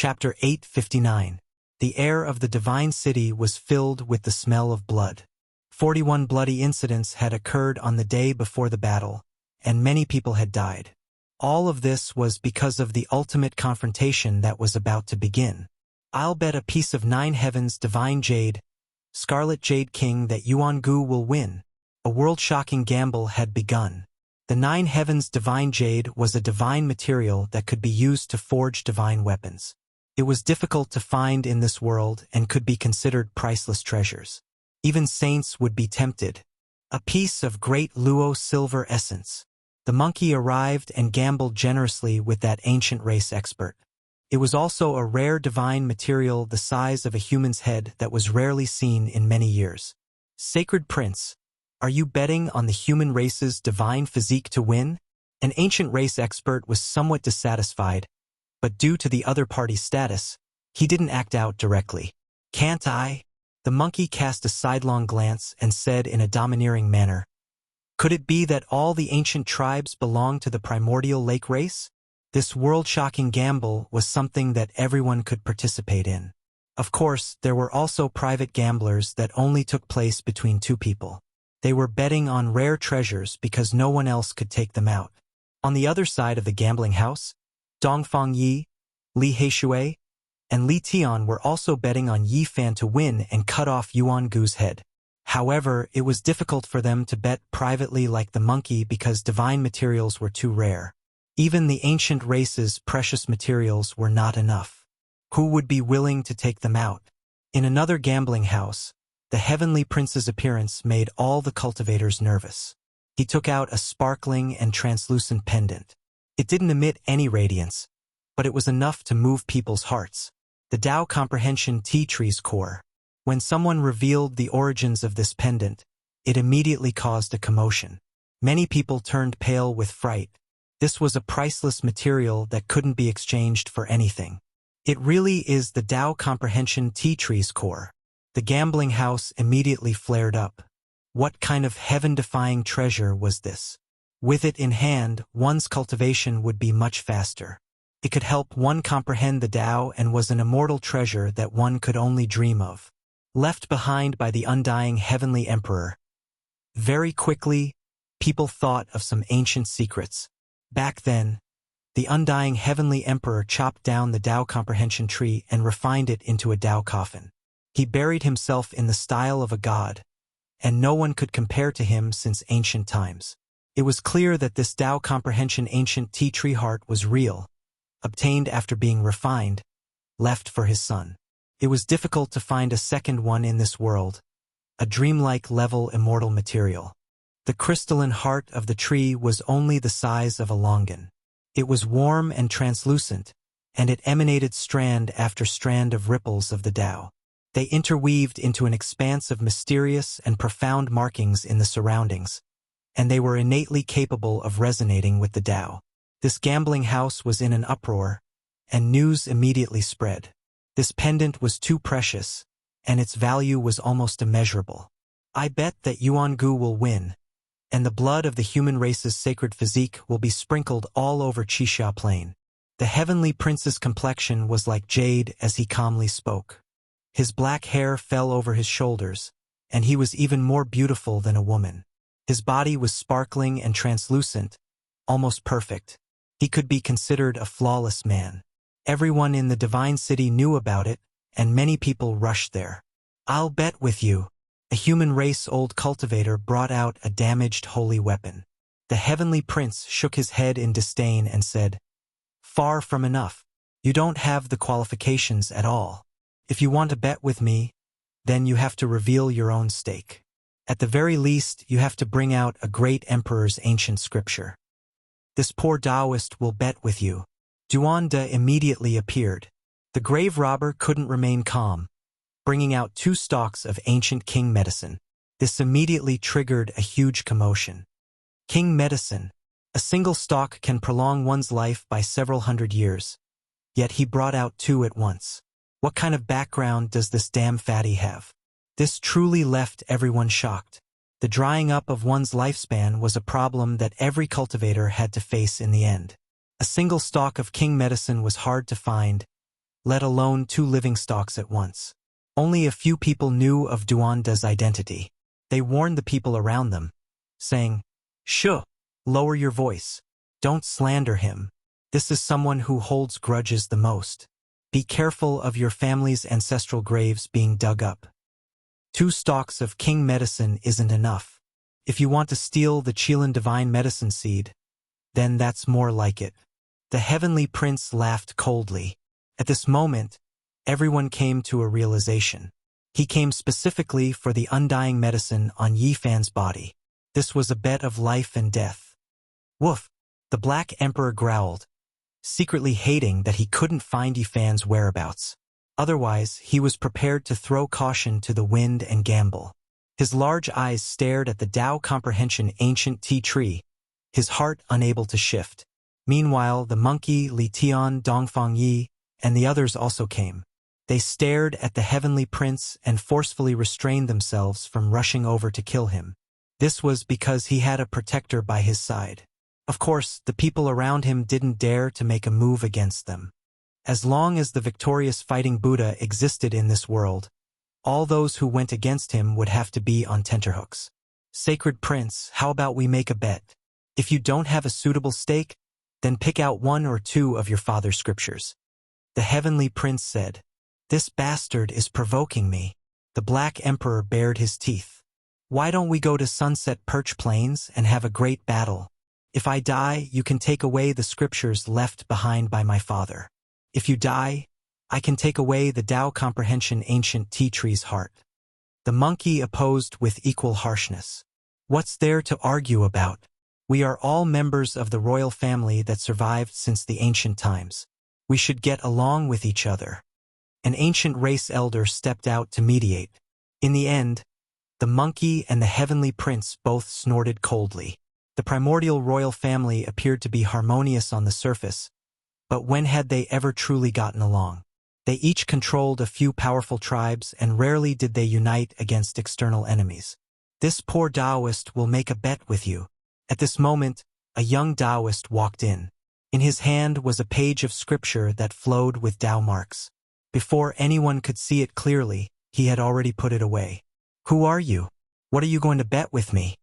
Chapter 859. The air of the divine city was filled with the smell of blood. 41 bloody incidents had occurred on the day before the battle, and many people had died. All of this was because of the ultimate confrontation that was about to begin. I'll bet a piece of 9 heavens divine jade, Scarlet Jade King, that Yuan Gu will win. A world-shocking gamble had begun. The 9 heavens divine jade was a divine material that could be used to forge divine weapons. It was difficult to find in this world and could be considered priceless treasures. Even saints would be tempted. A piece of great Luo silver essence. The monkey arrived and gambled generously with that ancient race expert. It was also a rare divine material the size of a human's head that was rarely seen in many years. Sacred Prince, are you betting on the human race's divine physique to win? An ancient race expert was somewhat dissatisfied, but due to the other party's status, he didn't act out directly. Can't I? The monkey cast a sidelong glance and said in a domineering manner, could it be that all the ancient tribes belong to the primordial lake race? This world-shocking gamble was something that everyone could participate in. Of course, there were also private gamblers that only took place between 2 people. They were betting on rare treasures because no one else could take them out. On the other side of the gambling house, Dongfang Yi, Li Heishui, and Li Tian were also betting on Yi Fan to win and cut off Yuan Gu's head. However, it was difficult for them to bet privately like the monkey because divine materials were too rare. Even the ancient race's precious materials were not enough. Who would be willing to take them out? In another gambling house, the heavenly prince's appearance made all the cultivators nervous. He took out a sparkling and translucent pendant. It didn't emit any radiance, but it was enough to move people's hearts. The Tao Comprehension Tea Tree's core. When someone revealed the origins of this pendant, it immediately caused a commotion. Many people turned pale with fright. This was a priceless material that couldn't be exchanged for anything. It really is the Tao Comprehension Tea Tree's core. The gambling house immediately flared up. What kind of heaven-defying treasure was this? With it in hand, one's cultivation would be much faster. It could help one comprehend the Tao and was an immortal treasure that one could only dream of. Left behind by the undying heavenly emperor. Very quickly, people thought of some ancient secrets. Back then, the undying heavenly emperor chopped down the Tao Comprehension tree and refined it into a Tao coffin. He buried himself in the style of a god, and no one could compare to him since ancient times. It was clear that this Tao Comprehension ancient tea tree heart was real, obtained after being refined, left for his son. It was difficult to find a second one in this world, a dreamlike level immortal material. The crystalline heart of the tree was only the size of a longan. It was warm and translucent, and it emanated strand after strand of ripples of the Tao. They interweaved into an expanse of mysterious and profound markings in the surroundings, and they were innately capable of resonating with the Tao. This gambling house was in an uproar, and news immediately spread. This pendant was too precious, and its value was almost immeasurable. I bet that Yuan Gu will win, and the blood of the human race's sacred physique will be sprinkled all over Qixia Plain. The heavenly prince's complexion was like jade as he calmly spoke. His black hair fell over his shoulders, and he was even more beautiful than a woman. His body was sparkling and translucent, almost perfect. He could be considered a flawless man. Everyone in the divine city knew about it, and many people rushed there. I'll bet with you. A human race old cultivator brought out a damaged holy weapon. The heavenly prince shook his head in disdain and said, far from enough. You don't have the qualifications at all. If you want to bet with me, then you have to reveal your own stake. At the very least, you have to bring out a great emperor's ancient scripture. This poor Taoist will bet with you. Duan De immediately appeared. The grave robber couldn't remain calm, bringing out 2 stalks of ancient king medicine. This immediately triggered a huge commotion. King medicine. A single stalk can prolong one's life by several hundred years. Yet he brought out 2 at once. What kind of background does this damn fatty have? This truly left everyone shocked. The drying up of one's lifespan was a problem that every cultivator had to face in the end. A single stalk of king medicine was hard to find, let alone 2 living stalks at once. Only a few people knew of Duanda's identity. They warned the people around them, saying, "Shh, lower your voice. Don't slander him. This is someone who holds grudges the most. Be careful of your family's ancestral graves being dug up. 2 stalks of king medicine isn't enough. If you want to steal the Chilan divine medicine seed, then that's more like it." The heavenly prince laughed coldly. At this moment, everyone came to a realization. He came specifically for the undying medicine on Yifan's body. This was a bet of life and death. Woof! The Black Emperor growled, secretly hating that he couldn't find Yifan's whereabouts. Otherwise, he was prepared to throw caution to the wind and gamble. His large eyes stared at the Tao Comprehension ancient tea tree, his heart unable to shift. Meanwhile, the monkey, Li Tian, Dongfang Yi, and the others also came. They stared at the heavenly prince and forcefully restrained themselves from rushing over to kill him. This was because he had a protector by his side. Of course, the people around him didn't dare to make a move against them. As long as the victorious fighting Buddha existed in this world, all those who went against him would have to be on tenterhooks. "Sacred Prince, how about we make a bet? If you don't have a suitable stake, then pick out 1 or 2 of your father's scriptures." The heavenly prince said, "This bastard is provoking me." The Black Emperor bared his teeth. "Why don't we go to Sunset Perch Plains and have a great battle? If I die, you can take away the scriptures left behind by my father. If you die, I can take away the Tao Comprehension ancient tea tree's heart." The monkey opposed with equal harshness. "What's there to argue about? We are all members of the royal family that survived since the ancient times. We should get along with each other." An ancient race elder stepped out to mediate. In the end, the monkey and the heavenly prince both snorted coldly. The primordial royal family appeared to be harmonious on the surface, but when had they ever truly gotten along? They each controlled a few powerful tribes, and rarely did they unite against external enemies. "This poor Taoist will make a bet with you." At this moment, a young Taoist walked in. In his hand was a page of scripture that flowed with Tao marks. Before anyone could see it clearly, he had already put it away. "Who are you? What are you going to bet with me?"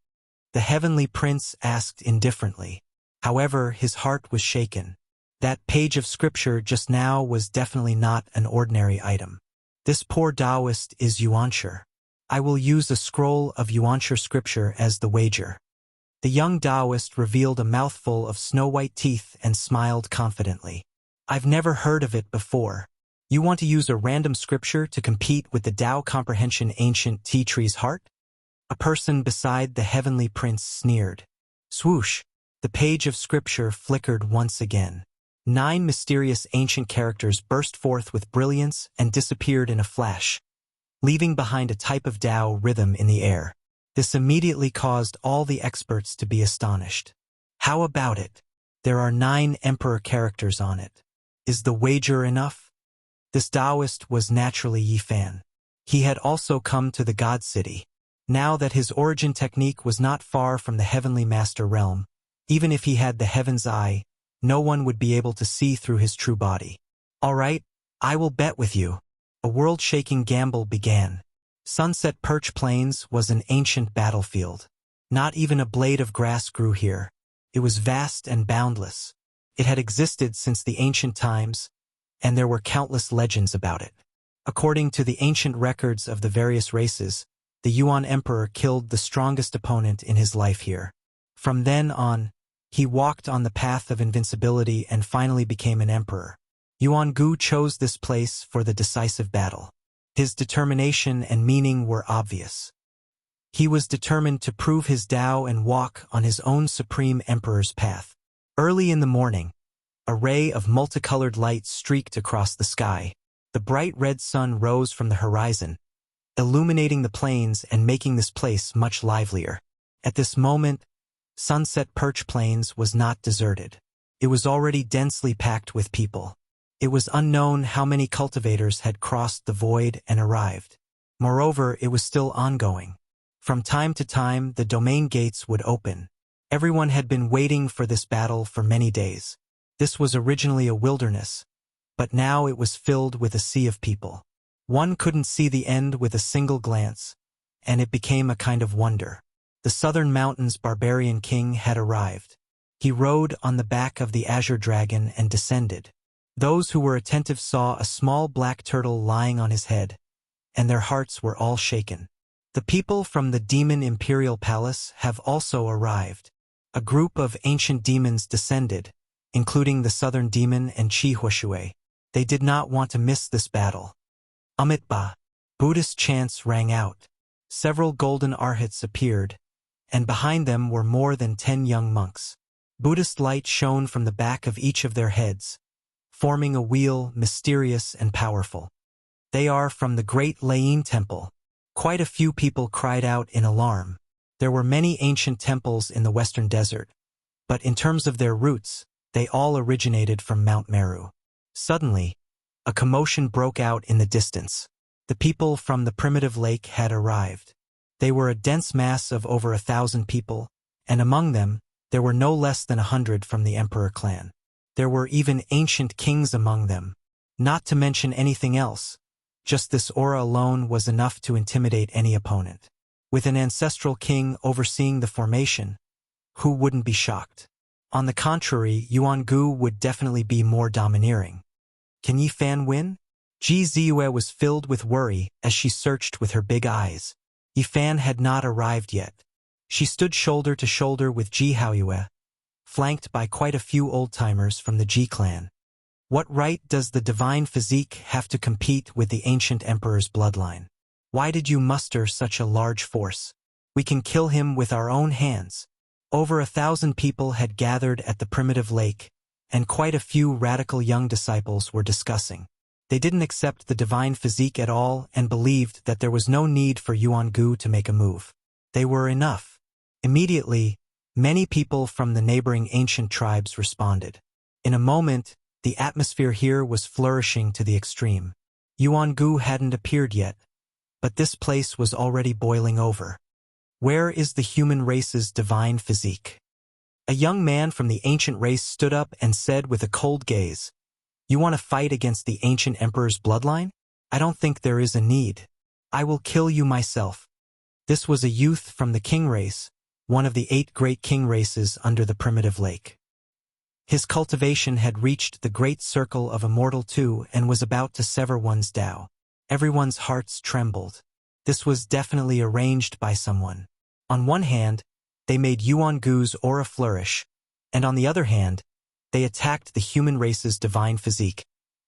The heavenly prince asked indifferently. However, his heart was shaken. That page of scripture just now was definitely not an ordinary item. "This poor Taoist is Yuanshi. I will use a scroll of Yuanshi scripture as the wager." The young Taoist revealed a mouthful of snow-white teeth and smiled confidently. "I've never heard of it before. You want to use a random scripture to compete with the Tao Comprehension ancient tea tree's heart?" A person beside the heavenly prince sneered. Swoosh! The page of scripture flickered once again. 9 mysterious ancient characters burst forth with brilliance and disappeared in a flash, leaving behind a type of Tao rhythm in the air. This immediately caused all the experts to be astonished. "How about it? There are 9 emperor characters on it. Is the wager enough?" This Taoist was naturally Yifan. He had also come to the God City. Now that his origin technique was not far from the heavenly master realm, even if he had the heaven's eye, no one would be able to see through his true body. "All right, I will bet with you." A world-shaking gamble began. Sunset Perch Plains was an ancient battlefield. Not even a blade of grass grew here. It was vast and boundless. It had existed since the ancient times, and there were countless legends about it. According to the ancient records of the various races, the Yuan Emperor killed the strongest opponent in his life here. From then on, he walked on the path of invincibility and finally became an emperor. Yuan Gu chose this place for the decisive battle. His determination and meaning were obvious. He was determined to prove his Tao and walk on his own supreme emperor's path. Early in the morning, a ray of multicolored light streaked across the sky. The bright red sun rose from the horizon, illuminating the plains and making this place much livelier. At this moment, Sunset Perch Plains was not deserted. It was already densely packed with people. It was unknown how many cultivators had crossed the void and arrived. Moreover, it was still ongoing. From time to time, the domain gates would open. Everyone had been waiting for this battle for many days. This was originally a wilderness, but now it was filled with a sea of people. One couldn't see the end with a single glance, and it became a kind of wonder. The southern mountains' barbarian king had arrived. He rode on the back of the azure dragon and descended. Those who were attentive saw a small black turtle lying on his head, and their hearts were all shaken. The people from the demon imperial palace have also arrived. A group of ancient demons descended, including the southern demon and Chi Huashui. They did not want to miss this battle. Amitba. Buddhist chants rang out. Several golden arhats appeared, and behind them were more than 10 young monks. Buddhist light shone from the back of each of their heads, forming a wheel mysterious and powerful. They are from the great Lain temple. Quite a few people cried out in alarm. There were many ancient temples in the western desert, but in terms of their roots, they all originated from Mount Meru. Suddenly, a commotion broke out in the distance. The people from the primitive lake had arrived. They were a dense mass of over 1,000 people, and among them, there were no less than 100 from the Emperor clan. There were even ancient kings among them. Not to mention anything else, just this aura alone was enough to intimidate any opponent. With an ancestral king overseeing the formation, who wouldn't be shocked? On the contrary, Yuan Gu would definitely be more domineering. Can Yi Fan win? Ji Ziyue was filled with worry as she searched with her big eyes. Yi Fan had not arrived yet. She stood shoulder to shoulder with Ji Haoyue, flanked by quite a few old-timers from the Ji clan. What right does the divine physique have to compete with the ancient emperor's bloodline? Why did you muster such a large force? We can kill him with our own hands. Over 1,000 people had gathered at the primitive lake, and quite a few radical young disciples were discussing. They didn't accept the divine physique at all and believed that there was no need for Yuan Gu to make a move. They were enough. Immediately, many people from the neighboring ancient tribes responded. In a moment, the atmosphere here was flourishing to the extreme. Yuan Gu hadn't appeared yet, but this place was already boiling over. Where is the human race's divine physique? A young man from the ancient race stood up and said with a cold gaze, "You want to fight against the ancient emperor's bloodline? I don't think there is a need. I will kill you myself." This was a youth from the king race, one of the 8 great king races under the primitive lake. His cultivation had reached the great circle of Immortal 2 and was about to sever one's Tao. Everyone's hearts trembled. This was definitely arranged by someone. On one hand, they made Yuan Gu's aura flourish, and on the other hand, they attacked the human race's divine physique,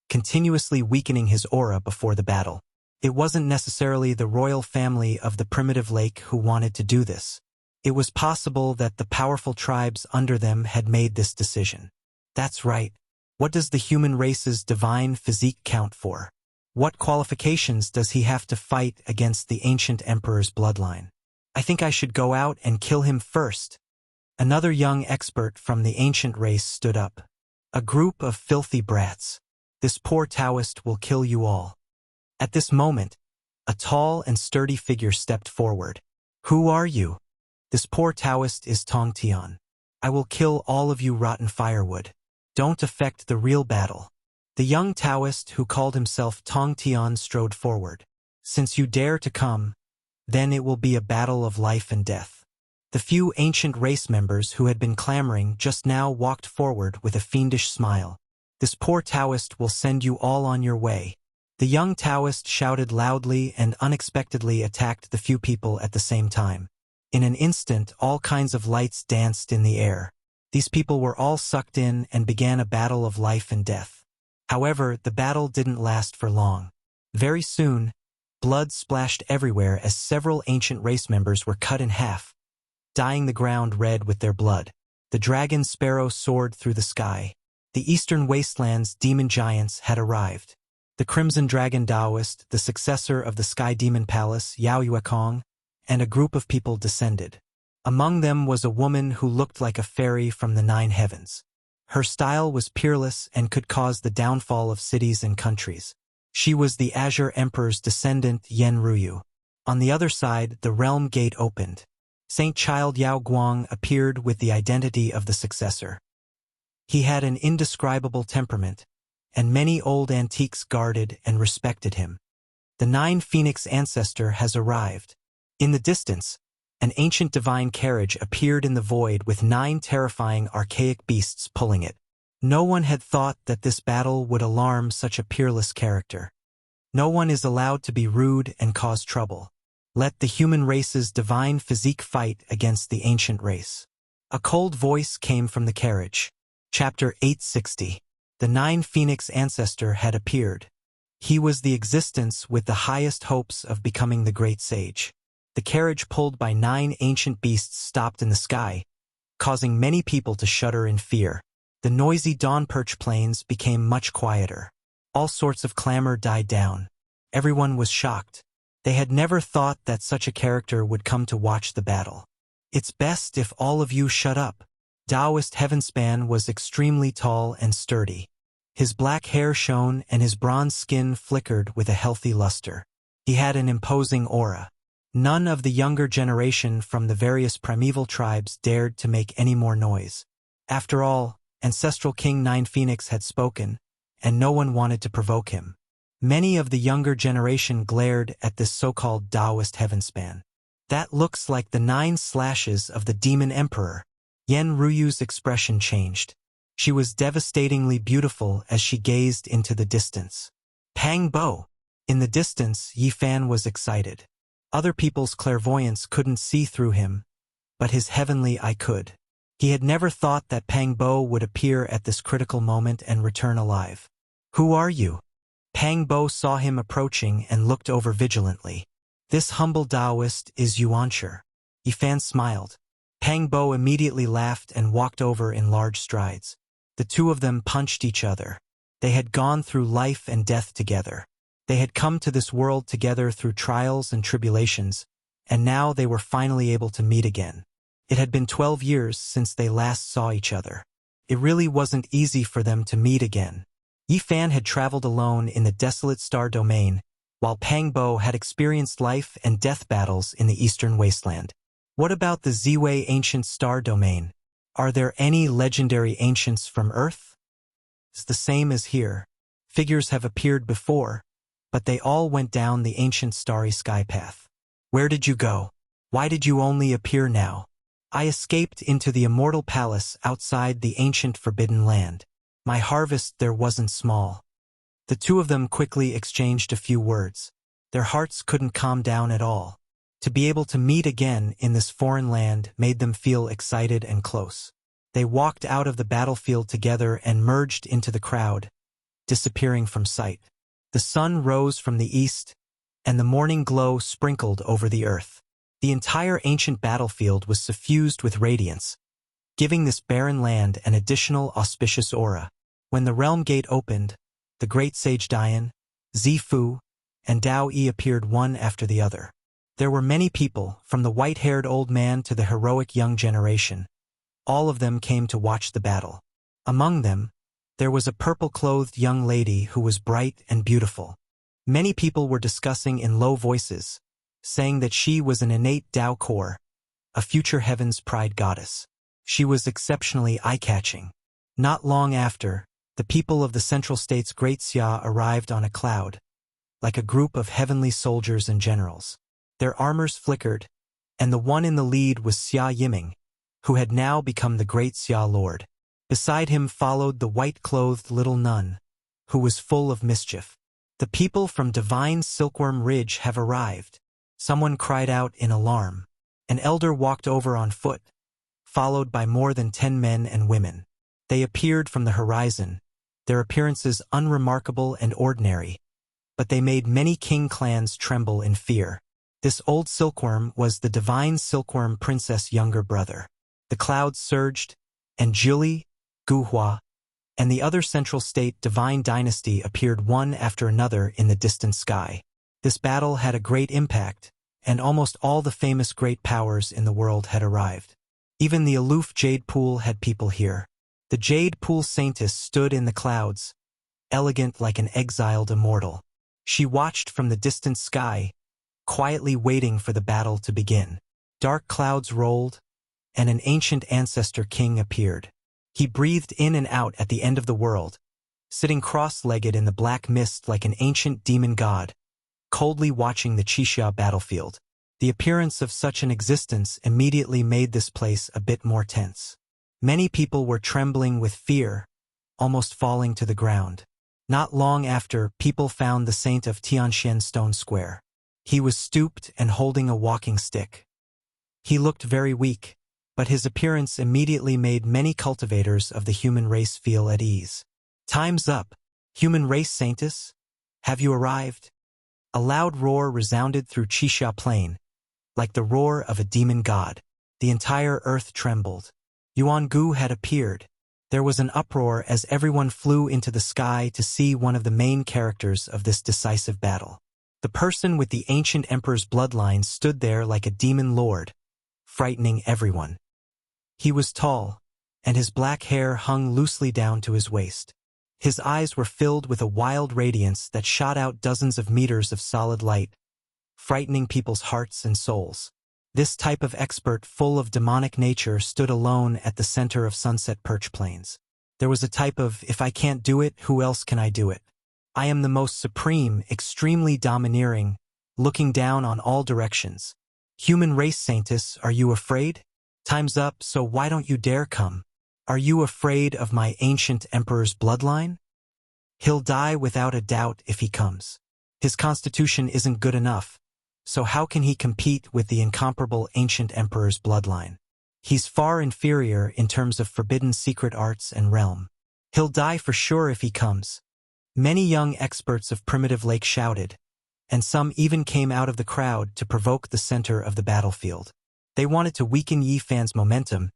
continuously weakening his aura before the battle. It wasn't necessarily the royal family of the primitive lake who wanted to do this. It was possible that the powerful tribes under them had made this decision. That's right. What does the human race's divine physique count for? What qualifications does he have to fight against the ancient emperor's bloodline? I think I should go out and kill him first. Another young expert from the ancient race stood up. A group of filthy brats. This poor Taoist will kill you all. At this moment, a tall and sturdy figure stepped forward. Who are you? This poor Taoist is Tong Tian. I will kill all of you rotten firewood. Don't affect the real battle. The young Taoist who called himself Tong Tian strode forward. Since you dare to come, then it will be a battle of life and death. The few ancient race members who had been clamoring just now walked forward with a fiendish smile. This poor Taoist will send you all on your way. The young Taoist shouted loudly and unexpectedly attacked the few people at the same time. In an instant, all kinds of lights danced in the air. These people were all sucked in and began a battle of life and death. However, the battle didn't last for long. Very soon, blood splashed everywhere as several ancient race members were cut in half, dyeing the ground red with their blood. The dragon sparrow soared through the sky. The eastern wasteland's demon giants had arrived. The crimson dragon Taoist, the successor of the sky demon palace, Yao Yuekong, and a group of people descended. Among them was a woman who looked like a fairy from the 9 heavens. Her style was peerless and could cause the downfall of cities and countries. She was the Azure Emperor's descendant Yen Ruyu. On the other side, the realm gate opened. Saint Child Yao Guang appeared with the identity of the successor. He had an indescribable temperament, and many old antiques guarded and respected him. The nine-phoenix ancestor has arrived. In the distance, an ancient divine carriage appeared in the void with 9 terrifying archaic beasts pulling it. No one had thought that this battle would alarm such a peerless character. No one is allowed to be rude and cause trouble. Let the human race's divine physique fight against the ancient race. A cold voice came from the carriage. Chapter 860. The nine-phoenix ancestor had appeared. He was the existence with the highest hopes of becoming the great sage. The carriage pulled by 9 ancient beasts stopped in the sky, causing many people to shudder in fear. The noisy dawn-perch plains became much quieter. All sorts of clamor died down. Everyone was shocked. They had never thought that such a character would come to watch the battle. "It's best if all of you shut up." Taoist Heavenspan was extremely tall and sturdy. His black hair shone and his bronze skin flickered with a healthy luster. He had an imposing aura. None of the younger generation from the various primeval tribes dared to make any more noise. After all, ancestral King Nine Phoenix had spoken, and no one wanted to provoke him. Many of the younger generation glared at this so-called Taoist Heavenspan. "That looks like the 9 slashes of the Demon Emperor." Yen Ruyu's expression changed. She was devastatingly beautiful as she gazed into the distance. "Pang Bo!" In the distance, Yi Fan was excited. Other people's clairvoyance couldn't see through him, but his heavenly eye could. He had never thought that Pang Bo would appear at this critical moment and return alive. "Who are you?" Pang Bo saw him approaching and looked over vigilantly. "This humble Taoist is Yuancher." Yi Fan smiled. Pang Bo immediately laughed and walked over in large strides. The two of them punched each other. They had gone through life and death together. They had come to this world together through trials and tribulations, and now they were finally able to meet again. It had been 12 years since they last saw each other. It really wasn't easy for them to meet again. Yi Fan had traveled alone in the desolate star domain, while Pang Bo had experienced life and death battles in the eastern wasteland. What about the Ziwei ancient star domain? Are there any legendary ancients from Earth? It's the same as here. Figures have appeared before, but they all went down the ancient starry sky path. "Where did you go? Why did you only appear now?" "I escaped into the immortal palace outside the ancient forbidden land. My harvest there wasn't small." The two of them quickly exchanged a few words. Their hearts couldn't calm down at all. To be able to meet again in this foreign land made them feel excited and close. They walked out of the battlefield together and merged into the crowd, disappearing from sight. The sun rose from the east, and the morning glow sprinkled over the earth. The entire ancient battlefield was suffused with radiance, giving this barren land an additional auspicious aura. When the realm gate opened, the great sage Dian, Zifu, and Dao Yi appeared one after the other. There were many people, from the white-haired old man to the heroic young generation. All of them came to watch the battle. Among them, there was a purple-clothed young lady who was bright and beautiful. Many people were discussing in low voices, saying that she was an innate Dao core, a future heaven's pride goddess. She was exceptionally eye-catching. Not long after, the people of the Central State's Great Xia arrived on a cloud, like a group of heavenly soldiers and generals. Their armors flickered, and the one in the lead was Xia Yiming, who had now become the Great Xia Lord. Beside him followed the white-clothed little nun, who was full of mischief. "The people from Divine Silkworm Ridge have arrived," someone cried out in alarm. An elder walked over on foot, followed by more than 10 men and women. They appeared from the horizon, their appearances unremarkable and ordinary, but they made many king clans tremble in fear. This old silkworm was the Divine Silkworm Princess' younger brother. The clouds surged, and Julie, Guhua, and the other Central State Divine Dynasty appeared one after another in the distant sky. This battle had a great impact, and almost all the famous great powers in the world had arrived. Even the aloof Jade Pool had people here. The Jade Pool Saintess stood in the clouds, elegant like an exiled immortal. She watched from the distant sky, quietly waiting for the battle to begin. Dark clouds rolled, and an ancient ancestor king appeared. He breathed in and out at the end of the world, sitting cross-legged in the black mist like an ancient demon god, coldly watching the Wuxia battlefield. The appearance of such an existence immediately made this place a bit more tense. Many people were trembling with fear, almost falling to the ground. Not long after, people found the saint of Tianxian Stone Square. He was stooped and holding a walking stick. He looked very weak, but his appearance immediately made many cultivators of the human race feel at ease. "Time's up, human race saintess. Have you arrived?" A loud roar resounded through Wuxia Plain, like the roar of a demon god. The entire earth trembled. Yuan Gu had appeared. There was an uproar as everyone flew into the sky to see one of the main characters of this decisive battle. The person with the ancient emperor's bloodline stood there like a demon lord, frightening everyone. He was tall, and his black hair hung loosely down to his waist. His eyes were filled with a wild radiance that shot out dozens of meters of solid light, frightening people's hearts and souls. This type of expert full of demonic nature stood alone at the center of Sunset Perch Plains. There was a type of, if I can't do it, who else can I do it? I am the most supreme, extremely domineering, looking down on all directions. Human race saintess, are you afraid? Time's up, so why don't you dare come? Are you afraid of my ancient emperor's bloodline? He'll die without a doubt if he comes. His constitution isn't good enough, so how can he compete with the incomparable ancient emperor's bloodline? He's far inferior in terms of forbidden secret arts and realm. He'll die for sure if he comes. Many young experts of Primitive Lake shouted, and some even came out of the crowd to provoke the center of the battlefield. They wanted to weaken Yi Fan's momentum,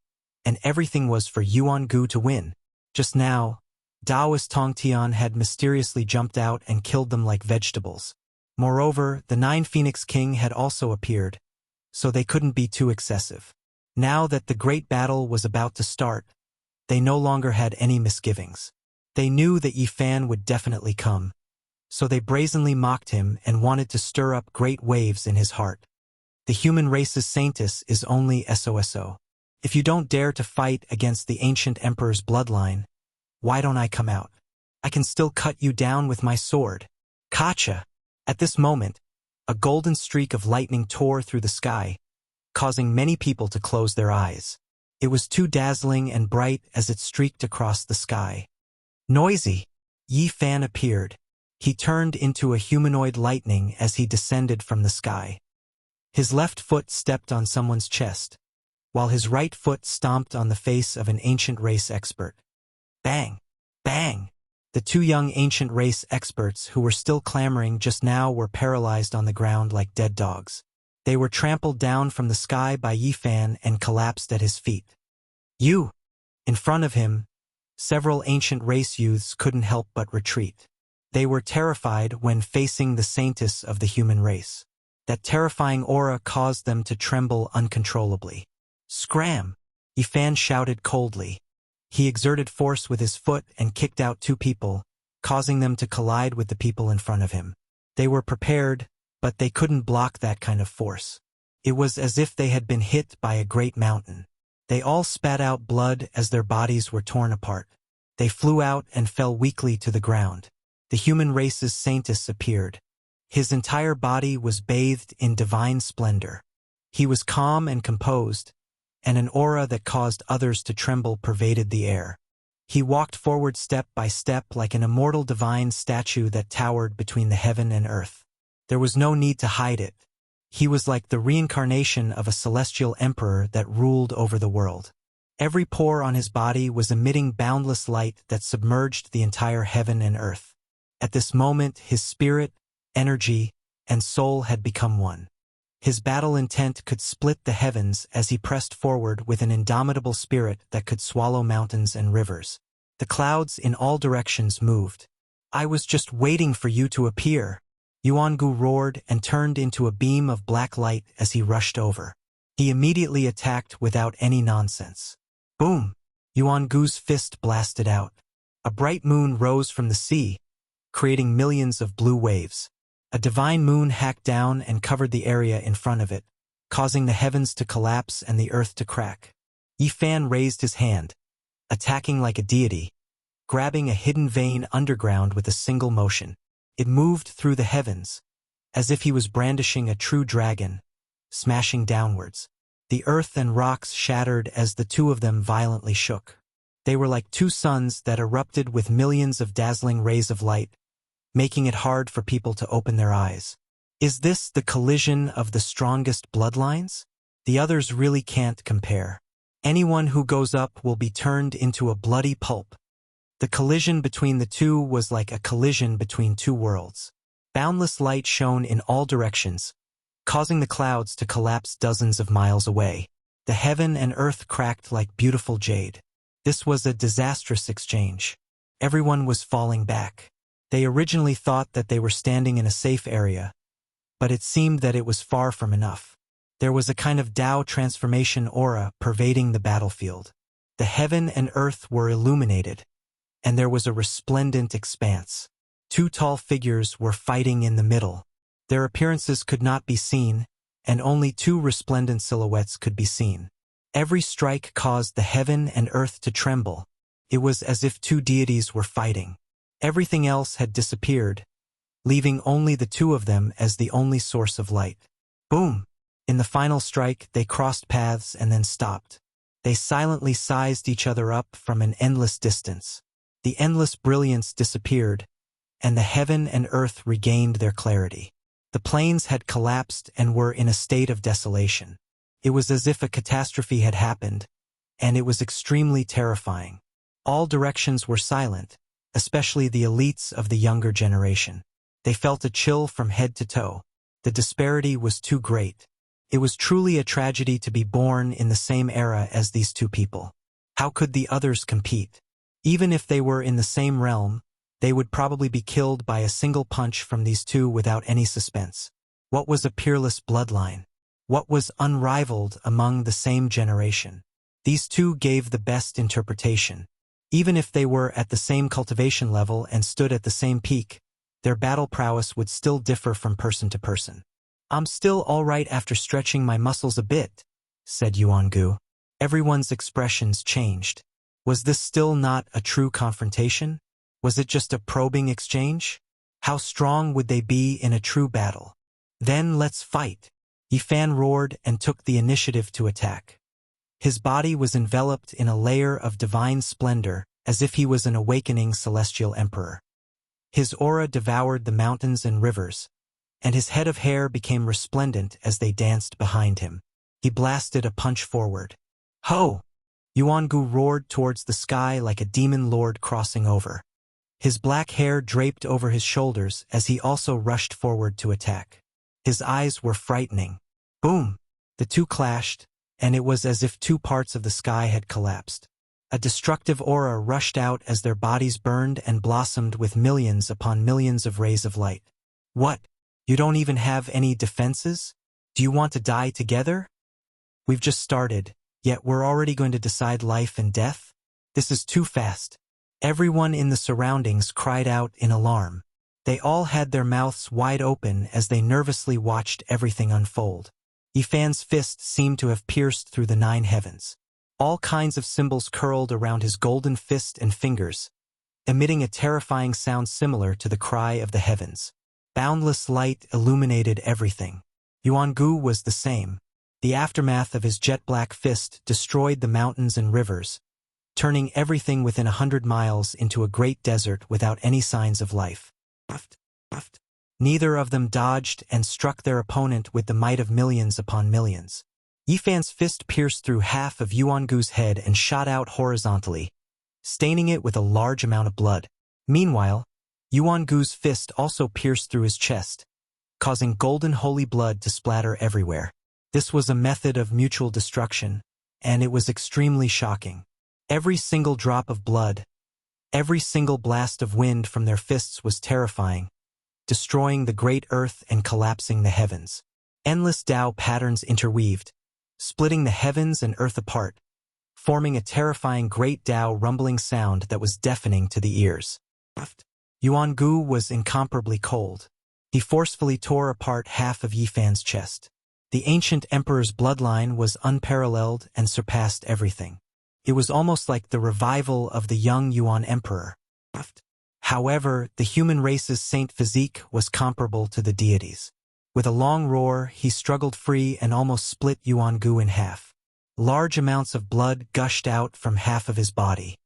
and everything was for Yuan Gu to win. Just now, Daoist Tong Tian had mysteriously jumped out and killed them like vegetables. Moreover, the 9 Phoenix King had also appeared, so they couldn't be too excessive. Now that the great battle was about to start, they no longer had any misgivings. They knew that Yi Fan would definitely come, so they brazenly mocked him and wanted to stir up great waves in his heart. The human race's saintess is only SOSO. If you don't dare to fight against the ancient emperor's bloodline, why don't I come out? I can still cut you down with my sword. Kacha! At this moment, a golden streak of lightning tore through the sky, causing many people to close their eyes. It was too dazzling and bright as it streaked across the sky. Noisy! Yi Fan appeared. He turned into a humanoid lightning as he descended from the sky. His left foot stepped on someone's chest, while his right foot stomped on the face of an ancient race expert. Bang! Bang! The 2 young ancient race experts who were still clamoring just now were paralyzed on the ground like dead dogs. They were trampled down from the sky by Yi Fan and collapsed at his feet. You! In front of him, several ancient race youths couldn't help but retreat. They were terrified when facing the saintess of the human race. That terrifying aura caused them to tremble uncontrollably. Scram! Yi Fan shouted coldly. He exerted force with his foot and kicked out 2 people, causing them to collide with the people in front of him. They were prepared, but they couldn't block that kind of force. It was as if they had been hit by a great mountain. They all spat out blood as their bodies were torn apart. They flew out and fell weakly to the ground. The human race's saintess appeared. His entire body was bathed in divine splendor. He was calm and composed, and an aura that caused others to tremble pervaded the air. He walked forward step by step like an immortal divine statue that towered between the heaven and earth. There was no need to hide it. He was like the reincarnation of a celestial emperor that ruled over the world. Every pore on his body was emitting boundless light that submerged the entire heaven and earth. At this moment, his spirit, energy, and soul had become one. His battle intent could split the heavens as he pressed forward with an indomitable spirit that could swallow mountains and rivers. The clouds in all directions moved. I was just waiting for you to appear. Yuan Gu roared and turned into a beam of black light as he rushed over. He immediately attacked without any nonsense. Boom! Yuan Gu's fist blasted out. A bright moon rose from the sea, creating millions of blue waves. A divine moon hacked down and covered the area in front of it, causing the heavens to collapse and the earth to crack. Yi Fan raised his hand, attacking like a deity, grabbing a hidden vein underground with a single motion. It moved through the heavens, as if he was brandishing a true dragon, smashing downwards. The earth and rocks shattered as the two of them violently shook. They were like two suns that erupted with millions of dazzling rays of light, making it hard for people to open their eyes. Is this the collision of the strongest bloodlines? The others really can't compare. Anyone who goes up will be turned into a bloody pulp. The collision between the two was like a collision between two worlds. Boundless light shone in all directions, causing the clouds to collapse dozens of miles away. The heaven and earth cracked like beautiful jade. This was a disastrous exchange. Everyone was falling back. They originally thought that they were standing in a safe area, but it seemed that it was far from enough. There was a kind of Tao transformation aura pervading the battlefield. The heaven and earth were illuminated, and there was a resplendent expanse. Two tall figures were fighting in the middle. Their appearances could not be seen, and only two resplendent silhouettes could be seen. Every strike caused the heaven and earth to tremble. It was as if two deities were fighting. Everything else had disappeared, leaving only the two of them as the only source of light. Boom! In the final strike, they crossed paths and then stopped. They silently sized each other up from an endless distance. The endless brilliance disappeared, and the heaven and earth regained their clarity. The plains had collapsed and were in a state of desolation. It was as if a catastrophe had happened, and it was extremely terrifying. All directions were silent, especially the elites of the younger generation. They felt a chill from head to toe. The disparity was too great. It was truly a tragedy to be born in the same era as these two people. How could the others compete? Even if they were in the same realm, they would probably be killed by a single punch from these two without any suspense. What was a peerless bloodline? What was unrivaled among the same generation? These two gave the best interpretation. Even if they were at the same cultivation level and stood at the same peak, their battle prowess would still differ from person to person. "I'm still all right after stretching my muscles a bit," said Yuan-gu. Everyone's expressions changed. Was this still not a true confrontation? Was it just a probing exchange? How strong would they be in a true battle? "Then let's fight." Yifan roared and took the initiative to attack. His body was enveloped in a layer of divine splendor, as if he was an awakening celestial emperor. His aura devoured the mountains and rivers, and his head of hair became resplendent as they danced behind him. He blasted a punch forward. "Ho!" Yuan-gu roared towards the sky like a demon lord crossing over. His black hair draped over his shoulders as he also rushed forward to attack. His eyes were frightening. Boom! The two clashed, and it was as if two parts of the sky had collapsed. A destructive aura rushed out as their bodies burned and blossomed with millions upon millions of rays of light. "What? You don't even have any defenses? Do you want to die together? We've just started, yet we're already going to decide life and death? This is too fast." Everyone in the surroundings cried out in alarm. They all had their mouths wide open as they nervously watched everything unfold. Yifan's fist seemed to have pierced through the 9 heavens. All kinds of symbols curled around his golden fist and fingers, emitting a terrifying sound similar to the cry of the heavens. Boundless light illuminated everything. Yuan-gu was the same. The aftermath of his jet-black fist destroyed the mountains and rivers, turning everything within 100 miles into a great desert without any signs of life. Neither of them dodged and struck their opponent with the might of millions upon millions. Yifan's fist pierced through half of Yuan-gu's head and shot out horizontally, staining it with a large amount of blood. Meanwhile, Yuan-gu's fist also pierced through his chest, causing golden holy blood to splatter everywhere. This was a method of mutual destruction, and it was extremely shocking. Every single drop of blood, every single blast of wind from their fists was terrifying, destroying the great earth and collapsing the heavens. Endless Tao patterns interweaved, splitting the heavens and earth apart, forming a terrifying great Tao rumbling sound that was deafening to the ears. Yuan-gu was incomparably cold. He forcefully tore apart half of Yifan's chest. The ancient emperor's bloodline was unparalleled and surpassed everything. It was almost like the revival of the young Yuan emperor. However, the human race's saint physique was comparable to the deities. With a long roar, he struggled free and almost split Yuan Gu in half. Large amounts of blood gushed out from half of his body.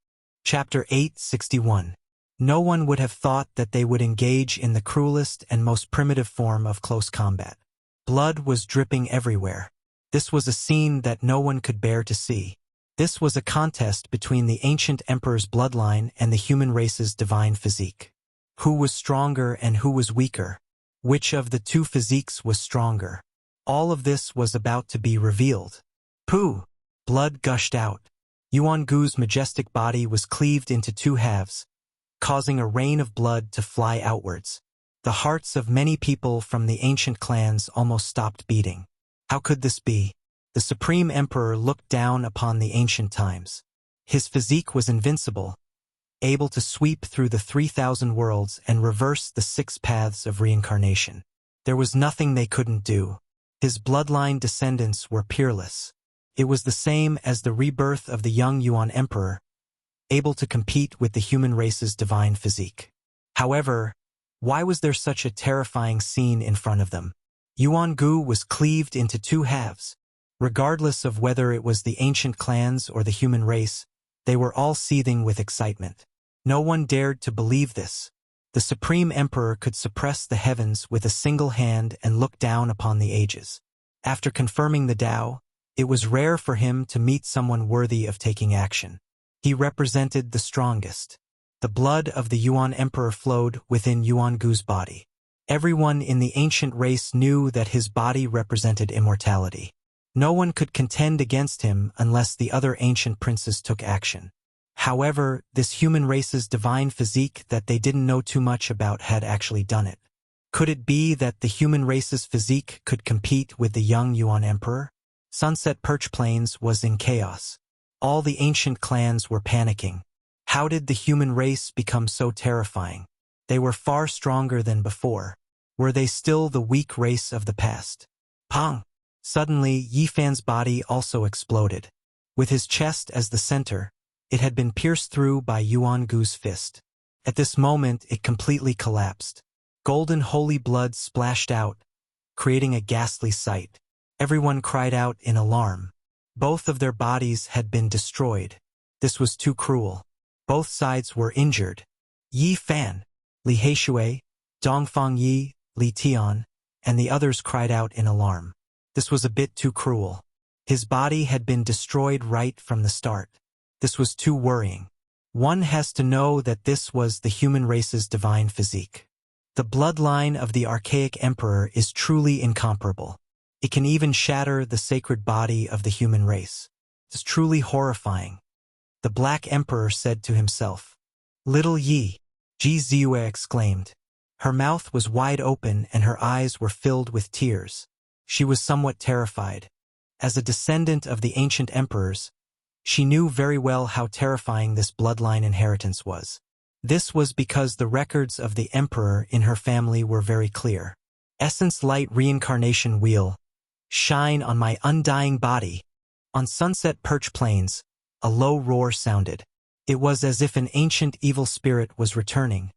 Chapter 861. No one would have thought that they would engage in the cruelest and most primitive form of close combat. Blood was dripping everywhere. This was a scene that no one could bear to see. This was a contest between the ancient emperor's bloodline and the human race's divine physique. Who was stronger and who was weaker? Which of the two physiques was stronger? All of this was about to be revealed. Pooh! Blood gushed out. Yuan Gu's majestic body was cleaved into two halves, causing a rain of blood to fly outwards. The hearts of many people from the ancient clans almost stopped beating. How could this be? The supreme emperor looked down upon the ancient times. His physique was invincible, able to sweep through the 3,000 worlds and reverse the 6 paths of reincarnation. There was nothing they couldn't do. His bloodline descendants were peerless. It was the same as the rebirth of the young Yuan emperor, able to compete with the human race's divine physique. However, why was there such a terrifying scene in front of them? Yuan Gu was cleaved into two halves. Regardless of whether it was the ancient clans or the human race, they were all seething with excitement. No one dared to believe this. The supreme emperor could suppress the heavens with a single hand and look down upon the ages. After confirming the Tao, it was rare for him to meet someone worthy of taking action. He represented the strongest. The blood of the Yuan emperor flowed within Yuan Gu's body. Everyone in the ancient race knew that his body represented immortality. No one could contend against him unless the other ancient princes took action. However, this human race's divine physique that they didn't know too much about had actually done it. Could it be that the human race's physique could compete with the young Yuan emperor? Sunset Perch Plains was in chaos. All the ancient clans were panicking. How did the human race become so terrifying? They were far stronger than before. Were they still the weak race of the past? Pong! Suddenly, Yi Fan's body also exploded. With his chest as the center, it had been pierced through by Yuan Gu's fist. At this moment, it completely collapsed. Golden holy blood splashed out, creating a ghastly sight. Everyone cried out in alarm. Both of their bodies had been destroyed. This was too cruel. Both sides were injured. Yi Fan, Li Heishui, Dongfang Yi, Li Tian, and the others cried out in alarm. This was a bit too cruel. His body had been destroyed right from the start. This was too worrying. One has to know that this was the human race's divine physique. The bloodline of the archaic emperor is truly incomparable. It can even shatter the sacred body of the human race. It's truly horrifying. The Black Emperor said to himself. Little Yi, Ji Ziyue exclaimed. Her mouth was wide open and her eyes were filled with tears. She was somewhat terrified. As a descendant of the ancient emperors, she knew very well how terrifying this bloodline inheritance was. This was because the records of the emperor in her family were very clear. Essence Light Reincarnation Wheel. Shine on my undying body. On Sunset Perch Plains, a low roar sounded. It was as if an ancient evil spirit was returning,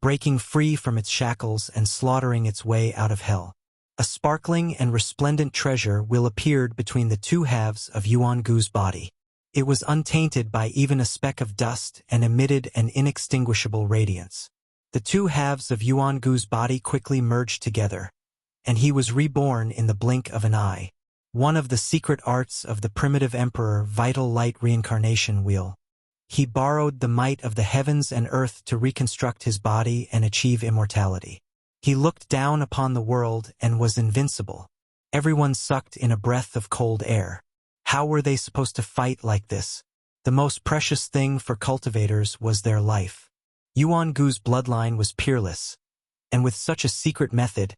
breaking free from its shackles and slaughtering its way out of hell. A sparkling and resplendent treasure wheel appeared between the two halves of Yuan Gu's body. It was untainted by even a speck of dust and emitted an inextinguishable radiance. The two halves of Yuan Gu's body quickly merged together, and he was reborn in the blink of an eye. One of the secret arts of the primitive emperor, Vital Light Reincarnation Wheel. He borrowed the might of the heavens and earth to reconstruct his body and achieve immortality. He looked down upon the world and was invincible. Everyone sucked in a breath of cold air. How were they supposed to fight like this? The most precious thing for cultivators was their life. Yuan Gu's bloodline was peerless, and with such a secret method,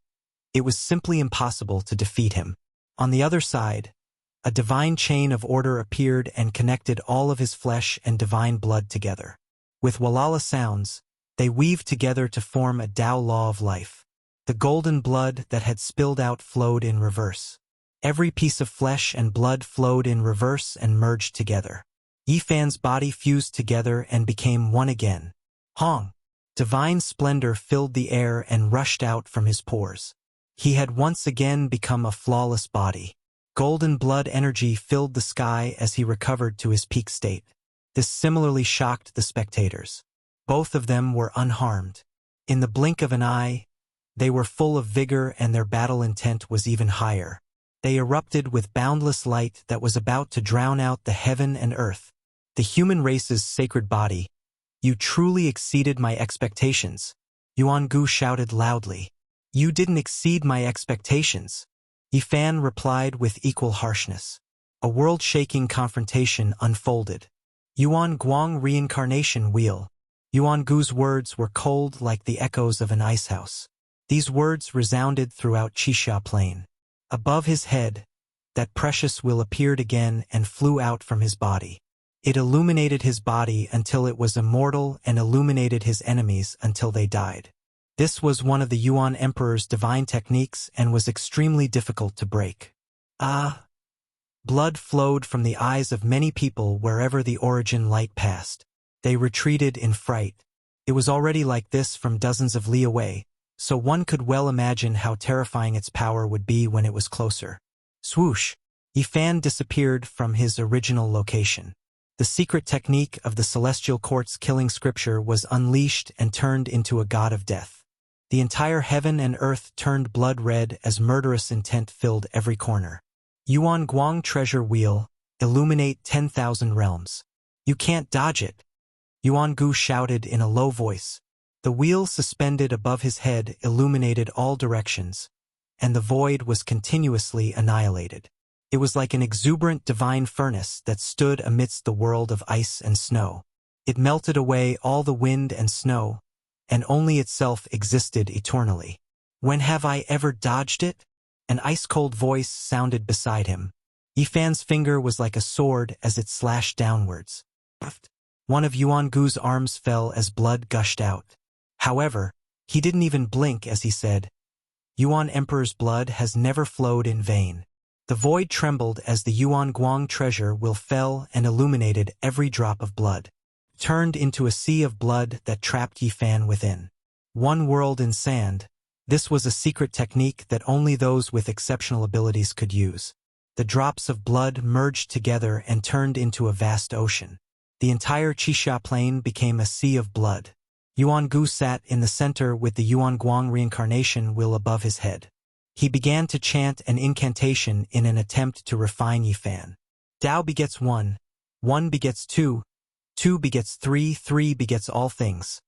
it was simply impossible to defeat him. On the other side, a divine chain of order appeared and connected all of his flesh and divine blood together. With Walala sounds, they weaved together to form a Tao law of life. The golden blood that had spilled out flowed in reverse. Every piece of flesh and blood flowed in reverse and merged together. Yifan's body fused together and became one again. Hong! Divine splendor filled the air and rushed out from his pores. He had once again become a flawless body. Golden blood energy filled the sky as he recovered to his peak state. This similarly shocked the spectators. Both of them were unharmed. In the blink of an eye, they were full of vigor and their battle intent was even higher. They erupted with boundless light that was about to drown out the heaven and earth. The human race's sacred body. You truly exceeded my expectations. Yuan-gu shouted loudly. You didn't exceed my expectations. Yifan replied with equal harshness. A world-shaking confrontation unfolded. Yuan Guang reincarnation wheel. Yuan-gu's words were cold like the echoes of an icehouse. These words resounded throughout Qixia Plain. Above his head, that precious wheel appeared again and flew out from his body. It illuminated his body until it was immortal and illuminated his enemies until they died. This was one of the Yuan Emperor's divine techniques and was extremely difficult to break. Blood flowed from the eyes of many people wherever the origin light passed. They retreated in fright. It was already like this from dozens of li away, so one could well imagine how terrifying its power would be when it was closer. Swoosh! Yifan disappeared from his original location. The secret technique of the Celestial Court's killing scripture was unleashed and turned into a god of death. The entire heaven and earth turned blood red as murderous intent filled every corner. Yuan Guang treasure wheel, illuminate 10,000 realms. You can't dodge it. Yuan-gu shouted in a low voice. The wheel suspended above his head illuminated all directions, and the void was continuously annihilated. It was like an exuberant divine furnace that stood amidst the world of ice and snow. It melted away all the wind and snow, and only itself existed eternally. When have I ever dodged it? An ice-cold voice sounded beside him. Yifan's finger was like a sword as it slashed downwards. One of Yuan-gu's arms fell as blood gushed out. However, he didn't even blink as he said, Yuan Emperor's blood has never flowed in vain. The void trembled as the Yuan Guang treasure wheel fell and illuminated every drop of blood. Turned into a sea of blood that trapped Yifan within. One world in sand. This was a secret technique that only those with exceptional abilities could use. The drops of blood merged together and turned into a vast ocean. The entire Qixia Plain became a sea of blood. Yuan-gu sat in the center with the Yuan Guang reincarnation wheel above his head. He began to chant an incantation in an attempt to refine Yifan. Tao begets one, one begets two, two begets three, three begets all things.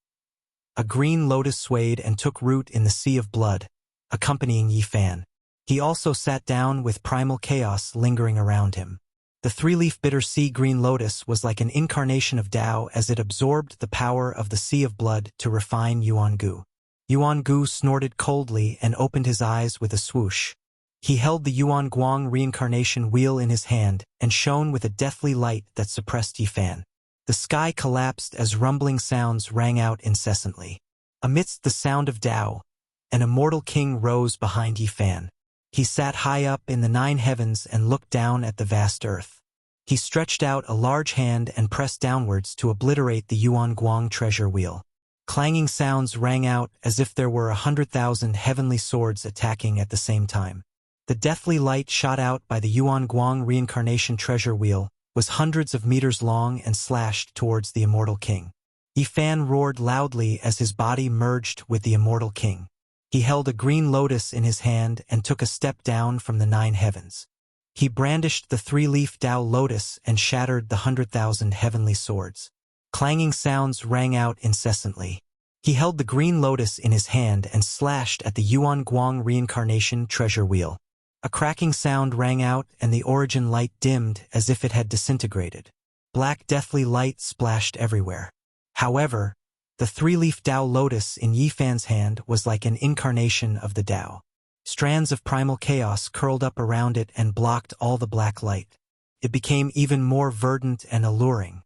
A green lotus swayed and took root in the sea of blood, accompanying Yifan. He also sat down with primal chaos lingering around him. The three-leaf bitter sea green lotus was like an incarnation of Tao as it absorbed the power of the sea of blood to refine Yuan-gu. Yuan-gu snorted coldly and opened his eyes with a swoosh. He held the Yuan Guang reincarnation wheel in his hand and shone with a deathly light that suppressed Yifan. The sky collapsed as rumbling sounds rang out incessantly. Amidst the sound of Tao, an immortal king rose behind Yifan. He sat high up in the 9 heavens and looked down at the vast earth. He stretched out a large hand and pressed downwards to obliterate the Yuan Guang treasure wheel. Clanging sounds rang out as if there were 100,000 heavenly swords attacking at the same time. The deathly light shot out by the Yuan Guang reincarnation treasure wheel was hundreds of meters long and slashed towards the immortal king. Yifan roared loudly as his body merged with the immortal king. He held a green lotus in his hand and took a step down from the 9 heavens. He brandished the 3-leaf Tao lotus and shattered the 100,000 heavenly swords. Clanging sounds rang out incessantly. He held the green lotus in his hand and slashed at the Yuan Guang reincarnation treasure wheel. A cracking sound rang out and the origin light dimmed as if it had disintegrated. Black deathly light splashed everywhere. However, the 3-leaf Tao lotus in Yifan's hand was like an incarnation of the Tao. Strands of primal chaos curled up around it and blocked all the black light. It became even more verdant and alluring.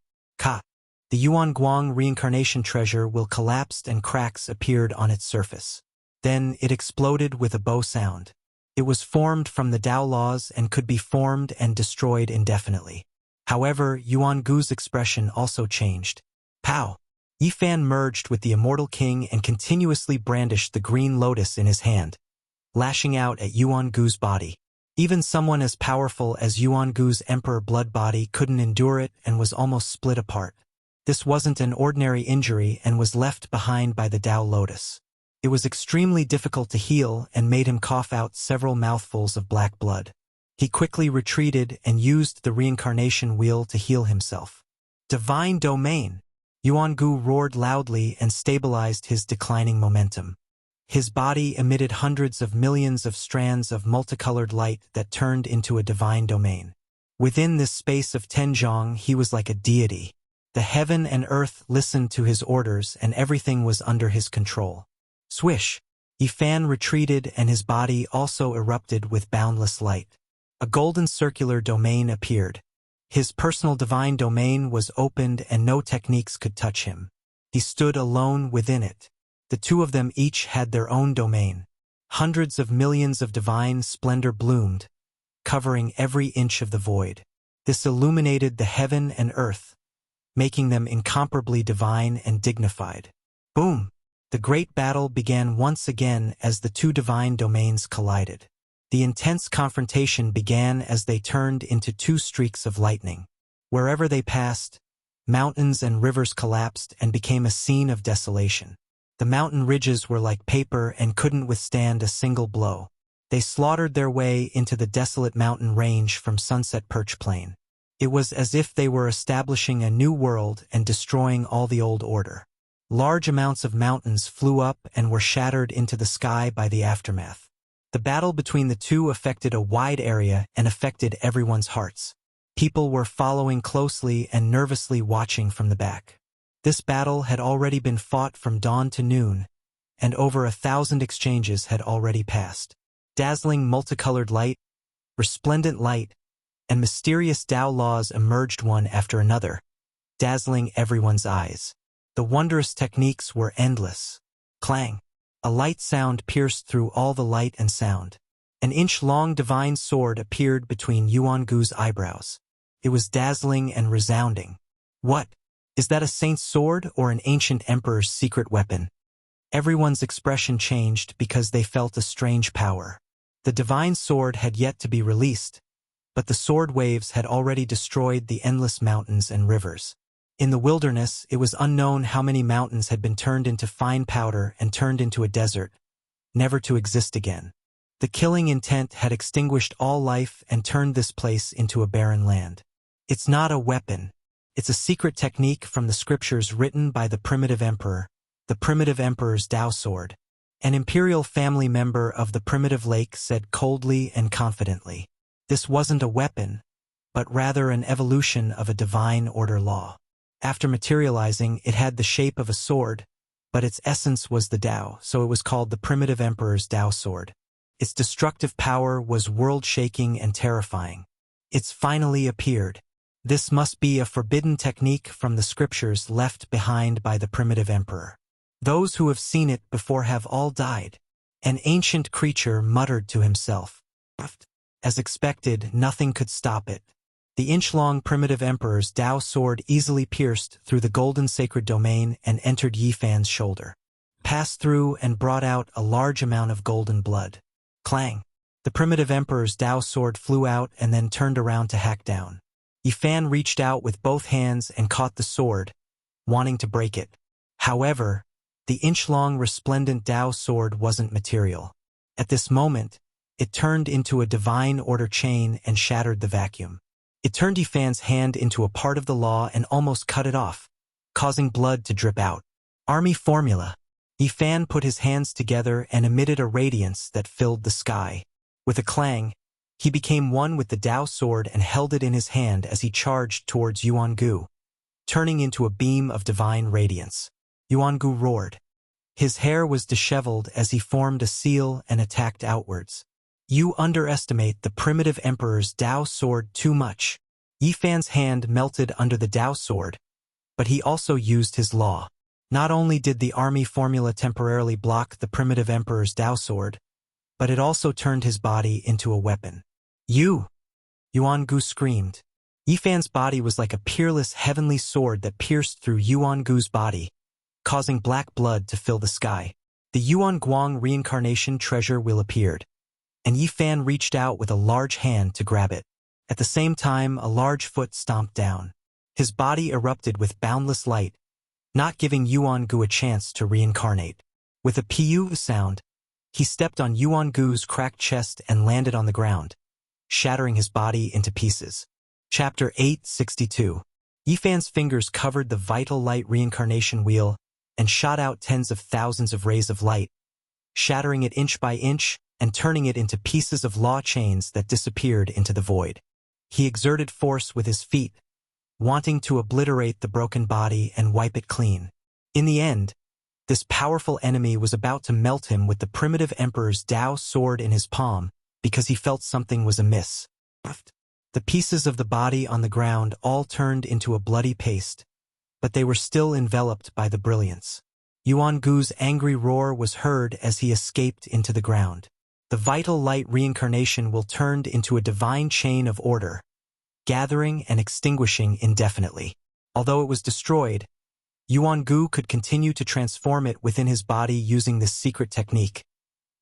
The Yuan Guang reincarnation treasure wheel collapsed and cracks appeared on its surface. Then it exploded with a bow sound. It was formed from the Tao laws and could be formed and destroyed indefinitely. However, Yuan Gu's expression also changed. Pow! Yifan merged with the immortal king and continuously brandished the green lotus in his hand, lashing out at Yuan Gu's body. Even someone as powerful as Yuan Gu's emperor blood body couldn't endure it and was almost split apart. This wasn't an ordinary injury and was left behind by the Tao Lotus. It was extremely difficult to heal and made him cough out several mouthfuls of black blood. He quickly retreated and used the reincarnation wheel to heal himself. Divine Domain! Yuan Gu roared loudly and stabilized his declining momentum. His body emitted hundreds of millions of strands of multicolored light that turned into a divine domain. Within this space of Tenjiang, he was like a deity. The heaven and earth listened to his orders and everything was under his control. Swish! Yifan retreated and his body also erupted with boundless light. A golden circular domain appeared. His personal divine domain was opened and no techniques could touch him. He stood alone within it. The two of them each had their own domain. Hundreds of millions of divine splendor bloomed, covering every inch of the void. This illuminated the heaven and earth, making them incomparably divine and dignified. Boom! The great battle began once again as the two divine domains collided. The intense confrontation began as they turned into two streaks of lightning. Wherever they passed, mountains and rivers collapsed and became a scene of desolation. The mountain ridges were like paper and couldn't withstand a single blow. They slaughtered their way into the desolate mountain range from Sunset Perch Plain. It was as if they were establishing a new world and destroying all the old order. Large amounts of mountains flew up and were shattered into the sky by the aftermath. The battle between the two affected a wide area and affected everyone's hearts. People were following closely and nervously watching from the back. This battle had already been fought from dawn to noon, and over 1,000 exchanges had already passed. Dazzling multicolored light, resplendent light, and mysterious Tao laws emerged one after another, dazzling everyone's eyes. The wondrous techniques were endless. Clang! A light sound pierced through all the light and sound. An inch-long divine sword appeared between Yuan Gu's eyebrows. It was dazzling and resounding. What? Is that a saint's sword or an ancient emperor's secret weapon? Everyone's expression changed because they felt a strange power. The divine sword had yet to be released, but the sword waves had already destroyed the endless mountains and rivers. In the wilderness, it was unknown how many mountains had been turned into fine powder and turned into a desert, never to exist again. The killing intent had extinguished all life and turned this place into a barren land. It's not a weapon. It's a secret technique from the scriptures written by the primitive emperor, the primitive emperor's Tao sword. An imperial family member of the primitive lake said coldly and confidently. This wasn't a weapon, but rather an evolution of a divine order law. After materializing, it had the shape of a sword, but its essence was the Tao, so it was called the primitive emperor's Tao sword. Its destructive power was world-shaking and terrifying. It's finally appeared. This must be a forbidden technique from the scriptures left behind by the primitive emperor. Those who have seen it before have all died. An ancient creature muttered to himself. As expected, nothing could stop it. The inch-long primitive emperor's Tao sword easily pierced through the golden sacred domain and entered Yifan's shoulder. Passed through and brought out a large amount of golden blood. Clang! The primitive emperor's Tao sword flew out and then turned around to hack down. Yifan reached out with both hands and caught the sword, wanting to break it. However, the inch-long resplendent Tao sword wasn't material. At this moment, it turned into a divine order chain and shattered the vacuum. It turned Yifan's hand into a part of the law and almost cut it off, causing blood to drip out. Army formula. Yifan put his hands together and emitted a radiance that filled the sky. With a clang, he became one with the Tao sword and held it in his hand as he charged towards Yuan Gu, turning into a beam of divine radiance. Yuan Gu roared. His hair was disheveled as he formed a seal and attacked outwards. You underestimate the primitive emperor's Tao sword too much. Yifan's hand melted under the Tao sword, but he also used his law. Not only did the army formula temporarily block the primitive emperor's Tao sword, but it also turned his body into a weapon. You! Yuan Gu screamed. Yifan's body was like a peerless heavenly sword that pierced through Yuan Gu's body, causing black blood to fill the sky. The Yuan Guang reincarnation treasure wheel appeared, and Yifan reached out with a large hand to grab it. At the same time, a large foot stomped down. His body erupted with boundless light, not giving Yuan Gu a chance to reincarnate. With a piu sound, he stepped on Yuan Gu's cracked chest and landed on the ground, shattering his body into pieces. Chapter 862. Yifan's fingers covered the vital light reincarnation wheel and shot out tens of thousands of rays of light, shattering it inch by inch and turning it into pieces of law chains that disappeared into the void. He exerted force with his feet, wanting to obliterate the broken body and wipe it clean. In the end, this powerful enemy was about to melt him with the primitive emperor's Dao sword in his palm because he felt something was amiss. The pieces of the body on the ground all turned into a bloody paste, but they were still enveloped by the brilliance. Yuan Gu's angry roar was heard as he escaped into the ground. The vital light reincarnation will turned into a divine chain of order, gathering and extinguishing indefinitely. Although it was destroyed, Yuan Gu could continue to transform it within his body using this secret technique,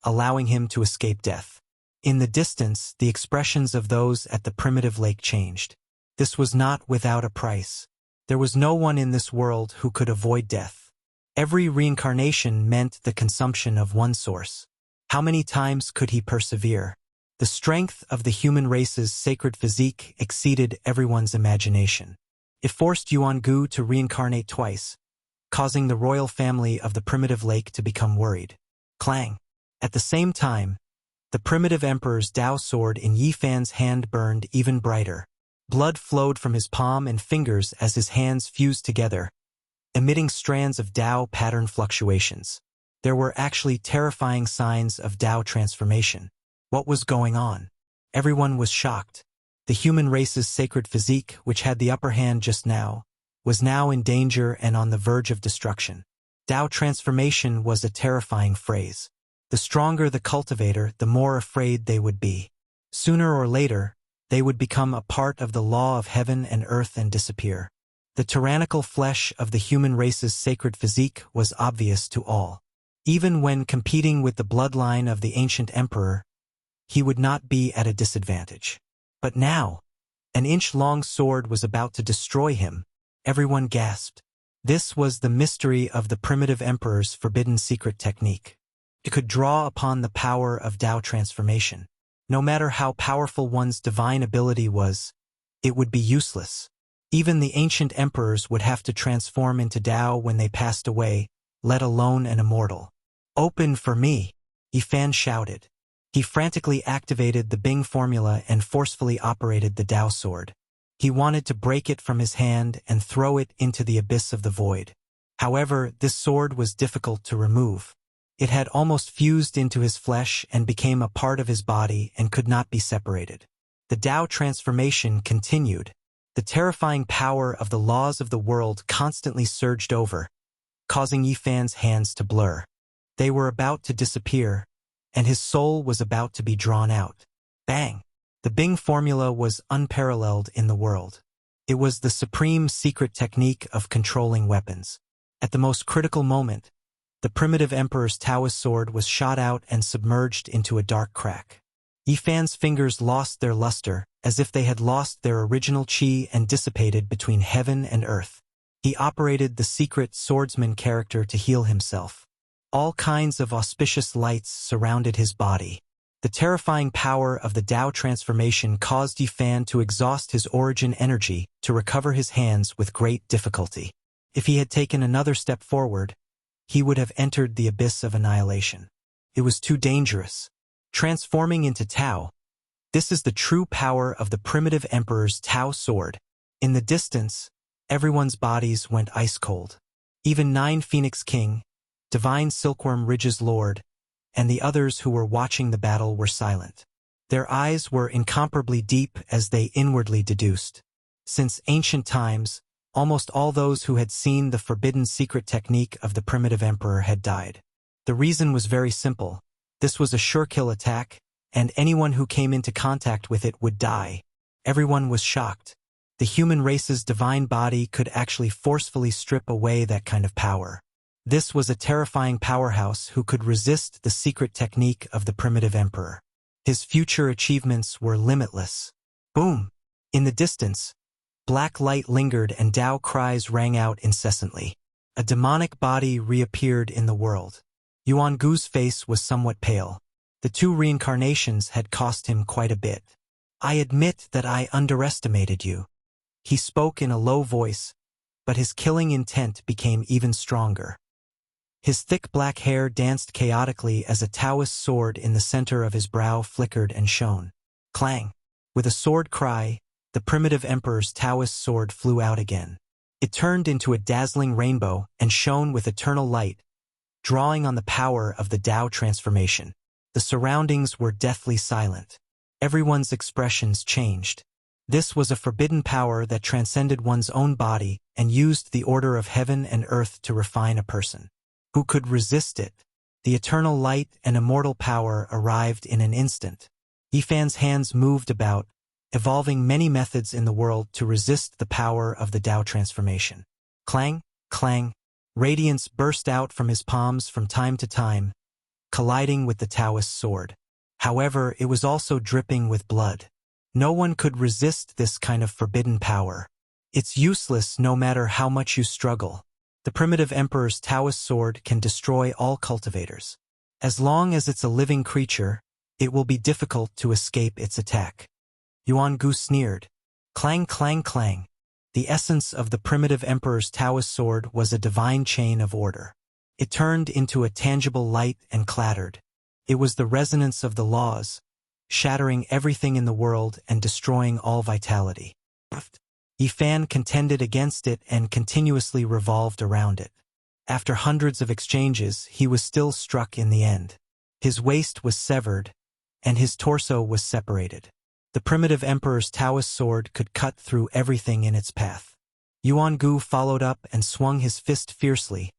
allowing him to escape death. In the distance, the expressions of those at the primitive lake changed. This was not without a price. There was no one in this world who could avoid death. Every reincarnation meant the consumption of one source. How many times could he persevere? The strength of the human race's sacred physique exceeded everyone's imagination. It forced Yuan Gu to reincarnate twice, causing the royal family of the primitive lake to become worried. Clang! At the same time, the primitive emperor's Dao sword in Yifan's hand burned even brighter. Blood flowed from his palm and fingers as his hands fused together, emitting strands of Dao pattern fluctuations. There were actually terrifying signs of Dao transformation. What was going on? Everyone was shocked. The human race's sacred physique, which had the upper hand just now, was now in danger and on the verge of destruction. Dao transformation was a terrifying phrase. The stronger the cultivator, the more afraid they would be. Sooner or later, they would become a part of the law of heaven and earth and disappear. The tyrannical flesh of the human race's sacred physique was obvious to all. Even when competing with the bloodline of the ancient emperor, he would not be at a disadvantage. But now, an inch-long sword was about to destroy him. Everyone gasped. This was the mystery of the primitive emperor's forbidden secret technique. It could draw upon the power of Dao transformation. No matter how powerful one's divine ability was, it would be useless. Even the ancient emperors would have to transform into Dao when they passed away, let alone an immortal. "Open for me!" Yifan shouted. He frantically activated the Bing formula and forcefully operated the Dao sword. He wanted to break it from his hand and throw it into the abyss of the void. However, this sword was difficult to remove. It had almost fused into his flesh and became a part of his body and could not be separated. The Dao transformation continued. The terrifying power of the laws of the world constantly surged over, causing Yifan's hands to blur. They were about to disappear, and his soul was about to be drawn out. Bang! The Bing formula was unparalleled in the world. It was the supreme secret technique of controlling weapons. At the most critical moment, the primitive emperor's Taoist sword was shot out and submerged into a dark crack. Yifan's fingers lost their luster, as if they had lost their original qi and dissipated between heaven and earth. He operated the secret swordsman character to heal himself. All kinds of auspicious lights surrounded his body. The terrifying power of the Dao transformation caused Yifan to exhaust his origin energy to recover his hands with great difficulty. If he had taken another step forward, he would have entered the abyss of annihilation. It was too dangerous. Transforming into Tao, this is the true power of the primitive emperor's Tao sword. In the distance, everyone's bodies went ice cold. Even Nine Phoenix King, Divine Silkworm Ridge's Lord, and the others who were watching the battle were silent. Their eyes were incomparably deep as they inwardly deduced. Since ancient times, almost all those who had seen the forbidden secret technique of the primitive emperor had died. The reason was very simple. This was a sure-kill attack, and anyone who came into contact with it would die. Everyone was shocked. The human race's divine body could actually forcefully strip away that kind of power. This was a terrifying powerhouse who could resist the secret technique of the primitive emperor. His future achievements were limitless. Boom! In the distance, black light lingered and Dao cries rang out incessantly. A demonic body reappeared in the world. Yuan Gu's face was somewhat pale. The two reincarnations had cost him quite a bit. I admit that I underestimated you. He spoke in a low voice, but his killing intent became even stronger. His thick black hair danced chaotically as a Taoist sword in the center of his brow flickered and shone. Clang! With a sword cry, the primitive emperor's Taoist sword flew out again. It turned into a dazzling rainbow and shone with eternal light, drawing on the power of the Tao transformation. The surroundings were deathly silent. Everyone's expressions changed. This was a forbidden power that transcended one's own body and used the order of heaven and earth to refine a person. Who could resist it? The eternal light and immortal power arrived in an instant. Yifan's hands moved about, evolving many methods in the world to resist the power of the Tao transformation. Clang, clang, radiance burst out from his palms from time to time, colliding with the Taoist sword. However, it was also dripping with blood. No one could resist this kind of forbidden power. It's useless no matter how much you struggle. The primitive emperor's Taoist sword can destroy all cultivators. As long as it's a living creature, it will be difficult to escape its attack. Yuan Gu sneered. Clang, clang, clang. The essence of the primitive emperor's Taoist sword was a divine chain of order. It turned into a tangible light and clattered. It was the resonance of the laws, shattering everything in the world and destroying all vitality. Yifan contended against it and continuously revolved around it. After hundreds of exchanges, he was still struck in the end. His waist was severed, and his torso was separated. The primitive emperor's Taoist sword could cut through everything in its path. Yuan Gu followed up and swung his fist fiercely,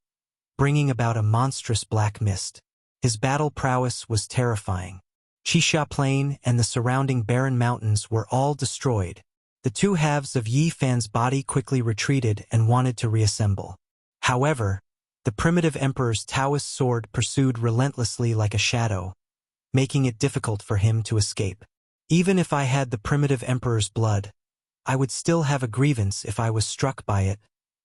bringing about a monstrous black mist. His battle prowess was terrifying. Qixia Plain and the surrounding barren mountains were all destroyed. The two halves of Yifan's body quickly retreated and wanted to reassemble. However, the primitive emperor's Taoist sword pursued relentlessly like a shadow, making it difficult for him to escape. Even if I had the primitive emperor's blood, I would still have a grievance if I was struck by it,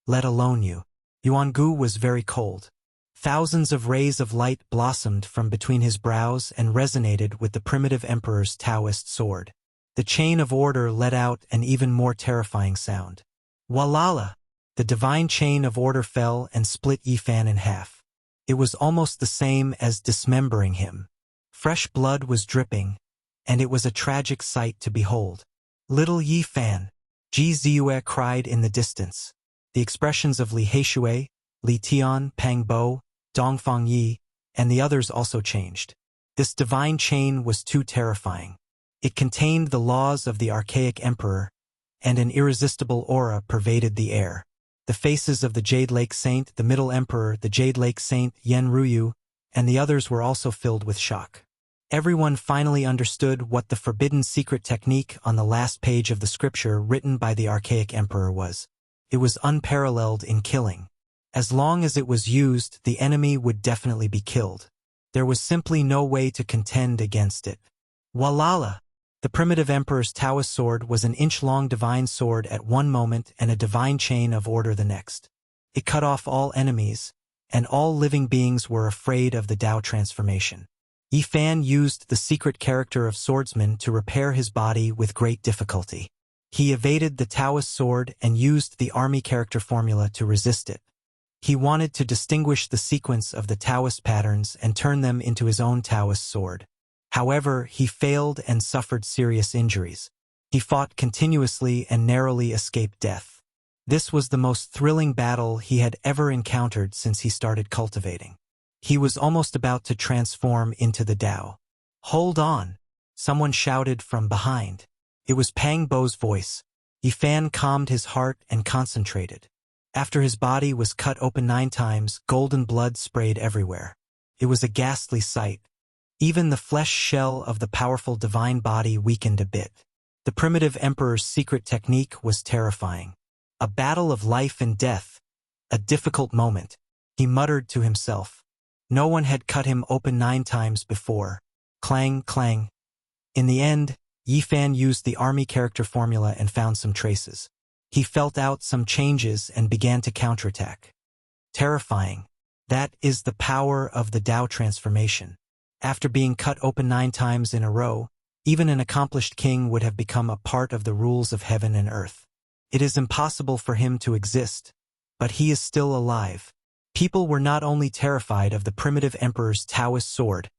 let alone you. Yuan Gu was very cold. Thousands of rays of light blossomed from between his brows and resonated with the primitive emperor's Taoist sword. The chain of order let out an even more terrifying sound. Walala! The divine chain of order fell and split Yifan in half. It was almost the same as dismembering him. Fresh blood was dripping, and it was a tragic sight to behold. Little Yifan! Ji Ziyue cried in the distance. The expressions of Li Heishui, Li Tian, Pang Bo, Dongfang Yi, and the others also changed. This divine chain was too terrifying. It contained the laws of the archaic emperor, and an irresistible aura pervaded the air. The faces of the Jade Lake Saint, the Middle Emperor, the Jade Lake Saint, Yen Ruyu, and the others were also filled with shock. Everyone finally understood what the forbidden secret technique on the last page of the scripture written by the archaic emperor was. It was unparalleled in killing. As long as it was used, the enemy would definitely be killed. There was simply no way to contend against it. Walala! The primitive emperor's Taoist sword was an inch-long divine sword at one moment and a divine chain of order the next. It cut off all enemies, and all living beings were afraid of the Tao transformation. Yifan used the secret character of swordsman to repair his body with great difficulty. He evaded the Taoist sword and used the army character formula to resist it. He wanted to distinguish the sequence of the Taoist patterns and turn them into his own Taoist sword. However, he failed and suffered serious injuries. He fought continuously and narrowly escaped death. This was the most thrilling battle he had ever encountered since he started cultivating. He was almost about to transform into the Tao. Hold on! Someone shouted from behind. It was Pang Bo's voice. Yifan calmed his heart and concentrated. After his body was cut open 9 times, golden blood sprayed everywhere. It was a ghastly sight. Even the flesh shell of the powerful divine body weakened a bit. The primitive emperor's secret technique was terrifying. A battle of life and death, a difficult moment. He muttered to himself. No one had cut him open 9 times before. Clang, clang. In the end, Yi Fan used the army character formula and found some traces. He felt out some changes and began to counterattack. Terrifying. That is the power of the Tao transformation. After being cut open 9 times in a row, even an accomplished king would have become a part of the rules of heaven and earth. It is impossible for him to exist, but he is still alive. People were not only terrified of the primitive emperor's Taoist sword,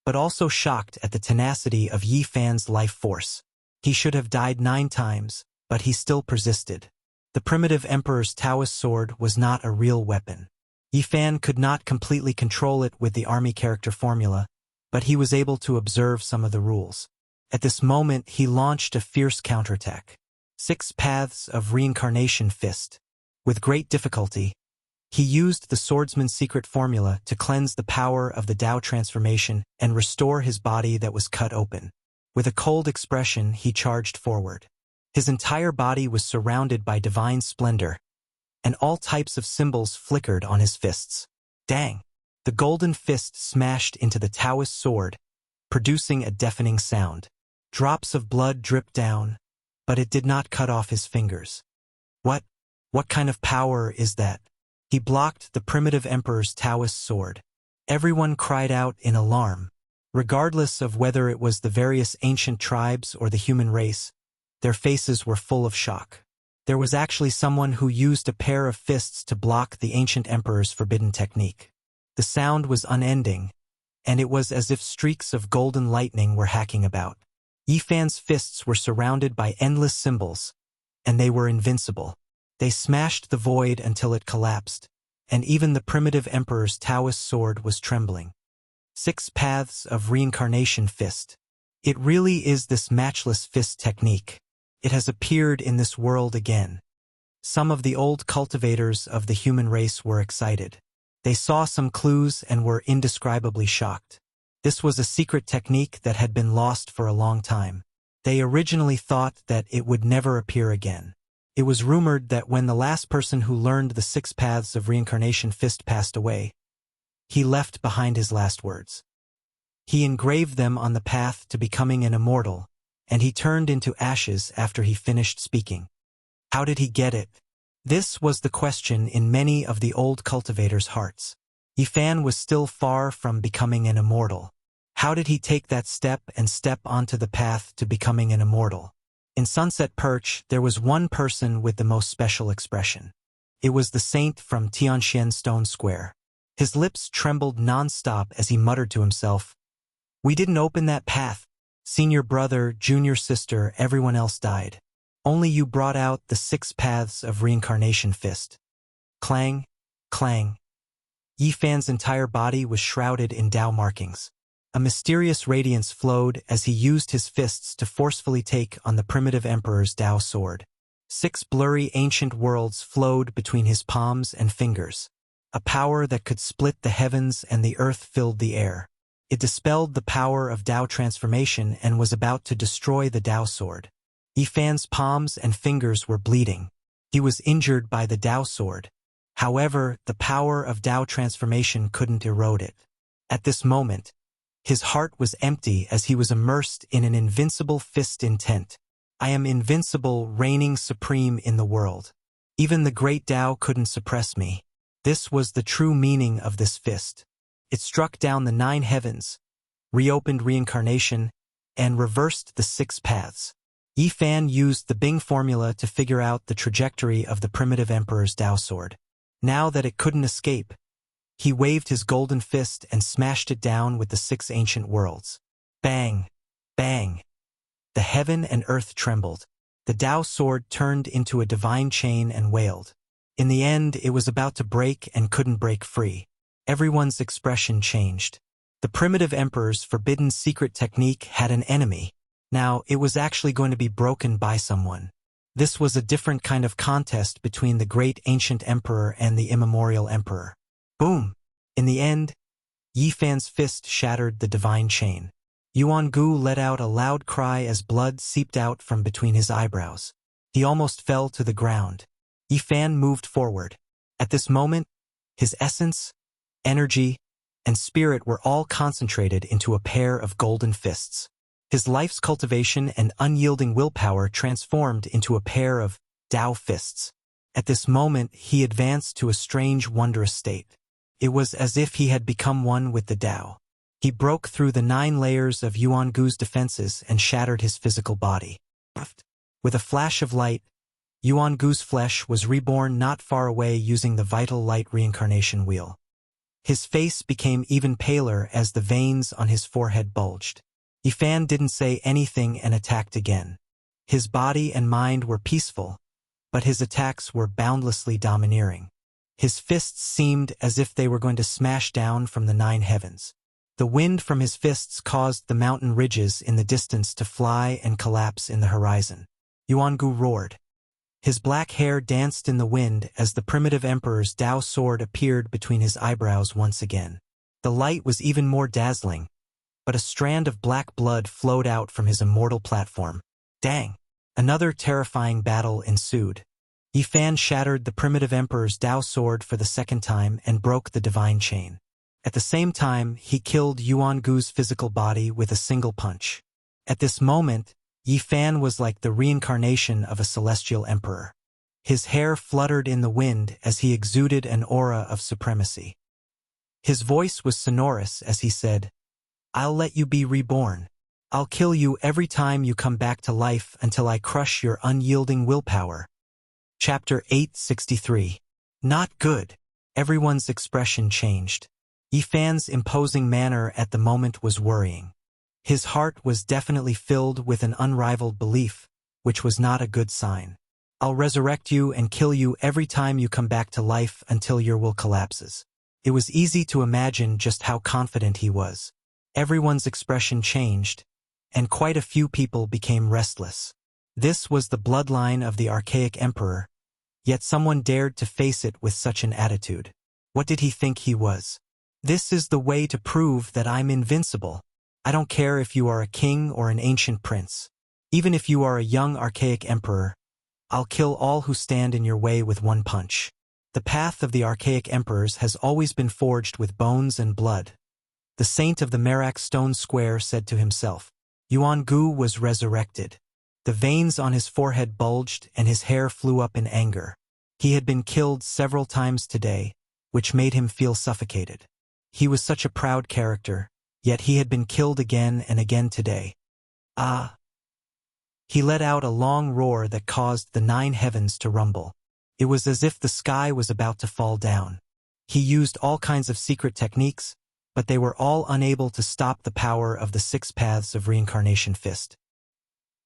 but also shocked at the tenacity of Yi Fan's life force. He should have died 9 times, but he still persisted. The primitive emperor's Taoist sword was not a real weapon. Yi Fan could not completely control it with the army character formula, but he was able to observe some of the rules. At this moment, he launched a fierce counterattack. 6 paths of reincarnation fist. With great difficulty, he used the swordsman's secret formula to cleanse the power of the Tao transformation and restore his body that was cut open. With a cold expression, he charged forward. His entire body was surrounded by divine splendor, and all types of symbols flickered on his fists. Dang! The golden fist smashed into the Taoist sword, producing a deafening sound. Drops of blood dripped down, but it did not cut off his fingers. What kind of power is that? He blocked the primitive emperor's Taoist sword. Everyone cried out in alarm. Regardless of whether it was the various ancient tribes or the human race, their faces were full of shock. There was actually someone who used a pair of fists to block the ancient emperor's forbidden technique. The sound was unending, and it was as if streaks of golden lightning were hacking about. Yi Fan's fists were surrounded by endless symbols, and they were invincible. They smashed the void until it collapsed, and even the primitive emperor's Taoist sword was trembling. 6 paths of reincarnation fist. It really is this matchless fist technique. It has appeared in this world again. Some of the old cultivators of the human race were excited. They saw some clues and were indescribably shocked. This was a secret technique that had been lost for a long time. They originally thought that it would never appear again. It was rumored that when the last person who learned the 6 paths of reincarnation fist passed away, he left behind his last words. He engraved them on the path to becoming an immortal, and he turned into ashes after he finished speaking. How did he get it? This was the question in many of the old cultivators' hearts. Yi Fan was still far from becoming an immortal. How did he take that step and step onto the path to becoming an immortal? In Sunset Perch, there was one person with the most special expression. It was the saint from Tianxian Stone Square. His lips trembled non-stop as he muttered to himself, "We didn't open that path. Senior brother, junior sister, everyone else died. Only you brought out the 6 paths of reincarnation fist." Clang, clang. Yi Fan's entire body was shrouded in Tao markings. A mysterious radiance flowed as he used his fists to forcefully take on the primitive emperor's Tao sword. 6 blurry ancient worlds flowed between his palms and fingers. A power that could split the heavens and the earth filled the air. It dispelled the power of Tao transformation and was about to destroy the Tao sword. Yi Fan's palms and fingers were bleeding. He was injured by the Tao sword. However, the power of Tao transformation couldn't erode it. At this moment, his heart was empty as he was immersed in an invincible fist intent. I am invincible, reigning supreme in the world. Even the great Tao couldn't suppress me. This was the true meaning of this fist. It struck down the 9 heavens, reopened reincarnation, and reversed the 6 paths. Yi Fan used the Bing formula to figure out the trajectory of the primitive emperor's Tao sword. Now that it couldn't escape, he waved his golden fist and smashed it down with the 6 ancient worlds. Bang! Bang! The heaven and earth trembled. The Tao sword turned into a divine chain and wailed. In the end, it was about to break and couldn't break free. Everyone's expression changed. The primitive emperor's forbidden secret technique had an enemy. Now, it was actually going to be broken by someone. This was a different kind of contest between the great ancient emperor and the immemorial emperor. Boom! In the end, Yi Fan's fist shattered the divine chain. Yuan Gu let out a loud cry as blood seeped out from between his eyebrows. He almost fell to the ground. Yi Fan moved forward. At this moment, his essence, energy, and spirit were all concentrated into a pair of golden fists. His life's cultivation and unyielding willpower transformed into a pair of Tao fists. At this moment, he advanced to a strange, wondrous state. It was as if he had become one with the Tao. He broke through the 9 layers of Yuan Gu's defenses and shattered his physical body. With a flash of light, Yuan Gu's flesh was reborn not far away using the vital light reincarnation wheel. His face became even paler as the veins on his forehead bulged. Yi Fan didn't say anything and attacked again. His body and mind were peaceful, but his attacks were boundlessly domineering. His fists seemed as if they were going to smash down from the 9 heavens. The wind from his fists caused the mountain ridges in the distance to fly and collapse in the horizon. Yuan Gu roared. His black hair danced in the wind as the primitive emperor's Tao sword appeared between his eyebrows once again. The light was even more dazzling, but a strand of black blood flowed out from his immortal platform. Dang! Another terrifying battle ensued. Yi Fan shattered the primitive emperor's Tao sword for the second time and broke the divine chain. At the same time, he killed Yuan Gu's physical body with a single punch. At this moment, Yi Fan was like the reincarnation of a celestial emperor. His hair fluttered in the wind as he exuded an aura of supremacy. His voice was sonorous as he said, "I'll let you be reborn. I'll kill you every time you come back to life until I crush your unyielding willpower." Chapter 863. Not good. Everyone's expression changed. Yi Fan's imposing manner at the moment was worrying. His heart was definitely filled with an unrivaled belief, which was not a good sign. "I'll resurrect you and kill you every time you come back to life until your will collapses." It was easy to imagine just how confident he was. Everyone's expression changed, and quite a few people became restless. This was the bloodline of the archaic emperor, yet someone dared to face it with such an attitude. What did he think he was? "This is the way to prove that I'm invincible. I don't care if you are a king or an ancient prince. Even if you are a young archaic emperor, I'll kill all who stand in your way with one punch." The path of the archaic emperors has always been forged with bones and blood. The saint of the Merak stone square said to himself. Yuan Gu was resurrected. The veins on his forehead bulged and his hair flew up in anger. He had been killed several times today, which made him feel suffocated. He was such a proud character, yet he had been killed again and again today. Ah! He let out a long roar that caused the 9 heavens to rumble. It was as if the sky was about to fall down. He used all kinds of secret techniques, but they were all unable to stop the power of the 6 paths of reincarnation fist.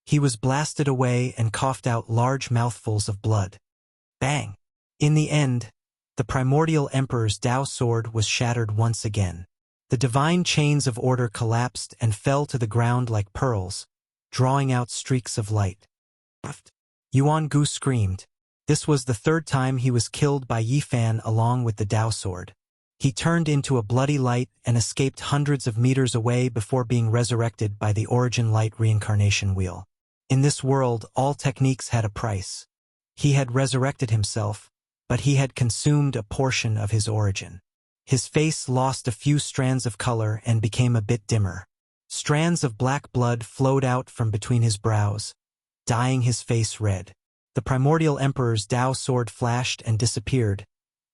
He was blasted away and coughed out large mouthfuls of blood. Bang! In the end, the primordial emperor's Tao sword was shattered once again. The divine chains of order collapsed and fell to the ground like pearls, drawing out streaks of light. Yuan Gu screamed. This was the 3rd time he was killed by Yi Fan along with the Tao sword. He turned into a bloody light and escaped hundreds of meters away before being resurrected by the origin light reincarnation wheel. In this world, all techniques had a price. He had resurrected himself, but he had consumed a portion of his origin. His face lost a few strands of color and became a bit dimmer. Strands of black blood flowed out from between his brows, dyeing his face red. The primordial emperor's Tao sword flashed and disappeared,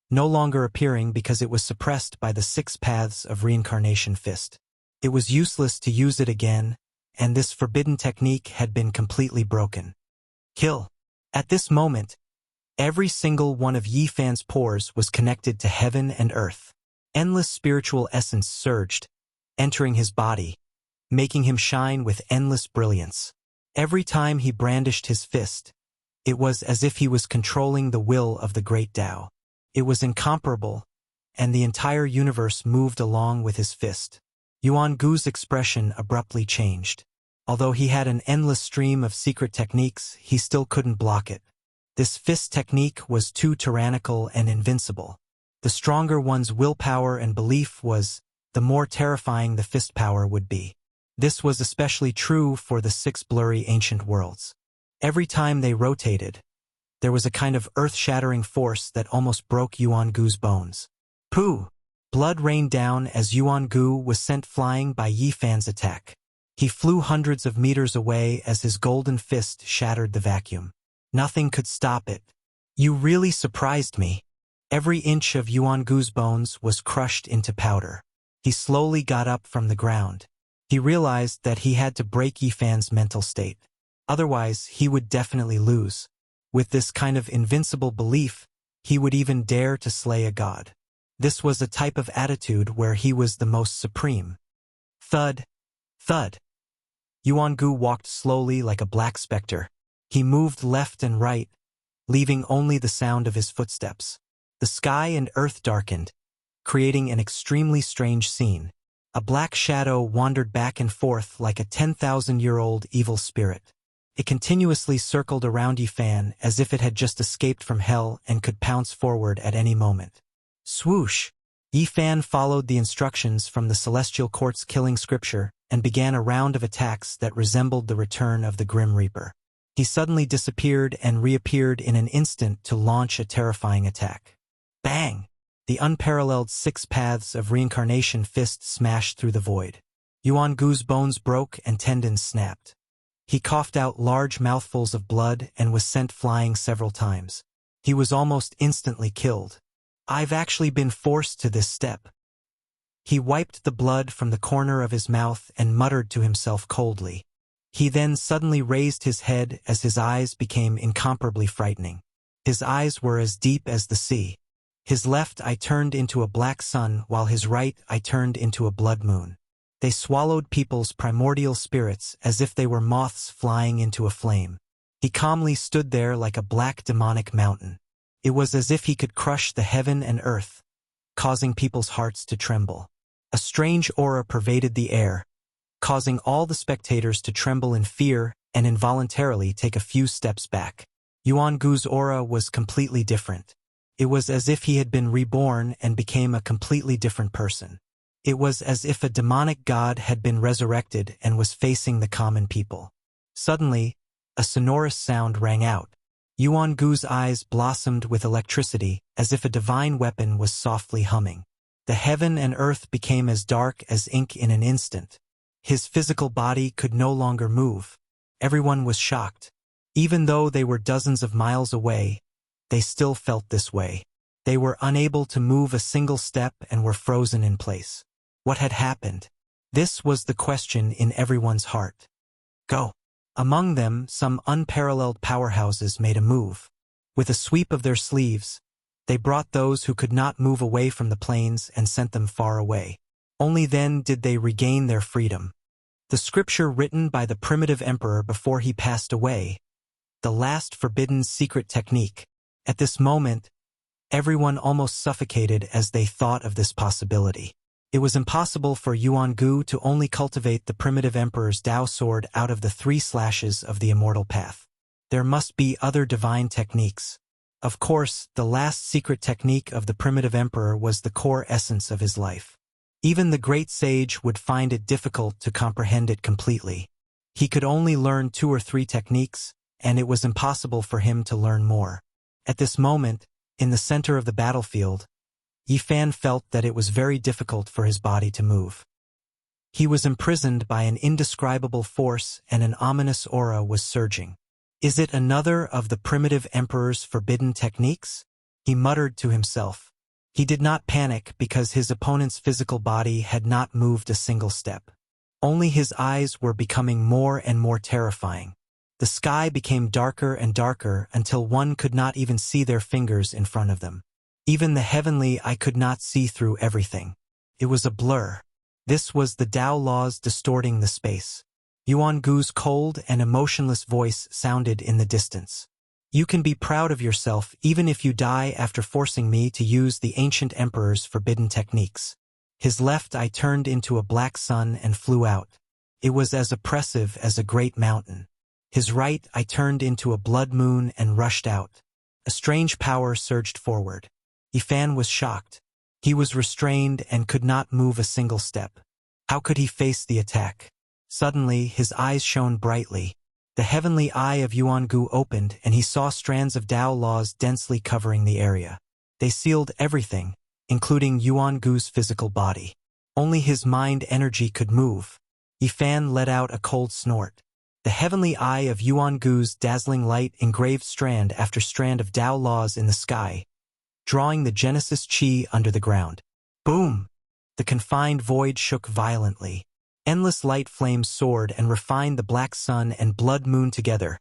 no longer appearing because it was suppressed by the 6 paths of reincarnation fist. It was useless to use it again, and this forbidden technique had been completely broken. Kill. At this moment, every single one of Yi Fan's pores was connected to heaven and earth. Endless spiritual essence surged, entering his body, making him shine with endless brilliance. Every time he brandished his fist, it was as if he was controlling the will of the great Tao. It was incomparable, and the entire universe moved along with his fist. Yuan Gu's expression abruptly changed. Although he had an endless stream of secret techniques, he still couldn't block it. This fist technique was too tyrannical and invincible. The stronger one's willpower and belief was, the more terrifying the fist power would be. This was especially true for the 6 blurry ancient worlds. Every time they rotated, there was a kind of earth-shattering force that almost broke Yuan-Gu's bones. Pooh! Blood rained down as Yuan-Gu was sent flying by Yi Fan's attack. He flew hundreds of meters away as his golden fist shattered the vacuum. Nothing could stop it. You really surprised me. Every inch of Yuan-Gu's bones was crushed into powder. He slowly got up from the ground. He realized that he had to break Yi Fan's mental state. Otherwise, he would definitely lose. With this kind of invincible belief, he would even dare to slay a god. This was a type of attitude where he was the most supreme. Thud! Thud! Yuan-Gu walked slowly like a black specter. He moved left and right, leaving only the sound of his footsteps. The sky and earth darkened, creating an extremely strange scene. A black shadow wandered back and forth like a 10,000-year-old evil spirit. It continuously circled around Yi Fan as if it had just escaped from hell and could pounce forward at any moment. Swoosh! Yi Fan followed the instructions from the Celestial Court's killing scripture and began a round of attacks that resembled the return of the Grim Reaper. He suddenly disappeared and reappeared in an instant to launch a terrifying attack. Bang! The unparalleled 6 paths of reincarnation fist smashed through the void. Yuan-Gu's bones broke and tendons snapped. He coughed out large mouthfuls of blood and was sent flying several times. He was almost instantly killed. I've actually been forced to this step. He wiped the blood from the corner of his mouth and muttered to himself coldly. He then suddenly raised his head as his eyes became incomparably frightening. His eyes were as deep as the sea. His left eye turned into a black sun while his right eye turned into a blood moon. They swallowed people's primordial spirits as if they were moths flying into a flame. He calmly stood there like a black demonic mountain. It was as if he could crush the heaven and earth, causing people's hearts to tremble. A strange aura pervaded the air, causing all the spectators to tremble in fear and involuntarily take a few steps back. Yuan-Gu's aura was completely different. It was as if he had been reborn and became a completely different person. It was as if a demonic god had been resurrected and was facing the common people. Suddenly, a sonorous sound rang out. Yuan-Gu's eyes blossomed with electricity, as if a divine weapon was softly humming. The heaven and earth became as dark as ink in an instant. His physical body could no longer move. Everyone was shocked. Even though they were dozens of miles away, they still felt this way. They were unable to move a single step and were frozen in place. What had happened? This was the question in everyone's heart. Go! Among them, some unparalleled powerhouses made a move. With a sweep of their sleeves, they brought those who could not move away from the plains and sent them far away. Only then did they regain their freedom. The scripture written by the primitive emperor before he passed away, the last forbidden secret technique. At this moment, everyone almost suffocated as they thought of this possibility. It was impossible for Yuan-Gu to only cultivate the primitive emperor's Dao sword out of the 3 slashes of the immortal path. There must be other divine techniques. Of course, the last secret technique of the primitive emperor was the core essence of his life. Even the great sage would find it difficult to comprehend it completely. He could only learn 2 or 3 techniques, and it was impossible for him to learn more. At this moment, in the center of the battlefield, Yi Fan felt that it was very difficult for his body to move. He was imprisoned by an indescribable force and an ominous aura was surging. Is it another of the primitive emperor's forbidden techniques? He muttered to himself. He did not panic because his opponent's physical body had not moved a single step. Only his eyes were becoming more and more terrifying. The sky became darker and darker until one could not even see their fingers in front of them. Even the heavenly eye could not see through everything. It was a blur. This was the Tao laws distorting the space. Yuan-Gu's cold and emotionless voice sounded in the distance. You can be proud of yourself even if you die after forcing me to use the ancient emperor's forbidden techniques. His left eye turned into a black sun and flew out. It was as oppressive as a great mountain. His right eye turned into a blood moon and rushed out. A strange power surged forward. Yi Fan was shocked. He was restrained and could not move a single step. How could he face the attack? Suddenly, his eyes shone brightly. The heavenly eye of Yuan-gu opened, and he saw strands of Tao laws densely covering the area. They sealed everything, including Yuan-gu's physical body. Only his mind energy could move. Yifan let out a cold snort. The heavenly eye of Yuan-gu's dazzling light engraved strand after strand of Tao laws in the sky, drawing the Genesis Chi under the ground. Boom! The confined void shook violently. Endless light flames soared and refined the black sun and blood moon together,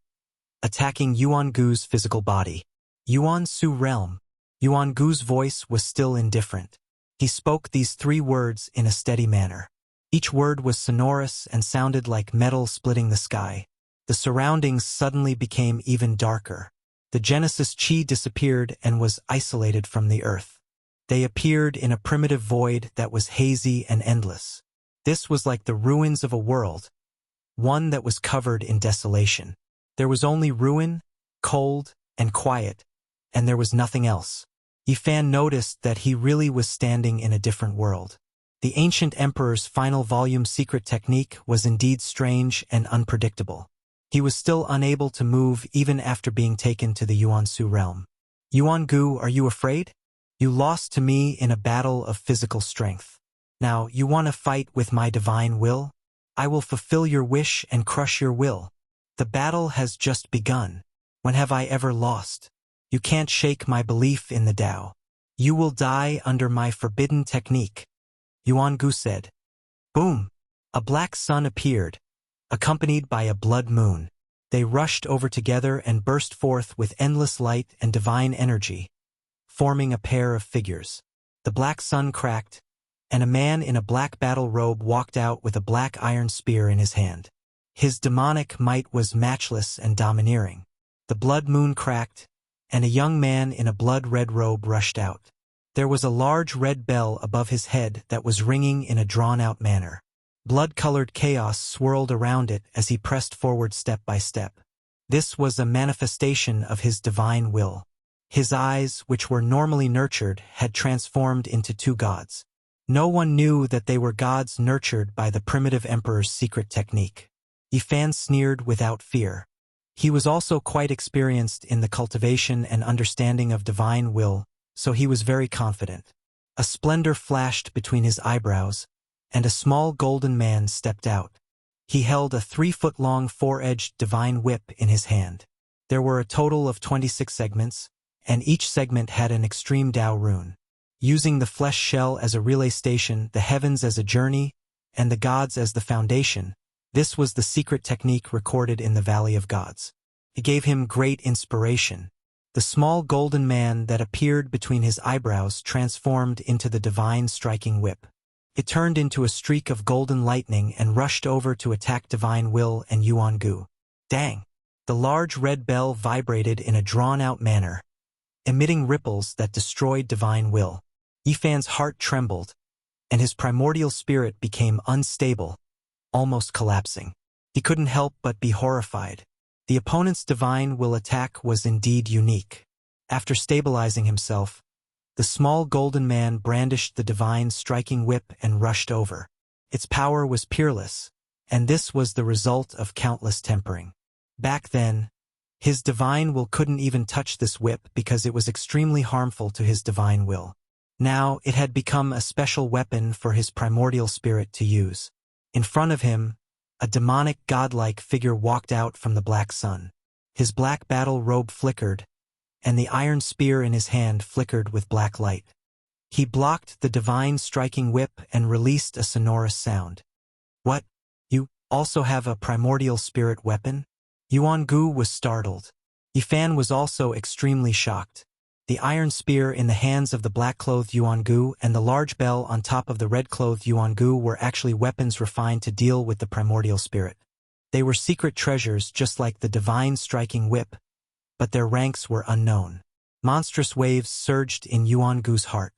attacking Yuan-gu's physical body. Yuan-su realm. Yuan-gu's voice was still indifferent. He spoke these 3 words in a steady manner. Each word was sonorous and sounded like metal splitting the sky. The surroundings suddenly became even darker. The Genesis Chi disappeared and was isolated from the earth. They appeared in a primitive void that was hazy and endless. This was like the ruins of a world, one that was covered in desolation. There was only ruin, cold, and quiet, and there was nothing else. Yifan noticed that he really was standing in a different world. The ancient emperor's final volume secret technique was indeed strange and unpredictable. He was still unable to move even after being taken to the Yuan-su realm. Yuan-gu, are you afraid? You lost to me in a battle of physical strength. Now, you want to fight with my divine will? I will fulfill your wish and crush your will. The battle has just begun. When have I ever lost? You can't shake my belief in the Tao. You will die under my forbidden technique. Yuan-gu said. Boom! A black sun appeared, accompanied by a blood moon. They rushed over together and burst forth with endless light and divine energy, forming a pair of figures. The black sun cracked, and a man in a black battle robe walked out with a black iron spear in his hand. His demonic might was matchless and domineering. The blood moon cracked, and a young man in a blood-red robe rushed out. There was a large red bell above his head that was ringing in a drawn-out manner. Blood-colored chaos swirled around it as he pressed forward step by step. This was a manifestation of his divine will. His eyes, which were normally nurtured, had transformed into 2 gods. No one knew that they were gods nurtured by the primitive emperor's secret technique. Yifan sneered without fear. He was also quite experienced in the cultivation and understanding of divine will, so he was very confident. A splendor flashed between his eyebrows, and a small golden man stepped out. He held a 3-foot-long 4-edged divine whip in his hand. There were a total of 26 segments, and each segment had an extreme Tao rune. Using the flesh shell as a relay station, the heavens as a journey, and the gods as the foundation, this was the secret technique recorded in the Valley of Gods. It gave him great inspiration. The small golden man that appeared between his eyebrows transformed into the divine striking whip. It turned into a streak of golden lightning and rushed over to attack divine will and Yuan-gu. Dang! The large red bell vibrated in a drawn-out manner, emitting ripples that destroyed divine will. Yifan's heart trembled, and his primordial spirit became unstable, almost collapsing. He couldn't help but be horrified. The opponent's divine will attack was indeed unique. After stabilizing himself, the small golden man brandished the divine striking whip and rushed over. Its power was peerless, and this was the result of countless tempering. Back then, his divine will couldn't even touch this whip because it was extremely harmful to his divine will. Now it had become a special weapon for his primordial spirit to use. In front of him, a demonic godlike figure walked out from the black sun. His black battle robe flickered, and the iron spear in his hand flickered with black light. He blocked the divine striking whip and released a sonorous sound. What? You also have a primordial spirit weapon? Yuan-gu was startled. Yifan was also extremely shocked. The iron spear in the hands of the black-clothed Yuan-gu and the large bell on top of the red-clothed Yuan-gu were actually weapons refined to deal with the primordial spirit. They were secret treasures just like the divine striking whip, but their ranks were unknown. Monstrous waves surged in Yuan-gu's heart.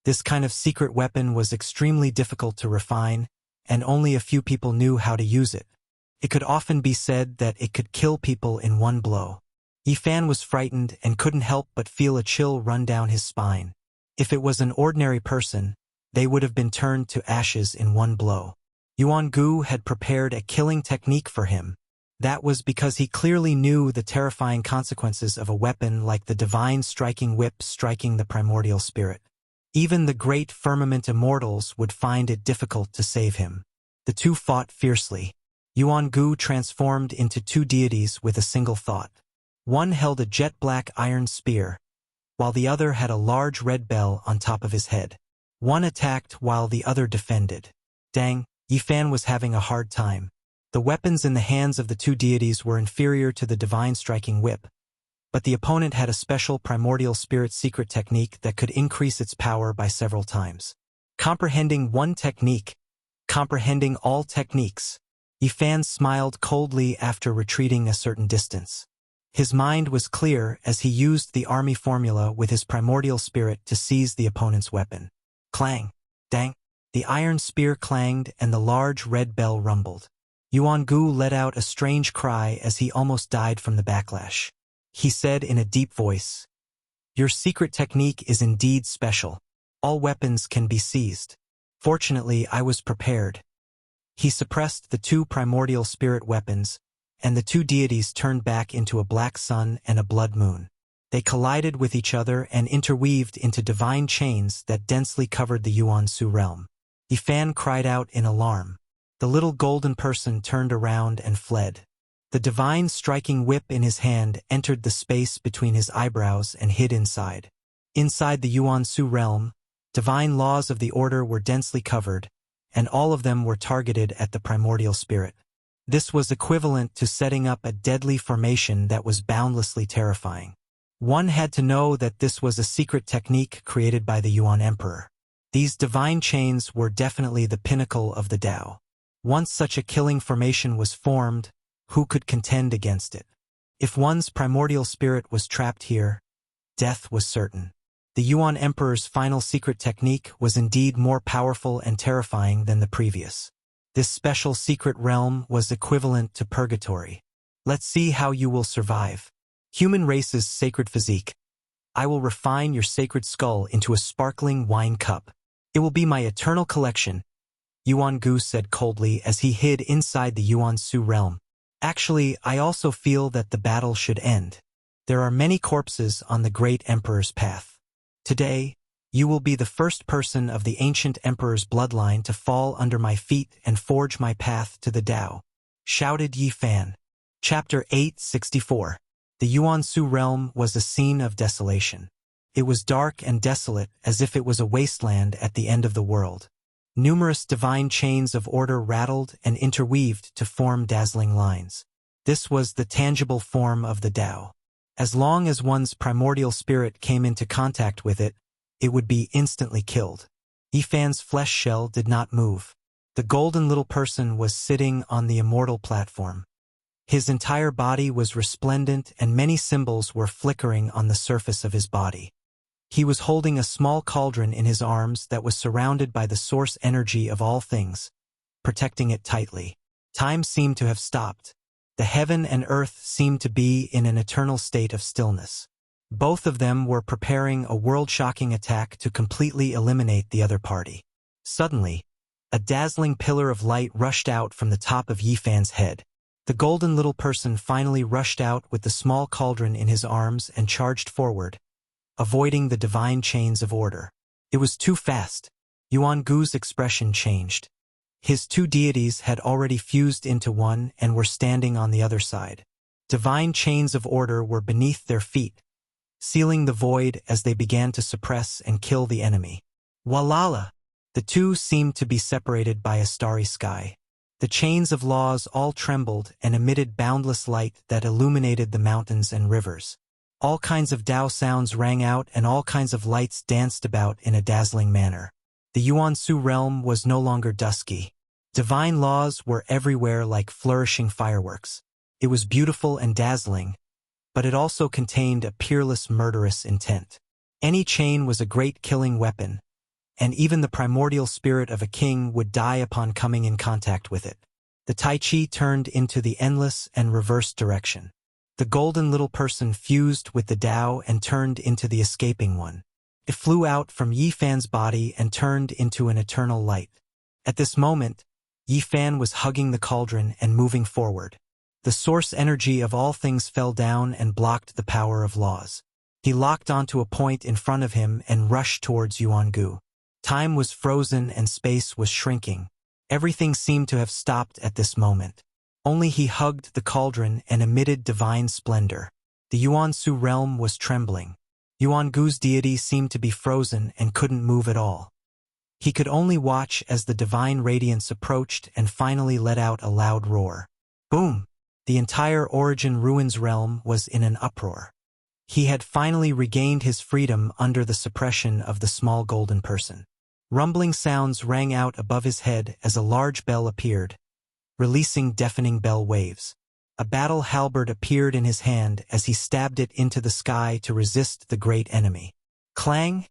This kind of secret weapon was extremely difficult to refine, and only a few people knew how to use it. It could often be said that it could kill people in one blow. Yifan was frightened and couldn't help but feel a chill run down his spine. If it was an ordinary person, they would have been turned to ashes in one blow. Yuan Gu had prepared a killing technique for him. That was because he clearly knew the terrifying consequences of a weapon like the divine striking whip striking the primordial spirit. Even the great firmament immortals would find it difficult to save him. The two fought fiercely. Yuan Gu transformed into two deities with a single thought. One held a jet-black iron spear, while the other had a large red bell on top of his head. One attacked while the other defended. Dang, Yifan was having a hard time. The weapons in the hands of the two deities were inferior to the divine striking whip, but the opponent had a special primordial spirit secret technique that could increase its power by several times. Comprehending one technique, comprehending all techniques. Yifan smiled coldly after retreating a certain distance. His mind was clear as he used the army formula with his primordial spirit to seize the opponent's weapon. Clang! Dang! The iron spear clanged and the large red bell rumbled. Yuan Gu let out a strange cry as he almost died from the backlash. He said in a deep voice, "Your secret technique is indeed special. All weapons can be seized. Fortunately, I was prepared." He suppressed the two primordial spirit weapons, and the two deities turned back into a black sun and a blood moon. They collided with each other and interweaved into divine chains that densely covered the Yuan Su realm. Yifan cried out in alarm. The little golden person turned around and fled. The divine striking whip in his hand entered the space between his eyebrows and hid inside. Inside the Yuan Su realm, divine laws of the order were densely covered, and all of them were targeted at the primordial spirit. This was equivalent to setting up a deadly formation that was boundlessly terrifying. One had to know that this was a secret technique created by the Yuan Emperor. These divine chains were definitely the pinnacle of the Tao. Once such a killing formation was formed, who could contend against it? If one's primordial spirit was trapped here, death was certain. The Yuan Emperor's final secret technique was indeed more powerful and terrifying than the previous. This special secret realm was equivalent to purgatory. Let's see how you will survive. Human race's sacred physique. I will refine your sacred skull into a sparkling wine cup. It will be my eternal collection, Yuan Gu said coldly as he hid inside the Yuan Su realm. Actually, I also feel that the battle should end. There are many corpses on the great emperor's path. Today, you will be the first person of the ancient emperor's bloodline to fall under my feet and forge my path to the Tao, shouted Yifan. Chapter 864. The Yuan Su realm was a scene of desolation. It was dark and desolate as if it was a wasteland at the end of the world. Numerous divine chains of order rattled and interweaved to form dazzling lines. This was the tangible form of the Tao. As long as one's primordial spirit came into contact with it, it would be instantly killed. Yifan's flesh shell did not move. The golden little person was sitting on the immortal platform. His entire body was resplendent and many symbols were flickering on the surface of his body. He was holding a small cauldron in his arms that was surrounded by the source energy of all things, protecting it tightly. Time seemed to have stopped. The heaven and earth seemed to be in an eternal state of stillness. Both of them were preparing a world-shocking attack to completely eliminate the other party. Suddenly, a dazzling pillar of light rushed out from the top of Yifan's head. The golden little person finally rushed out with the small cauldron in his arms and charged forward, avoiding the divine chains of order. It was too fast. Yuan Gu's expression changed. His two deities had already fused into one and were standing on the other side. Divine chains of order were beneath their feet, sealing the void as they began to suppress and kill the enemy. Walala! The two seemed to be separated by a starry sky. The chains of laws all trembled and emitted boundless light that illuminated the mountains and rivers. All kinds of Tao sounds rang out and all kinds of lights danced about in a dazzling manner. The Yuan Su realm was no longer dusky. Divine laws were everywhere like flourishing fireworks. It was beautiful and dazzling, but it also contained a peerless murderous intent. Any chain was a great killing weapon, and even the primordial spirit of a king would die upon coming in contact with it. The Tai Chi turned into the endless and reversed direction. The golden little person fused with the Tao and turned into the escaping one. It flew out from Yifan's body and turned into an eternal light. At this moment, Yi Fan was hugging the cauldron and moving forward. The source energy of all things fell down and blocked the power of laws. He locked onto a point in front of him and rushed towards Yuangu. Time was frozen and space was shrinking. Everything seemed to have stopped at this moment. Only he hugged the cauldron and emitted divine splendor. The Yuansu realm was trembling. Yuangu's deity seemed to be frozen and couldn't move at all. He could only watch as the divine radiance approached and finally let out a loud roar. Boom! The entire Origin Ruins realm was in an uproar. He had finally regained his freedom under the suppression of the small golden person. Rumbling sounds rang out above his head as a large bell appeared, releasing deafening bell waves. A battle halberd appeared in his hand as he stabbed it into the sky to resist the great enemy. Clang!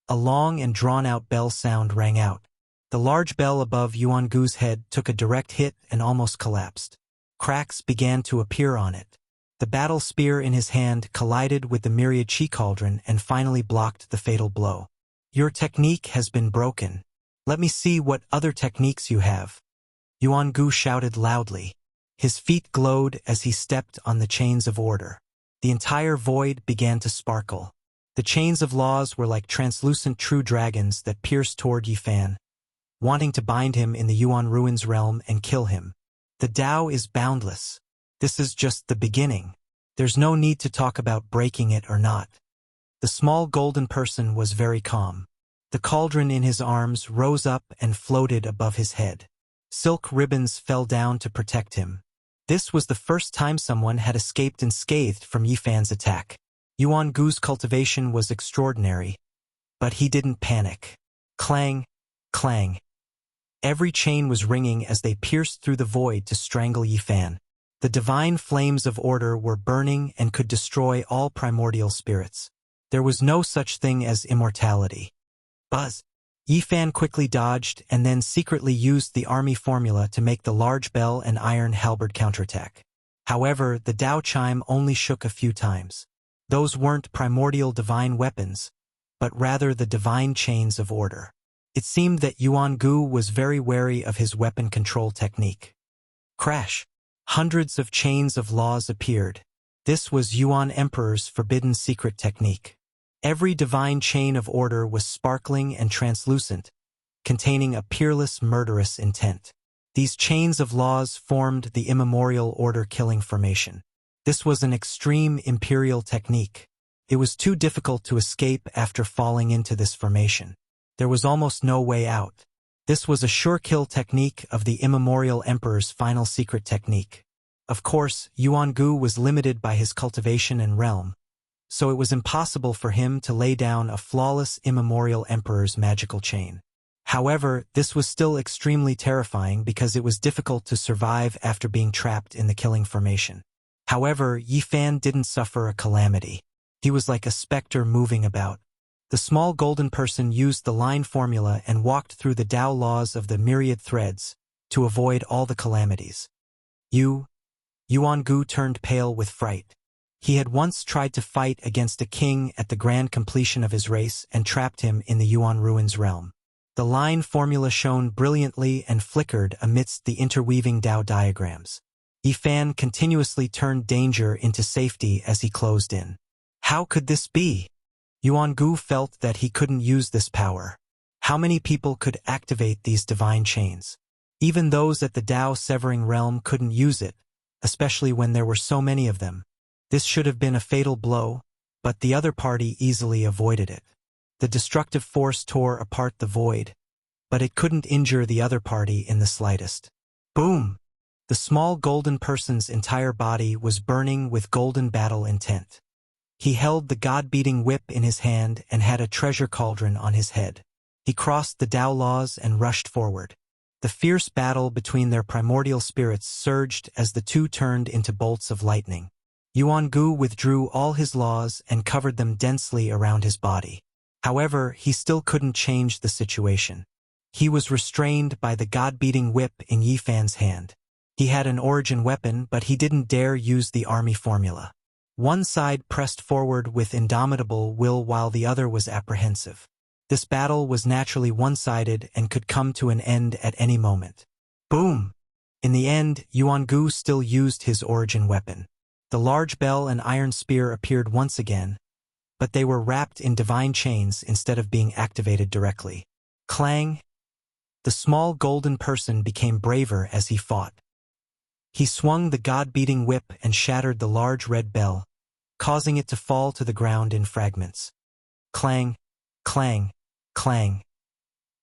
A long and drawn-out bell sound rang out. The large bell above Yuangu's head took a direct hit and almost collapsed. Cracks began to appear on it. The battle spear in his hand collided with the myriad chi cauldron and finally blocked the fatal blow. Your technique has been broken. Let me see what other techniques you have. Yuangu shouted loudly. His feet glowed as he stepped on the chains of order. The entire void began to sparkle. The chains of laws were like translucent true dragons that pierced toward Yi Fan, wanting to bind him in the Yuan Ruins realm and kill him. The Tao is boundless. This is just the beginning. There's no need to talk about breaking it or not. The small golden person was very calm. The cauldron in his arms rose up and floated above his head. Silk ribbons fell down to protect him. This was the first time someone had escaped unscathed from Yi Fan's attack. Yuangu's cultivation was extraordinary, but he didn't panic. Clang, clang. Every chain was ringing as they pierced through the void to strangle Yi Fan. The divine flames of order were burning and could destroy all primordial spirits. There was no such thing as immortality. Buzz! Yi Fan quickly dodged and then secretly used the army formula to make the large bell and iron halberd counterattack. However, the Tao chime only shook a few times. Those weren't primordial divine weapons, but rather the divine chains of order. It seemed that Yuangu was very wary of his weapon control technique. Crash! Hundreds of chains of laws appeared. This was Yuan Emperor's forbidden secret technique. Every divine chain of order was sparkling and translucent, containing a peerless, murderous intent. These chains of laws formed the immemorial order-killing formation. This was an extreme imperial technique. It was too difficult to escape after falling into this formation. There was almost no way out. This was a sure-kill technique of the immemorial emperor's final secret technique. Of course, Yuangu was limited by his cultivation and realm, so it was impossible for him to lay down a flawless immemorial emperor's magical chain. However, this was still extremely terrifying because it was difficult to survive after being trapped in the killing formation. However, Yi Fan didn't suffer a calamity. He was like a specter moving about. The small golden person used the line formula and walked through the Tao laws of the myriad threads to avoid all the calamities. Yuangu turned pale with fright. He had once tried to fight against a king at the grand completion of his race and trapped him in the Yuan Ruins realm. The line formula shone brilliantly and flickered amidst the interweaving Tao diagrams. Yi Fan continuously turned danger into safety as he closed in. How could this be? Yuangu felt that he couldn't use this power. How many people could activate these divine chains? Even those at the Tao severing realm couldn't use it, especially when there were so many of them. This should have been a fatal blow, but the other party easily avoided it. The destructive force tore apart the void, but it couldn't injure the other party in the slightest. Boom! The small golden person's entire body was burning with golden battle intent. He held the god-beating whip in his hand and had a treasure cauldron on his head. He crossed the Tao laws and rushed forward. The fierce battle between their primordial spirits surged as the two turned into bolts of lightning. Yuangu withdrew all his laws and covered them densely around his body. However, he still couldn't change the situation. He was restrained by the god-beating whip in Yi Fan's hand. He had an origin weapon, but he didn't dare use the army formula. One side pressed forward with indomitable will while the other was apprehensive. This battle was naturally one-sided and could come to an end at any moment. Boom! In the end, Yuan-gu still used his origin weapon. The large bell and iron spear appeared once again, but they were wrapped in divine chains instead of being activated directly. Clang! The small golden person became braver as he fought. He swung the god-beating whip and shattered the large red bell, causing it to fall to the ground in fragments. Clang! Clang! Clang!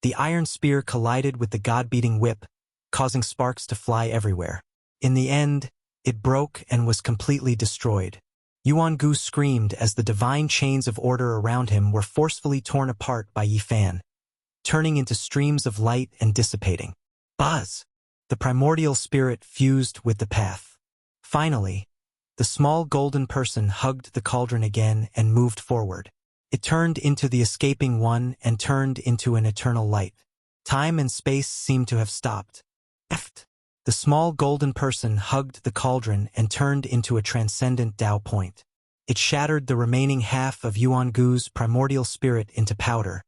The iron spear collided with the god-beating whip, causing sparks to fly everywhere. In the end, it broke and was completely destroyed. Yuan-gu screamed as the divine chains of order around him were forcefully torn apart by Yi Fan, turning into streams of light and dissipating. Buzz! The primordial spirit fused with the path. Finally, the small golden person hugged the cauldron again and moved forward. It turned into the escaping one and turned into an eternal light. Time and space seemed to have stopped. The small golden person hugged the cauldron and turned into a transcendent Tao point. It shattered the remaining half of Yuan-gu's primordial spirit into powder,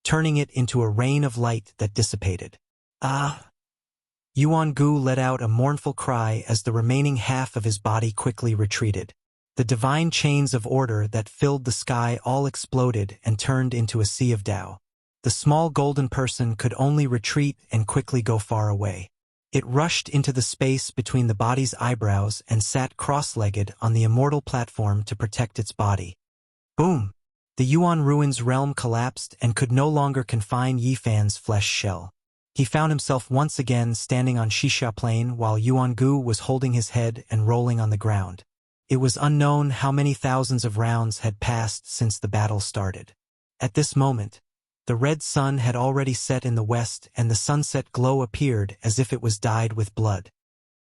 turning it into a rain of light that dissipated. Yuan-gu let out a mournful cry as the remaining half of his body quickly retreated. The divine chains of order that filled the sky all exploded and turned into a sea of Tao. The small golden person could only retreat and quickly go far away. It rushed into the space between the body's eyebrows and sat cross-legged on the immortal platform to protect its body. Boom! The Yuan Ruins realm collapsed and could no longer confine Yi Fan's flesh shell. He found himself once again standing on Xixia Plain while Yuan-gu was holding his head and rolling on the ground. It was unknown how many thousands of rounds had passed since the battle started. At this moment, the red sun had already set in the west and the sunset glow appeared as if it was dyed with blood.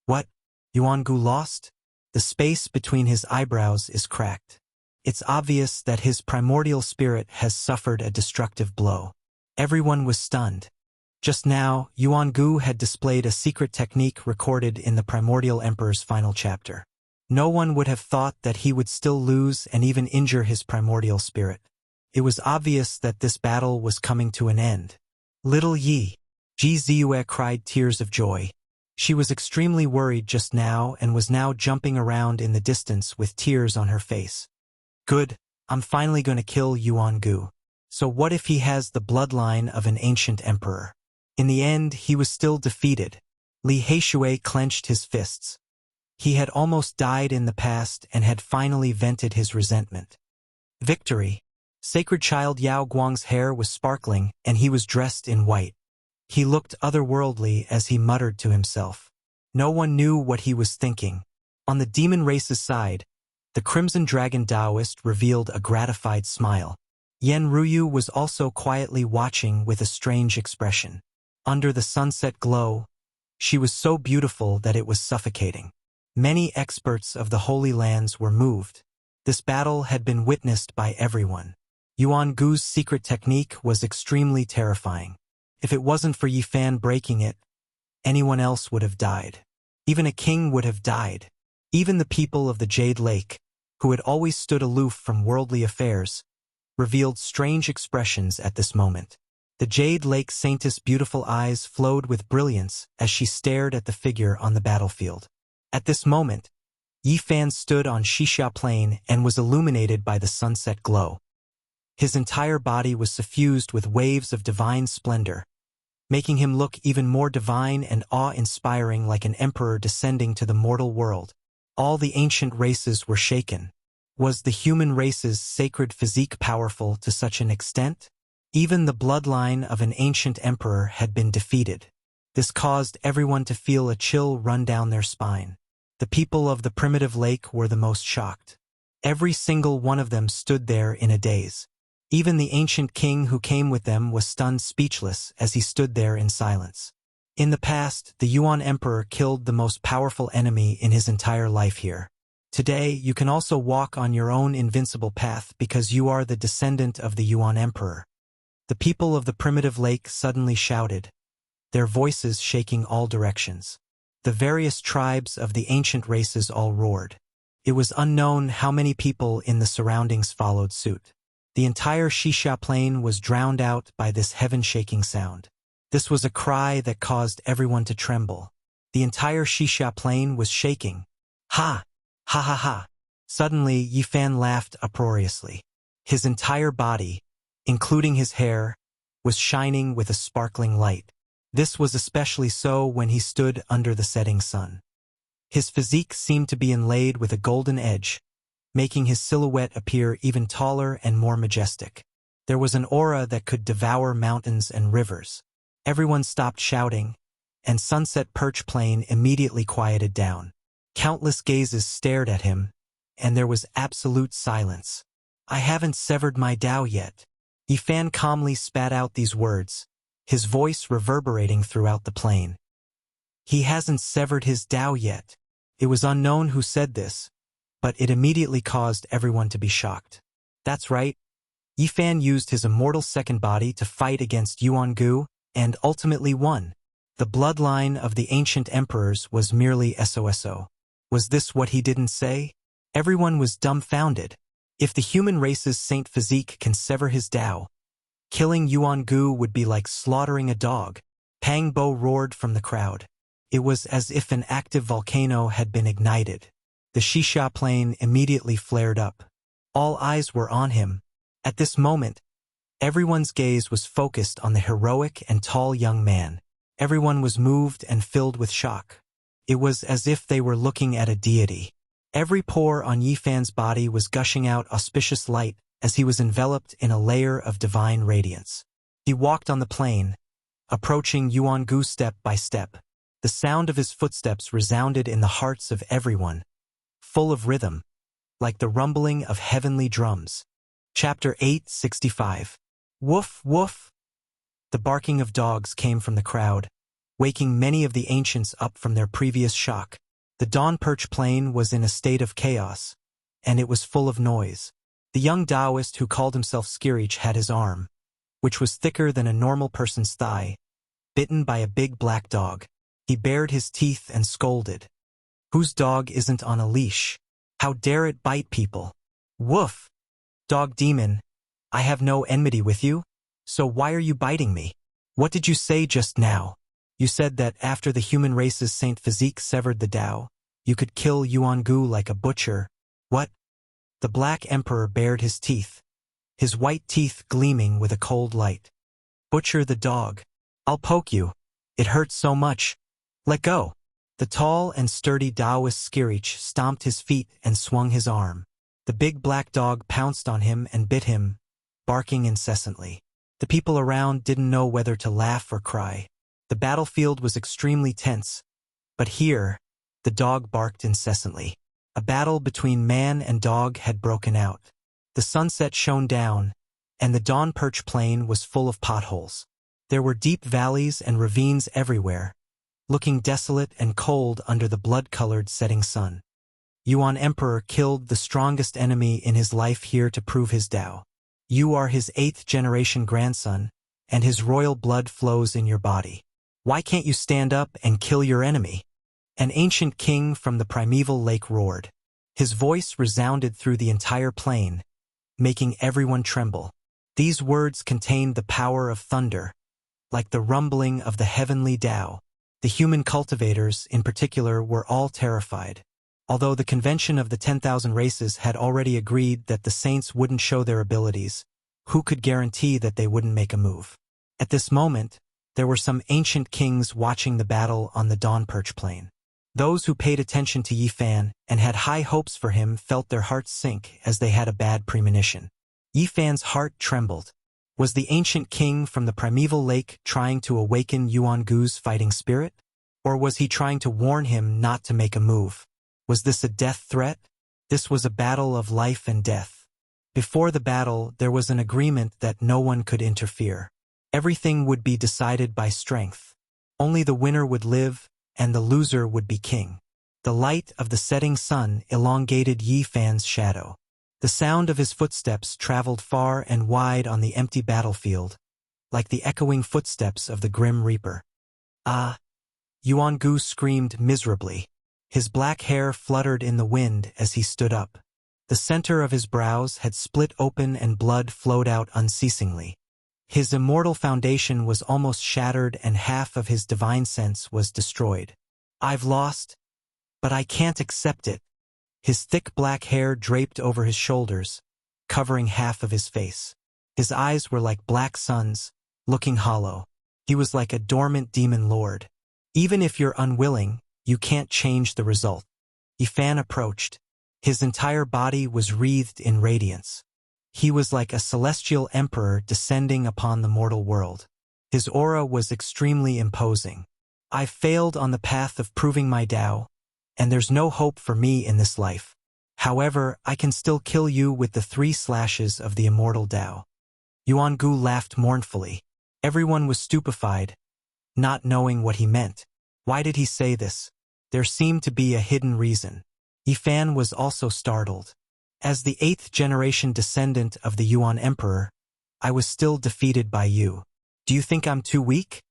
What? Yuan-gu lost? The space between his eyebrows is cracked. It's obvious that his primordial spirit has suffered a destructive blow. Everyone was stunned. Just now, Yuan-gu had displayed a secret technique recorded in the Primordial Emperor's final chapter. No one would have thought that he would still lose and even injure his primordial spirit. It was obvious that this battle was coming to an end. Little Yi, Ji Ziyue cried tears of joy. She was extremely worried just now and was now jumping around in the distance with tears on her face. Good, I'm finally going to kill Yuan-gu. So what if he has the bloodline of an ancient emperor? In the end, he was still defeated. Li Heishui clenched his fists. He had almost died in the past and had finally vented his resentment. Victory! Sacred child Yao Guang's hair was sparkling and he was dressed in white. He looked otherworldly as he muttered to himself. No one knew what he was thinking. On the demon race's side, the Crimson Dragon Taoist revealed a gratified smile. Yen Ruyu was also quietly watching with a strange expression. Under the sunset glow, she was so beautiful that it was suffocating. Many experts of the Holy Lands were moved. This battle had been witnessed by everyone. Yuan-gu's secret technique was extremely terrifying. If it wasn't for Yi Fan breaking it, anyone else would have died. Even a king would have died. Even the people of the Jade Lake, who had always stood aloof from worldly affairs, revealed strange expressions at this moment. The Jade Lake Saintess' beautiful eyes flowed with brilliance as she stared at the figure on the battlefield. At this moment, Yi Fan stood on Xixia Plain and was illuminated by the sunset glow. His entire body was suffused with waves of divine splendor, making him look even more divine and awe-inspiring like an emperor descending to the mortal world. All the ancient races were shaken. Was the human race's sacred physique powerful to such an extent? Even the bloodline of an ancient emperor had been defeated. This caused everyone to feel a chill run down their spine. The people of the primitive lake were the most shocked. Every single one of them stood there in a daze. Even the ancient king who came with them was stunned speechless as he stood there in silence. In the past, the Yuan Emperor killed the most powerful enemy in his entire life here. Today, you can also walk on your own invincible path because you are the descendant of the Yuan Emperor. The people of the primitive lake suddenly shouted, their voices shaking all directions. The various tribes of the ancient races all roared. It was unknown how many people in the surroundings followed suit. The entire Xixia Plain was drowned out by this heaven-shaking sound. This was a cry that caused everyone to tremble. The entire Xixia plain was shaking. Ha! Ha ha ha! Suddenly, Yi Fan laughed uproariously. His entire body, including his hair, was shining with a sparkling light. This was especially so when he stood under the setting sun. His physique seemed to be inlaid with a golden edge, making his silhouette appear even taller and more majestic. There was an aura that could devour mountains and rivers. Everyone stopped shouting, and Sunset Perch Plain immediately quieted down. Countless gazes stared at him, and there was absolute silence. I haven't severed my Tao yet. Yi Fan calmly spat out these words, his voice reverberating throughout the plain. He hasn't severed his Tao yet. It was unknown who said this, but it immediately caused everyone to be shocked. That's right. Yi Fan used his immortal second body to fight against Yuan Gu, and ultimately won. The bloodline of the ancient emperors was merely SOSO. Was this what he didn't say? Everyone was dumbfounded. If the human race's saint physique can sever his Tao, killing Yuan Gu would be like slaughtering a dog. Pang Bo roared from the crowd. It was as if an active volcano had been ignited. The Xixia plain immediately flared up. All eyes were on him. At this moment, everyone's gaze was focused on the heroic and tall young man. Everyone was moved and filled with shock. It was as if they were looking at a deity. Every pore on Yi Fan's body was gushing out auspicious light as he was enveloped in a layer of divine radiance. He walked on the plain, approaching Yuan Gu step by step. The sound of his footsteps resounded in the hearts of everyone, full of rhythm, like the rumbling of heavenly drums. Chapter 865. Woof, woof. The barking of dogs came from the crowd, waking many of the ancients up from their previous shock. The Dawn Perch Plain was in a state of chaos, and it was full of noise. The young Taoist who called himself Skirich had his arm, which was thicker than a normal person's thigh, bitten by a big black dog. He bared his teeth and scolded. Whose dog isn't on a leash? How dare it bite people? Woof! Dog demon, I have no enmity with you, so why are you biting me? What did you say just now? You said that after the human race's saint physique severed the Tao, you could kill Yuan Gu like a butcher. What? The Black Emperor bared his teeth, his white teeth gleaming with a cold light. Butcher the dog. I'll poke you. It hurts so much. Let go. The tall and sturdy Taoist Skirich stomped his feet and swung his arm. The big black dog pounced on him and bit him, barking incessantly. The people around didn't know whether to laugh or cry. The battlefield was extremely tense, but here, the dog barked incessantly. A battle between man and dog had broken out. The sunset shone down, and the Dawn Perch Plain was full of potholes. There were deep valleys and ravines everywhere, looking desolate and cold under the blood-colored setting sun. Yuan Emperor killed the strongest enemy in his life here to prove his Tao. You are his 8th-generation grandson, and his royal blood flows in your body. Why can't you stand up and kill your enemy? An ancient king from the primeval lake roared. His voice resounded through the entire plain, making everyone tremble. These words contained the power of thunder, like the rumbling of the heavenly Tao. The human cultivators, in particular, were all terrified. Although the convention of the 10,000 races had already agreed that the saints wouldn't show their abilities, who could guarantee that they wouldn't make a move? At this moment, there were some ancient kings watching the battle on the Dawn Perch Plain. Those who paid attention to Yi Fan and had high hopes for him felt their hearts sink as they had a bad premonition. Yi Fan's heart trembled. Was the ancient king from the primeval lake trying to awaken Yuan Gu's fighting spirit? Or was he trying to warn him not to make a move? Was this a death threat? This was a battle of life and death. Before the battle, there was an agreement that no one could interfere. Everything would be decided by strength. Only the winner would live, and the loser would be king. The light of the setting sun elongated Yi Fan's shadow. The sound of his footsteps traveled far and wide on the empty battlefield, like the echoing footsteps of the Grim Reaper. Ah! Yuan Gu screamed miserably. His black hair fluttered in the wind as he stood up. The center of his brows had split open and blood flowed out unceasingly. His immortal foundation was almost shattered and half of his divine sense was destroyed. I've lost, but I can't accept it. His thick black hair draped over his shoulders, covering half of his face. His eyes were like black suns, looking hollow. He was like a dormant demon lord. Even if you're unwilling, you can't change the result. Ifan approached. His entire body was wreathed in radiance. He was like a celestial emperor descending upon the mortal world. His aura was extremely imposing. I've failed on the path of proving my Tao, and there's no hope for me in this life. However, I can still kill you with the 3 slashes of the immortal Tao. Yuan Gu laughed mournfully. Everyone was stupefied, not knowing what he meant. Why did he say this? There seemed to be a hidden reason. Ifan was also startled. As the 8th generation descendant of the Yuan Emperor, I was still defeated by you. Do you think I'm too weak?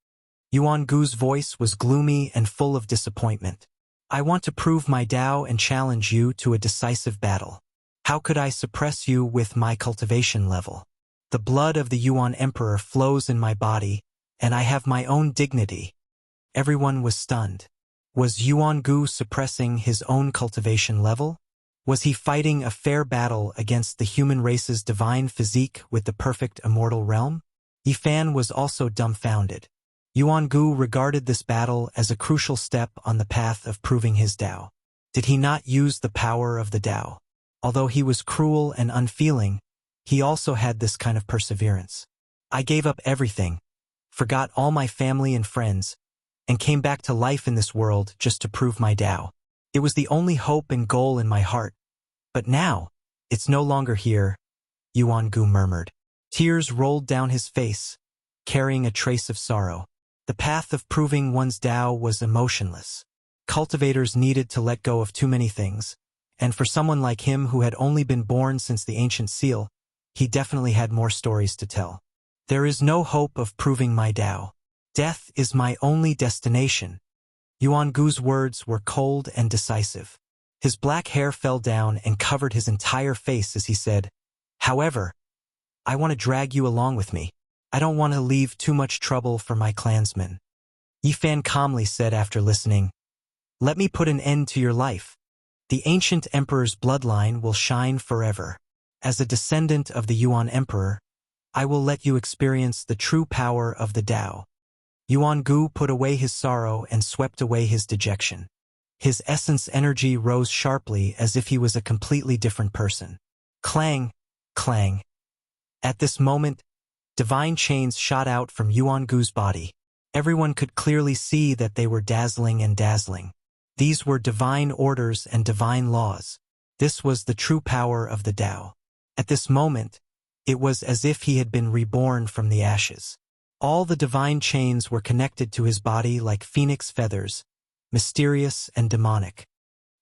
Yuan Gu's voice was gloomy and full of disappointment. I want to prove my Tao and challenge you to a decisive battle. How could I suppress you with my cultivation level? The blood of the Yuan Emperor flows in my body, and I have my own dignity. Everyone was stunned. Was Yuan Gu suppressing his own cultivation level? Was he fighting a fair battle against the human race's divine physique with the perfect immortal realm? Ifan was also dumbfounded. Yuan Gu regarded this battle as a crucial step on the path of proving his Tao. Did he not use the power of the Tao? Although he was cruel and unfeeling, he also had this kind of perseverance. I gave up everything, forgot all my family and friends, and came back to life in this world just to prove my Tao. It was the only hope and goal in my heart. But now, it's no longer here, Yuan Gu murmured. Tears rolled down his face, carrying a trace of sorrow. The path of proving one's Tao was emotionless. Cultivators needed to let go of too many things, and for someone like him who had only been born since the ancient seal, he definitely had more stories to tell. There is no hope of proving my Tao. Death is my only destination. Yuan Gu's words were cold and decisive. His black hair fell down and covered his entire face as he said, However, I want to drag you along with me. I don't want to leave too much trouble for my clansmen. Yifan calmly said after listening, Let me put an end to your life. The ancient emperor's bloodline will shine forever. As a descendant of the Yuan Emperor, I will let you experience the true power of the Tao. Yuan Gu put away his sorrow and swept away his dejection. His essence energy rose sharply as if he was a completely different person. Clang, clang. At this moment, divine chains shot out from Yuan Gu's body. Everyone could clearly see that they were dazzling and dazzling. These were divine orders and divine laws. This was the true power of the Tao. At this moment, it was as if he had been reborn from the ashes. All the divine chains were connected to his body like phoenix feathers, mysterious and demonic.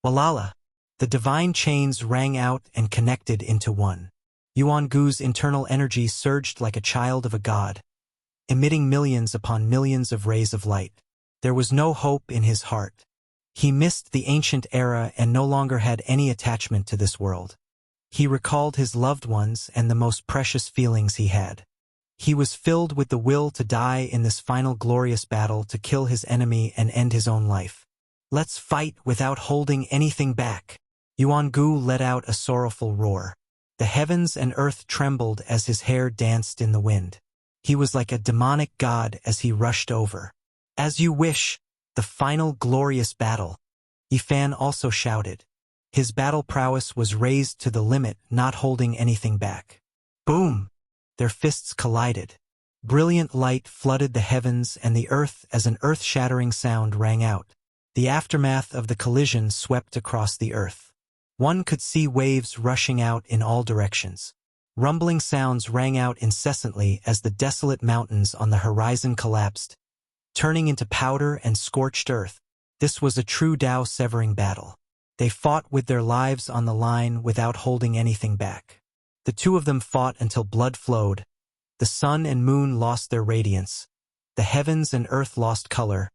Walala! The divine chains rang out and connected into one. Yuan Gu's internal energy surged like a child of a god, emitting millions upon millions of rays of light. There was no hope in his heart. He missed the ancient era and no longer had any attachment to this world. He recalled his loved ones and the most precious feelings he had. He was filled with the will to die in this final glorious battle to kill his enemy and end his own life. Let's fight without holding anything back. Yuan Gu let out a sorrowful roar. The heavens and earth trembled as his hair danced in the wind. He was like a demonic god as he rushed over. As you wish, the final glorious battle. Yifan also shouted. His battle prowess was raised to the limit, not holding anything back. Boom! Their fists collided. Brilliant light flooded the heavens and the earth as an earth-shattering sound rang out. The aftermath of the collision swept across the earth. One could see waves rushing out in all directions. Rumbling sounds rang out incessantly as the desolate mountains on the horizon collapsed, turning into powder and scorched earth. This was a true Tao-severing battle. They fought with their lives on the line without holding anything back. The two of them fought until blood flowed. The sun and moon lost their radiance. The heavens and earth lost color,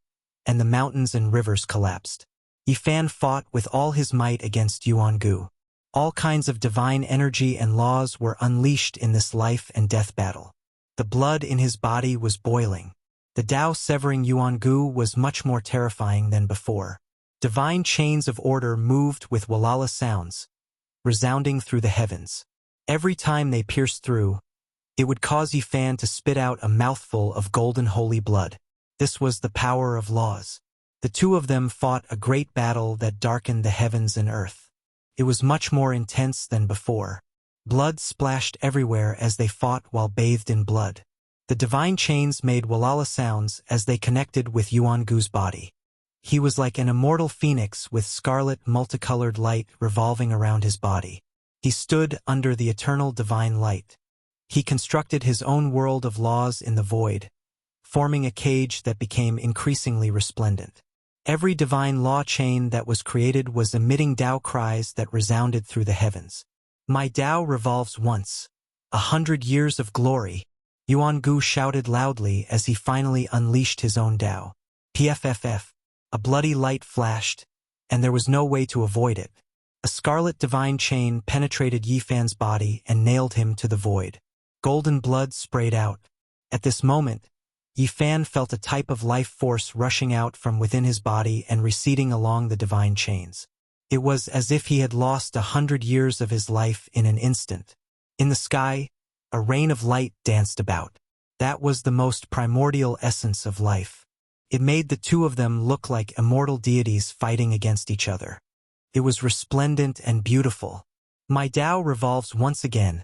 and the mountains and rivers collapsed. Yifan fought with all his might against Yuan Gu. All kinds of divine energy and laws were unleashed in this life and death battle. The blood in his body was boiling. The Tao severing Yuangu was much more terrifying than before. Divine chains of order moved with Walala sounds, resounding through the heavens. Every time they pierced through, it would cause Yifan to spit out a mouthful of golden holy blood. This was the power of laws. The two of them fought a great battle that darkened the heavens and earth. It was much more intense than before. Blood splashed everywhere as they fought while bathed in blood. The divine chains made Walala sounds as they connected with Yuangu's body. He was like an immortal phoenix with scarlet multicolored light revolving around his body. He stood under the eternal divine light. He constructed his own world of laws in the void, forming a cage that became increasingly resplendent. Every divine law chain that was created was emitting Tao cries that resounded through the heavens. My Tao revolves once. 100 years of glory. Yuangu shouted loudly as he finally unleashed his own Tao. PFFF. A bloody light flashed, and there was no way to avoid it. A scarlet divine chain penetrated Yifan's body and nailed him to the void. Golden blood sprayed out. At this moment, Yifan felt a type of life force rushing out from within his body and receding along the divine chains. It was as if he had lost 100 years of his life in an instant. In the sky, a rain of light danced about. That was the most primordial essence of life. It made the two of them look like immortal deities fighting against each other. It was resplendent and beautiful. My Tao revolves once again.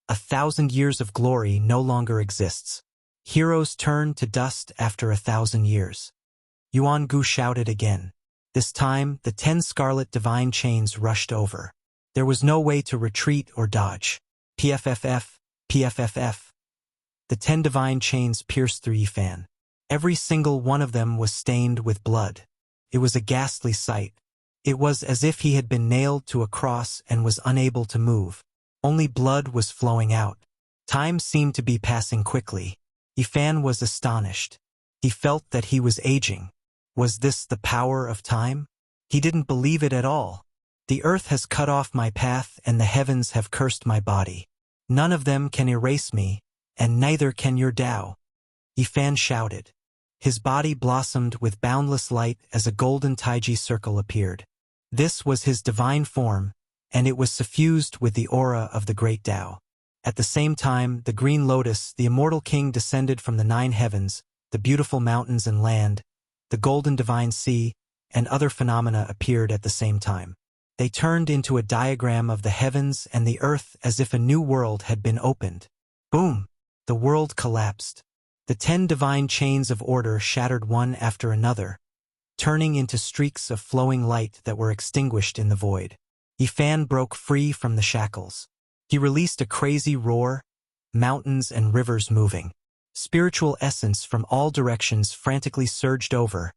1,000 years of glory no longer exists. Heroes turn to dust after 1,000 years. Yuangu shouted again. This time, the 10 scarlet divine chains rushed over. There was no way to retreat or dodge. PFFF, PFFF. The 10 divine chains pierced through Yifan. Every single one of them was stained with blood. It was a ghastly sight. It was as if he had been nailed to a cross and was unable to move. Only blood was flowing out. Time seemed to be passing quickly. Yifan was astonished. He felt that he was aging. Was this the power of time? He didn't believe it at all. The earth has cut off my path and the heavens have cursed my body. None of them can erase me, and neither can your Tao. Yifan shouted. His body blossomed with boundless light as a golden Taiji circle appeared. This was his divine form, and it was suffused with the aura of the great Tao. At the same time, the green lotus, the immortal king, descended from the 9 heavens, the beautiful mountains and land, the golden divine sea, and other phenomena appeared at the same time. They turned into a diagram of the heavens and the earth as if a new world had been opened. Boom! The world collapsed. The 10 divine chains of order shattered one after another, turning into streaks of flowing light that were extinguished in the void. Yifan broke free from the shackles. He released a crazy roar, mountains and rivers moving. Spiritual essence from all directions frantically surged over,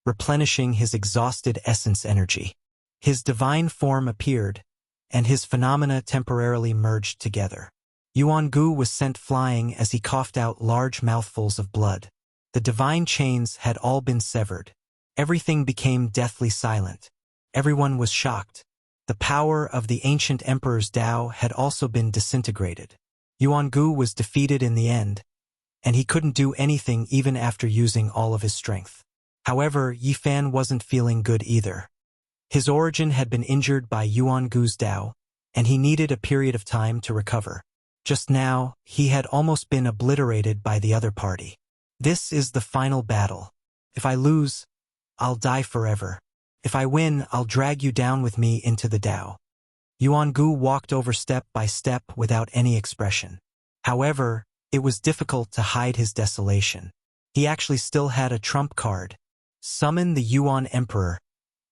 replenishing his exhausted essence energy. His divine form appeared, and his phenomena temporarily merged together. Yuangu was sent flying as he coughed out large mouthfuls of blood. The divine chains had all been severed. Everything became deathly silent. Everyone was shocked. The power of the ancient emperor's Tao had also been disintegrated. Yuangu was defeated in the end, and he couldn't do anything even after using all of his strength. However, Yifan wasn't feeling good either. His origin had been injured by Yuangu's Tao, and he needed a period of time to recover. Just now, he had almost been obliterated by the other party. This is the final battle. If I lose, I'll die forever. If I win, I'll drag you down with me into the Tao. Yuangu walked over step by step without any expression. However, it was difficult to hide his desolation. He actually still had a trump card. Summon the Yuan Emperor.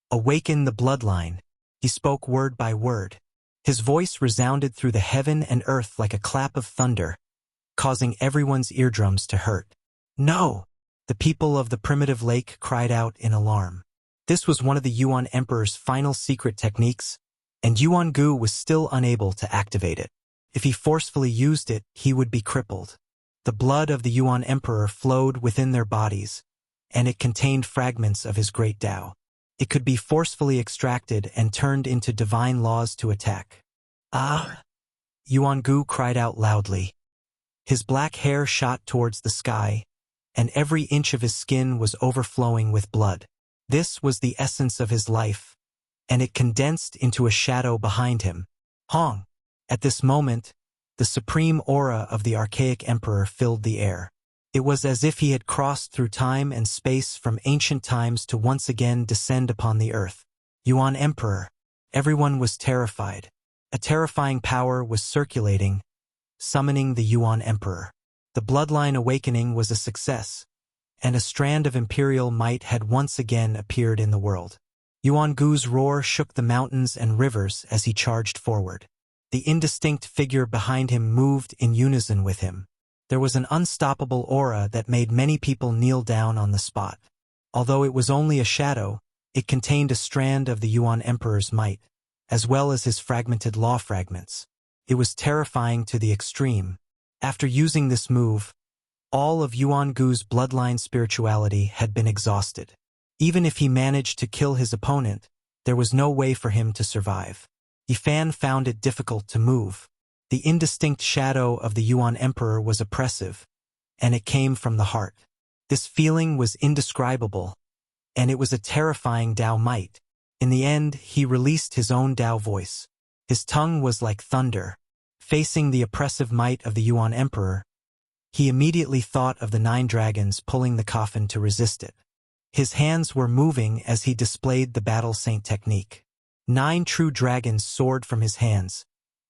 Awaken the bloodline. He spoke word by word. His voice resounded through the heaven and earth like a clap of thunder, causing everyone's eardrums to hurt. No! The people of the primitive lake cried out in alarm. This was one of the Yuan Emperor's final secret techniques, and Yuangu was still unable to activate it. If he forcefully used it, he would be crippled. The blood of the Yuan Emperor flowed within their bodies, and it contained fragments of his great Tao. It could be forcefully extracted and turned into divine laws to attack. Ah! Yuangu cried out loudly. His black hair shot towards the sky, and every inch of his skin was overflowing with blood. This was the essence of his life, and it condensed into a shadow behind him. Hong! At this moment, the supreme aura of the archaic emperor filled the air. It was as if he had crossed through time and space from ancient times to once again descend upon the earth. Yuan Emperor. Everyone was terrified. A terrifying power was circulating, summoning the Yuan Emperor. The bloodline awakening was a success, and a strand of imperial might had once again appeared in the world. Yuan Gu's roar shook the mountains and rivers as he charged forward. The indistinct figure behind him moved in unison with him. There was an unstoppable aura that made many people kneel down on the spot. Although it was only a shadow, it contained a strand of the Yuan Emperor's might, as well as his fragmented law fragments. It was terrifying to the extreme. After using this move, all of Yuan Gu's bloodline spirituality had been exhausted. Even if he managed to kill his opponent, there was no way for him to survive. Yifan found it difficult to move. The indistinct shadow of the Yuan Emperor was oppressive, and it came from the heart. This feeling was indescribable, and it was a terrifying Dao might. In the end, he released his own Dao voice. His tongue was like thunder. Facing the oppressive might of the Yuan Emperor, he immediately thought of the 9 dragons pulling the coffin to resist it. His hands were moving as he displayed the battle saint technique. 9 true dragons soared from his hands,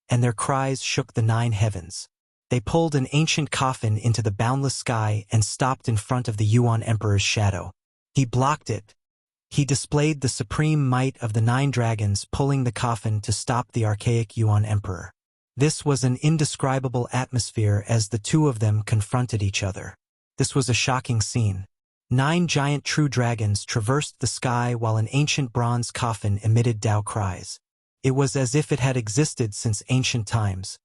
and their cries shook the 9 heavens. They pulled an ancient coffin into the boundless sky and stopped in front of the Yuan Emperor's shadow. He blocked it. He displayed the supreme might of the 9 dragons pulling the coffin to stop the archaic Yuan Emperor. This was an indescribable atmosphere as the two of them confronted each other. This was a shocking scene. 9 giant true dragons traversed the sky while an ancient bronze coffin emitted Dao cries. It was as if it had existed since ancient times,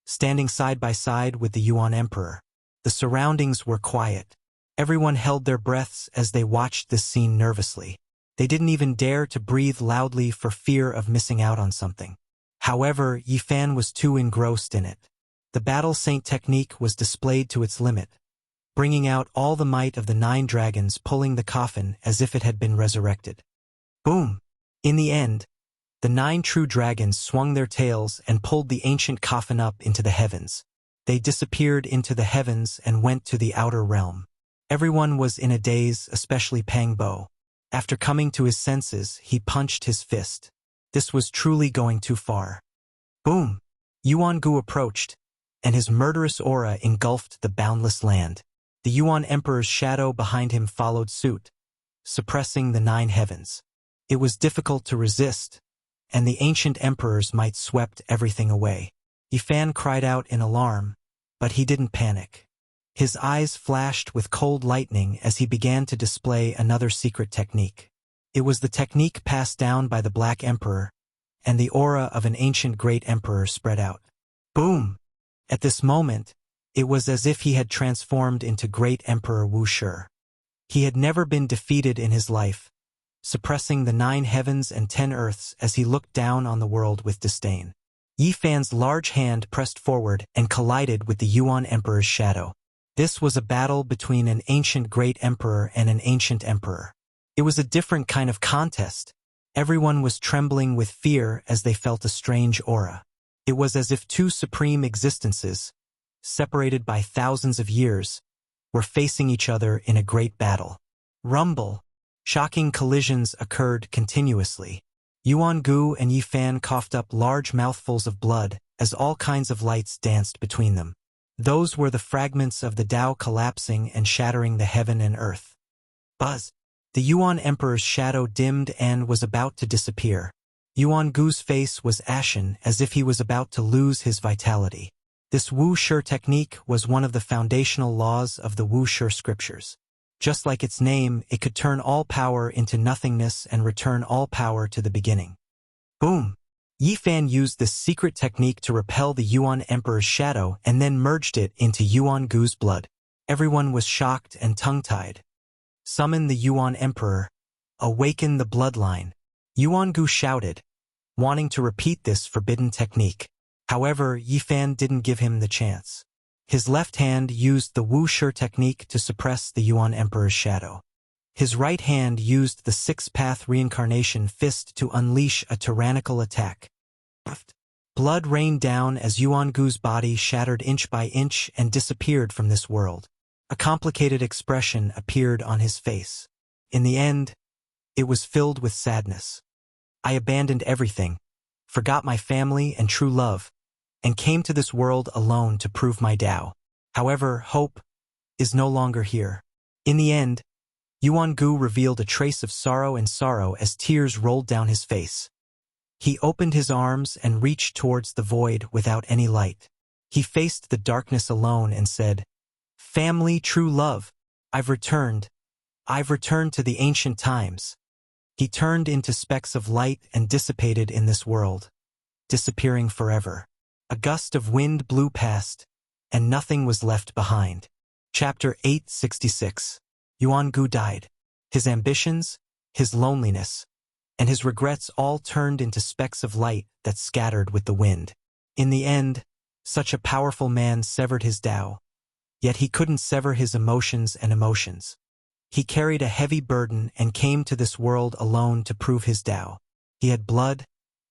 standing side by side with the Yuan Emperor. The surroundings were quiet. Everyone held their breaths as they watched this scene nervously. They didn't even dare to breathe loudly for fear of missing out on something. However, Yifan was too engrossed in it. The battle saint technique was displayed to its limit, bringing out all the might of the 9 dragons pulling the coffin as if it had been resurrected. Boom! In the end, the 9 true dragons swung their tails and pulled the ancient coffin up into the heavens. They disappeared into the heavens and went to the outer realm. Everyone was in a daze, especially Pang Bo. After coming to his senses, he punched his fist. This was truly going too far. Boom! Yuan Gu approached, and his murderous aura engulfed the boundless land. The Yuan Emperor's shadow behind him followed suit, suppressing the 9 heavens. It was difficult to resist, and the ancient emperor's might swept everything away. Yifan cried out in alarm, but he didn't panic. His eyes flashed with cold lightning as he began to display another secret technique. It was the technique passed down by the Black Emperor, and the aura of an ancient great emperor spread out. Boom! At this moment, it was as if he had transformed into Great Emperor Wuxia. He had never been defeated in his life, suppressing the 9 heavens and 10 earths as he looked down on the world with disdain. Yifan's large hand pressed forward and collided with the Yuan Emperor's shadow. This was a battle between an ancient great emperor and an ancient emperor. It was a different kind of contest. Everyone was trembling with fear as they felt a strange aura. It was as if 2 supreme existences, separated by thousands of years, were facing each other in a great battle. Rumble. Shocking collisions occurred continuously. Yuan Gu and Yifan coughed up large mouthfuls of blood as all kinds of lights danced between them. Those were the fragments of the Tao collapsing and shattering the heaven and earth. Buzz. The Yuan Emperor's shadow dimmed and was about to disappear. Yuan Gu's face was ashen as if he was about to lose his vitality. This Wuxia technique was one of the foundational laws of the Wuxia scriptures. Just like its name, it could turn all power into nothingness and return all power to the beginning. Boom! Yifan used this secret technique to repel the Yuan Emperor's shadow and then merged it into Yuan Gu's blood. Everyone was shocked and tongue-tied. Summon the Yuan Emperor. Awaken the bloodline. Yuan Gu shouted, wanting to repeat this forbidden technique. However, Yifan didn't give him the chance. His left hand used the Wuxia technique to suppress the Yuan Emperor's shadow. His right hand used the six-path reincarnation fist to unleash a tyrannical attack. Blood rained down as Yuan Gu's body shattered inch by inch and disappeared from this world. A complicated expression appeared on his face. In the end, it was filled with sadness. I abandoned everything, forgot my family and true love, and came to this world alone to prove my Tao. However, hope is no longer here. In the end, Yuan Gu revealed a trace of sorrow as tears rolled down his face. He opened his arms and reached towards the void without any light. He faced the darkness alone and said, "Family, true love, I've returned. I've returned to the ancient times." He turned into specks of light and dissipated in this world, disappearing forever. A gust of wind blew past, and nothing was left behind. Chapter 866. Yuan Gu died. His ambitions, his loneliness, and his regrets all turned into specks of light that scattered with the wind. In the end, such a powerful man severed his Tao, yet he couldn't sever his emotions. He carried a heavy burden and came to this world alone to prove his Tao. He had blood,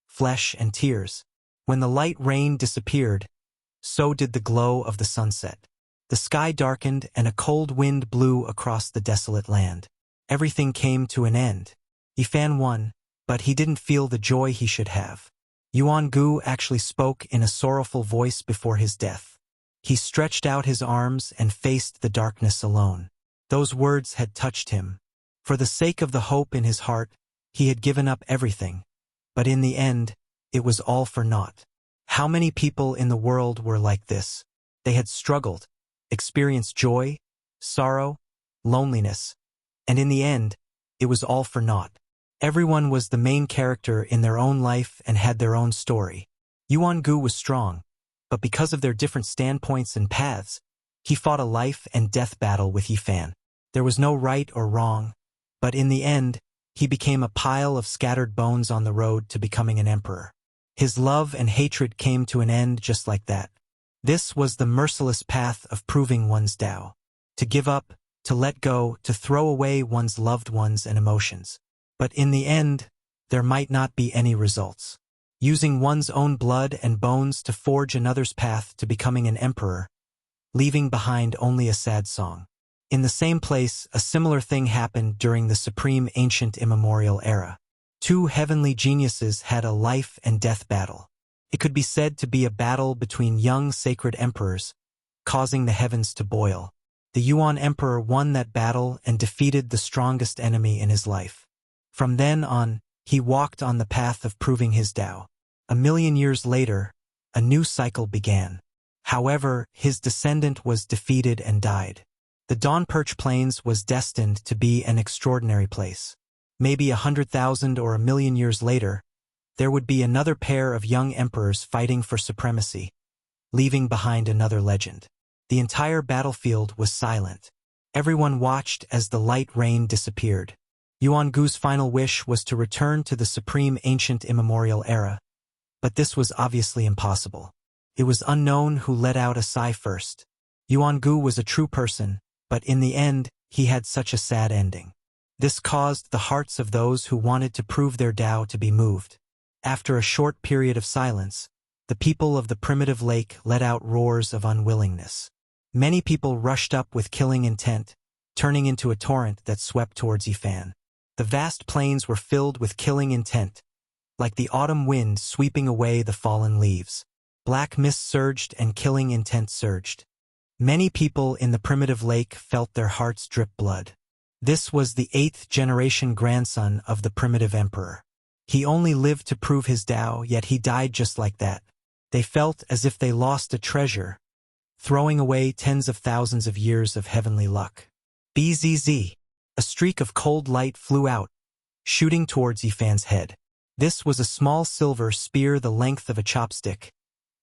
flesh, and tears. When the light rain disappeared, so did the glow of the sunset. The sky darkened and a cold wind blew across the desolate land. Everything came to an end. Yifan won, but he didn't feel the joy he should have. Yuan Gu actually spoke in a sorrowful voice before his death. He stretched out his arms and faced the darkness alone. Those words had touched him. For the sake of the hope in his heart, he had given up everything. But in the end, it was all for naught. How many people in the world were like this? They had struggled, experienced joy, sorrow, loneliness, and in the end, it was all for naught. Everyone was the main character in their own life and had their own story. Yuan Gu was strong, but because of their different standpoints and paths, he fought a life and death battle with Yifan. There was no right or wrong, but in the end, he became a pile of scattered bones on the road to becoming an emperor. His love and hatred came to an end just like that. This was the merciless path of proving one's Tao. To give up, to let go, to throw away one's loved ones and emotions. But in the end, there might not be any results. Using one's own blood and bones to forge another's path to becoming an emperor, leaving behind only a sad song. In the same place, a similar thing happened during the supreme ancient immemorial era. Two heavenly geniuses had a life and death battle. It could be said to be a battle between young sacred emperors, causing the heavens to boil. The Yuan Emperor won that battle and defeated the strongest enemy in his life. From then on, he walked on the path of proving his Tao. 1,000,000 years later, a new cycle began. However, his descendant was defeated and died. The Dawn-Perch Plains was destined to be an extraordinary place. Maybe 100,000 or 1,000,000 years later, there would be another pair of young emperors fighting for supremacy, leaving behind another legend. The entire battlefield was silent. Everyone watched as the light rain disappeared. Yuan Gu's final wish was to return to the supreme ancient immemorial era, but this was obviously impossible. It was unknown who let out a sigh first. Yuan Gu was a true person, but in the end, he had such a sad ending. This caused the hearts of those who wanted to prove their Tao to be moved. After a short period of silence, the people of the primitive lake let out roars of unwillingness. Many people rushed up with killing intent, turning into a torrent that swept towards Yifan. The vast plains were filled with killing intent, like the autumn wind sweeping away the fallen leaves. Black mist surged and killing intent surged. Many people in the primitive lake felt their hearts drip blood. This was the 8th-generation grandson of the primitive emperor. He only lived to prove his Tao, yet he died just like that. They felt as if they lost a treasure, throwing away tens of thousands of years of heavenly luck. Bzz. A streak of cold light flew out, shooting towards Yifan's head. This was a small silver spear the length of a chopstick,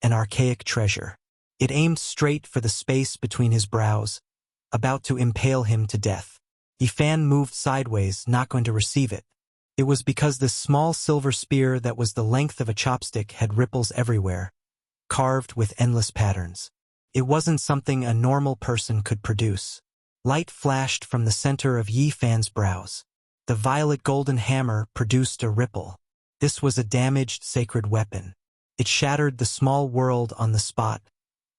an archaic treasure. It aimed straight for the space between his brows, about to impale him to death. Yifan moved sideways, not going to receive it. It was because this small silver spear that was the length of a chopstick had ripples everywhere, carved with endless patterns. It wasn't something a normal person could produce. Light flashed from the center of Yi Fan's brows. The violet golden hammer produced a ripple. This was a damaged sacred weapon. It shattered the small world on the spot,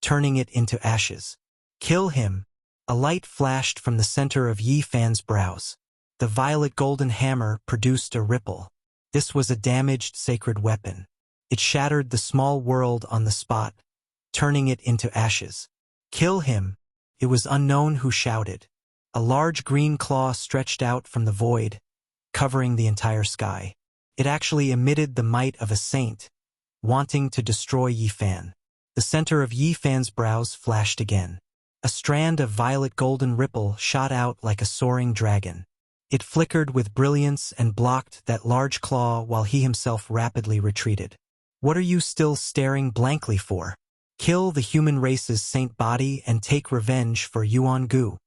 turning it into ashes. Kill him! A light flashed from the center of Yi Fan's brows. The violet golden hammer produced a ripple. This was a damaged sacred weapon. It shattered the small world on the spot, turning it into ashes. Kill him! It was unknown who shouted. A large green claw stretched out from the void, covering the entire sky. It actually emitted the might of a saint, wanting to destroy Yi Fan. The center of Yi Fan's brows flashed again. A strand of violet golden ripple shot out like a soaring dragon. It flickered with brilliance and blocked that large claw while he himself rapidly retreated. What are you still staring blankly for? Kill the human race's saint body and take revenge for Yuan Gu.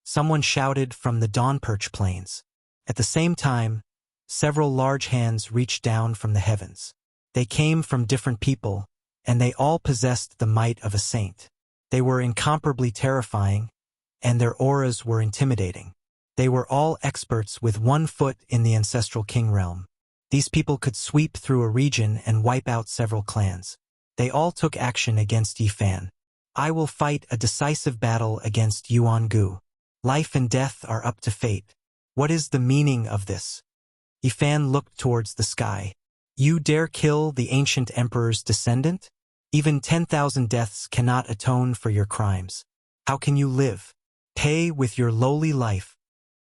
Someone shouted from the Dawnperch plains. At the same time, several large hands reached down from the heavens. They came from different people, and they all possessed the might of a saint. They were incomparably terrifying, and their auras were intimidating. They were all experts with 1 foot in the ancestral king realm. These people could sweep through a region and wipe out several clans. They all took action against Yi Fan. I will fight a decisive battle against Yuan Gu. Life and death are up to fate. What is the meaning of this? Yi Fan looked towards the sky. You dare kill the ancient emperor's descendant? Even 10,000 deaths cannot atone for your crimes. How can you live? Pay with your lowly life.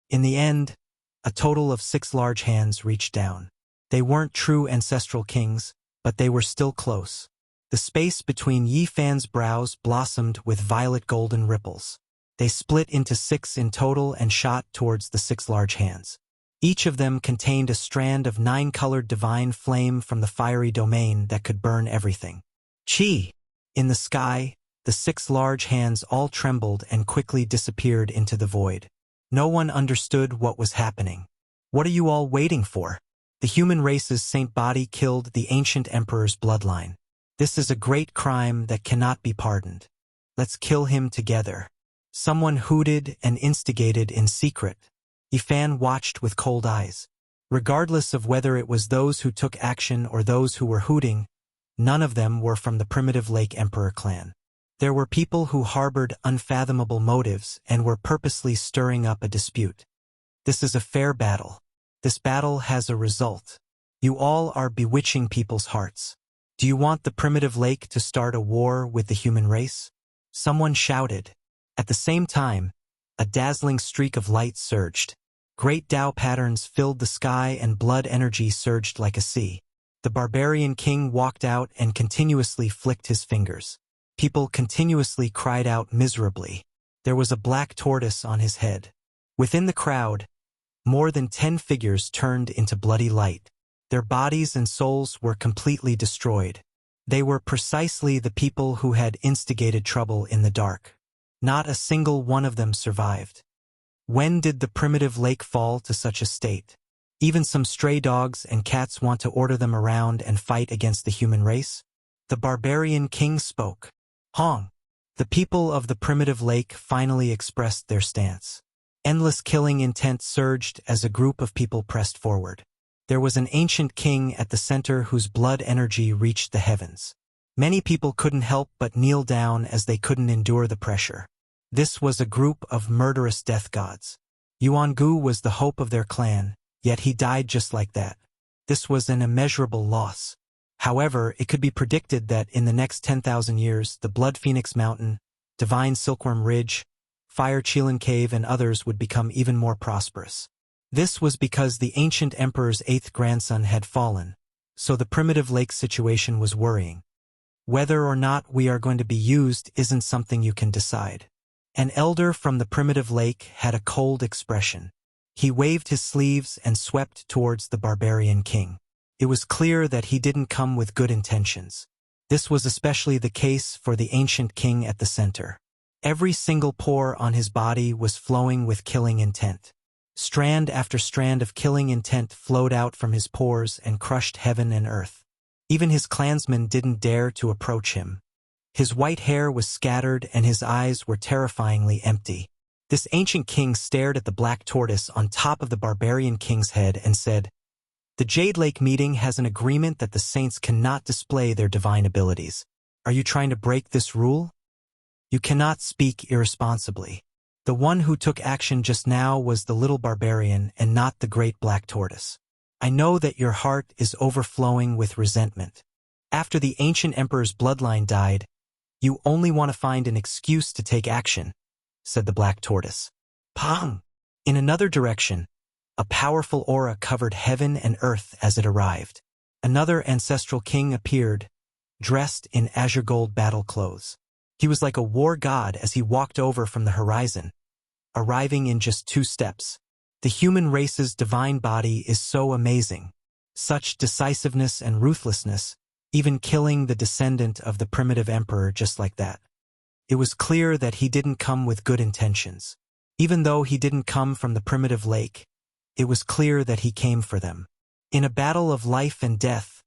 In the end, a total of 6 large hands reached down. They weren't true ancestral kings, but they were still close. The space between Yi Fan's brows blossomed with violet golden ripples. They split into 6 in total and shot towards the 6 large hands. Each of them contained a strand of 9-colored divine flame from the fiery domain that could burn everything. Chi! In the sky, the 6 large hands all trembled and quickly disappeared into the void. No one understood what was happening. What are you all waiting for? The human race's saint body killed the ancient emperor's bloodline. This is a great crime that cannot be pardoned. Let's kill him together. Someone hooted and instigated in secret. Yi Fan watched with cold eyes. Regardless of whether it was those who took action or those who were hooting, none of them were from the primitive Lake Emperor clan. There were people who harbored unfathomable motives and were purposely stirring up a dispute. This is a fair battle. This battle has a result. You all are bewitching people's hearts. Do you want the primitive lake to start a war with the human race? Someone shouted. At the same time, a dazzling streak of light surged. Great Tao patterns filled the sky and blood energy surged like a sea. The barbarian king walked out and continuously flicked his fingers. People continuously cried out miserably. There was a black tortoise on his head. Within the crowd, more than 10 figures turned into bloody light. Their bodies and souls were completely destroyed. They were precisely the people who had instigated trouble in the dark. Not a single one of them survived. When did the primitive lake fall to such a state? Even some stray dogs and cats want to order them around and fight against the human race? The barbarian king spoke. Hong! The people of the primitive lake finally expressed their stance. Endless killing intent surged as a group of people pressed forward. There was an ancient king at the center whose blood energy reached the heavens. Many people couldn't help but kneel down as they couldn't endure the pressure. This was a group of murderous death gods. Yuan Gu was the hope of their clan, yet he died just like that. This was an immeasurable loss. However, it could be predicted that in the next 10,000 years, the Blood Phoenix Mountain, Divine Silkworm Ridge, Fire Chelan Cave and others would become even more prosperous. This was because the ancient emperor's 8th grandson had fallen, so the primitive lake situation was worrying. Whether or not we are going to be used isn't something you can decide. An elder from the primitive lake had a cold expression. He waved his sleeves and swept towards the barbarian king. It was clear that he didn't come with good intentions. This was especially the case for the ancient king at the center. Every single pore on his body was flowing with killing intent. Strand after strand of killing intent flowed out from his pores and crushed heaven and earth. Even his clansmen didn't dare to approach him. His white hair was scattered and his eyes were terrifyingly empty. This ancient king stared at the black tortoise on top of the barbarian king's head and said, "The Jade Lake meeting has an agreement that the saints cannot display their divine abilities. Are you trying to break this rule? You cannot speak irresponsibly." The one who took action just now was the little barbarian and not the great black tortoise. "I know that your heart is overflowing with resentment. After the ancient emperor's bloodline died, you only want to find an excuse to take action," said the black tortoise. Pong! In another direction, a powerful aura covered heaven and earth as it arrived. Another ancestral king appeared, dressed in azure gold battle clothes. He was like a war god as he walked over from the horizon, arriving in just 2 steps. The human race's divine body is so amazing. Such decisiveness and ruthlessness, even killing the descendant of the primitive emperor just like that. It was clear that he didn't come with good intentions. Even though he didn't come from the primitive lake, it was clear that he came for them. "In a battle of life and death,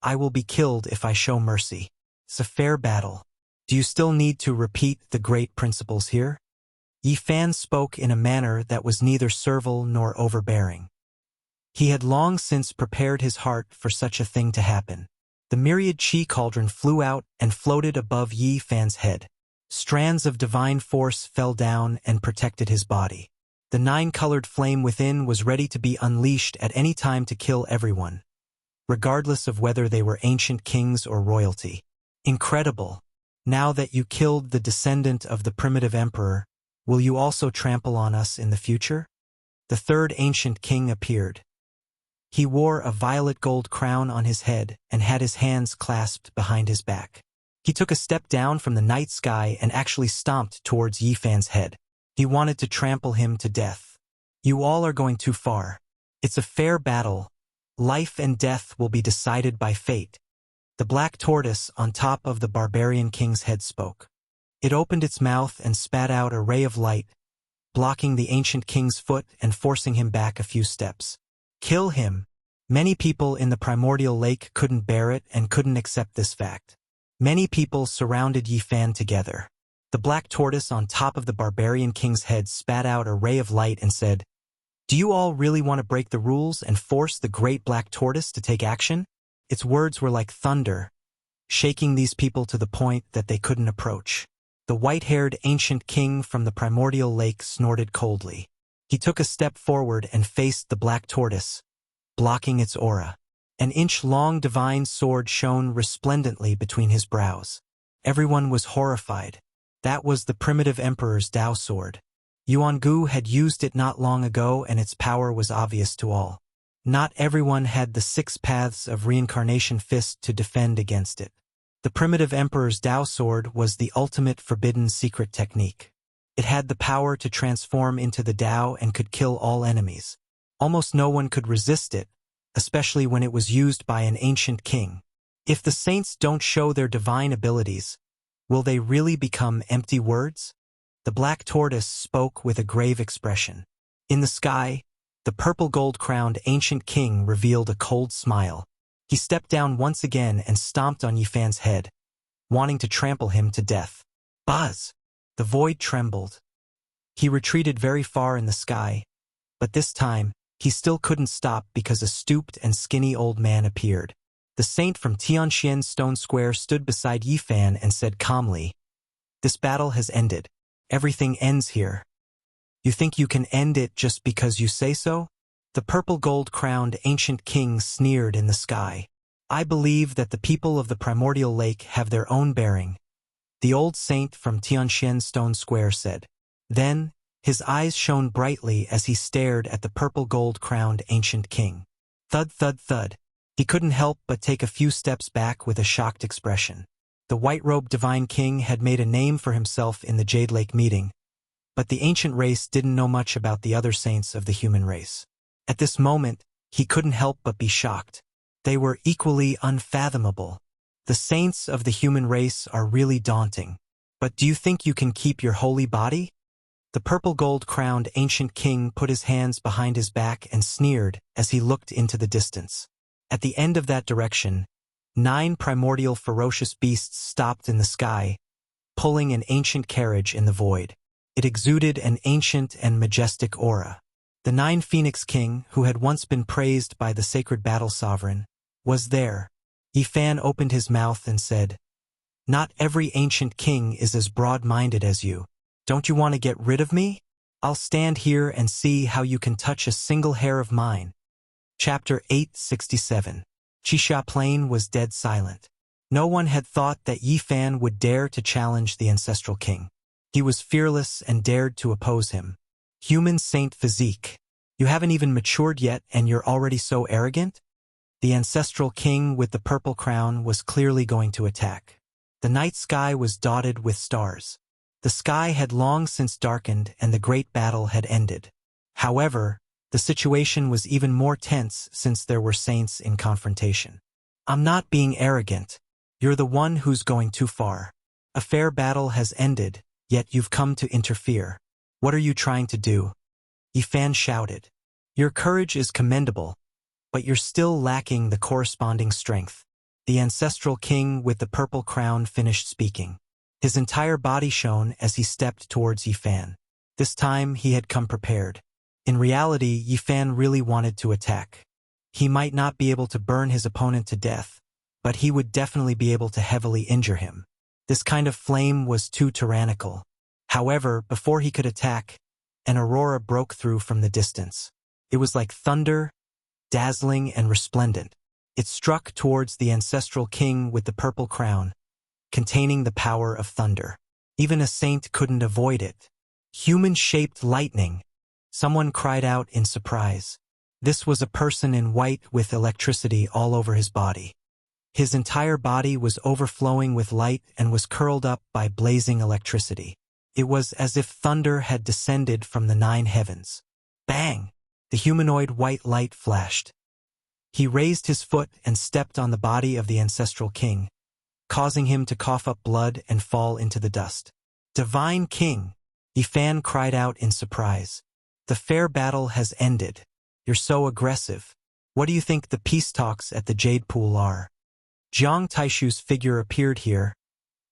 I will be killed if I show mercy. It's a fair battle. Do you still need to repeat the great principles here?" Yi Fan spoke in a manner that was neither servile nor overbearing. He had long since prepared his heart for such a thing to happen. The myriad chi cauldron flew out and floated above Yi Fan's head. Strands of divine force fell down and protected his body. The 9-colored flame within was ready to be unleashed at any time to kill everyone, regardless of whether they were ancient kings or royalty. Incredible! Now that you killed the descendant of the primitive emperor, will you also trample on us in the future? The third ancient king appeared. He wore a violet gold crown on his head and had his hands clasped behind his back. He took a step down from the night sky and actually stomped towards Yi Fan's head. He wanted to trample him to death. "You all are going too far. It's a fair battle. Life and death will be decided by fate." The black tortoise on top of the barbarian king's head spoke. It opened its mouth and spat out a ray of light, blocking the ancient king's foot and forcing him back a few steps. "Kill him." Many people in the primordial lake couldn't bear it and couldn't accept this fact. Many people surrounded Yi Fan together. The black tortoise on top of the barbarian king's head spat out a ray of light and said, "Do you all really want to break the rules and force the great black tortoise to take action?" Its words were like thunder, shaking these people to the point that they couldn't approach. The white-haired ancient king from the primordial lake snorted coldly. He took a step forward and faced the black tortoise, blocking its aura. An inch-long divine sword shone resplendently between his brows. Everyone was horrified. That was the primitive emperor's Dao sword. Yuan Gu had used it not long ago and its power was obvious to all. Not everyone had the 6 paths of reincarnation fist to defend against it. The primitive emperor's Dao sword was the ultimate forbidden secret technique. It had the power to transform into the Dao and could kill all enemies. Almost no one could resist it, especially when it was used by an ancient king. If the saints don't show their divine abilities, will they really become empty words? The black tortoise spoke with a grave expression. In the sky, the purple gold-crowned ancient king revealed a cold smile. He stepped down once again and stomped on Yi Fan's head, wanting to trample him to death. Buzz! The void trembled. He retreated very far in the sky, but this time, he still couldn't stop because a stooped and skinny old man appeared. The saint from Tianxian Stone Square stood beside Yi Fan and said calmly, "This battle has ended. Everything ends here. You think you can end it just because you say so?" The purple gold-crowned ancient king sneered in the sky. "I believe that the people of the primordial lake have their own bearing," the old saint from Tianxian Stone Square said. Then, his eyes shone brightly as he stared at the purple gold-crowned ancient king. Thud, thud, thud. He couldn't help but take a few steps back with a shocked expression. The white-robed divine king had made a name for himself in the Jade Lake meeting, but the ancient race didn't know much about the other saints of the human race. At this moment, he couldn't help but be shocked. They were equally unfathomable. The saints of the human race are really daunting. But do you think you can keep your holy body? The purple gold-crowned ancient king put his hands behind his back and sneered as he looked into the distance. At the end of that direction, 9 primordial ferocious beasts stopped in the sky, pulling an ancient carriage in the void. It exuded an ancient and majestic aura. The 9 Phoenix King, who had once been praised by the sacred battle sovereign, was there. Yifan opened his mouth and said, "Not every ancient king is as broad-minded as you. Don't you want to get rid of me? I'll stand here and see how you can touch a single hair of mine." Chapter 867. Qixia Plain was dead silent. No one had thought that Yifan would dare to challenge the ancestral king. He was fearless and dared to oppose him. Human saint physique. You haven't even matured yet and you're already so arrogant? The ancestral king with the purple crown was clearly going to attack. The night sky was dotted with stars. The sky had long since darkened and the great battle had ended. However, the situation was even more tense since there were saints in confrontation. "I'm not being arrogant. You're the one who's going too far. A fair battle has ended, yet you've come to interfere. What are you trying to do?" Yifan shouted. "Your courage is commendable, but you're still lacking the corresponding strength." The ancestral king with the purple crown finished speaking. His entire body shone as he stepped towards Yifan. This time he had come prepared. In reality, Yifan really wanted to attack. He might not be able to burn his opponent to death, but he would definitely be able to heavily injure him. This kind of flame was too tyrannical. However, before he could attack, an aurora broke through from the distance. It was like thunder, dazzling and resplendent. It struck towards the ancestral king with the purple crown, containing the power of thunder. Even a saint couldn't avoid it. "Human-shaped lightning!" Someone cried out in surprise. This was a person in white with electricity all over his body. His entire body was overflowing with light and was curled up by blazing electricity. It was as if thunder had descended from the 9 heavens. Bang! The humanoid white light flashed. He raised his foot and stepped on the body of the ancestral king, causing him to cough up blood and fall into the dust. "Divine King!" Yifan cried out in surprise. "The fair battle has ended. You're so aggressive. What do you think the peace talks at the Jade Pool are?" Jiang Taishu's figure appeared here,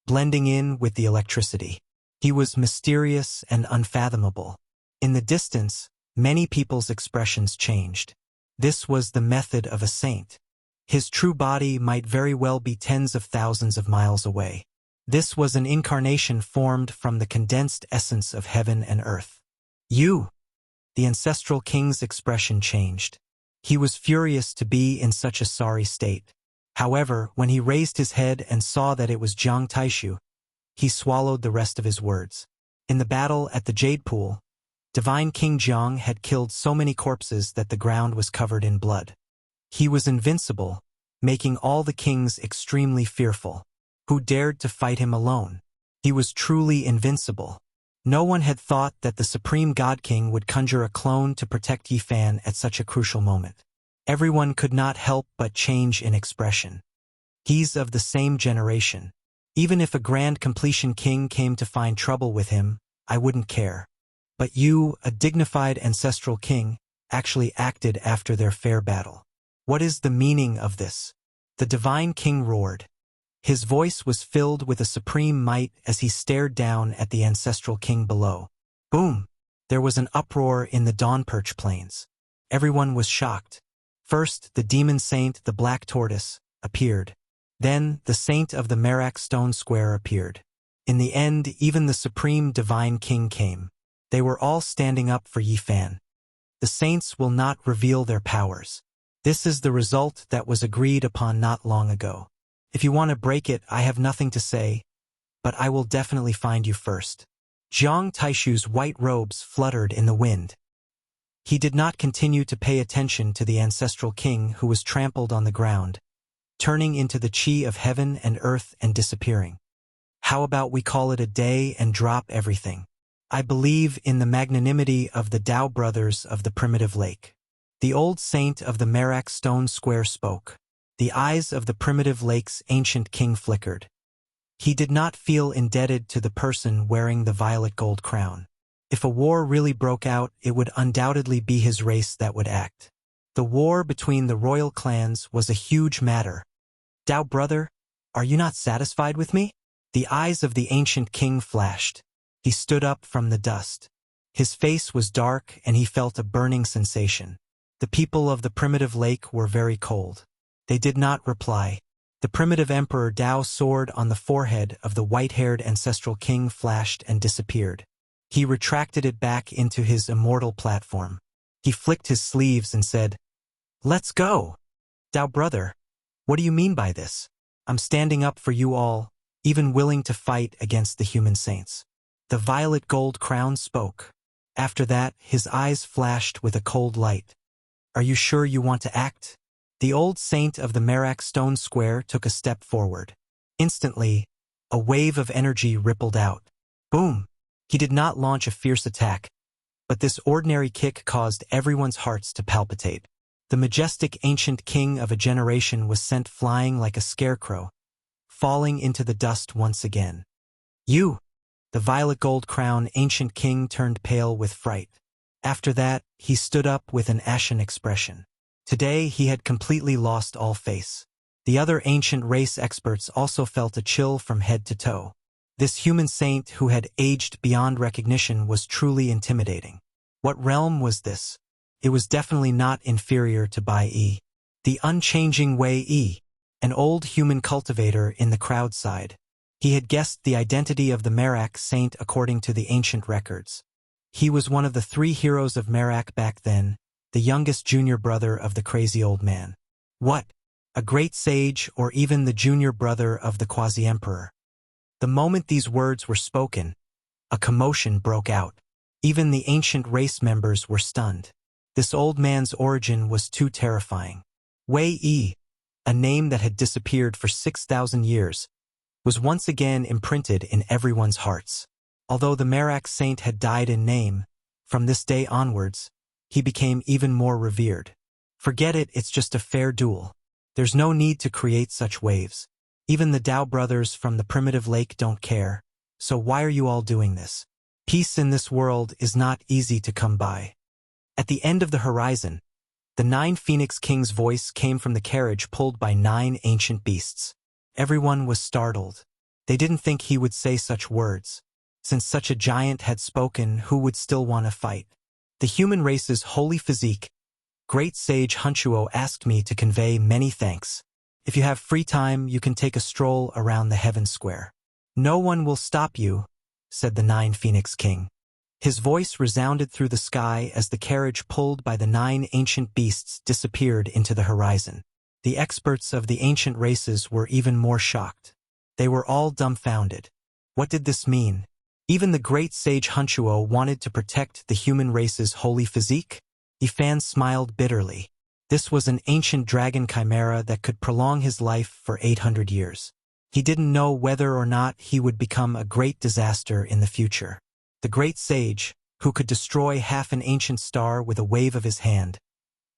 blending in with the electricity. He was mysterious and unfathomable. In the distance, many people's expressions changed. This was the method of a saint. His true body might very well be tens of thousands of miles away. This was an incarnation formed from the condensed essence of heaven and earth. "You!" The ancestral king's expression changed. He was furious to be in such a sorry state. However, when he raised his head and saw that it was Jiang Taishu, he swallowed the rest of his words. In the battle at the Jade Pool, Divine King Jiang had killed so many corpses that the ground was covered in blood. He was invincible, making all the kings extremely fearful. Who dared to fight him alone? He was truly invincible. No one had thought that the Supreme God King would conjure a clone to protect Yifan at such a crucial moment. Everyone could not help but change in expression. He's of the same generation. Even if a grand completion king came to find trouble with him, I wouldn't care. But you, a dignified ancestral king, actually acted after their fair battle. What is the meaning of this? The Divine King roared. His voice was filled with a supreme might as he stared down at the ancestral king below. Boom! There was an uproar in the Dawnperch Plains. Everyone was shocked. First, the demon saint, the Black Tortoise, appeared. Then, the saint of the Merak Stone Square appeared. In the end, even the supreme Divine King came. They were all standing up for Yifan. The saints will not reveal their powers. This is the result that was agreed upon not long ago. If you want to break it, I have nothing to say, but I will definitely find you first. Jiang Taishu's white robes fluttered in the wind. He did not continue to pay attention to the ancestral king who was trampled on the ground, turning into the chi of heaven and earth and disappearing. How about we call it a day and drop everything? I believe in the magnanimity of the Tao brothers of the primitive lake. The old saint of the Merak Stone Square spoke. The eyes of the primitive lake's ancient king flickered. He did not feel indebted to the person wearing the violet gold crown. If a war really broke out, it would undoubtedly be his race that would act. The war between the royal clans was a huge matter. Tao brother, are you not satisfied with me? The eyes of the ancient king flashed. He stood up from the dust. His face was dark and he felt a burning sensation. The people of the primitive lake were very cold. They did not reply. The primitive emperor Dao's sword on the forehead of the white-haired ancestral king flashed and disappeared. He retracted it back into his immortal platform. He flicked his sleeves and said, "Let's go." Dao brother, what do you mean by this? I'm standing up for you all, even willing to fight against the human saints. The violet gold crown spoke. After that, his eyes flashed with a cold light. Are you sure you want to act? The old saint of the Merak stone square took a step forward. Instantly, a wave of energy rippled out. Boom! He did not launch a fierce attack, but this ordinary kick caused everyone's hearts to palpitate. The majestic ancient king of a generation was sent flying like a scarecrow, falling into the dust once again. You! The violet gold crown ancient king turned pale with fright. After that, he stood up with an ashen expression. Today he had completely lost all face. The other ancient race experts also felt a chill from head to toe. This human saint who had aged beyond recognition was truly intimidating. What realm was this? It was definitely not inferior to Bai Yi. The unchanging Wei Yi, an old human cultivator in the crowd sighed. He had guessed the identity of the Merak saint according to the ancient records. He was one of the 3 heroes of Merak back then, the youngest junior brother of the crazy old man. What? A great sage or even the junior brother of the quasi-emperor? The moment these words were spoken, a commotion broke out. Even the ancient race members were stunned. This old man's origin was too terrifying. Wei Yi, a name that had disappeared for 6,000 years, was once again imprinted in everyone's hearts. Although the Merak saint had died in name, from this day onwards, he became even more revered. Forget it, it's just a fair duel. There's no need to create such waves. Even the Dao brothers from the primitive lake don't care. So why are you all doing this? Peace in this world is not easy to come by. At the end of the horizon, the 9 Phoenix Kings' voice came from the carriage pulled by 9 ancient beasts. Everyone was startled. They didn't think he would say such words. Since such a giant had spoken, who would still want to fight? The human race's holy physique, Great Sage Hunchuo asked me to convey many thanks. If you have free time, you can take a stroll around the Heaven Square. No one will stop you, said the 9 Phoenix King. His voice resounded through the sky as the carriage pulled by the 9 ancient beasts disappeared into the horizon. The experts of the ancient races were even more shocked. They were all dumbfounded. What did this mean? Even the great sage Hunchuo wanted to protect the human race's holy physique? Yifan smiled bitterly. This was an ancient dragon chimera that could prolong his life for 800 years. He didn't know whether or not he would become a great disaster in the future. The great sage, who could destroy half an ancient star with a wave of his hand,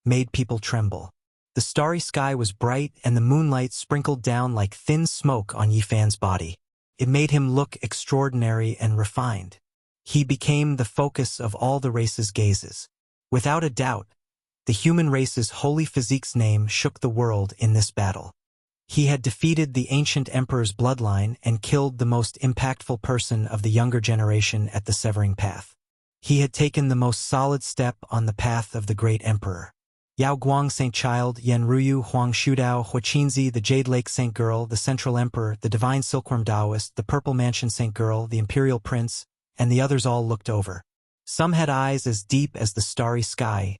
made people tremble. The starry sky was bright and the moonlight sprinkled down like thin smoke on Yifan's body. It made him look extraordinary and refined. He became the focus of all the race's gazes. Without a doubt, the human race's holy physique's name shook the world in this battle. He had defeated the ancient emperor's bloodline and killed the most impactful person of the younger generation at the severing path. He had taken the most solid step on the path of the great emperor. Yao Guang Saint Child, Yen Ruyu, Huang Shudao, Huaqinzi, the Jade Lake Saint Girl, the Central Emperor, the Divine Silkworm Taoist, the Purple Mansion Saint Girl, the Imperial Prince, and the others all looked over. Some had eyes as deep as the starry sky.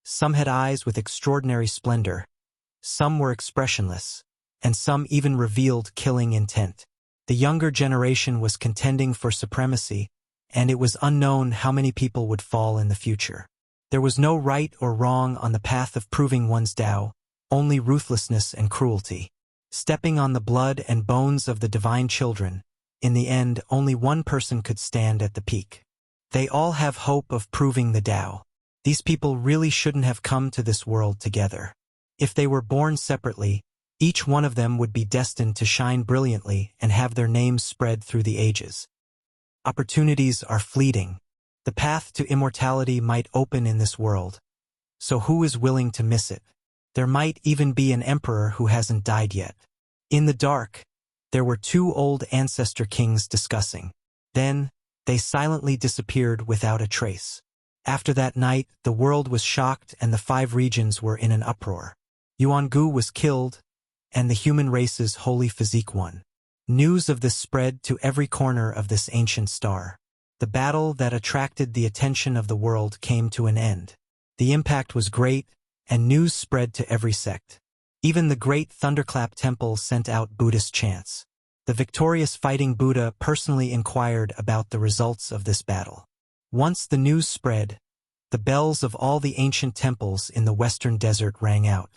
Some had eyes with extraordinary splendor. Some were expressionless, and some even revealed killing intent. The younger generation was contending for supremacy, and it was unknown how many people would fall in the future. There was no right or wrong on the path of proving one's Tao, only ruthlessness and cruelty. Stepping on the blood and bones of the divine children, in the end only one person could stand at the peak. They all have hope of proving the Tao. These people really shouldn't have come to this world together. If they were born separately, each one of them would be destined to shine brilliantly and have their names spread through the ages. Opportunities are fleeting. The path to immortality might open in this world. So who is willing to miss it? There might even be an emperor who hasn't died yet. In the dark, there were two old ancestor kings discussing. Then, they silently disappeared without a trace. After that night, the world was shocked and the 5 regions were in an uproar. Yuan-gu was killed, and the human race's holy physique won. News of this spread to every corner of this ancient star. The battle that attracted the attention of the world came to an end. The impact was great, and news spread to every sect. Even the great Thunderclap Temple sent out Buddhist chants. The victorious fighting Buddha personally inquired about the results of this battle. Once the news spread, the bells of all the ancient temples in the western desert rang out.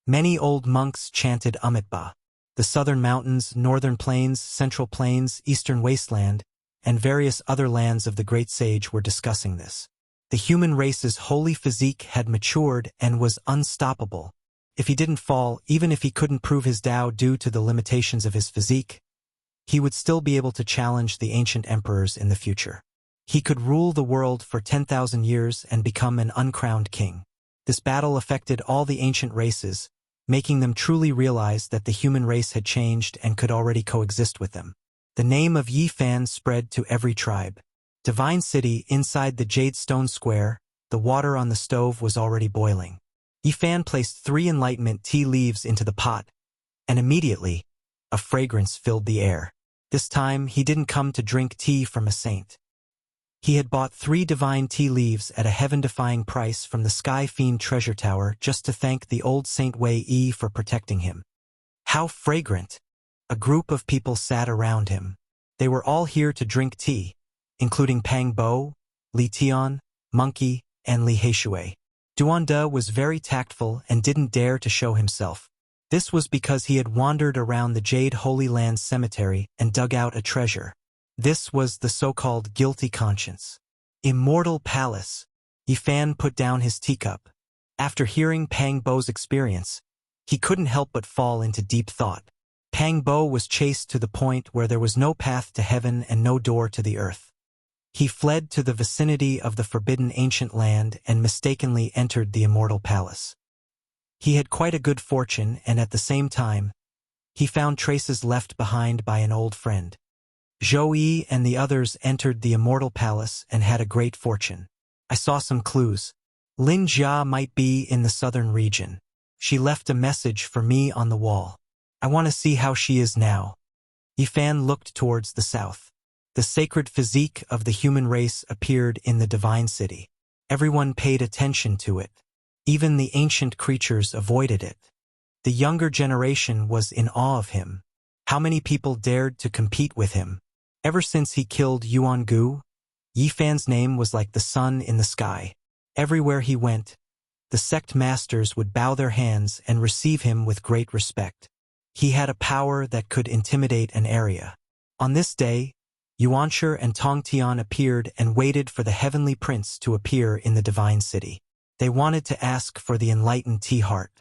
Many old monks chanted Amitabha. The southern mountains, northern plains, central plains, eastern wasteland, and various other lands of the great sage were discussing this. The human race's holy physique had matured and was unstoppable. If he didn't fall, even if he couldn't prove his Tao due to the limitations of his physique, he would still be able to challenge the ancient emperors in the future. He could rule the world for 10,000 years and become an uncrowned king. This battle affected all the ancient races, making them truly realize that the human race had changed and could already coexist with them. The name of Yi Fan spread to every tribe. Divine City, inside the Jade Stone Square, the water on the stove was already boiling. Yi Fan placed 3 enlightenment tea leaves into the pot, and immediately, a fragrance filled the air. This time, he didn't come to drink tea from a saint. He had bought 3 divine tea leaves at a heaven-defying price from the Sky Fiend treasure tower just to thank the old Saint Wei Yi for protecting him. How fragrant! A group of people sat around him. They were all here to drink tea, including Pang Bo, Li Tian, Monkey, and Li Heishui. Duanda was very tactful and didn't dare to show himself. This was because he had wandered around the Jade Holy Land Cemetery and dug out a treasure. This was the so-called guilty conscience. Immortal Palace. Yi Fan put down his teacup. After hearing Pang Bo's experience, he couldn't help but fall into deep thought. Pang Bo was chased to the point where there was no path to heaven and no door to the earth. He fled to the vicinity of the forbidden ancient land and mistakenly entered the immortal palace. He had quite a good fortune, and at the same time, he found traces left behind by an old friend. Zhou Yi and the others entered the immortal palace and had a great fortune. I saw some clues. Lin Jia might be in the southern region. She left a message for me on the wall. I want to see how she is now. Yi Fan looked towards the south. The sacred physique of the human race appeared in the divine city. Everyone paid attention to it. Even the ancient creatures avoided it. The younger generation was in awe of him. How many people dared to compete with him? Ever since he killed Yuan-gu, Yi Fan's name was like the sun in the sky. Everywhere he went, the sect masters would bow their hands and receive him with great respect. He had a power that could intimidate an area. On this day, Yuanshi and Tongtian appeared and waited for the heavenly prince to appear in the divine city. They wanted to ask for the enlightened tea heart.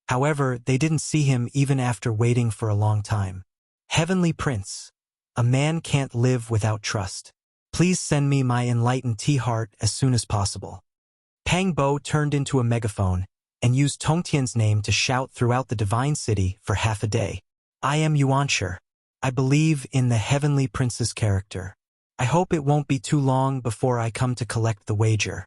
However, they didn't see him even after waiting for a long time. Heavenly Prince, a man can't live without trust. Please send me my enlightened tea heart as soon as possible. Pang Bo turned into a megaphone and used Tongtian's name to shout throughout the divine city for half a day. I am Yuanshi. I believe in the Heavenly Prince's character. I hope it won't be too long before I come to collect the wager.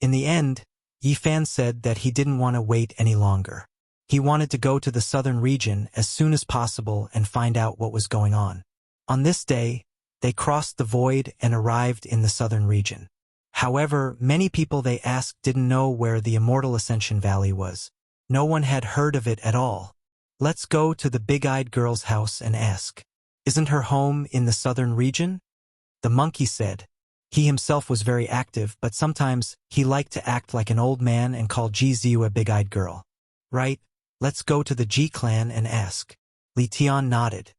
In the end, Yi Fan said that he didn't want to wait any longer. He wanted to go to the southern region as soon as possible and find out what was going on. On this day, they crossed the void and arrived in the southern region. However, many people they asked didn't know where the Immortal Ascension Valley was. No one had heard of it at all. Let's go to the big-eyed girl's house and ask. Isn't her home in the southern region? The monkey said. He himself was very active, but sometimes he liked to act like an old man and call Ji Ziyu a big-eyed girl. Right, let's go to the Ji clan and ask. Li Tian nodded.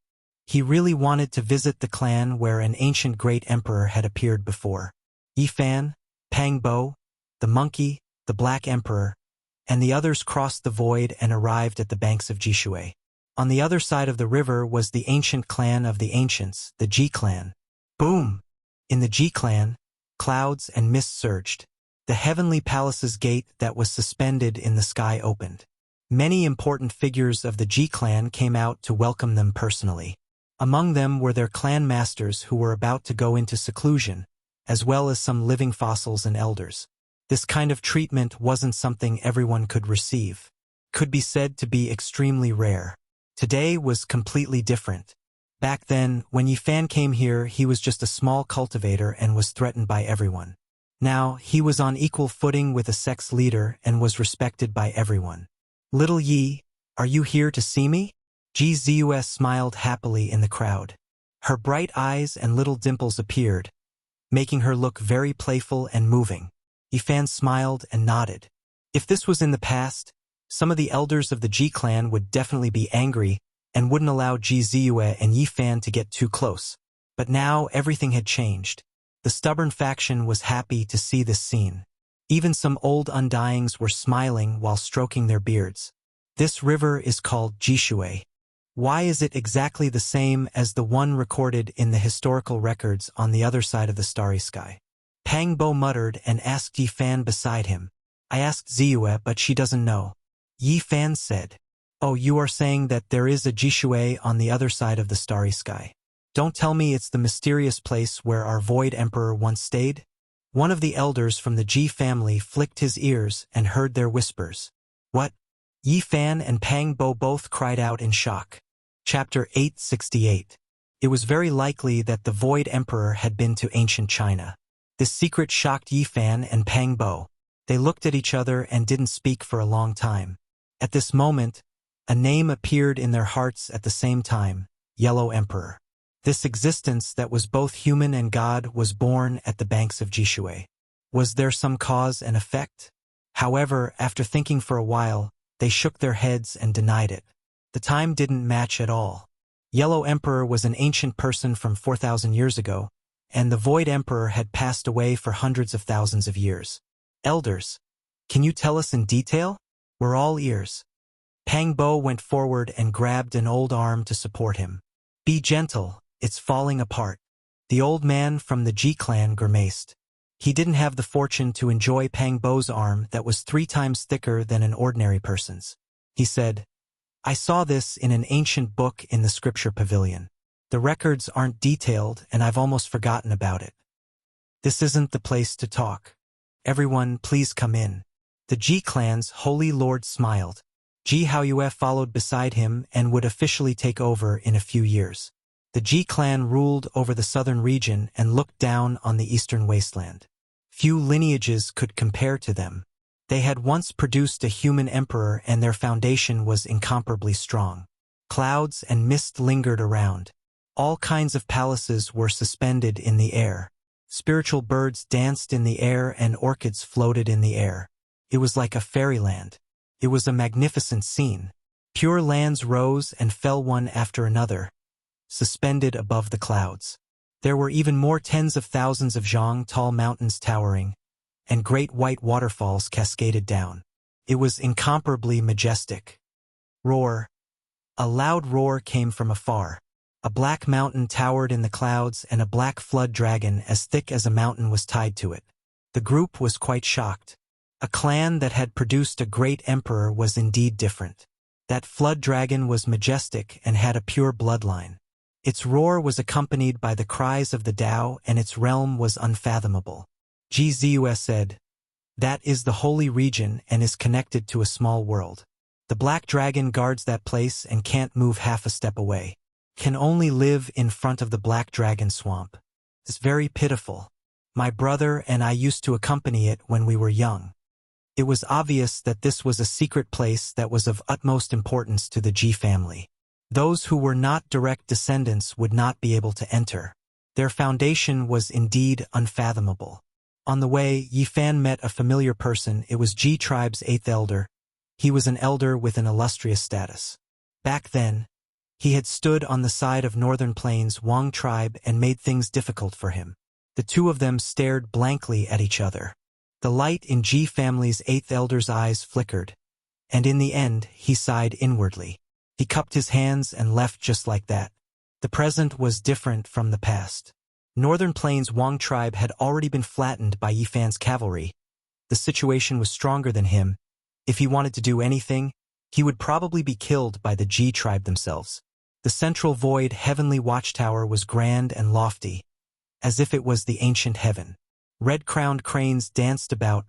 He really wanted to visit the clan where an ancient great emperor had appeared before. Yi Fan, Pang Bo, the monkey, the black emperor, and the others crossed the void and arrived at the banks of Jishui. On the other side of the river was the ancient clan of the ancients, the Ji clan. Boom! In the Ji clan, clouds and mist surged. The heavenly palace's gate that was suspended in the sky opened. Many important figures of the Ji clan came out to welcome them personally. Among them were their clan masters who were about to go into seclusion, as well as some living fossils and elders. This kind of treatment wasn't something everyone could receive. Could be said to be extremely rare. Today was completely different. Back then, when Yi Fan came here, he was just a small cultivator and was threatened by everyone. Now, he was on equal footing with a sex leader and was respected by everyone. "Little Yi, are you here to see me?" Ji Zus smiled happily in the crowd. Her bright eyes and little dimples appeared, making her look very playful and moving. Yi Fan smiled and nodded. If this was in the past, some of the elders of the Ji clan would definitely be angry and wouldn't allow Ji Ziyue and Yi Fan to get too close. But now everything had changed. The stubborn faction was happy to see this scene. Even some old undyings were smiling while stroking their beards. This river is called Jishui. Why is it exactly the same as the one recorded in the historical records on the other side of the starry sky? Pang Bo muttered and asked Yi Fan beside him. "I asked Ziyue, but she doesn't know." Yi Fan said, "Oh, you are saying that there is a Jishui on the other side of the starry sky. Don't tell me it's the mysterious place where our Void Emperor once stayed?" One of the elders from the Ji family flicked his ears and heard their whispers. "What?" Yi Fan and Pang Bo both cried out in shock. Chapter 868. It was very likely that the Void Emperor had been to ancient China. This secret shocked Yi Fan and Pang Bo. They looked at each other and didn't speak for a long time. At this moment, a name appeared in their hearts at the same time: Yellow Emperor. This existence that was both human and god was born at the banks of Jishui. Was there some cause and effect? However, after thinking for a while, they shook their heads and denied it. The time didn't match at all. Yellow Emperor was an ancient person from 4,000 years ago, and the Void Emperor had passed away for hundreds of thousands of years. "Elders, can you tell us in detail?" "We're all ears." Pang Bo went forward and grabbed an old arm to support him. "Be gentle, it's falling apart." The old man from the Ji clan grimaced. He didn't have the fortune to enjoy Pang Bo's arm that was 3 times thicker than an ordinary person's. He said, "I saw this in an ancient book in the scripture pavilion. The records aren't detailed and I've almost forgotten about it. This isn't the place to talk. Everyone, please come in." The Ji clan's holy lord smiled. Ji Haoyue followed beside him and would officially take over in a few years. The Ji clan ruled over the southern region and looked down on the eastern wasteland. Few lineages could compare to them. They had once produced a human emperor and their foundation was incomparably strong. Clouds and mist lingered around. All kinds of palaces were suspended in the air. Spiritual birds danced in the air and orchids floated in the air. It was like a fairyland. It was a magnificent scene. Pure lands rose and fell one after another, suspended above the clouds. There were even more tens of thousands of zhang tall mountains towering, and great white waterfalls cascaded down. It was incomparably majestic. Roar. A loud roar came from afar. A black mountain towered in the clouds and a black flood dragon as thick as a mountain was tied to it. The group was quite shocked. A clan that had produced a great emperor was indeed different. That flood dragon was majestic and had a pure bloodline. Its roar was accompanied by the cries of the Tao and its realm was unfathomable. Ji Ziyue said, "That is the holy region and is connected to a small world. The black dragon guards that place and can't move half a step away. Can only live in front of the black dragon swamp. It's very pitiful. My brother and I used to accompany it when we were young." It was obvious that this was a secret place that was of utmost importance to the Ji family. Those who were not direct descendants would not be able to enter. Their foundation was indeed unfathomable. On the way, Yi Fan met a familiar person. It was Ji tribe's 8th elder. He was an elder with an illustrious status. Back then, he had stood on the side of Northern Plains Wang tribe and made things difficult for him. The two of them stared blankly at each other. The light in Ji family's 8th elder's eyes flickered, and in the end, he sighed inwardly. He cupped his hands and left just like that. The present was different from the past. Northern Plains Wang tribe had already been flattened by Yi Fan's cavalry. The situation was stronger than him. If he wanted to do anything, he would probably be killed by the Ji tribe themselves. The central void heavenly watchtower was grand and lofty, as if it was the ancient heaven. Red-crowned cranes danced about,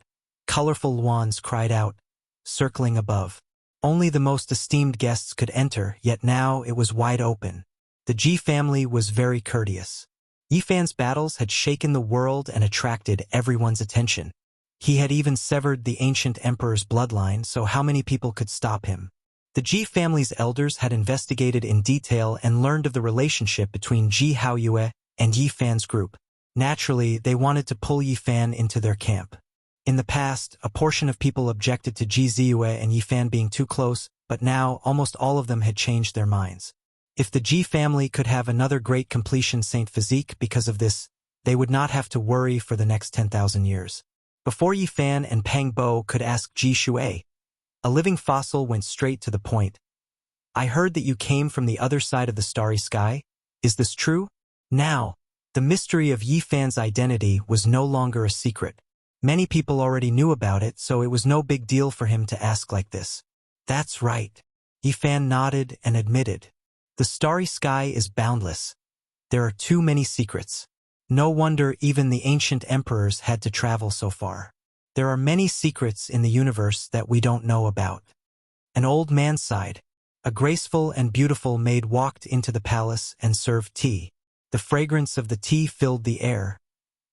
colorful luans cried out, circling above. Only the most esteemed guests could enter, yet now it was wide open. The Ji family was very courteous. Yifan's battles had shaken the world and attracted everyone's attention. He had even severed the ancient emperor's bloodline, so how many people could stop him? The Ji family's elders had investigated in detail and learned of the relationship between Ji Haoyue and Yifan's group. Naturally, they wanted to pull Yifan into their camp. In the past, a portion of people objected to Ji Ziyue and Yifan being too close, but now almost all of them had changed their minds. If the Ji family could have another great completion Saint Physique because of this, they would not have to worry for the next 10,000 years. Before Yifan and Pang Bo could ask Ji Shui, a living fossil went straight to the point. I heard that you came from the other side of the starry sky. Is this true? Now, the mystery of Yifan's identity was no longer a secret. Many people already knew about it, so it was no big deal for him to ask like this. That's right. Yifan nodded and admitted. The starry sky is boundless. There are too many secrets. No wonder even the ancient emperors had to travel so far. There are many secrets in the universe that we don't know about. An old man sighed. A graceful and beautiful maid walked into the palace and served tea. The fragrance of the tea filled the air.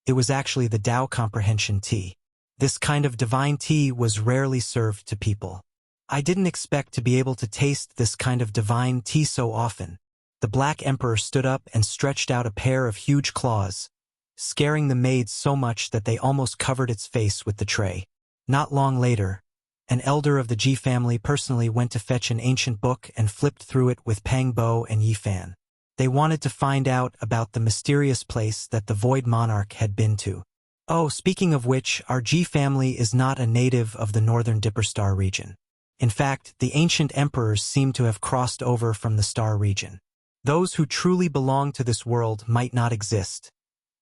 It was actually the Tao comprehension tea. This kind of divine tea was rarely served to people. I didn't expect to be able to taste this kind of divine tea so often. The Black Emperor stood up and stretched out a pair of huge claws, scaring the maids so much that they almost covered its face with the tray. Not long later, an elder of the Ji family personally went to fetch an ancient book and flipped through it with Pang Bo and Yifan. They wanted to find out about the mysterious place that the Void Monarch had been to. Oh, speaking of which, our Ji family is not a native of the northern Dipper Star region. In fact, the ancient emperors seem to have crossed over from the star region. Those who truly belong to this world might not exist,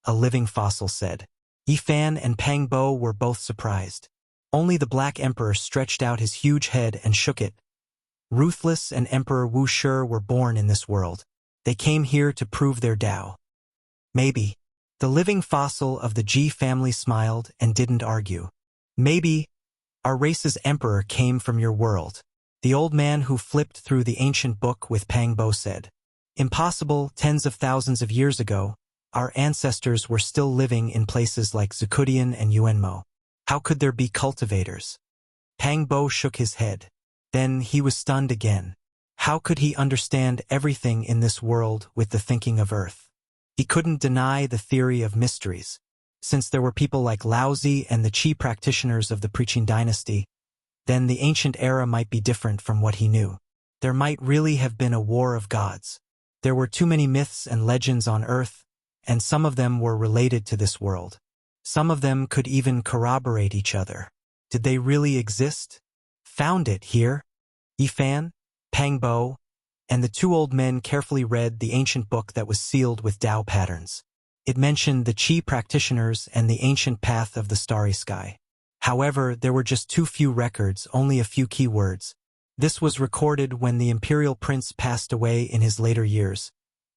a living fossil said. Yifan and Pang Bo were both surprised. Only the Black Emperor stretched out his huge head and shook it. Ruthless and Emperor Wu Shi were born in this world. They came here to prove their Tao. Maybe. The living fossil of the Ji family smiled and didn't argue. Maybe. Our race's emperor came from your world. The old man who flipped through the ancient book with Pang Bo said. Impossible, tens of thousands of years ago, our ancestors were still living in places like Zucudian and Yuanmo. How could there be cultivators? Pang Bo shook his head. Then he was stunned again. How could he understand everything in this world with the thinking of Earth? He couldn't deny the theory of mysteries. Since there were people like Laozi and the Qi practitioners of the Preaching Dynasty, then the ancient era might be different from what he knew. There might really have been a war of gods. There were too many myths and legends on Earth, and some of them were related to this world. Some of them could even corroborate each other. Did they really exist? Found it here. Yifan, Pang Bo, and the two old men carefully read the ancient book that was sealed with Tao patterns. It mentioned the Qi practitioners and the ancient path of the starry sky. However, there were just too few records, only a few key words. This was recorded when the imperial prince passed away in his later years,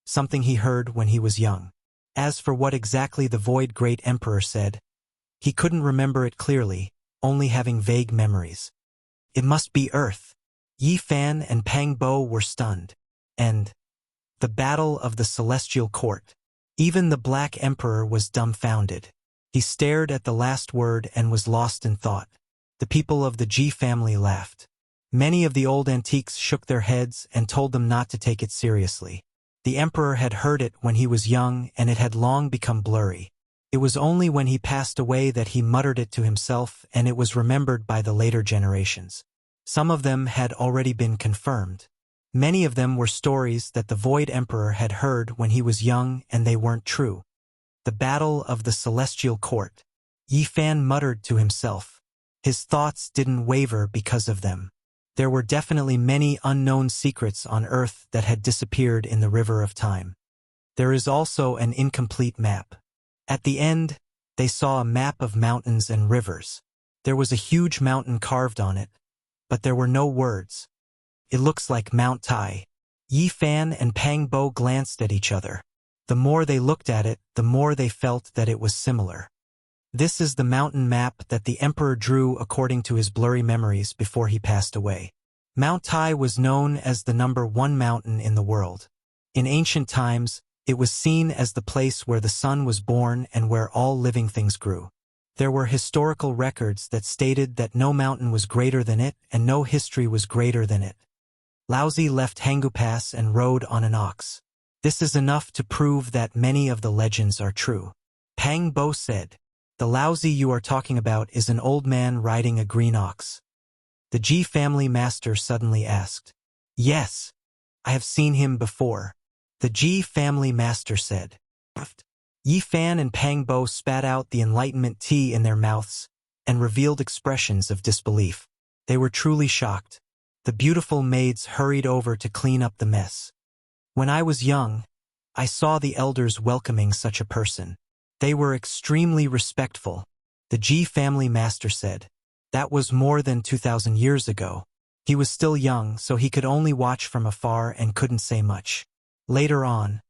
something he heard when he was young. As for what exactly the Void Great Emperor said, he couldn't remember it clearly, only having vague memories. It must be Earth. Yifan and Pang Bo were stunned. And the Battle of the Celestial Court. Even the Black Emperor was dumbfounded. He stared at the last word and was lost in thought. The people of the Ji family laughed. Many of the old antiques shook their heads and told them not to take it seriously. The emperor had heard it when he was young and it had long become blurry. It was only when he passed away that he muttered it to himself, and it was remembered by the later generations. Some of them had already been confirmed. Many of them were stories that the Void Emperor had heard when he was young and they weren't true. The Battle of the Celestial Court. Yifan muttered to himself. His thoughts didn't waver because of them. There were definitely many unknown secrets on Earth that had disappeared in the river of time. There is also an incomplete map. At the end, they saw a map of mountains and rivers. There was a huge mountain carved on it, but there were no words. It looks like Mount Tai. Yi Fan and Pang Bo glanced at each other. The more they looked at it, the more they felt that it was similar. This is the mountain map that the emperor drew according to his blurry memories before he passed away. Mount Tai was known as the #1 mountain in the world. In ancient times, it was seen as the place where the sun was born and where all living things grew. There were historical records that stated that no mountain was greater than it and no history was greater than it. Laozi left Hangu Pass and rode on an ox. This is enough to prove that many of the legends are true. Pang Bo said, "The Laozi you are talking about is an old man riding a green ox." The Ji family master suddenly asked. "Yes, I have seen him before," the Ji family master said. Yi Fan and Pang Bo spat out the enlightenment tea in their mouths and revealed expressions of disbelief. They were truly shocked. The beautiful maids hurried over to clean up the mess. "When I was young, I saw the elders welcoming such a person. They were extremely respectful," the Ji family master said. "That was more than 2,000 years ago. He was still young, so he could only watch from afar and couldn't say much. Later on,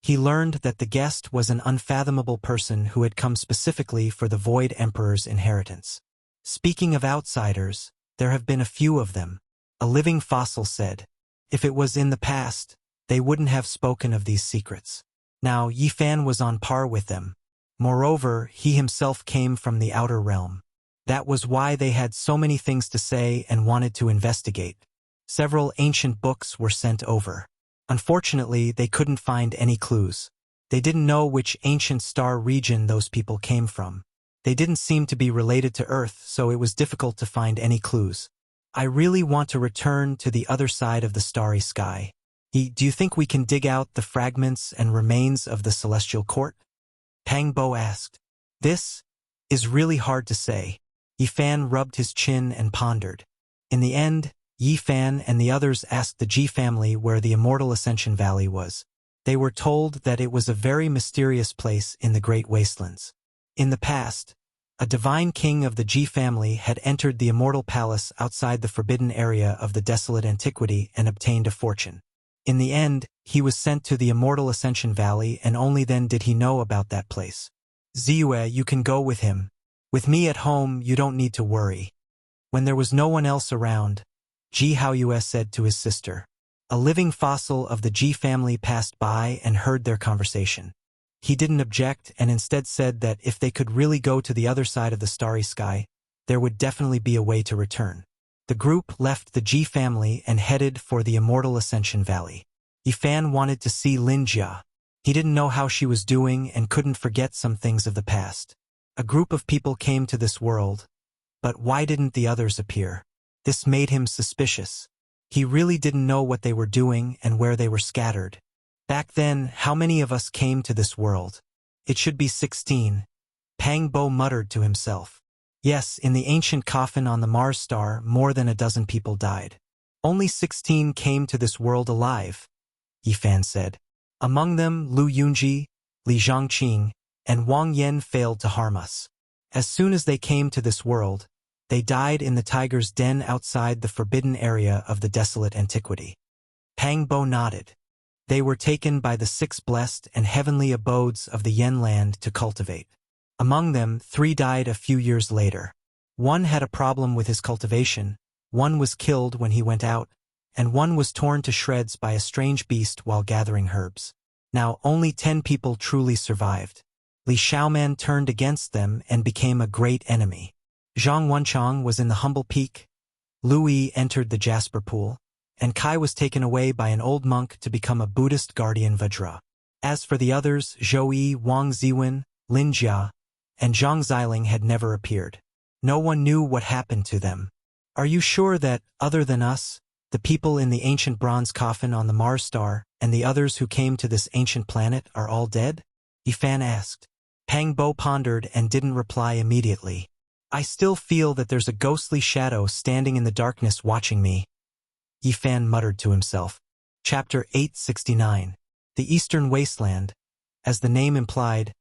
he learned that the guest was an unfathomable person who had come specifically for the Void Emperor's inheritance. Speaking of outsiders, there have been a few of them," a living fossil said. "If it was in the past, they wouldn't have spoken of these secrets. Now Yi Fan was on par with them. Moreover, he himself came from the outer realm. That was why they had so many things to say and wanted to investigate. Several ancient books were sent over. Unfortunately, they couldn't find any clues. They didn't know which ancient star region those people came from. They didn't seem to be related to Earth, so it was difficult to find any clues. I really want to return to the other side of the starry sky. Do you think we can dig out the fragments and remains of the celestial court?" Pang Bo asked. "This is really hard to say." Yi Fan rubbed his chin and pondered. In the end, Yi Fan and the others asked the Ji family where the Immortal Ascension Valley was. They were told that it was a very mysterious place in the Great Wastelands. In the past, a divine king of the Ji family had entered the Immortal Palace outside the forbidden area of the desolate antiquity and obtained a fortune. In the end, he was sent to the Immortal Ascension Valley, and only then did he know about that place. "Ziyue, you can go with him. With me at home, you don't need to worry." When there was no one else around, Ji Haoyue said to his sister. A living fossil of the Ji family passed by and heard their conversation. He didn't object and instead said that if they could really go to the other side of the starry sky, there would definitely be a way to return. The group left the Ji family and headed for the Immortal Ascension Valley. Yi Fan wanted to see Lin Jia. He didn't know how she was doing and couldn't forget some things of the past. A group of people came to this world, but why didn't the others appear? This made him suspicious. He really didn't know what they were doing and where they were scattered. Back then, how many of us came to this world? It should be 16. Pang Bo muttered to himself. Yes, in the ancient coffin on the Mars star, more than a dozen people died. Only 16 came to this world alive, Yi Fan said. Among them, Lu Yunji, Li Zhangqing, and Wang Yan failed to harm us. As soon as they came to this world, they died in the tiger's den outside the forbidden area of the desolate antiquity. Pang Bo nodded. They were taken by the 6 blessed and heavenly abodes of the Yen land to cultivate. Among them, 3 died a few years later. 1 had a problem with his cultivation, 1 was killed when he went out, and 1 was torn to shreds by a strange beast while gathering herbs. Now only 10 people truly survived. Li Xiaoman turned against them and became a great enemy. Zhang Wenchang was in the humble peak, Lu Yi entered the Jasper pool, and Kai was taken away by an old monk to become a Buddhist guardian Vajra. As for the others, Zhou Yi, Wang Ziwen, Lin Jia, and Zhang Xiling had never appeared. No one knew what happened to them. Are you sure that, other than us, the people in the ancient bronze coffin on the Mars star, and the others who came to this ancient planet are all dead? Yi Fan asked. Pang Bo pondered and didn't reply immediately. I still feel that there's a ghostly shadow standing in the darkness watching me, Yi Fan muttered to himself. Chapter 869. The Eastern Wasteland, as the name implied,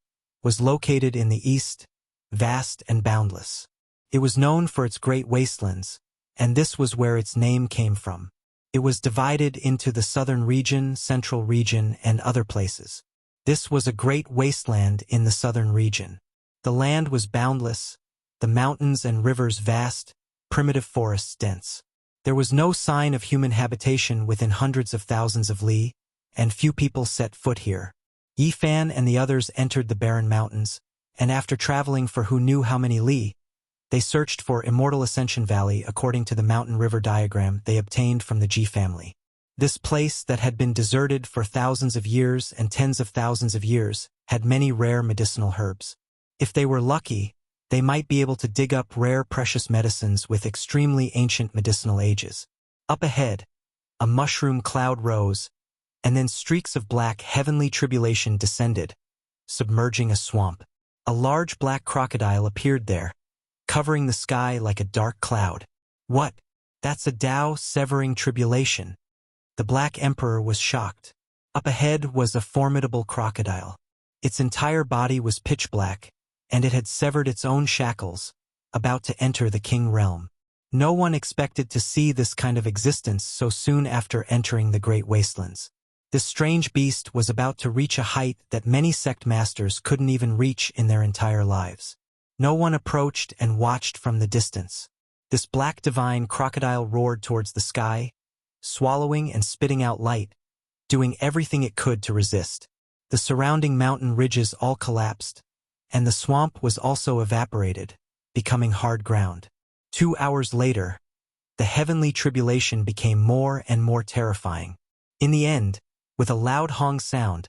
was located in the east, vast and boundless. It was known for its great wastelands, and this was where its name came from. It was divided into the southern region, central region, and other places. This was a great wasteland in the southern region. The land was boundless, the mountains and rivers vast, primitive forests dense. There was no sign of human habitation within hundreds of thousands of li, and few people set foot here. Yi Fan and the others entered the barren mountains, and after traveling for who knew how many li, they searched for Immortal Ascension Valley according to the mountain river diagram they obtained from the Ji family. This place that had been deserted for thousands of years and tens of thousands of years had many rare medicinal herbs. If they were lucky, they might be able to dig up rare precious medicines with extremely ancient medicinal ages. Up ahead, a mushroom cloud rose, and then streaks of black heavenly tribulation descended, submerging a swamp. A large black crocodile appeared there, covering the sky like a dark cloud. What? That's a Tao-severing tribulation. The Black Emperor was shocked. Up ahead was a formidable crocodile. Its entire body was pitch black, and it had severed its own shackles, about to enter the king realm. No one expected to see this kind of existence so soon after entering the Great Wastelands. This strange beast was about to reach a height that many sect masters couldn't even reach in their entire lives. No one approached and watched from the distance. This black divine crocodile roared towards the sky, swallowing and spitting out light, doing everything it could to resist. The surrounding mountain ridges all collapsed, and the swamp was also evaporated, becoming hard ground. 2 hours later, the heavenly tribulation became more and more terrifying. In the end, with a loud hong sound,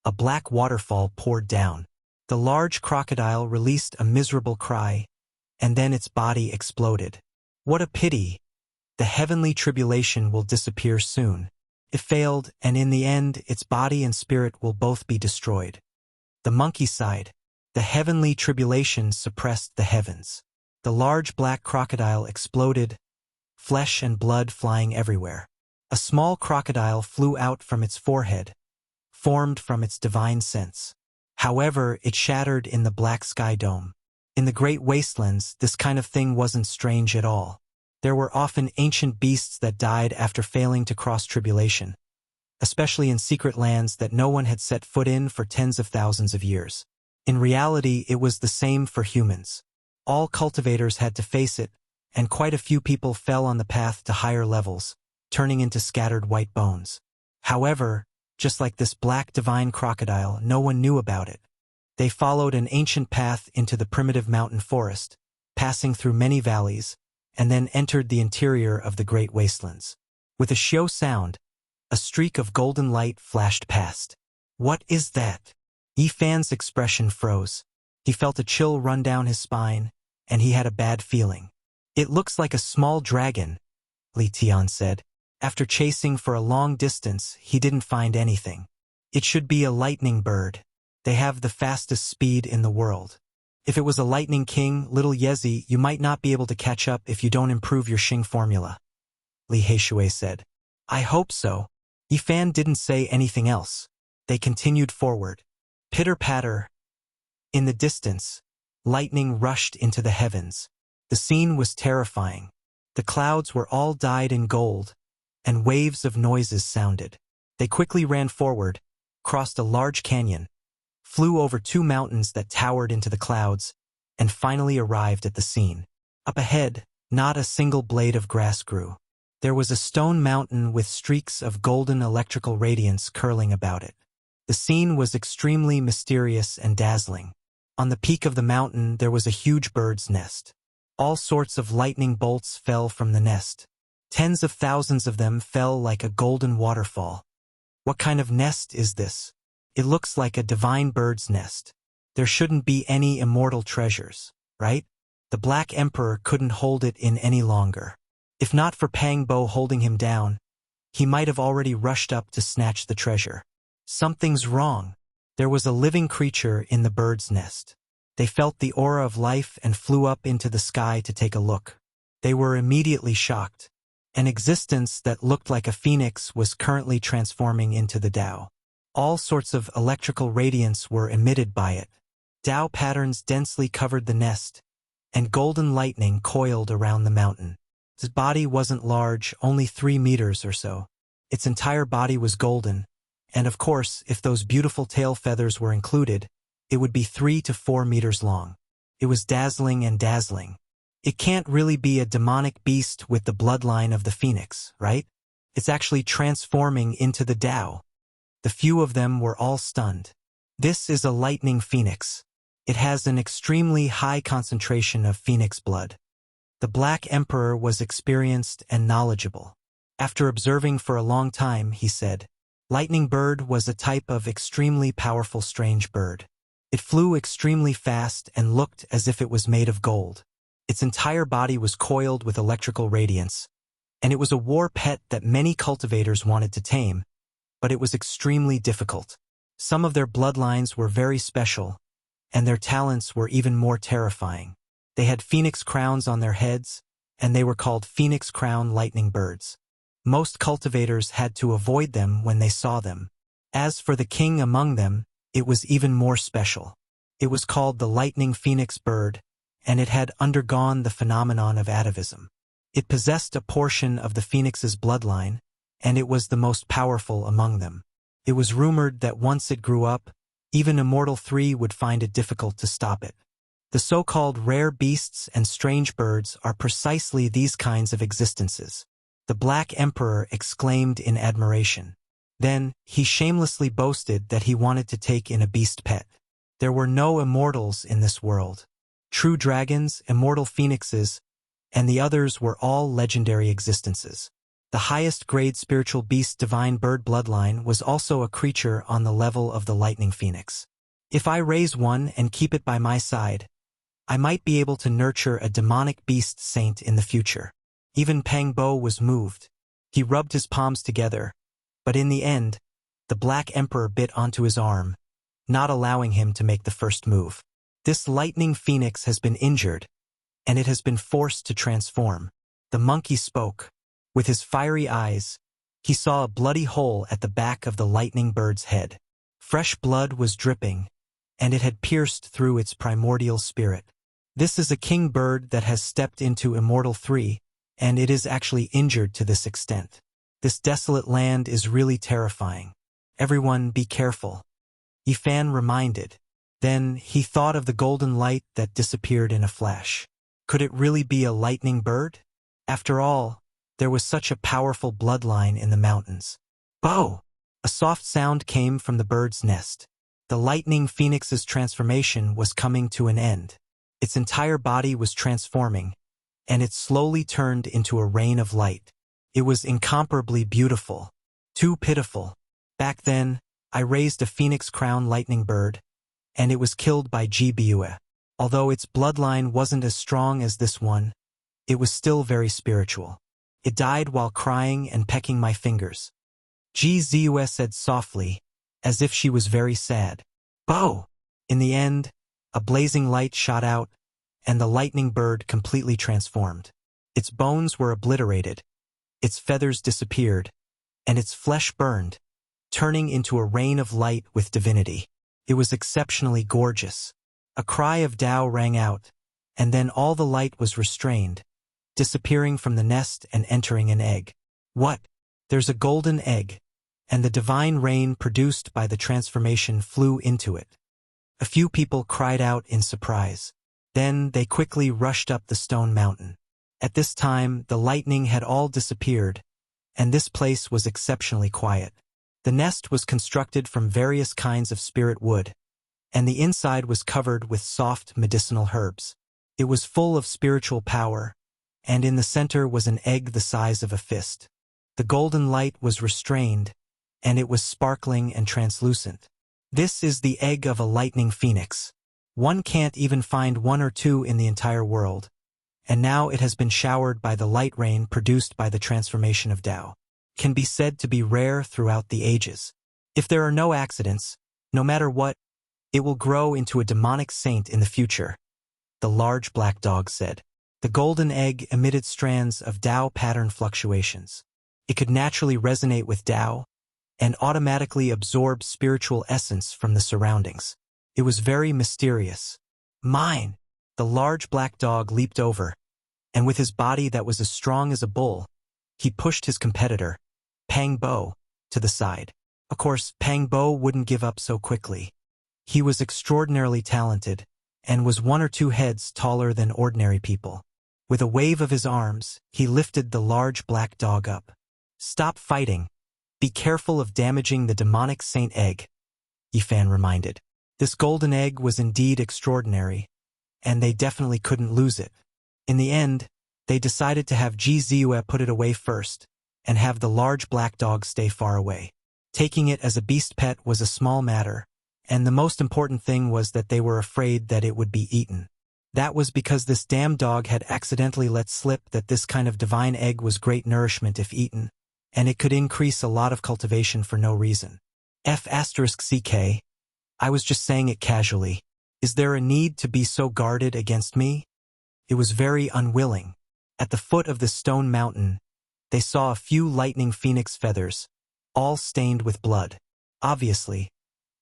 a black waterfall poured down. The large crocodile released a miserable cry, and then its body exploded. What a pity! The heavenly tribulation will disappear soon. It failed, and in the end, its body and spirit will both be destroyed. The monkey sighed. The heavenly tribulation suppressed the heavens. The large black crocodile exploded, flesh and blood flying everywhere. A small crocodile flew out from its forehead, formed from its divine sense. However, it shattered in the black sky dome. In the Great Wastelands, this kind of thing wasn't strange at all. There were often ancient beasts that died after failing to cross tribulation, especially in secret lands that no one had set foot in for tens of thousands of years. In reality, it was the same for humans. All cultivators had to face it, and quite a few people fell on the path to higher levels, turning into scattered white bones. However, just like this black divine crocodile, no one knew about it. They followed an ancient path into the primitive mountain forest, passing through many valleys, and then entered the interior of the Great Wastelands. With a xiao sound, a streak of golden light flashed past. What is that? Yi Fan's expression froze. He felt a chill run down his spine, and he had a bad feeling. It looks like a small dragon, Li Tian said. After chasing for a long distance, he didn't find anything. It should be a lightning bird. They have the fastest speed in the world. If it was a lightning king, little Yezi, you might not be able to catch up if you don't improve your Xing formula, Li Heishui said. I hope so. Yi Fan didn't say anything else. They continued forward. Pitter-patter. In the distance, lightning rushed into the heavens. The scene was terrifying. The clouds were all dyed in gold, and waves of noises sounded. They quickly ran forward, crossed a large canyon, flew over 2 mountains that towered into the clouds, and finally arrived at the scene. Up ahead, not a single blade of grass grew. There was a stone mountain with streaks of golden electrical radiance curling about it. The scene was extremely mysterious and dazzling. On the peak of the mountain there was a huge bird's nest. All sorts of lightning bolts fell from the nest. Tens of thousands of them fell like a golden waterfall. What kind of nest is this? It looks like a divine bird's nest. There shouldn't be any immortal treasures, right? The Black Emperor couldn't hold it in any longer. If not for Pang Bo holding him down, he might have already rushed up to snatch the treasure. Something's wrong. There was a living creature in the bird's nest. They felt the aura of life and flew up into the sky to take a look. They were immediately shocked. An existence that looked like a phoenix was currently transforming into the Tao. All sorts of electrical radiance were emitted by it. Tao patterns densely covered the nest, and golden lightning coiled around the mountain. Its body wasn't large, only 3 meters or so. Its entire body was golden, and of course, if those beautiful tail feathers were included, it would be 3 to 4 meters long. It was dazzling and dazzling. It can't really be a demonic beast with the bloodline of the phoenix, right? It's actually transforming into the Tao. The few of them were all stunned. This is a lightning phoenix. It has an extremely high concentration of phoenix blood. The Black Emperor was experienced and knowledgeable. After observing for a long time, he said, "Lightning bird was a type of extremely powerful strange bird. It flew extremely fast and looked as if it was made of gold. Its entire body was coiled with electrical radiance, and it was a war pet that many cultivators wanted to tame, but it was extremely difficult. Some of their bloodlines were very special, and their talents were even more terrifying. They had phoenix crowns on their heads, and they were called phoenix crown lightning birds. Most cultivators had to avoid them when they saw them. As for the king among them, it was even more special. It was called the lightning phoenix bird, and it had undergone the phenomenon of atavism. It possessed a portion of the phoenix's bloodline, and it was the most powerful among them. It was rumored that once it grew up, even Immortal 3 would find it difficult to stop it. The so-called rare beasts and strange birds are precisely these kinds of existences." The Black Emperor exclaimed in admiration. Then, he shamelessly boasted that he wanted to take in a beast pet. There were no immortals in this world. True dragons, immortal phoenixes, and the others were all legendary existences. The highest grade spiritual beast divine bird bloodline was also a creature on the level of the lightning phoenix. If I raise one and keep it by my side, I might be able to nurture a demonic beast saint in the future. Even Pang Bo was moved. He rubbed his palms together, but in the end, the Black Emperor bit onto his arm, not allowing him to make the first move. This lightning phoenix has been injured, and it has been forced to transform. The monkey spoke. With his fiery eyes, he saw a bloody hole at the back of the lightning bird's head. Fresh blood was dripping, and it had pierced through its primordial spirit. This is a king bird that has stepped into Immortal 3, and it is actually injured to this extent. This desolate land is really terrifying. Everyone be careful. Yifan reminded. Then he thought of the golden light that disappeared in a flash. Could it really be a lightning bird? After all, there was such a powerful bloodline in the mountains. Bo! A soft sound came from the bird's nest. The lightning phoenix's transformation was coming to an end. Its entire body was transforming, and it slowly turned into a rain of light. It was incomparably beautiful. Too pitiful. Back then, I raised a phoenix crown lightning bird, and it was killed by Gbue. Although its bloodline wasn't as strong as this one, it was still very spiritual. It died while crying and pecking my fingers. Gbue said softly, as if she was very sad. Bo! In the end, a blazing light shot out, and the lightning bird completely transformed. Its bones were obliterated, its feathers disappeared, and its flesh burned, turning into a rain of light with divinity. It was exceptionally gorgeous. A cry of Tao rang out, and then all the light was restrained, disappearing from the nest and entering an egg. What? There's a golden egg, and the divine rain produced by the transformation flew into it. A few people cried out in surprise. Then they quickly rushed up the stone mountain. At this time, the lightning had all disappeared, and this place was exceptionally quiet. The nest was constructed from various kinds of spirit wood, and the inside was covered with soft medicinal herbs. It was full of spiritual power, and in the center was an egg the size of a fist. The golden light was restrained, and it was sparkling and translucent. This is the egg of a lightning phoenix. One can't even find one or two in the entire world, and now it has been showered by the light rain produced by the transformation of Tao. Can be said to be rare throughout the ages. If there are no accidents, no matter what, it will grow into a demonic saint in the future, the large black dog said. The golden egg emitted strands of Tao pattern fluctuations. It could naturally resonate with Tao and automatically absorb spiritual essence from the surroundings. It was very mysterious. Mine! The large black dog leaped over, and with his body that was as strong as a bull, he pushed his competitor, Pang Bo, to the side. Of course, Pang Bo wouldn't give up so quickly. He was extraordinarily talented, and was 1 or 2 heads taller than ordinary people. With a wave of his arms, he lifted the large black dog up. "Stop fighting. Be careful of damaging the demonic Saint Egg," Yifan reminded. This golden egg was indeed extraordinary, and they definitely couldn't lose it. In the end, they decided to have Ji Ziyue put it away first, and have the large black dog stay far away. Taking it as a beast pet was a small matter, and the most important thing was that they were afraid that it would be eaten. That was because this damn dog had accidentally let slip that this kind of divine egg was great nourishment if eaten, and it could increase a lot of cultivation for no reason. F***CK. I was just saying it casually. Is there a need to be so guarded against me? It was very unwilling. At the foot of the stone mountain, they saw a few lightning phoenix feathers, all stained with blood. Obviously,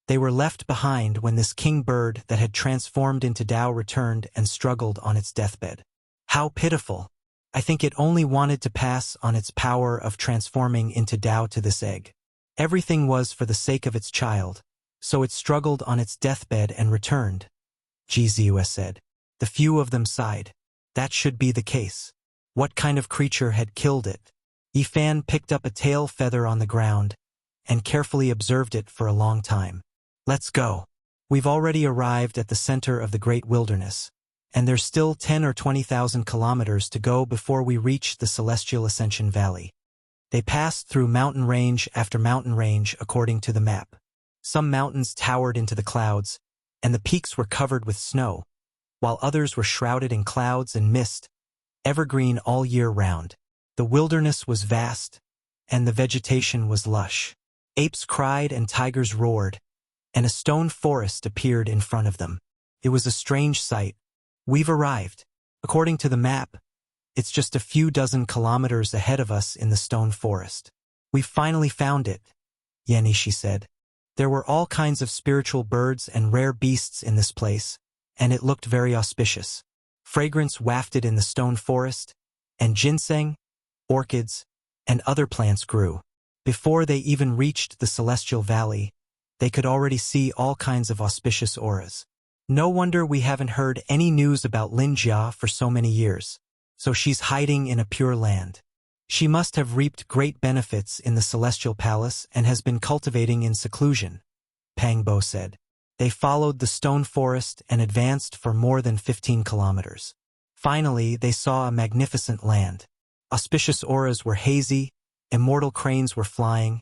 they were left behind when this king bird that had transformed into Tao returned and struggled on its deathbed. How pitiful. I think it only wanted to pass on its power of transforming into Tao to this egg. Everything was for the sake of its child, so it struggled on its deathbed and returned, Ji Ziyue said. The few of them sighed. That should be the case. What kind of creature had killed it? Yifan picked up a tail feather on the ground and carefully observed it for a long time. Let's go. We've already arrived at the center of the great wilderness, and there's still 10 or 20,000 kilometers to go before we reach the Celestial Ascension Valley. They passed through mountain range after mountain range according to the map. Some mountains towered into the clouds, and the peaks were covered with snow, while others were shrouded in clouds and mist, evergreen all year round. The wilderness was vast, and the vegetation was lush. Apes cried and tigers roared, and a stone forest appeared in front of them. It was a strange sight. We've arrived. According to the map, it's just a few dozen kilometers ahead of us in the stone forest. We've finally found it, Yenishi said. There were all kinds of spiritual birds and rare beasts in this place, and it looked very auspicious. Fragrance wafted in the stone forest, and ginseng, orchids, and other plants grew. Before they even reached the Celestial Valley, they could already see all kinds of auspicious auras. No wonder we haven't heard any news about Lin Jia for so many years. So she's hiding in a pure land. She must have reaped great benefits in the Celestial Palace and has been cultivating in seclusion, Pang Bo said. They followed the stone forest and advanced for more than 15 kilometers. Finally, they saw a magnificent land. Auspicious auras were hazy, immortal cranes were flying,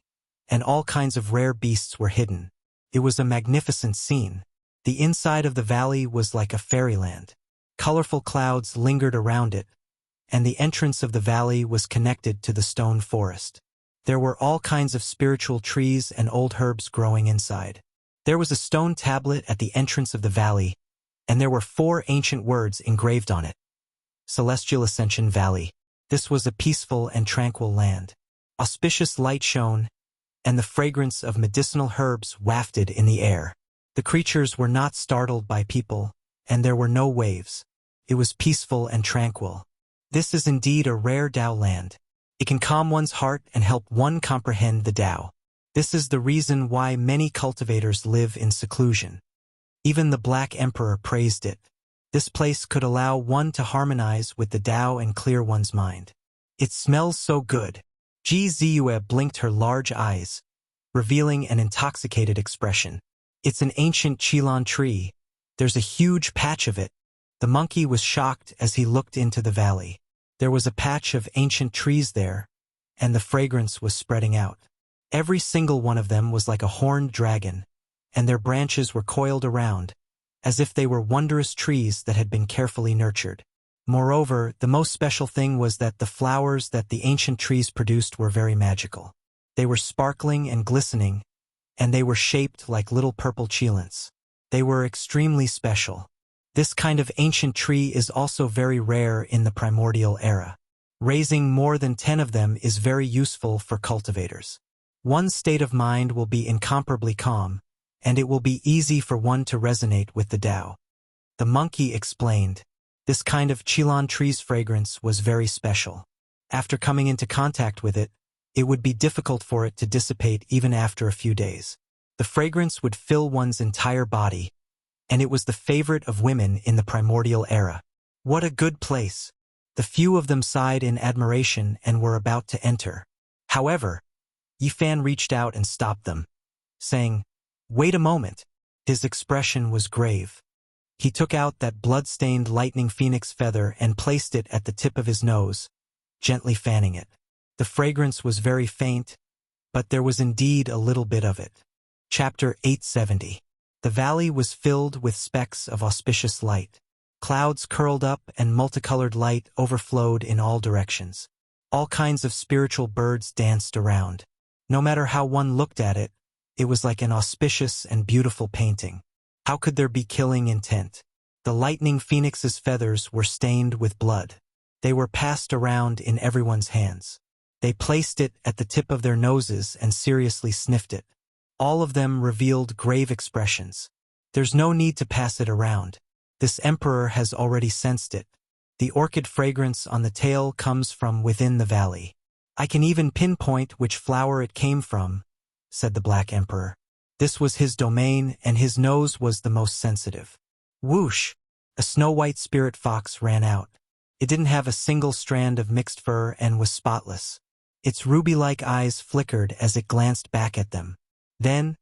and all kinds of rare beasts were hidden. It was a magnificent scene. The inside of the valley was like a fairyland. Colorful clouds lingered around it, and the entrance of the valley was connected to the stone forest. There were all kinds of spiritual trees and old herbs growing inside. There was a stone tablet at the entrance of the valley, and there were 4 ancient words engraved on it. Celestial Ascension Valley. This was a peaceful and tranquil land. Auspicious light shone, and the fragrance of medicinal herbs wafted in the air. The creatures were not startled by people, and there were no waves. It was peaceful and tranquil. This is indeed a rare Tao land. It can calm one's heart and help one comprehend the Tao. This is the reason why many cultivators live in seclusion. Even the Black Emperor praised it. This place could allow one to harmonize with the Tao and clear one's mind. It smells so good. Ji Ziyue blinked her large eyes, revealing an intoxicated expression. It's an ancient Qilin tree. There's a huge patch of it. The monkey was shocked as he looked into the valley. There was a patch of ancient trees there, and the fragrance was spreading out. Every single one of them was like a horned dragon, and their branches were coiled around, as if they were wondrous trees that had been carefully nurtured. Moreover, the most special thing was that the flowers that the ancient trees produced were very magical. They were sparkling and glistening, and they were shaped like little purple chilins. They were extremely special. This kind of ancient tree is also very rare in the primordial era. Raising more than 10 of them is very useful for cultivators. One's state of mind will be incomparably calm, and it will be easy for one to resonate with the Tao. The monkey explained. This kind of Qilin tree's fragrance was very special. After coming into contact with it, it would be difficult for it to dissipate even after a few days. The fragrance would fill one's entire body, and it was the favorite of women in the primordial era. What a good place! The few of them sighed in admiration and were about to enter. However, Yifan reached out and stopped them, saying, "Wait a moment." His expression was grave. He took out that blood-stained lightning phoenix feather and placed it at the tip of his nose, gently fanning it. The fragrance was very faint, but there was indeed a little bit of it. Chapter 870. The valley was filled with specks of auspicious light. Clouds curled up and multicolored light overflowed in all directions. All kinds of spiritual birds danced around. No matter how one looked at it, it was like an auspicious and beautiful painting. How could there be killing intent? The lightning phoenix's feathers were stained with blood. They were passed around in everyone's hands. They placed it at the tip of their noses and seriously sniffed it. All of them revealed grave expressions. There's no need to pass it around. This emperor has already sensed it. The orchid fragrance on the tail comes from within the valley. I can even pinpoint which flower it came from, said the Black Emperor. This was his domain, and his nose was the most sensitive. Whoosh! A snow-white spirit fox ran out. It didn't have a single strand of mixed fur and was spotless. Its ruby-like eyes flickered as it glanced back at them. Then,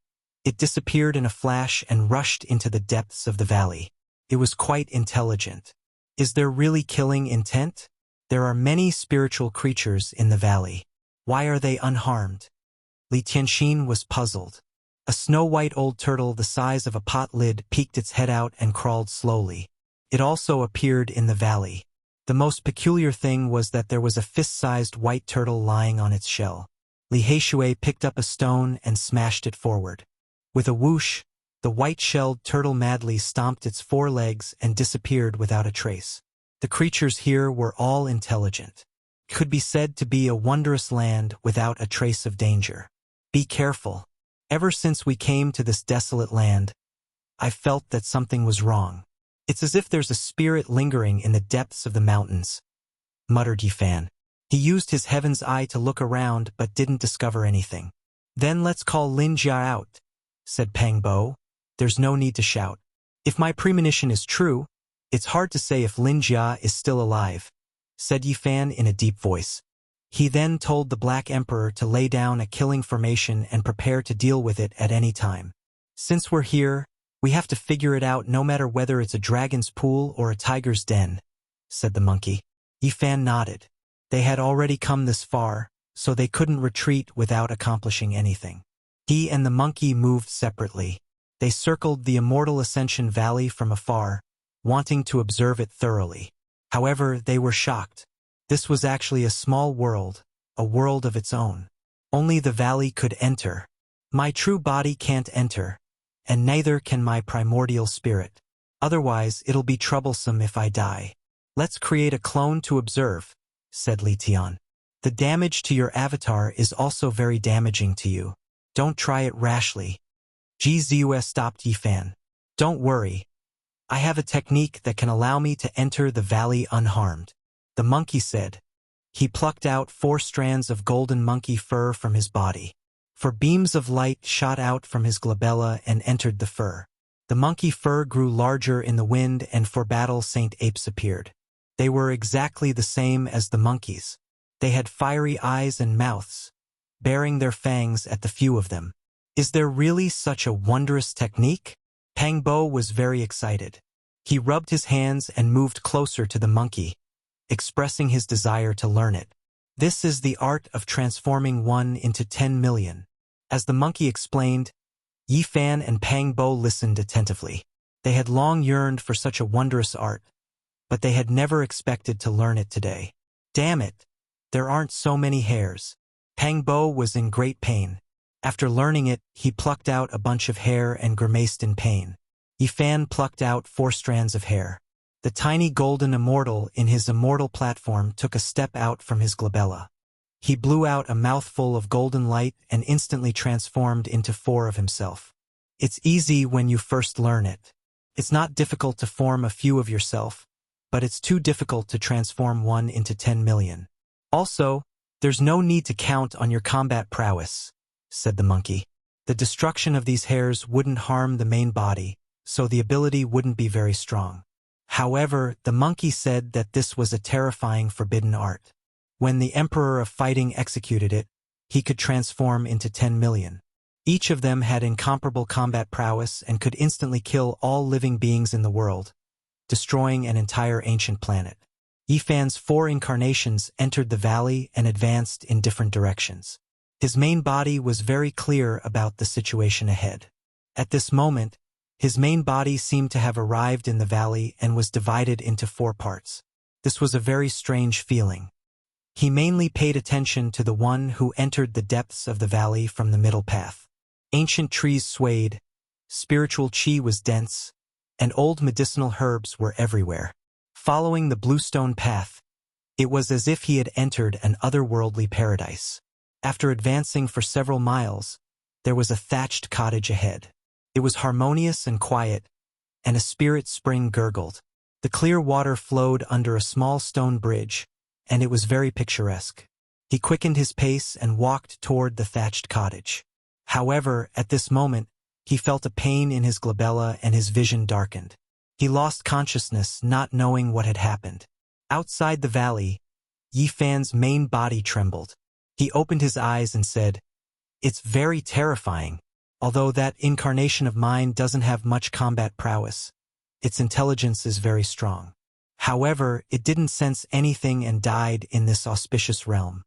it disappeared in a flash and rushed into the depths of the valley. It was quite intelligent. Is there really killing intent? There are many spiritual creatures in the valley. Why are they unharmed? Li Tianxin was puzzled. A snow-white old turtle the size of a pot lid peeked its head out and crawled slowly. It also appeared in the valley. The most peculiar thing was that there was a fist-sized white turtle lying on its shell. Li Heishui picked up a stone and smashed it forward. With a whoosh, the white-shelled turtle madly stomped its four legs and disappeared without a trace. The creatures here were all intelligent. It could be said to be a wondrous land without a trace of danger. Be careful. Ever since we came to this desolate land, I felt that something was wrong. It's as if there's a spirit lingering in the depths of the mountains, muttered Yifan. He used his heaven's eye to look around but didn't discover anything. Then let's call Lin Jia out, said Pang Bo. There's no need to shout. If my premonition is true, it's hard to say if Lin Jia is still alive, said Yifan in a deep voice. He then told the Black Emperor to lay down a killing formation and prepare to deal with it at any time. Since we're here, we have to figure it out no matter whether it's a dragon's pool or a tiger's den, said the monkey. Yifan nodded. They had already come this far, so they couldn't retreat without accomplishing anything. He and the monkey moved separately. They circled the immortal Ascension Valley from afar, wanting to observe it thoroughly. However, they were shocked. This was actually a small world, a world of its own. Only the valley could enter. My true body can't enter, and neither can my primordial spirit. Otherwise, it'll be troublesome if I die. Let's create a clone to observe, said Li Tian. The damage to your avatar is also very damaging to you. Don't try it rashly. Gzus stopped Yifan. Don't worry. I have a technique that can allow me to enter the valley unharmed. The monkey said. He plucked out 4 strands of golden monkey fur from his body. 4 beams of light shot out from his glabella and entered the fur. The monkey fur grew larger in the wind, and 4 battle saint apes appeared. They were exactly the same as the monkeys. They had fiery eyes and mouths, baring their fangs at the few of them. Is there really such a wondrous technique? Pang Bo was very excited. He rubbed his hands and moved closer to the monkey, expressing his desire to learn it. This is the art of transforming 1 into 10 million. As the monkey explained, Yifan and Pang Bo listened attentively. They had long yearned for such a wondrous art, but they had never expected to learn it today. Damn it! There aren't so many hairs. Pang Bo was in great pain. After learning it, he plucked out a bunch of hair and grimaced in pain. Yifan plucked out 4 strands of hair. The tiny golden immortal in his immortal platform took a step out from his glabella. He blew out a mouthful of golden light and instantly transformed into 4 of himself. It's easy when you first learn it. It's not difficult to form a few of yourself, but it's too difficult to transform one into 10 million. Also, there's no need to count on your combat prowess, said the monkey. The destruction of these hairs wouldn't harm the main body, so the ability wouldn't be very strong. However, the monkey said that this was a terrifying forbidden art. When the Emperor of Fighting executed it, he could transform into 10 million. Each of them had incomparable combat prowess and could instantly kill all living beings in the world, destroying an entire ancient planet. Yifan's 4 incarnations entered the valley and advanced in different directions. His main body was very clear about the situation ahead. At this moment, his main body seemed to have arrived in the valley and was divided into 4 parts. This was a very strange feeling. He mainly paid attention to the one who entered the depths of the valley from the middle path. Ancient trees swayed, spiritual chi was dense, and old medicinal herbs were everywhere. Following the bluestone path, it was as if he had entered an otherworldly paradise. After advancing for several miles, there was a thatched cottage ahead. It was harmonious and quiet, and a spirit spring gurgled. The clear water flowed under a small stone bridge, and it was very picturesque. He quickened his pace and walked toward the thatched cottage. However, at this moment, he felt a pain in his glabella and his vision darkened. He lost consciousness, not knowing what had happened. Outside the valley, Yifan's main body trembled. He opened his eyes and said, "It's very terrifying. Although that incarnation of mine doesn't have much combat prowess, its intelligence is very strong." However, it didn't sense anything and died in this auspicious realm.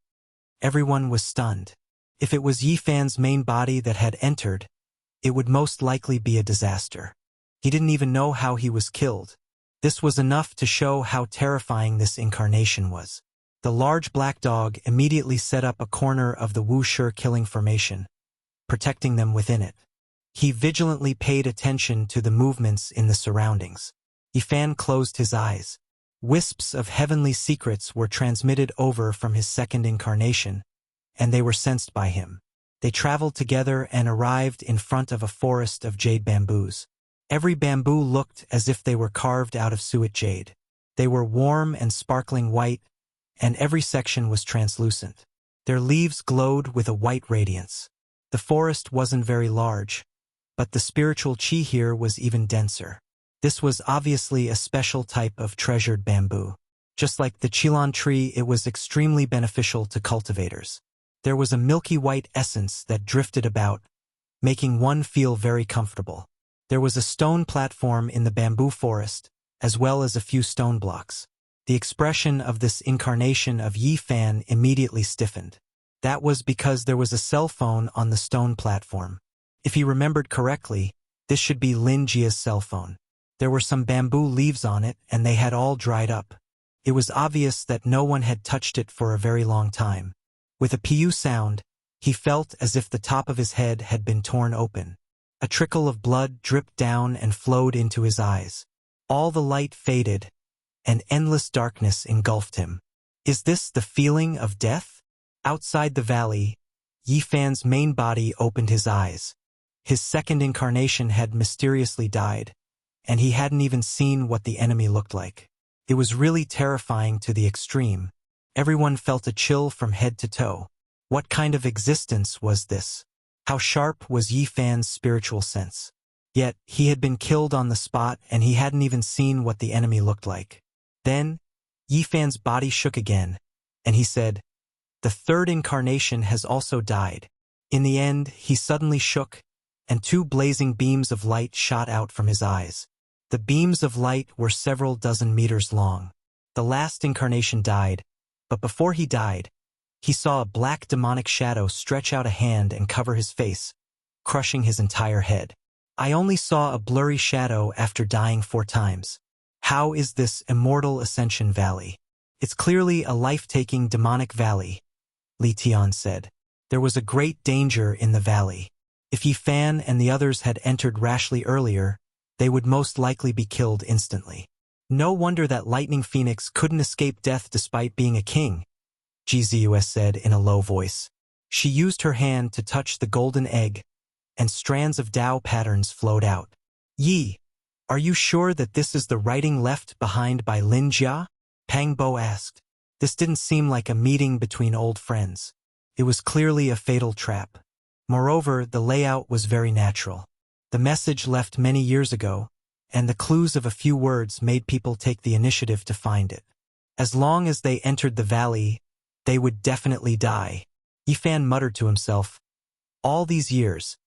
Everyone was stunned. If it was Yifan's main body that had entered, it would most likely be a disaster. He didn't even know how he was killed. This was enough to show how terrifying this incarnation was. The large black dog immediately set up a corner of the Wuxia killing formation, protecting them within it. He vigilantly paid attention to the movements in the surroundings. Yifan closed his eyes. Wisps of heavenly secrets were transmitted over from his second incarnation, and they were sensed by him. They traveled together and arrived in front of a forest of jade bamboos. Every bamboo looked as if they were carved out of suet jade. They were warm and sparkling white, and every section was translucent. Their leaves glowed with a white radiance. The forest wasn't very large, but the spiritual chi here was even denser. This was obviously a special type of treasured bamboo. Just like the Chilan tree, it was extremely beneficial to cultivators. There was a milky white essence that drifted about, making one feel very comfortable. There was a stone platform in the bamboo forest, as well as a few stone blocks. The expression of this incarnation of Yifan immediately stiffened. That was because there was a cell phone on the stone platform. If he remembered correctly, this should be Lin Jia's cell phone. There were some bamboo leaves on it, and they had all dried up. It was obvious that no one had touched it for a very long time. With a pu sound, he felt as if the top of his head had been torn open. A trickle of blood dripped down and flowed into his eyes. All the light faded, and endless darkness engulfed him. Is this the feeling of death? Outside the valley, Yifan's main body opened his eyes. His second incarnation had mysteriously died, and he hadn't even seen what the enemy looked like. It was really terrifying to the extreme. Everyone felt a chill from head to toe. What kind of existence was this? How sharp was Yifan's spiritual sense? Yet, he had been killed on the spot and he hadn't even seen what the enemy looked like. Then, Yifan's body shook again, and he said, "The third incarnation has also died." In the end, he suddenly shook, and 2 blazing beams of light shot out from his eyes. The beams of light were several dozen meters long. The last incarnation died, but before he died, he saw a black demonic shadow stretch out a hand and cover his face, crushing his entire head. "I only saw a blurry shadow after dying 4 times. How is this immortal ascension valley? It's clearly a life-taking demonic valley," Li Tian said. There was a great danger in the valley. If Yifan and the others had entered rashly earlier, they would most likely be killed instantly. No wonder that Lightning Phoenix couldn't escape death despite being a king, Gzus said in a low voice. She used her hand to touch the golden egg, and strands of Tao patterns flowed out. "Yi, Are you sure that this is the writing left behind by Lin Jia? Pang Bo asked. This didn't seem like a meeting between old friends. It was clearly a fatal trap. Moreover, the layout was very natural. The message left many years ago, and the clues of a few words made people take the initiative to find it. As long as they entered the valley, they would definitely die. Yifan muttered to himself, all these years,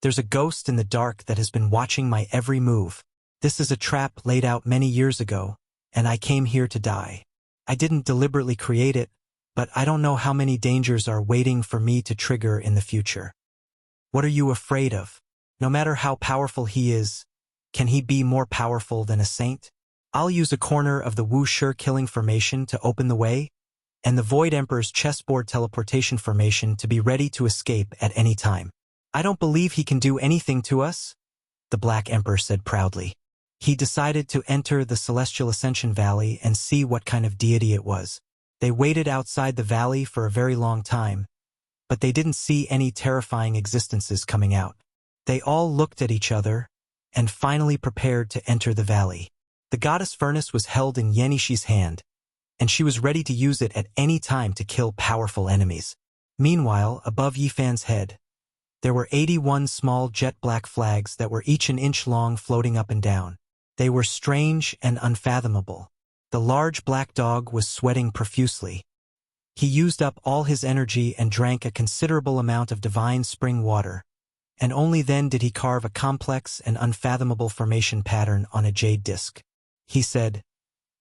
there's a ghost in the dark that has been watching my every move. This is a trap laid out many years ago, and I came here to die. I didn't deliberately create it, but I don't know how many dangers are waiting for me to trigger in the future. What are you afraid of? No matter how powerful he is, can he be more powerful than a saint? I'll use a corner of the Wuxia killing formation to open the way, and the Void Emperor's chessboard teleportation formation to be ready to escape at any time. I don't believe he can do anything to us, the Black Emperor said proudly. He decided to enter the Celestial Ascension Valley and see what kind of deity it was. They waited outside the valley for a very long time, but they didn't see any terrifying existences coming out. They all looked at each other and finally prepared to enter the valley. The goddess furnace was held in Yenishi's hand, and she was ready to use it at any time to kill powerful enemies. Meanwhile, above Yifan's head, there were 81 small jet-black flags that were each an inch long floating up and down. They were strange and unfathomable. The large black dog was sweating profusely. He used up all his energy and drank a considerable amount of divine spring water, and only then did he carve a complex and unfathomable formation pattern on a jade disc. He said,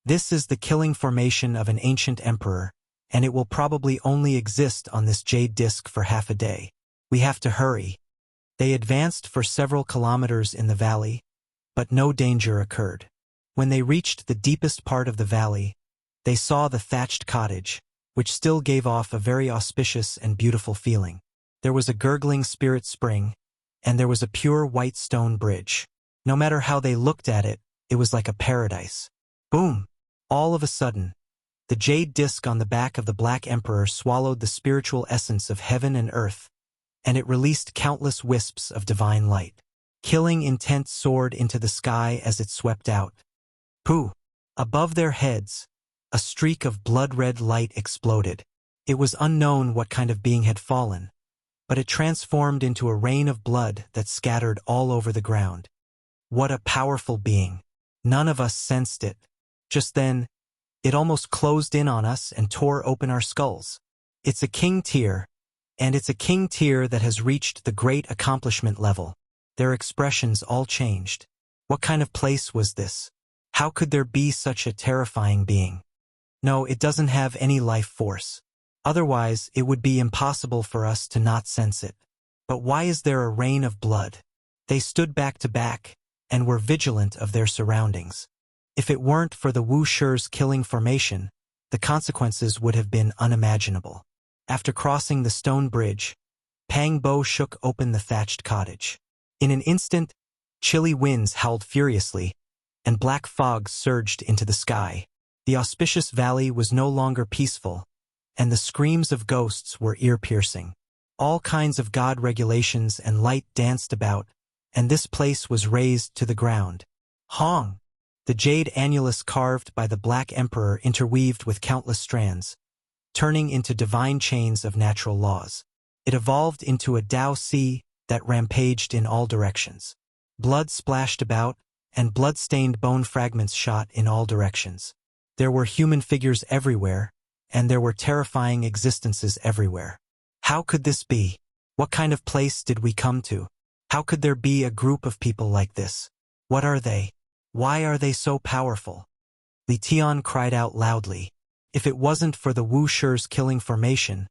"This is the killing formation of an ancient emperor, and it will probably only exist on this jade disc for half a day. We have to hurry." They advanced for several kilometers in the valley, but no danger occurred. When they reached the deepest part of the valley, they saw the thatched cottage, which still gave off a very auspicious and beautiful feeling. There was a gurgling spirit spring, and there was a pure white stone bridge. No matter how they looked at it, it was like a paradise. Boom! All of a sudden, the jade disc on the back of the Black Emperor swallowed the spiritual essence of heaven and earth, and it released countless wisps of divine light. Killing intent soared into the sky as it swept out. Pooh! Above their heads, a streak of blood-red light exploded. It was unknown what kind of being had fallen, but it transformed into a rain of blood that scattered all over the ground. What a powerful being! None of us sensed it. Just then, it almost closed in on us and tore open our skulls. It's a king tier, and it's a king tier that has reached the great accomplishment level. Their expressions all changed. What kind of place was this? How could there be such a terrifying being? No, it doesn't have any life force. Otherwise, it would be impossible for us to not sense it. But why is there a rain of blood? They stood back to back and were vigilant of their surroundings. If it weren't for the Wuxia's killing formation, the consequences would have been unimaginable. After crossing the stone bridge, Pang Bo shook open the thatched cottage. In an instant, chilly winds howled furiously, and black fog surged into the sky. The auspicious valley was no longer peaceful, and the screams of ghosts were ear-piercing. All kinds of god regulations and light danced about, and this place was razed to the ground. Hong! The jade annulus carved by the Black Emperor interweaved with countless strands, turning into divine chains of natural laws. It evolved into a Tao sea that rampaged in all directions. Blood splashed about, and blood-stained bone fragments shot in all directions. There were human figures everywhere, and there were terrifying existences everywhere. How could this be? What kind of place did we come to? How could there be a group of people like this? What are they? Why are they so powerful? Li Tian cried out loudly. If it wasn't for the Wuxia's killing formation,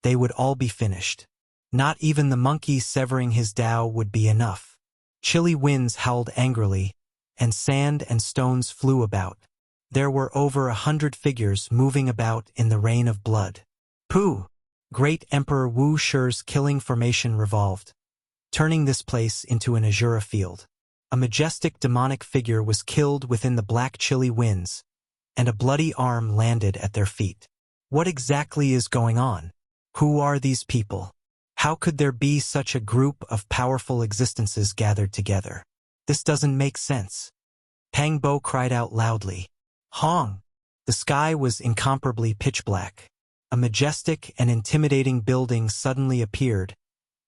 they would all be finished. Not even the monkey severing his Tao would be enough. Chilly winds howled angrily, and sand and stones flew about. There were over 100 figures moving about in the rain of blood. Pooh! Great Emperor Wuxia's killing formation revolved, turning this place into an azure field. A majestic demonic figure was killed within the black chilly winds, and a bloody arm landed at their feet. What exactly is going on? Who are these people? How could there be such a group of powerful existences gathered together? This doesn't make sense. Pang Bo cried out loudly. Hong! The sky was incomparably pitch black. A majestic and intimidating building suddenly appeared,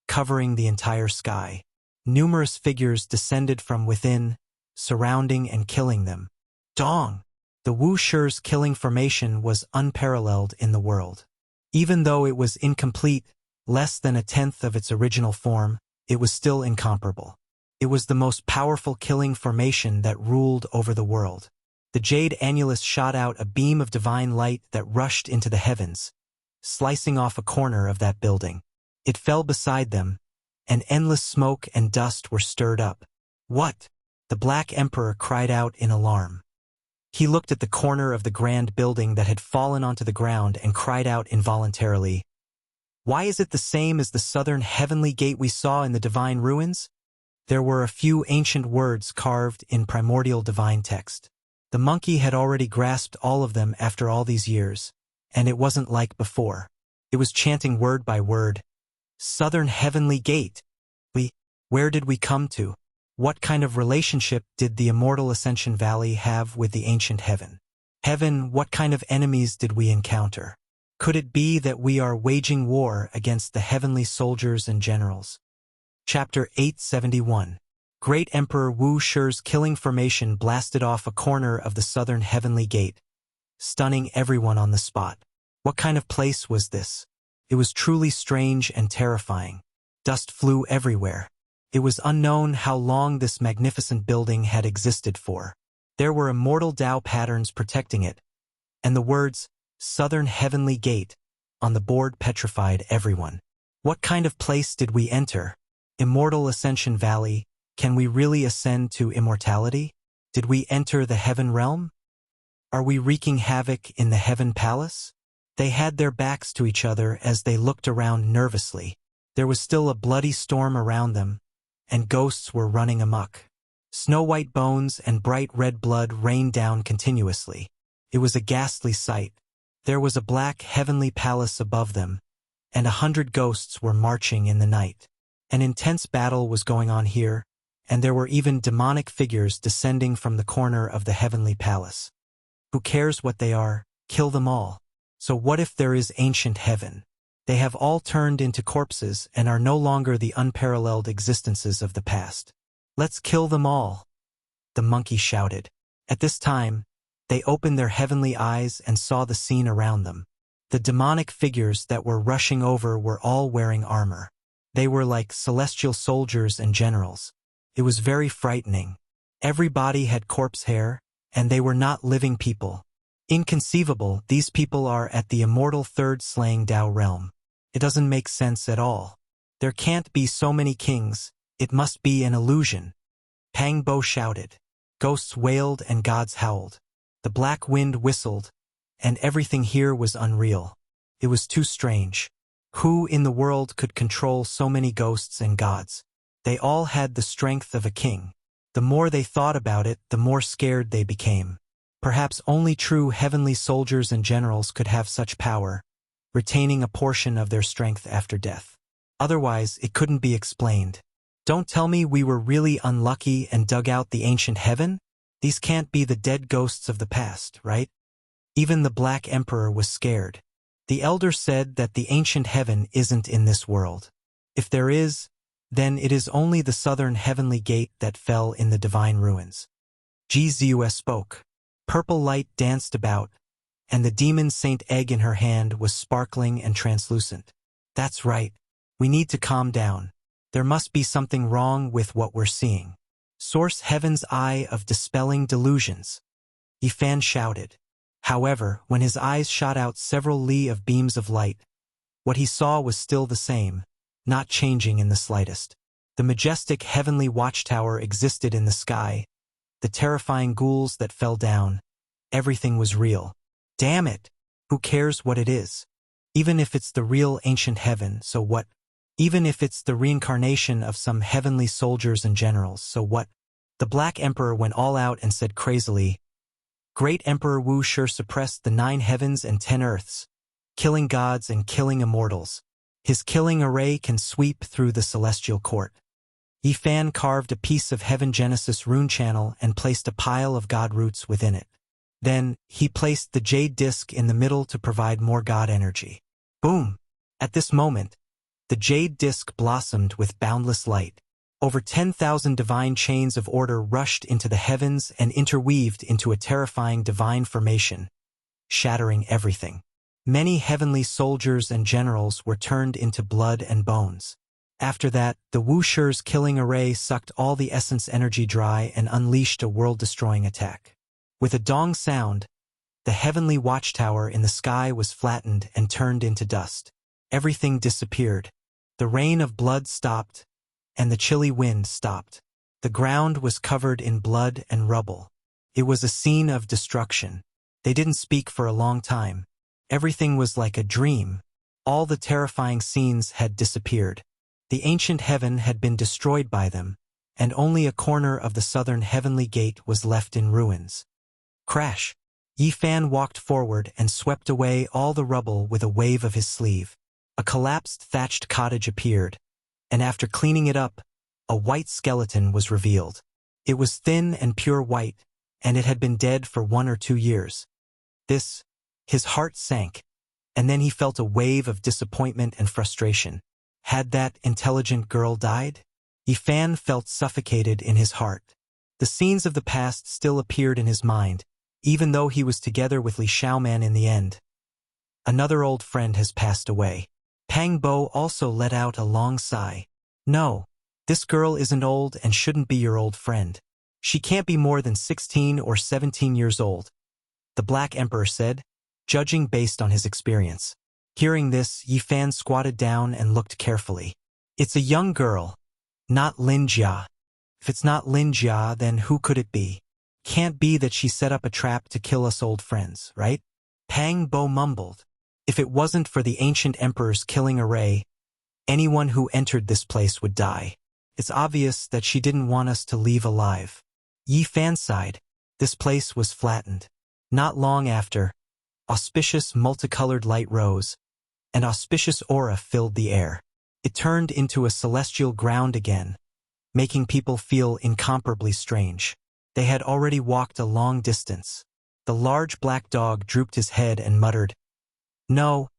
covering the entire sky. Numerous figures descended from within, surrounding and killing them. Dong! The Wuxia's killing formation was unparalleled in the world. Even though it was incomplete, less than a tenth of its original form, it was still incomparable. It was the most powerful killing formation that ruled over the world. The jade annulus shot out a beam of divine light that rushed into the heavens, slicing off a corner of that building. It fell beside them, and endless smoke and dust were stirred up. What? The Black Emperor cried out in alarm. He looked at the corner of the grand building that had fallen onto the ground and cried out involuntarily, "Why is it the same as the southern heavenly gate we saw in the divine ruins?" There were a few ancient words carved in primordial divine text. The monkey had already grasped all of them after all these years, and it wasn't like before. It was chanting word by word, "Southern heavenly gate. Where did we come to? What kind of relationship did the immortal Ascension Valley have with the ancient heaven? Heaven, what kind of enemies did we encounter? Could it be that we are waging war against the heavenly soldiers and generals?" Chapter 871. Great Emperor Wu Shi's killing formation blasted off a corner of the southern heavenly gate, stunning everyone on the spot. What kind of place was this? It was truly strange and terrifying. Dust flew everywhere. It was unknown how long this magnificent building had existed for. There were immortal Tao patterns protecting it, and the words, "Southern Heavenly Gate," on the board petrified everyone. What kind of place did we enter? Immortal Ascension Valley, can we really ascend to immortality? Did we enter the heaven realm? Are we wreaking havoc in the heaven palace? They had their backs to each other as they looked around nervously. There was still a bloody storm around them, and ghosts were running amok. Snow-white bones and bright red blood rained down continuously. It was a ghastly sight. There was a black heavenly palace above them, and 100 ghosts were marching in the night. An intense battle was going on here, and there were even demonic figures descending from the corner of the heavenly palace. Who cares what they are? Kill them all. So what if there is ancient heaven? They have all turned into corpses and are no longer the unparalleled existences of the past. Let's kill them all, the monkey shouted. At this time, they opened their heavenly eyes and saw the scene around them. The demonic figures that were rushing over were all wearing armor. They were like celestial soldiers and generals. It was very frightening. Everybody had corpse hair, and they were not living people. Inconceivable, these people are at the immortal third slaying Tao realm. It doesn't make sense at all. There can't be so many kings, it must be an illusion. Pang Bo shouted. Ghosts wailed and gods howled. The black wind whistled, and everything here was unreal. It was too strange. Who in the world could control so many ghosts and gods? They all had the strength of a king. The more they thought about it, the more scared they became. Perhaps only true heavenly soldiers and generals could have such power, retaining a portion of their strength after death. Otherwise, it couldn't be explained. Don't tell me we were really unlucky and dug out the ancient heaven? These can't be the dead ghosts of the past, right? Even the Black Emperor was scared. The elder said that the ancient heaven isn't in this world. If there is, then it is only the southern heavenly gate that fell in the divine ruins. Gzus spoke. Purple light danced about, and the demon Saint Egg in her hand was sparkling and translucent. That's right. We need to calm down. There must be something wrong with what we're seeing. Source Heaven's eye of dispelling delusions. Yifan shouted. However, when his eyes shot out several li of beams of light, what he saw was still the same, not changing in the slightest. The majestic heavenly watchtower existed in the sky, the terrifying ghouls that fell down. Everything was real. Damn it! Who cares what it is? Even if it's the real ancient heaven, so what? Even if it's the reincarnation of some heavenly soldiers and generals, so what? The Black Emperor went all out and said crazily, Great Emperor Wu Shi suppressed the 9 heavens and 10 earths, killing gods and killing immortals. His killing array can sweep through the celestial court. Yi Fan carved a piece of Heaven Genesis rune channel and placed a pile of God roots within it. Then, he placed the jade disc in the middle to provide more God energy. Boom! At this moment, the jade disc blossomed with boundless light. Over 10,000 divine chains of order rushed into the heavens and interweaved into a terrifying divine formation, shattering everything. Many heavenly soldiers and generals were turned into blood and bones. After that, the Wuxia's killing array sucked all the essence energy dry and unleashed a world-destroying attack. With a dong sound, the heavenly watchtower in the sky was flattened and turned into dust. Everything disappeared. The rain of blood stopped, and the chilly wind stopped. The ground was covered in blood and rubble. It was a scene of destruction. They didn't speak for a long time. Everything was like a dream. All the terrifying scenes had disappeared. The ancient heaven had been destroyed by them, and only a corner of the southern heavenly gate was left in ruins. Crash! Yi Fan walked forward and swept away all the rubble with a wave of his sleeve. A collapsed thatched cottage appeared, and after cleaning it up, a white skeleton was revealed. It was thin and pure white, and it had been dead for 1 or 2 years. His heart sank, and then he felt a wave of disappointment and frustration. Had that intelligent girl died? Yi Fan felt suffocated in his heart. The scenes of the past still appeared in his mind, even though he was together with Li Xiaoman in the end. Another old friend has passed away. Pang Bo also let out a long sigh. No, this girl isn't old and shouldn't be your old friend. She can't be more than 16 or 17 years old, the Black Emperor said, judging based on his experience. Hearing this, Yi Fan squatted down and looked carefully. It's a young girl, not Lin Jia. If it's not Lin Jia, then who could it be? Can't be that she set up a trap to kill us old friends, right? Pang Bo mumbled. If it wasn't for the ancient emperor's killing array, anyone who entered this place would die. It's obvious that she didn't want us to leave alive. Yi Fan sighed. This place was flattened. Not long after, auspicious multicolored light rose, and auspicious aura filled the air. It turned into a celestial ground again, making people feel incomparably strange. They had already walked a long distance. The large black dog drooped his head and muttered, "No,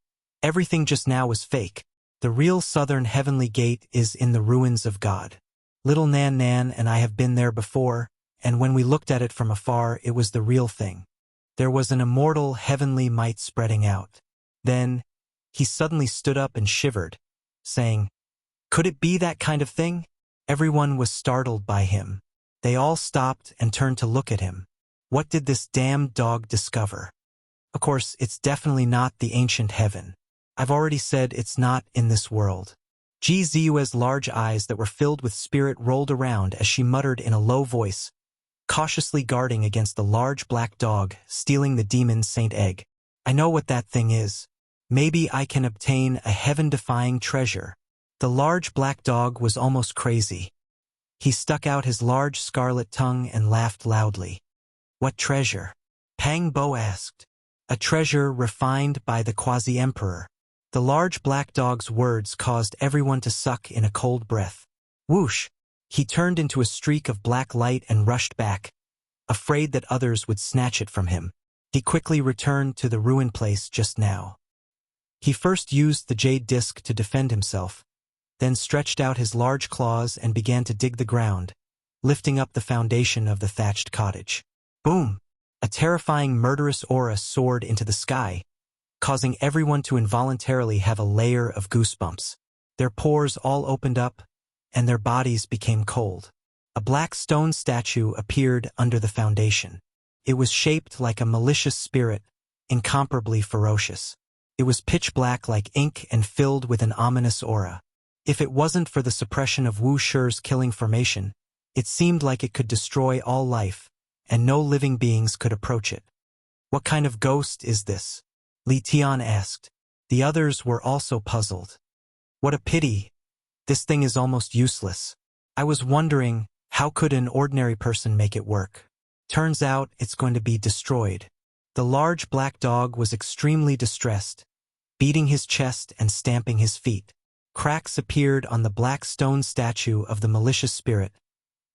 everything just now was fake. The real southern heavenly gate is in the ruins of God. Little Nan Nan and I have been there before, and when we looked at it from afar, it was the real thing. There was an immortal heavenly might spreading out." Then, he suddenly stood up and shivered, saying, "Could it be that kind of thing?" Everyone was startled by him. They all stopped and turned to look at him. What did this damned dog discover? Of course, it's definitely not the ancient heaven. I've already said it's not in this world. Ji Ziyue's large eyes that were filled with spirit rolled around as she muttered in a low voice, cautiously guarding against the large black dog stealing the demon Saint Egg. "I know what that thing is. Maybe I can obtain a heaven-defying treasure." The large black dog was almost crazy. He stuck out his large scarlet tongue and laughed loudly. "What treasure?" Pang Bo asked. "A treasure refined by the quasi-emperor." The large black dog's words caused everyone to suck in a cold breath. Whoosh! He turned into a streak of black light and rushed back, afraid that others would snatch it from him. He quickly returned to the ruined place just now. He first used the jade disc to defend himself, then stretched out his large claws and began to dig the ground, lifting up the foundation of the thatched cottage. Boom! A terrifying murderous aura soared into the sky, causing everyone to involuntarily have a layer of goosebumps. Their pores all opened up, and their bodies became cold. A black stone statue appeared under the foundation. It was shaped like a malicious spirit, incomparably ferocious. It was pitch black like ink and filled with an ominous aura. If it wasn't for the suppression of Wuxia's killing formation, it seemed like it could destroy all life, and no living beings could approach it. "What kind of ghost is this?" Li Tian asked. The others were also puzzled. "What a pity. This thing is almost useless. I was wondering, how could an ordinary person make it work? Turns out it's going to be destroyed." The large black dog was extremely distressed, beating his chest and stamping his feet. Cracks appeared on the black stone statue of the malicious spirit,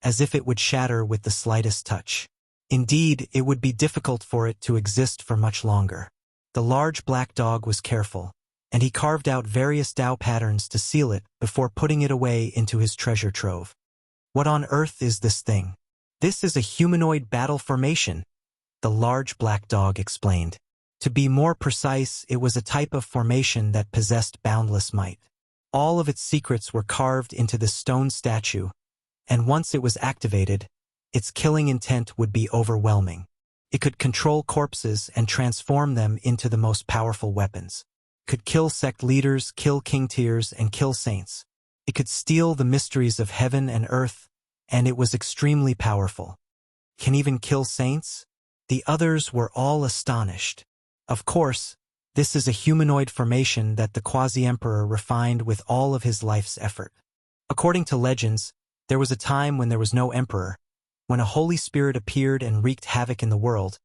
as if it would shatter with the slightest touch. Indeed, it would be difficult for it to exist for much longer. The large black dog was careful, and he carved out various Tao patterns to seal it before putting it away into his treasure trove. What on earth is this thing? This is a humanoid battle formation, the large black dog explained. To be more precise, it was a type of formation that possessed boundless might. All of its secrets were carved into the stone statue, and once it was activated, its killing intent would be overwhelming. It could control corpses and transform them into the most powerful weapons. It could kill sect leaders, kill king tiers, and kill saints. It could steal the mysteries of heaven and earth, and it was extremely powerful. Can even kill saints? The others were all astonished. Of course, this is a humanoid formation that the quasi-emperor refined with all of his life's effort. According to legends, there was a time when there was no emperor, when a holy spirit appeared and wreaked havoc in the world,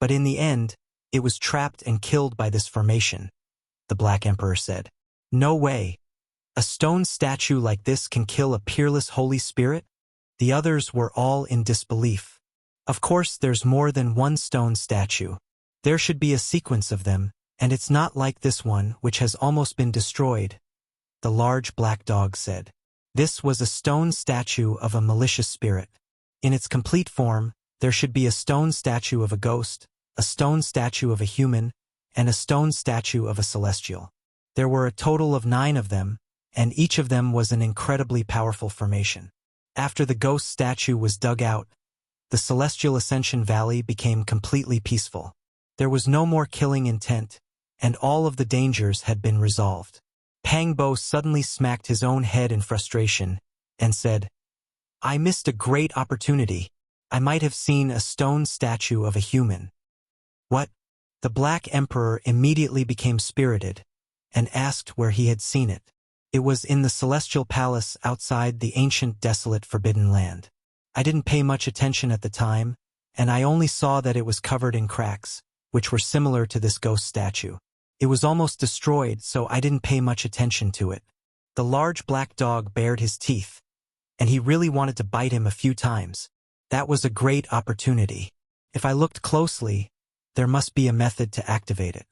but in the end, it was trapped and killed by this formation, the Black Emperor said. No way. A stone statue like this can kill a peerless holy spirit? The others were all in disbelief. Of course, there's more than one stone statue. There should be a sequence of them, and it's not like this one, which has almost been destroyed, the large black dog said. This was a stone statue of a malicious spirit. In its complete form, there should be a stone statue of a ghost, a stone statue of a human, and a stone statue of a celestial. There were a total of 9 of them, and each of them was an incredibly powerful formation. After the ghost statue was dug out, the celestial ascension valley became completely peaceful. There was no more killing intent, and all of the dangers had been resolved. Pang Bo suddenly smacked his own head in frustration and said, I missed a great opportunity. I might have seen a stone statue of a human. What? The Black Emperor immediately became spirited and asked where he had seen it. It was in the celestial palace outside the ancient desolate forbidden land. I didn't pay much attention at the time, and I only saw that it was covered in cracks, which were similar to this ghost statue. It was almost destroyed, so I didn't pay much attention to it. The large black dog bared his teeth, and he really wanted to bite him a few times. That was a great opportunity. If I looked closely, there must be a method to activate it.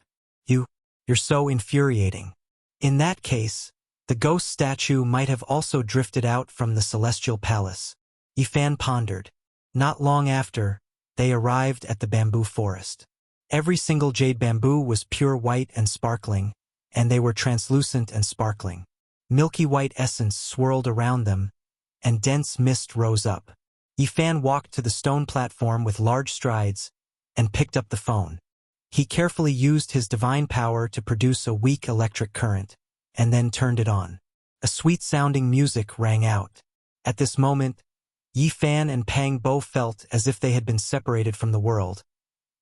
You're so infuriating. In that case, the ghost statue might have also drifted out from the celestial palace. Yifan pondered. Not long after, they arrived at the bamboo forest. Every single jade bamboo was pure white and sparkling, and they were translucent and sparkling. Milky white essence swirled around them, and dense mist rose up. Yifan walked to the stone platform with large strides and picked up the phone. He carefully used his divine power to produce a weak electric current, and then turned it on. A sweet-sounding music rang out. At this moment, Yifan and Pang Bo felt as if they had been separated from the world,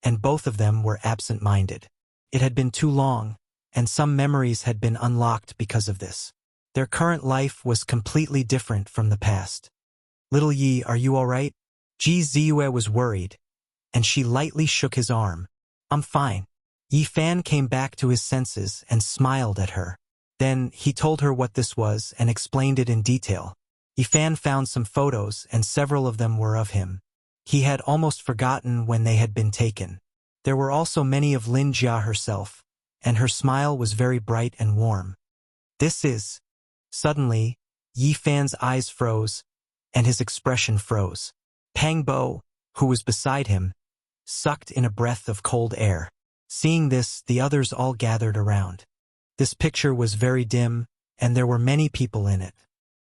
and both of them were absent-minded. It had been too long, and some memories had been unlocked because of this. Their current life was completely different from the past. Little Yi, are you all right? Ji Ziyue was worried, and she lightly shook his arm. I'm fine. Yifan came back to his senses and smiled at her. Then he told her what this was and explained it in detail. Yifan found some photos, and several of them were of him. He had almost forgotten when they had been taken. There were also many of Lin Jia herself, and her smile was very bright and warm. This is... Suddenly, Yifan's eyes froze, and his expression froze. Pang Bo, who was beside him, sucked in a breath of cold air. Seeing this, the others all gathered around. This picture was very dim, and there were many people in it.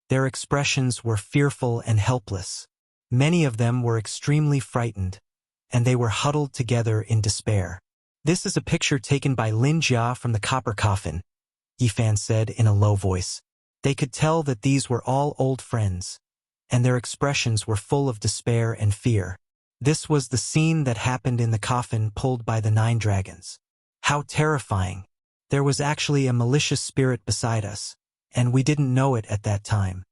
Their expressions were fearful and helpless. Many of them were extremely frightened, and they were huddled together in despair. This is a picture taken by Lin Jia from the copper coffin, Yifan said in a low voice. They could tell that these were all old friends, and their expressions were full of despair and fear. This was the scene that happened in the coffin pulled by the 9 dragons. How terrifying! There was actually a malicious spirit beside us, and we didn't know it at that time.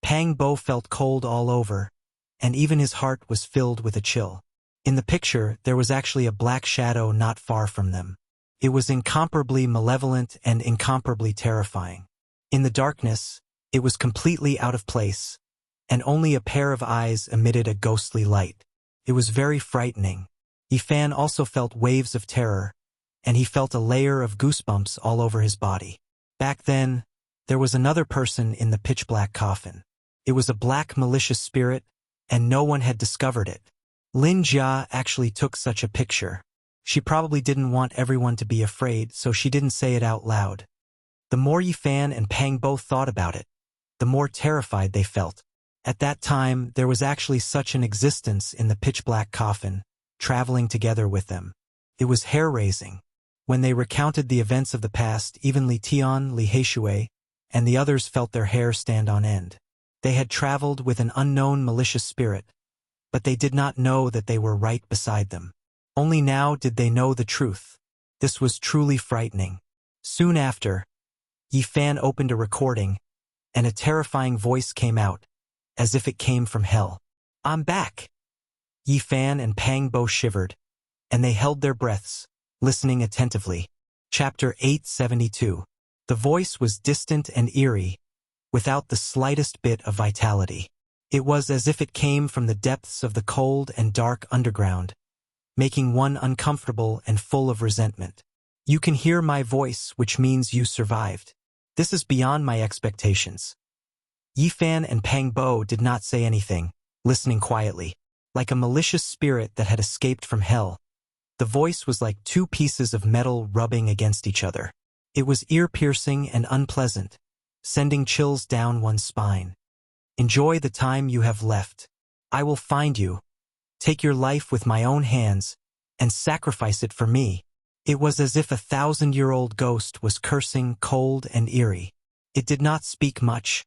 Pang Bo felt cold all over, and even his heart was filled with a chill. In the picture, there was actually a black shadow not far from them. It was incomparably malevolent and incomparably terrifying. In the darkness, it was completely out of place, and only a pair of eyes emitted a ghostly light. It was very frightening. Yifan also felt waves of terror, and he felt a layer of goosebumps all over his body. Back then, there was another person in the pitch-black coffin. It was a black malicious spirit, and no one had discovered it. Lin Jia actually took such a picture. She probably didn't want everyone to be afraid, so she didn't say it out loud. The more Yifan and Pang both thought about it, the more terrified they felt. At that time, there was actually such an existence in the pitch-black coffin, traveling together with them. It was hair-raising. When they recounted the events of the past, even Li Tian, Li Heishui, and the others felt their hair stand on end. They had traveled with an unknown malicious spirit, but they did not know that they were right beside them. Only now did they know the truth. This was truly frightening. Soon after, Yifan opened a recording, and a terrifying voice came out, as if it came from hell. "I'm back!" Yifan and Pang both shivered, and they held their breaths, listening attentively. Chapter 872. The voice was distant and eerie, without the slightest bit of vitality. It was as if it came from the depths of the cold and dark underground, making one uncomfortable and full of resentment. "You can hear my voice, which means you survived. This is beyond my expectations." Yifan and Pang Bo did not say anything, listening quietly. Like a malicious spirit that had escaped from hell, the voice was like two pieces of metal rubbing against each other. It was ear-piercing and unpleasant, sending chills down one's spine. "Enjoy the time you have left. I will find you, take your life with my own hands, and sacrifice it for me." It was as if a 1,000-year-old ghost was cursing, cold and eerie. It did not speak much,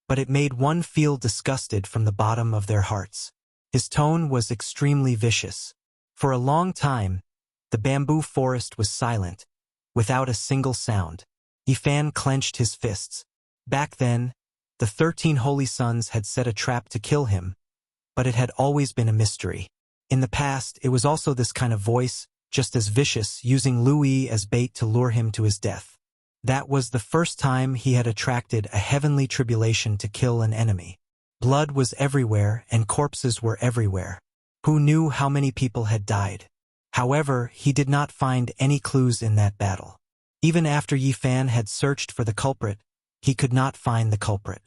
but it made one feel disgusted from the bottom of their hearts. His tone was extremely vicious. For a long time, the bamboo forest was silent, without a single sound. Yifan clenched his fists. Back then, the 13 holy sons had set a trap to kill him, but it had always been a mystery. In the past, it was also this kind of voice, just as vicious, using Louis as bait to lure him to his death. That was the first time he had attracted a heavenly tribulation to kill an enemy. Blood was everywhere and corpses were everywhere. Who knew how many people had died? However, he did not find any clues in that battle. Even after Yifan had searched for the culprit, he could not find the culprit.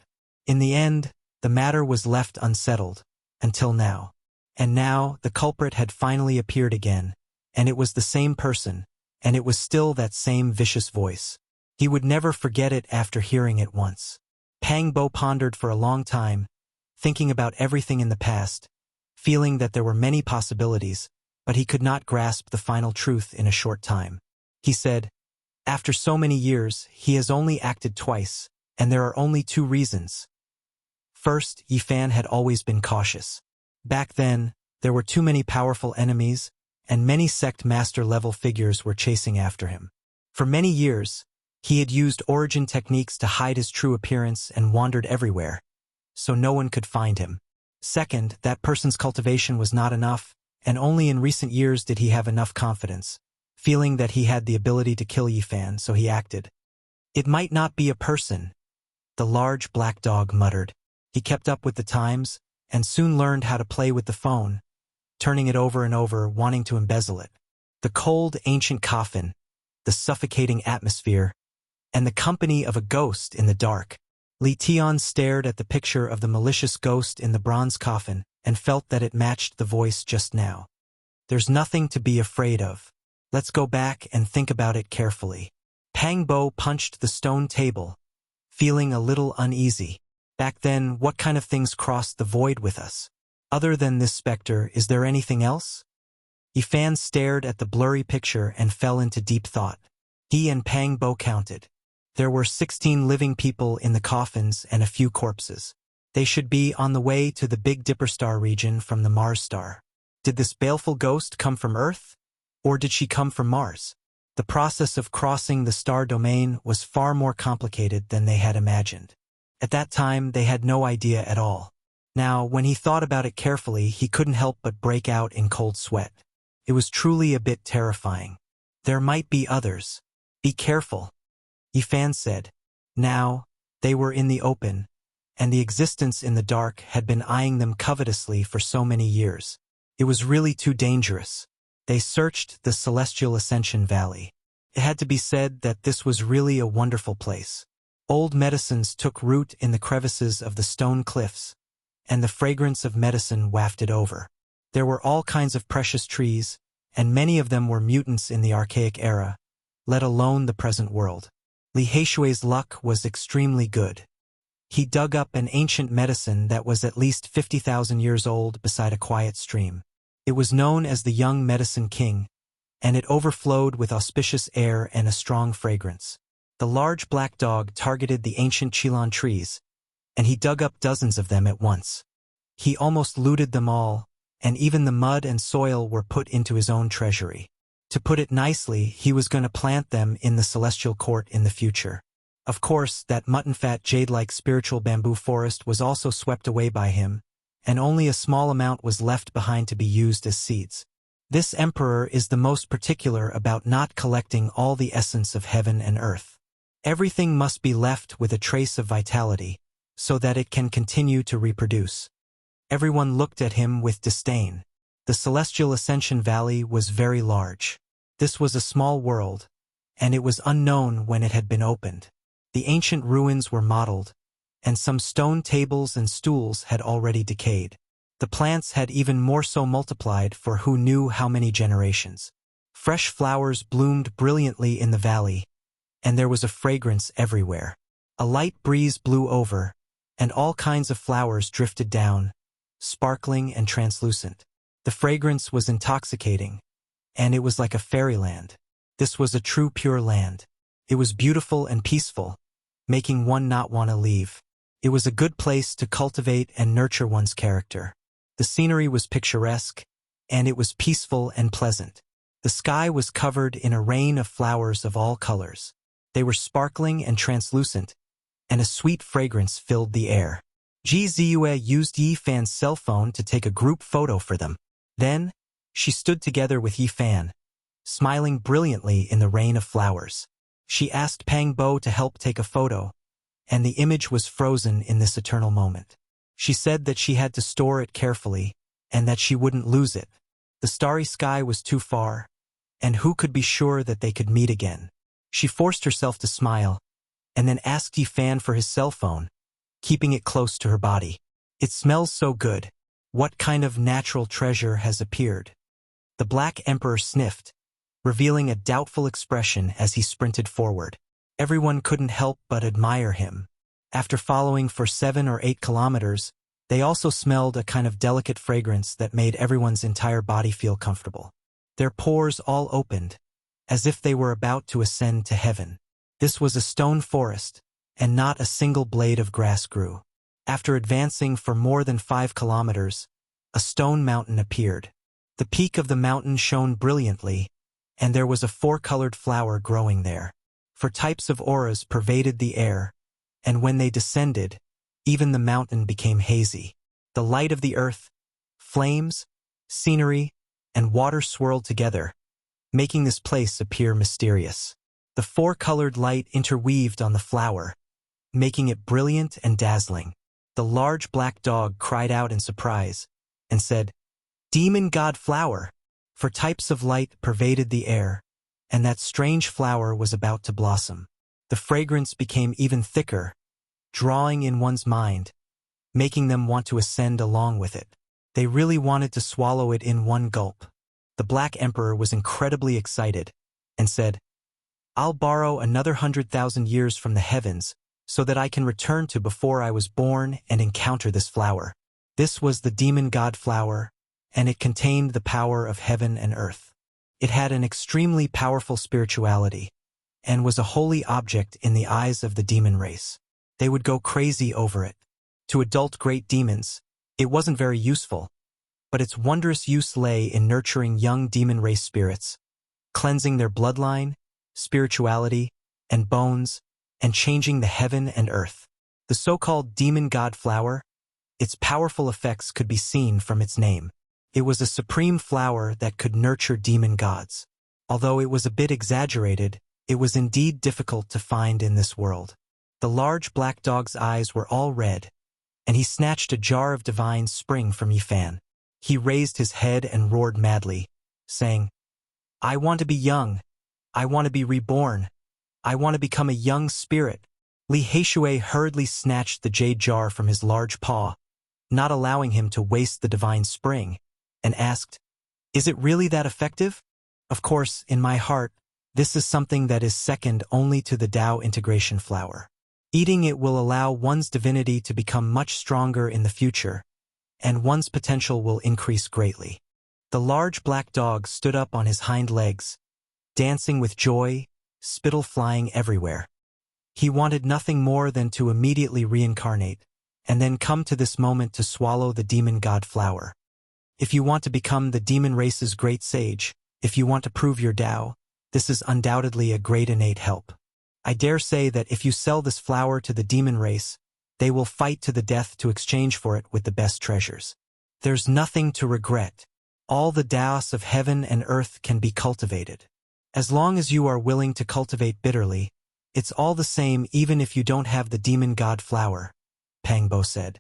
In the end, the matter was left unsettled, until now. And now, the culprit had finally appeared again, and it was the same person, and it was still that same vicious voice. He would never forget it after hearing it once. Pang Bo pondered for a long time, thinking about everything in the past, feeling that there were many possibilities, but he could not grasp the final truth in a short time. He said, "After so many years, he has only acted twice, and there are only two reasons. First, Yifan had always been cautious. Back then, there were too many powerful enemies, and many sect master-level figures were chasing after him. For many years, he had used origin techniques to hide his true appearance and wandered everywhere, so no one could find him. Second, that person's cultivation was not enough, and only in recent years did he have enough confidence, feeling that he had the ability to kill Yifan, so he acted. It might not be a person," the large black dog muttered. He kept up with the times, and soon learned how to play with the phone, turning it over and over, wanting to embezzle it. The cold, ancient coffin, the suffocating atmosphere, and the company of a ghost in the dark. Li Tian stared at the picture of the malicious ghost in the bronze coffin and felt that it matched the voice just now. "There's nothing to be afraid of. Let's go back and think about it carefully." Pang Bo punched the stone table, feeling a little uneasy. Back then, what kind of things crossed the void with us? Other than this specter, is there anything else? Yifan stared at the blurry picture and fell into deep thought. He and Pang Bo counted. There were 16 living people in the coffins and a few corpses. They should be on the way to the Big Dipper star region from the Mars star. Did this baleful ghost come from Earth? Or did she come from Mars? The process of crossing the star domain was far more complicated than they had imagined. At that time, they had no idea at all. Now, when he thought about it carefully, he couldn't help but break out in cold sweat. It was truly a bit terrifying. There might be others. Be careful, Yifan said. Now, They were in the open, and the existence in the dark had been eyeing them covetously for so many years. It was really too dangerous. They searched the Celestial Ascension Valley. It had to be said that this was really a wonderful place. Old medicines took root in the crevices of the stone cliffs, and the fragrance of medicine wafted over. There were all kinds of precious trees, and many of them were mutants in the archaic era, let alone the present world. Li Heishui's luck was extremely good. He dug up an ancient medicine that was at least 50,000 years old beside a quiet stream. It was known as the Young Medicine King, and it overflowed with auspicious air and a strong fragrance. The large black dog targeted the ancient Qilin trees, and he dug up dozens of them at once. He almost looted them all, and even the mud and soil were put into his own treasury. To put it nicely, he was going to plant them in the celestial court in the future. Of course, that mutton-fat jade-like spiritual bamboo forest was also swept away by him, and only a small amount was left behind to be used as seeds. This emperor is the most particular about not collecting all the essence of heaven and earth. Everything must be left with a trace of vitality, so that it can continue to reproduce. Everyone looked at him with disdain. The Celestial Ascension Valley was very large. This was a small world, and it was unknown when it had been opened. The ancient ruins were mottled, and some stone tables and stools had already decayed. The plants had even more so multiplied for who knew how many generations. Fresh flowers bloomed brilliantly in the valley, and there was a fragrance everywhere. A light breeze blew over, and all kinds of flowers drifted down, sparkling and translucent. The fragrance was intoxicating, and it was like a fairyland. This was a true pure land. It was beautiful and peaceful, making one not want to leave. It was a good place to cultivate and nurture one's character. The scenery was picturesque, and it was peaceful and pleasant. The sky was covered in a rain of flowers of all colors. They were sparkling and translucent, and a sweet fragrance filled the air. Ji Ziyue used Yi Fan's cell phone to take a group photo for them. Then, she stood together with Yi Fan, smiling brilliantly in the rain of flowers. She asked Pang Bo to help take a photo, and the image was frozen in this eternal moment. She said that she had to store it carefully, and that she wouldn't lose it. The starry sky was too far, and who could be sure that they could meet again? She forced herself to smile, and then asked Yi Fan for his cell phone, keeping it close to her body. It smells so good. What kind of natural treasure has appeared? The Black Emperor sniffed, revealing a doubtful expression as he sprinted forward. Everyone couldn't help but admire him. After following for 7 or 8 kilometers, they also smelled a kind of delicate fragrance that made everyone's entire body feel comfortable. Their pores all opened, as if they were about to ascend to heaven. This was a stone forest, and not a single blade of grass grew. After advancing for more than 5 kilometers, a stone mountain appeared. The peak of the mountain shone brilliantly, and there was a 4-colored flower growing there. 4 types of auras pervaded the air, and when they descended, even the mountain became hazy. The light of the earth, flames, scenery, and water swirled together, making this place appear mysterious. The 4-colored light interweaved on the flower, making it brilliant and dazzling. The large black dog cried out in surprise and said, "Demon God flower!" 4 types of light pervaded the air, and that strange flower was about to blossom. The fragrance became even thicker, drawing in one's mind, making them want to ascend along with it. They really wanted to swallow it in one gulp. The Black Emperor was incredibly excited and said, "I'll borrow another 100,000 years from the heavens so that I can return to before I was born and encounter this flower." This was the demon god flower, and it contained the power of heaven and earth. It had an extremely powerful spirituality, and was a holy object in the eyes of the demon race. They would go crazy over it. To adult great demons, it wasn't very useful, but its wondrous use lay in nurturing young demon race spirits, cleansing their bloodline, spirituality, and bones, and changing the heaven and earth. The so-called demon god flower, its powerful effects could be seen from its name. It was a supreme flower that could nurture demon gods. Although it was a bit exaggerated, it was indeed difficult to find in this world. The large black dog's eyes were all red, and he snatched a jar of divine spring from Yifan. He raised his head and roared madly, saying, "I want to be young. I want to be reborn. I want to become a young spirit." Li Heishui hurriedly snatched the jade jar from his large paw, not allowing him to waste the divine spring, and asked, "Is it really that effective?" Of course, in my heart, this is something that is second only to the Tao integration flower. Eating it will allow one's divinity to become much stronger in the future, and one's potential will increase greatly. The large black dog stood up on his hind legs, dancing with joy, spittle flying everywhere. He wanted nothing more than to immediately reincarnate, and then come to this moment to swallow the demon god flower. If you want to become the demon race's great sage, if you want to prove your Tao, this is undoubtedly a great innate help. I dare say that if you sell this flower to the demon race, they will fight to the death to exchange for it with the best treasures. There's nothing to regret. All the Taos of heaven and earth can be cultivated. As long as you are willing to cultivate bitterly, it's all the same even if you don't have the demon god flower, Pangbo said.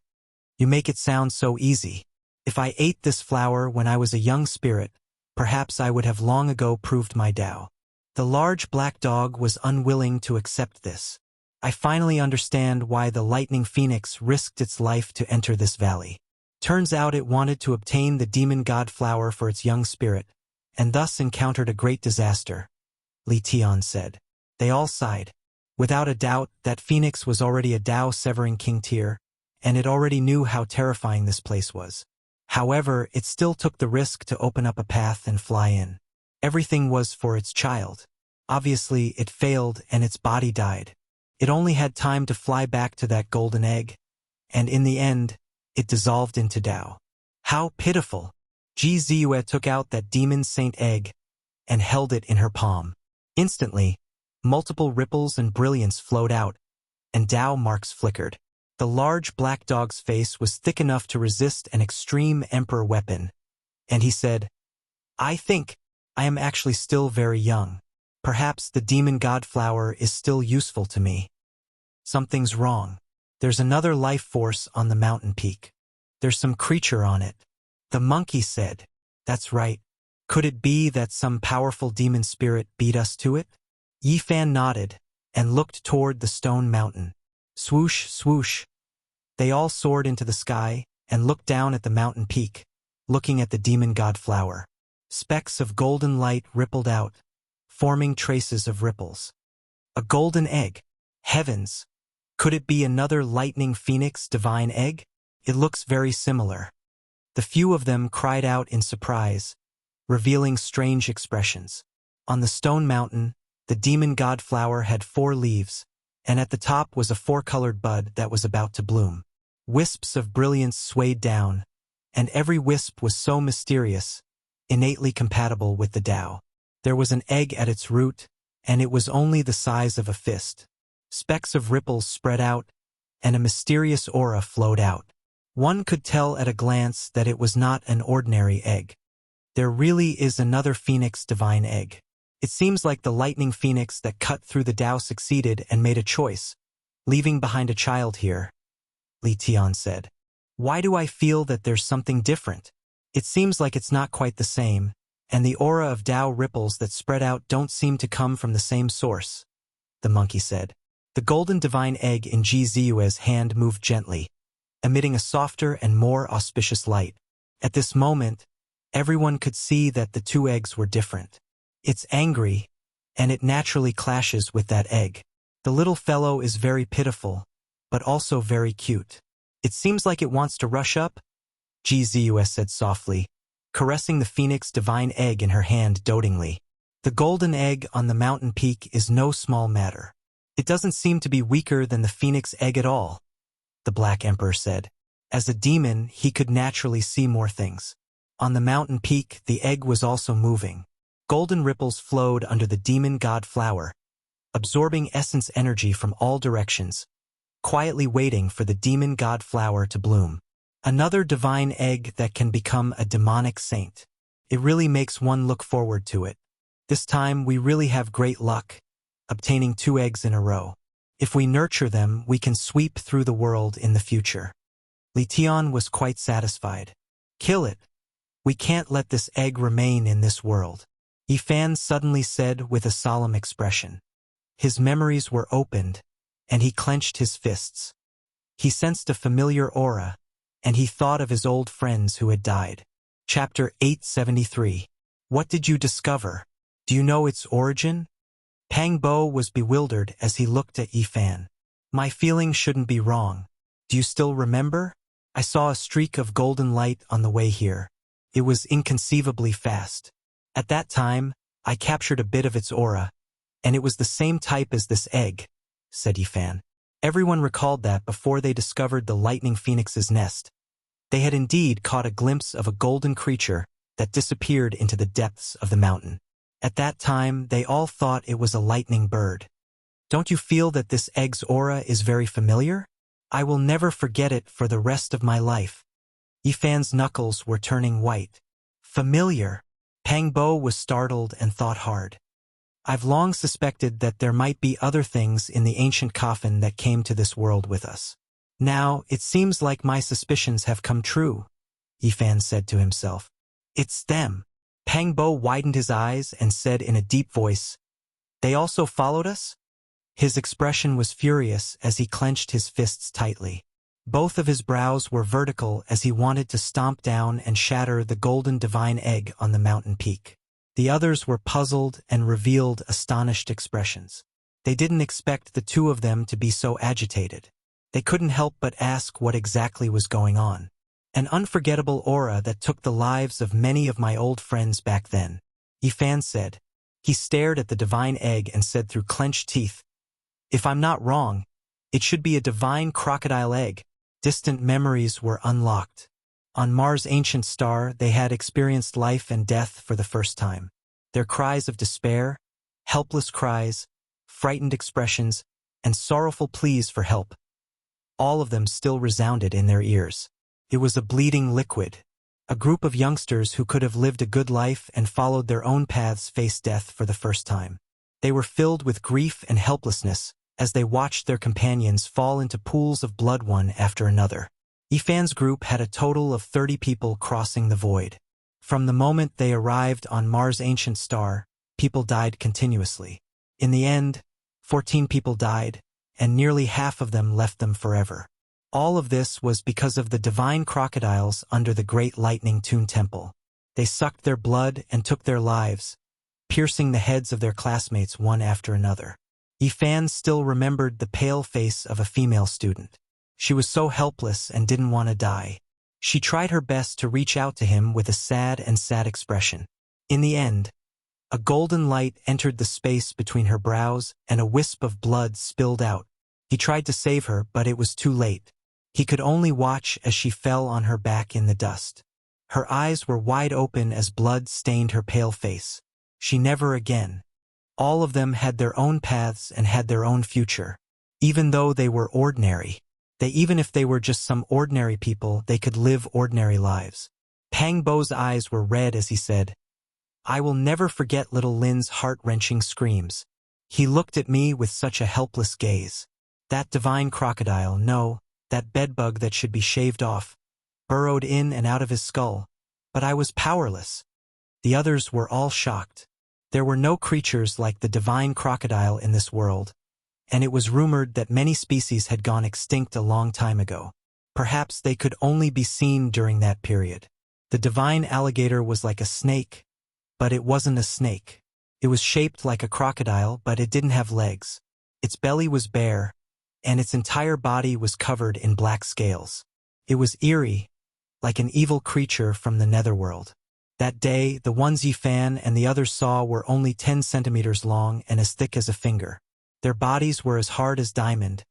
You make it sound so easy. If I ate this flower when I was a young spirit, perhaps I would have long ago proved my Tao. The large black dog was unwilling to accept this. I finally understand why the lightning phoenix risked its life to enter this valley. Turns out it wanted to obtain the demon god flower for its young spirit, and thus encountered a great disaster, Li Tian said. They all sighed. Without a doubt, that phoenix was already a Tao-severing king tier, and it already knew how terrifying this place was. However, it still took the risk to open up a path and fly in. Everything was for its child. Obviously, it failed and its body died. It only had time to fly back to that golden egg, and in the end, it dissolved into Tao. How pitiful! Ji Ziyue took out that demon saint egg and held it in her palm. Instantly, multiple ripples and brilliance flowed out, and Tao marks flickered. The large black dog's face was thick enough to resist an extreme emperor weapon, and he said, "I think I am actually still very young. Perhaps the demon god flower is still useful to me. Something's wrong. There's another life force on the mountain peak. There's some creature on it." The monkey said, "That's right. Could it be that some powerful demon spirit beat us to it?" Yifan nodded and looked toward the stone mountain. Swoosh, swoosh. They all soared into the sky and looked down at the mountain peak, looking at the demon god flower. Specks of golden light rippled out, forming traces of ripples. A golden egg. Heavens! Could it be another lightning phoenix divine egg? It looks very similar. The few of them cried out in surprise, revealing strange expressions. On the stone mountain, the demon god flower had 4 leaves, and at the top was a 4-colored bud that was about to bloom. Wisps of brilliance swayed down, and every wisp was so mysterious, innately compatible with the Tao. There was an egg at its root, and it was only the size of a fist. Specks of ripples spread out, and a mysterious aura flowed out. One could tell at a glance that it was not an ordinary egg. There really is another phoenix divine egg. It seems like the lightning phoenix that cut through the Tao succeeded and made a choice, leaving behind a child here, Li Tian said. Why do I feel that there's something different? It seems like it's not quite the same, and the aura of Tao ripples that spread out don't seem to come from the same source, the monkey said. The golden divine egg in Ji Ziyue's hand moved gently, emitting a softer and more auspicious light. At this moment, everyone could see that the 2 eggs were different. It's angry, and it naturally clashes with that egg. The little fellow is very pitiful, but also very cute. It seems like it wants to rush up, Ji Ziyue said softly, caressing the phoenix divine egg in her hand dotingly. The golden egg on the mountain peak is no small matter. It doesn't seem to be weaker than the phoenix egg at all, the Black Emperor said. As a demon, he could naturally see more things. On the mountain peak, the egg was also moving. Golden ripples flowed under the demon god flower, absorbing essence energy from all directions, quietly waiting for the demon god flower to bloom. Another divine egg that can become a demonic saint. It really makes one look forward to it. This time we really have great luck, obtaining 2 eggs in a row. If we nurture them, we can sweep through the world in the future. Li Tian was quite satisfied. Kill it. We can't let this egg remain in this world. Yifan suddenly said with a solemn expression. His memories were opened, and he clenched his fists. He sensed a familiar aura, and he thought of his old friends who had died. Chapter 873. What did you discover? Do you know its origin? Pang Bo was bewildered as he looked at Yifan. My feeling shouldn't be wrong. Do you still remember? I saw a streak of golden light on the way here. It was inconceivably fast. At that time, I captured a bit of its aura, and it was the same type as this egg, said Yifan. Everyone recalled that before they discovered the lightning phoenix's nest. They had indeed caught a glimpse of a golden creature that disappeared into the depths of the mountain. At that time, they all thought it was a lightning bird. Don't you feel that this egg's aura is very familiar? I will never forget it for the rest of my life. Yifan's knuckles were turning white. Familiar? Pang Bo was startled and thought hard. I've long suspected that there might be other things in the ancient coffin that came to this world with us. Now, it seems like my suspicions have come true, Yifan said to himself. It's them. Pang Bo widened his eyes and said in a deep voice, They also followed us? His expression was furious as he clenched his fists tightly. Both of his brows were vertical as he wanted to stomp down and shatter the golden divine egg on the mountain peak. The others were puzzled and revealed astonished expressions. They didn't expect the two of them to be so agitated. They couldn't help but ask what exactly was going on. An unforgettable aura that took the lives of many of my old friends back then, Yifan said. He stared at the divine egg and said through clenched teeth, If I'm not wrong, it should be a divine crocodile egg. Distant memories were unlocked. On Mars' ancient star, they had experienced life and death for the first time. Their cries of despair, helpless cries, frightened expressions, and sorrowful pleas for help, all of them still resounded in their ears. It was a bleeding liquid. A group of youngsters who could have lived a good life and followed their own paths faced death for the first time. They were filled with grief and helplessness as they watched their companions fall into pools of blood one after another. Yifan's group had a total of 30 people crossing the void. From the moment they arrived on Mars' ancient star, people died continuously. In the end, 14 people died, and nearly half of them left them forever. All of this was because of the divine crocodiles under the great lightning tune temple. They sucked their blood and took their lives, piercing the heads of their classmates one after another. Yifan still remembered the pale face of a female student. She was so helpless and didn't want to die. She tried her best to reach out to him with a sad expression. In the end, a golden light entered the space between her brows and a wisp of blood spilled out. He tried to save her, but it was too late. He could only watch as she fell on her back in the dust. Her eyes were wide open as blood stained her pale face. She never again. All of them had their own paths and had their own future. Even though they were ordinary, even if they were just some ordinary people, they could live ordinary lives. Pang Bo's eyes were red as he said, I will never forget little Lin's heart-wrenching screams. He looked at me with such a helpless gaze. That divine crocodile, no, that bedbug that should be shaved off, burrowed in and out of his skull, but I was powerless. The others were all shocked. There were no creatures like the divine crocodile in this world, and it was rumored that many species had gone extinct a long time ago. Perhaps they could only be seen during that period. The divine alligator was like a snake, but it wasn't a snake. It was shaped like a crocodile, but it didn't have legs. Its belly was bare, and its entire body was covered in black scales. It was eerie, like an evil creature from the netherworld. That day, the ones Yifan and the others saw were only 10 centimeters long and as thick as a finger. Their bodies were as hard as diamond,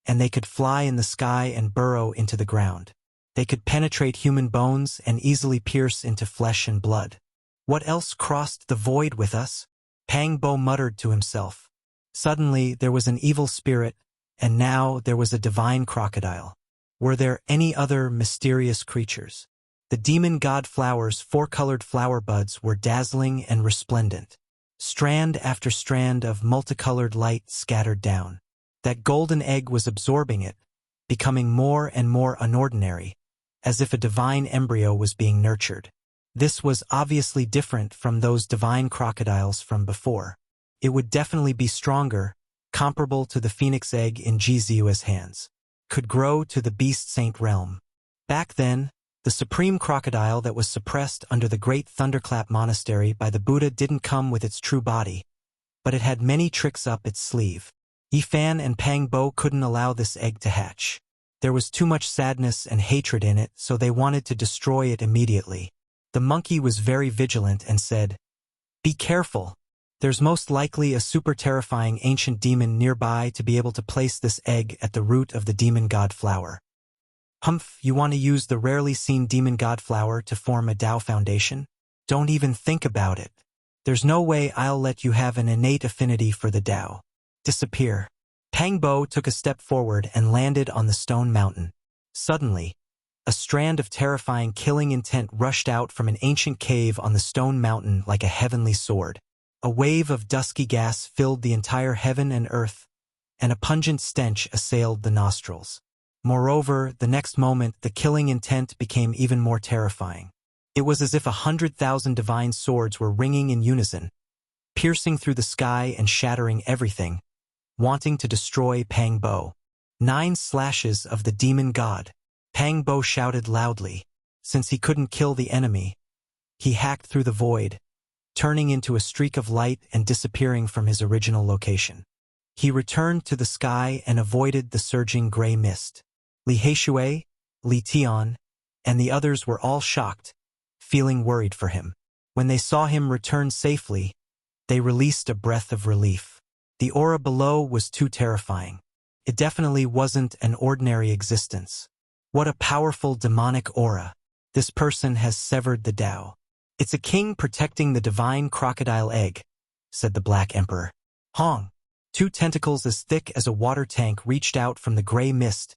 and they could fly in the sky and burrow into the ground. They could penetrate human bones and easily pierce into flesh and blood. What else crossed the void with us? Pang Bo muttered to himself. Suddenly, there was an evil spirit, and now there was a divine crocodile. Were there any other mysterious creatures? The demon god flowers' 4-colored flower buds were dazzling and resplendent. Strand after strand of multicolored light scattered down. That golden egg was absorbing it, becoming more and more unordinary, as if a divine embryo was being nurtured. This was obviously different from those divine crocodiles from before. It would definitely be stronger, comparable to the phoenix egg in Jizu's hands. Could grow to the beast saint realm. Back then, the supreme crocodile that was suppressed under the great thunderclap monastery by the Buddha didn't come with its true body, but it had many tricks up its sleeve. Yifan and Pang Bo couldn't allow this egg to hatch. There was too much sadness and hatred in it, so they wanted to destroy it immediately. The monkey was very vigilant and said, "Be careful. There's most likely a super terrifying ancient demon nearby to be able to place this egg at the root of the demon god flower." "Humph, you want to use the rarely seen demon god flower to form a Tao foundation? Don't even think about it. There's no way I'll let you have an innate affinity for the Tao. Disappear." Pang Bo took a step forward and landed on the stone mountain. Suddenly, a strand of terrifying killing intent rushed out from an ancient cave on the stone mountain like a heavenly sword. A wave of dusky gas filled the entire heaven and earth, and a pungent stench assailed the nostrils. Moreover, the next moment the killing intent became even more terrifying. It was as if 100,000 divine swords were ringing in unison, piercing through the sky and shattering everything, wanting to destroy Pang Bo. 9 slashes of the demon god. Pang Bo shouted loudly. Since he couldn't kill the enemy, he hacked through the void, turning into a streak of light and disappearing from his original location. He returned to the sky and avoided the surging gray mist. Li Heishui, Li Tian, and the others were all shocked, feeling worried for him. When they saw him return safely, they released a breath of relief. The aura below was too terrifying. It definitely wasn't an ordinary existence. What a powerful demonic aura. This person has severed the Tao. "It's a king protecting the divine crocodile egg," said the Black Emperor. Hong. 2 tentacles as thick as a water tank reached out from the gray mist,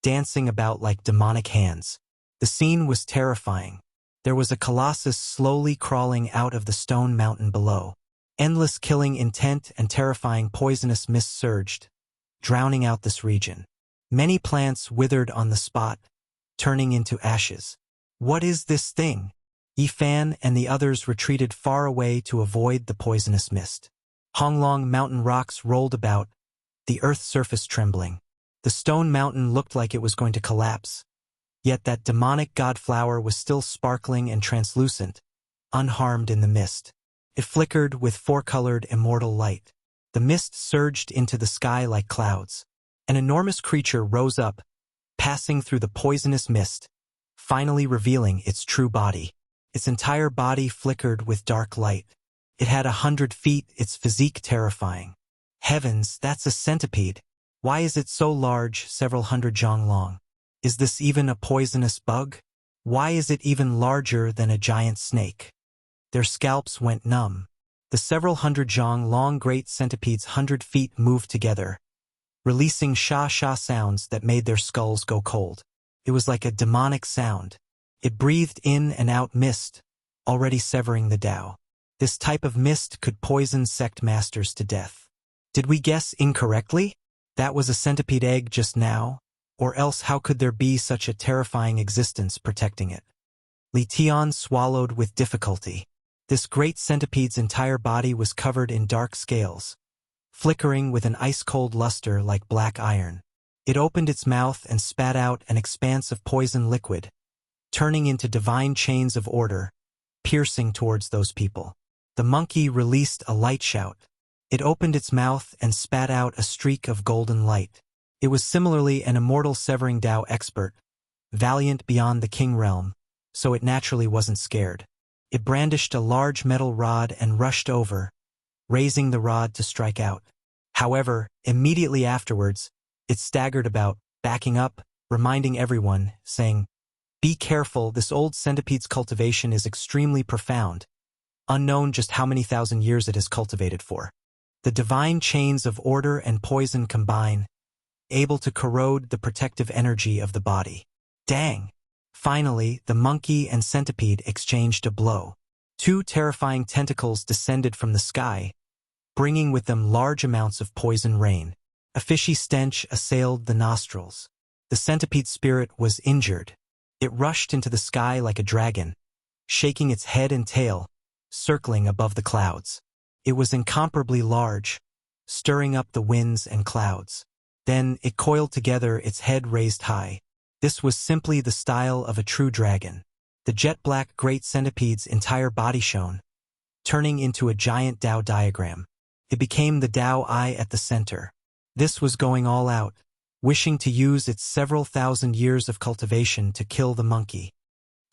dancing about like demonic hands. The scene was terrifying. There was a colossus slowly crawling out of the stone mountain below. Endless killing intent and terrifying poisonous mist surged, drowning out this region. Many plants withered on the spot, turning into ashes. "What is this thing?" Yifan and the others retreated far away to avoid the poisonous mist. Honglong mountain rocks rolled about, the earth's surface trembling. The stone mountain looked like it was going to collapse, yet that demonic god flower was still sparkling and translucent, unharmed in the mist. It flickered with 4-colored immortal light. The mist surged into the sky like clouds. An enormous creature rose up, passing through the poisonous mist, finally revealing its true body. Its entire body flickered with dark light. It had 100 feet, its physique terrifying. Heavens, that's a centipede. Why is it so large, several hundred zhang long? Is this even a poisonous bug? Why is it even larger than a giant snake? Their scalps went numb. The several hundred zhang long great centipedes 100 feet moved together, releasing sha-sha sounds that made their skulls go cold. It was like a demonic sound. It breathed in and out mist, already severing the Tao. This type of mist could poison sect masters to death. Did we guess incorrectly? That was a centipede egg just now? Or else how could there be such a terrifying existence protecting it? Li Tian swallowed with difficulty. This great centipede's entire body was covered in dark scales, flickering with an ice-cold luster like black iron. It opened its mouth and spat out an expanse of poison liquid, turning into divine chains of order, piercing towards those people. The monkey released a light shout. It opened its mouth and spat out a streak of golden light. It was similarly an immortal severing Tao expert, valiant beyond the king realm, so it naturally wasn't scared. It brandished a large metal rod and rushed over, raising the rod to strike out. However, immediately afterwards, it staggered about, backing up, reminding everyone, saying, "Be careful, this old centipede's cultivation is extremely profound. Unknown just how many thousand years it has cultivated for. The divine chains of order and poison combine, able to corrode the protective energy of the body." Dang! Finally, the monkey and centipede exchanged a blow. 2 terrifying tentacles descended from the sky, bringing with them large amounts of poison rain. A fishy stench assailed the nostrils. The centipede spirit was injured. It rushed into the sky like a dragon, shaking its head and tail, circling above the clouds. It was incomparably large, stirring up the winds and clouds. Then it coiled together, its head raised high. This was simply the style of a true dragon. The jet-black great centipede's entire body shone, turning into a giant Tao diagram. It became the Tao eye at the center. This was going all out, wishing to use its several thousand years of cultivation to kill the monkey.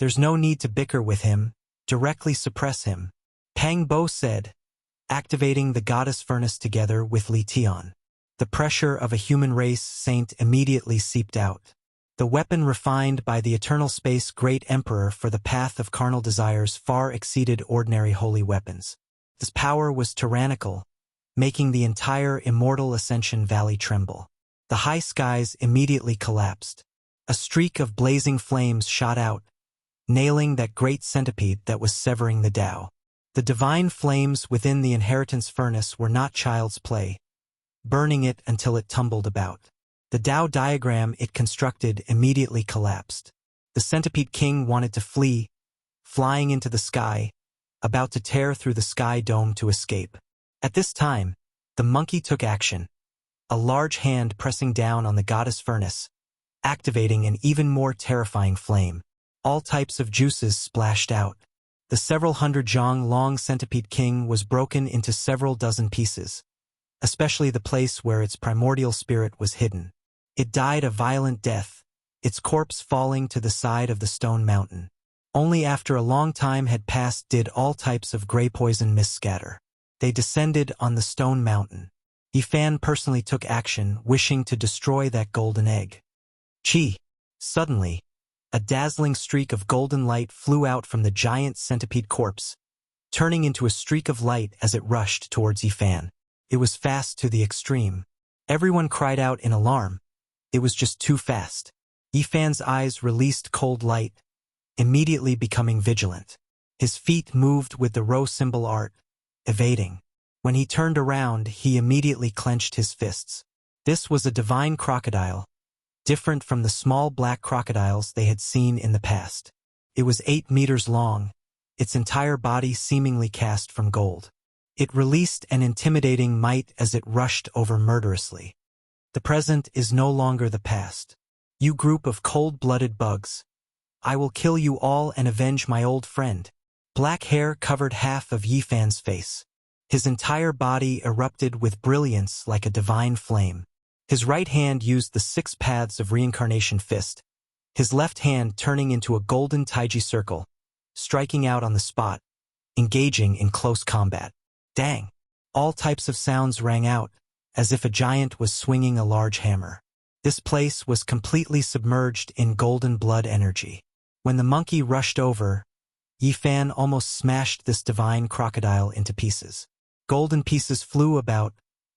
There's no need to bicker with him, directly suppress him, Pang Bo said, activating the goddess furnace together with Li Tian. The pressure of a human race saint immediately seeped out. The weapon refined by the eternal space great emperor for the path of carnal desires far exceeded ordinary holy weapons. This power was tyrannical, making the entire immortal Ascension Valley tremble. The high skies immediately collapsed. A streak of blazing flames shot out, nailing that great centipede that was severing the Tao. The divine flames within the inheritance furnace were not child's play, burning it until it tumbled about. The Tao diagram it constructed immediately collapsed. The centipede king wanted to flee, flying into the sky, about to tear through the sky dome to escape. At this time, the monkey took action, a large hand pressing down on the goddess furnace, activating an even more terrifying flame. All types of juices splashed out. The several hundred zhang long centipede king was broken into several dozen pieces, especially the place where its primordial spirit was hidden. It died a violent death, its corpse falling to the side of the stone mountain. Only after a long time had passed did all types of gray poison mist scatter. They descended on the stone mountain. Yifan personally took action, wishing to destroy that golden egg. Chi! Suddenly, a dazzling streak of golden light flew out from the giant centipede corpse, turning into a streak of light as it rushed towards Yifan. It was fast to the extreme. Everyone cried out in alarm. It was just too fast. Yifan's eyes released cold light, immediately becoming vigilant. His feet moved with the rho symbol art, evading. When he turned around, he immediately clenched his fists. This was a divine crocodile, different from the small black crocodiles they had seen in the past. It was 8 meters long, its entire body seemingly cast from gold. It released an intimidating might as it rushed over murderously. The present is no longer the past. You group of cold-blooded bugs. I will kill you all and avenge my old friend. Black hair covered half of Yifan's face. His entire body erupted with brilliance like a divine flame. His right hand used the 6 paths of reincarnation fist, his left hand turning into a golden taiji circle, striking out on the spot, engaging in close combat. Dang! All types of sounds rang out, as if a giant was swinging a large hammer. This place was completely submerged in golden blood energy. When the monkey rushed over, Yifan almost smashed this divine crocodile into pieces. Golden pieces flew about,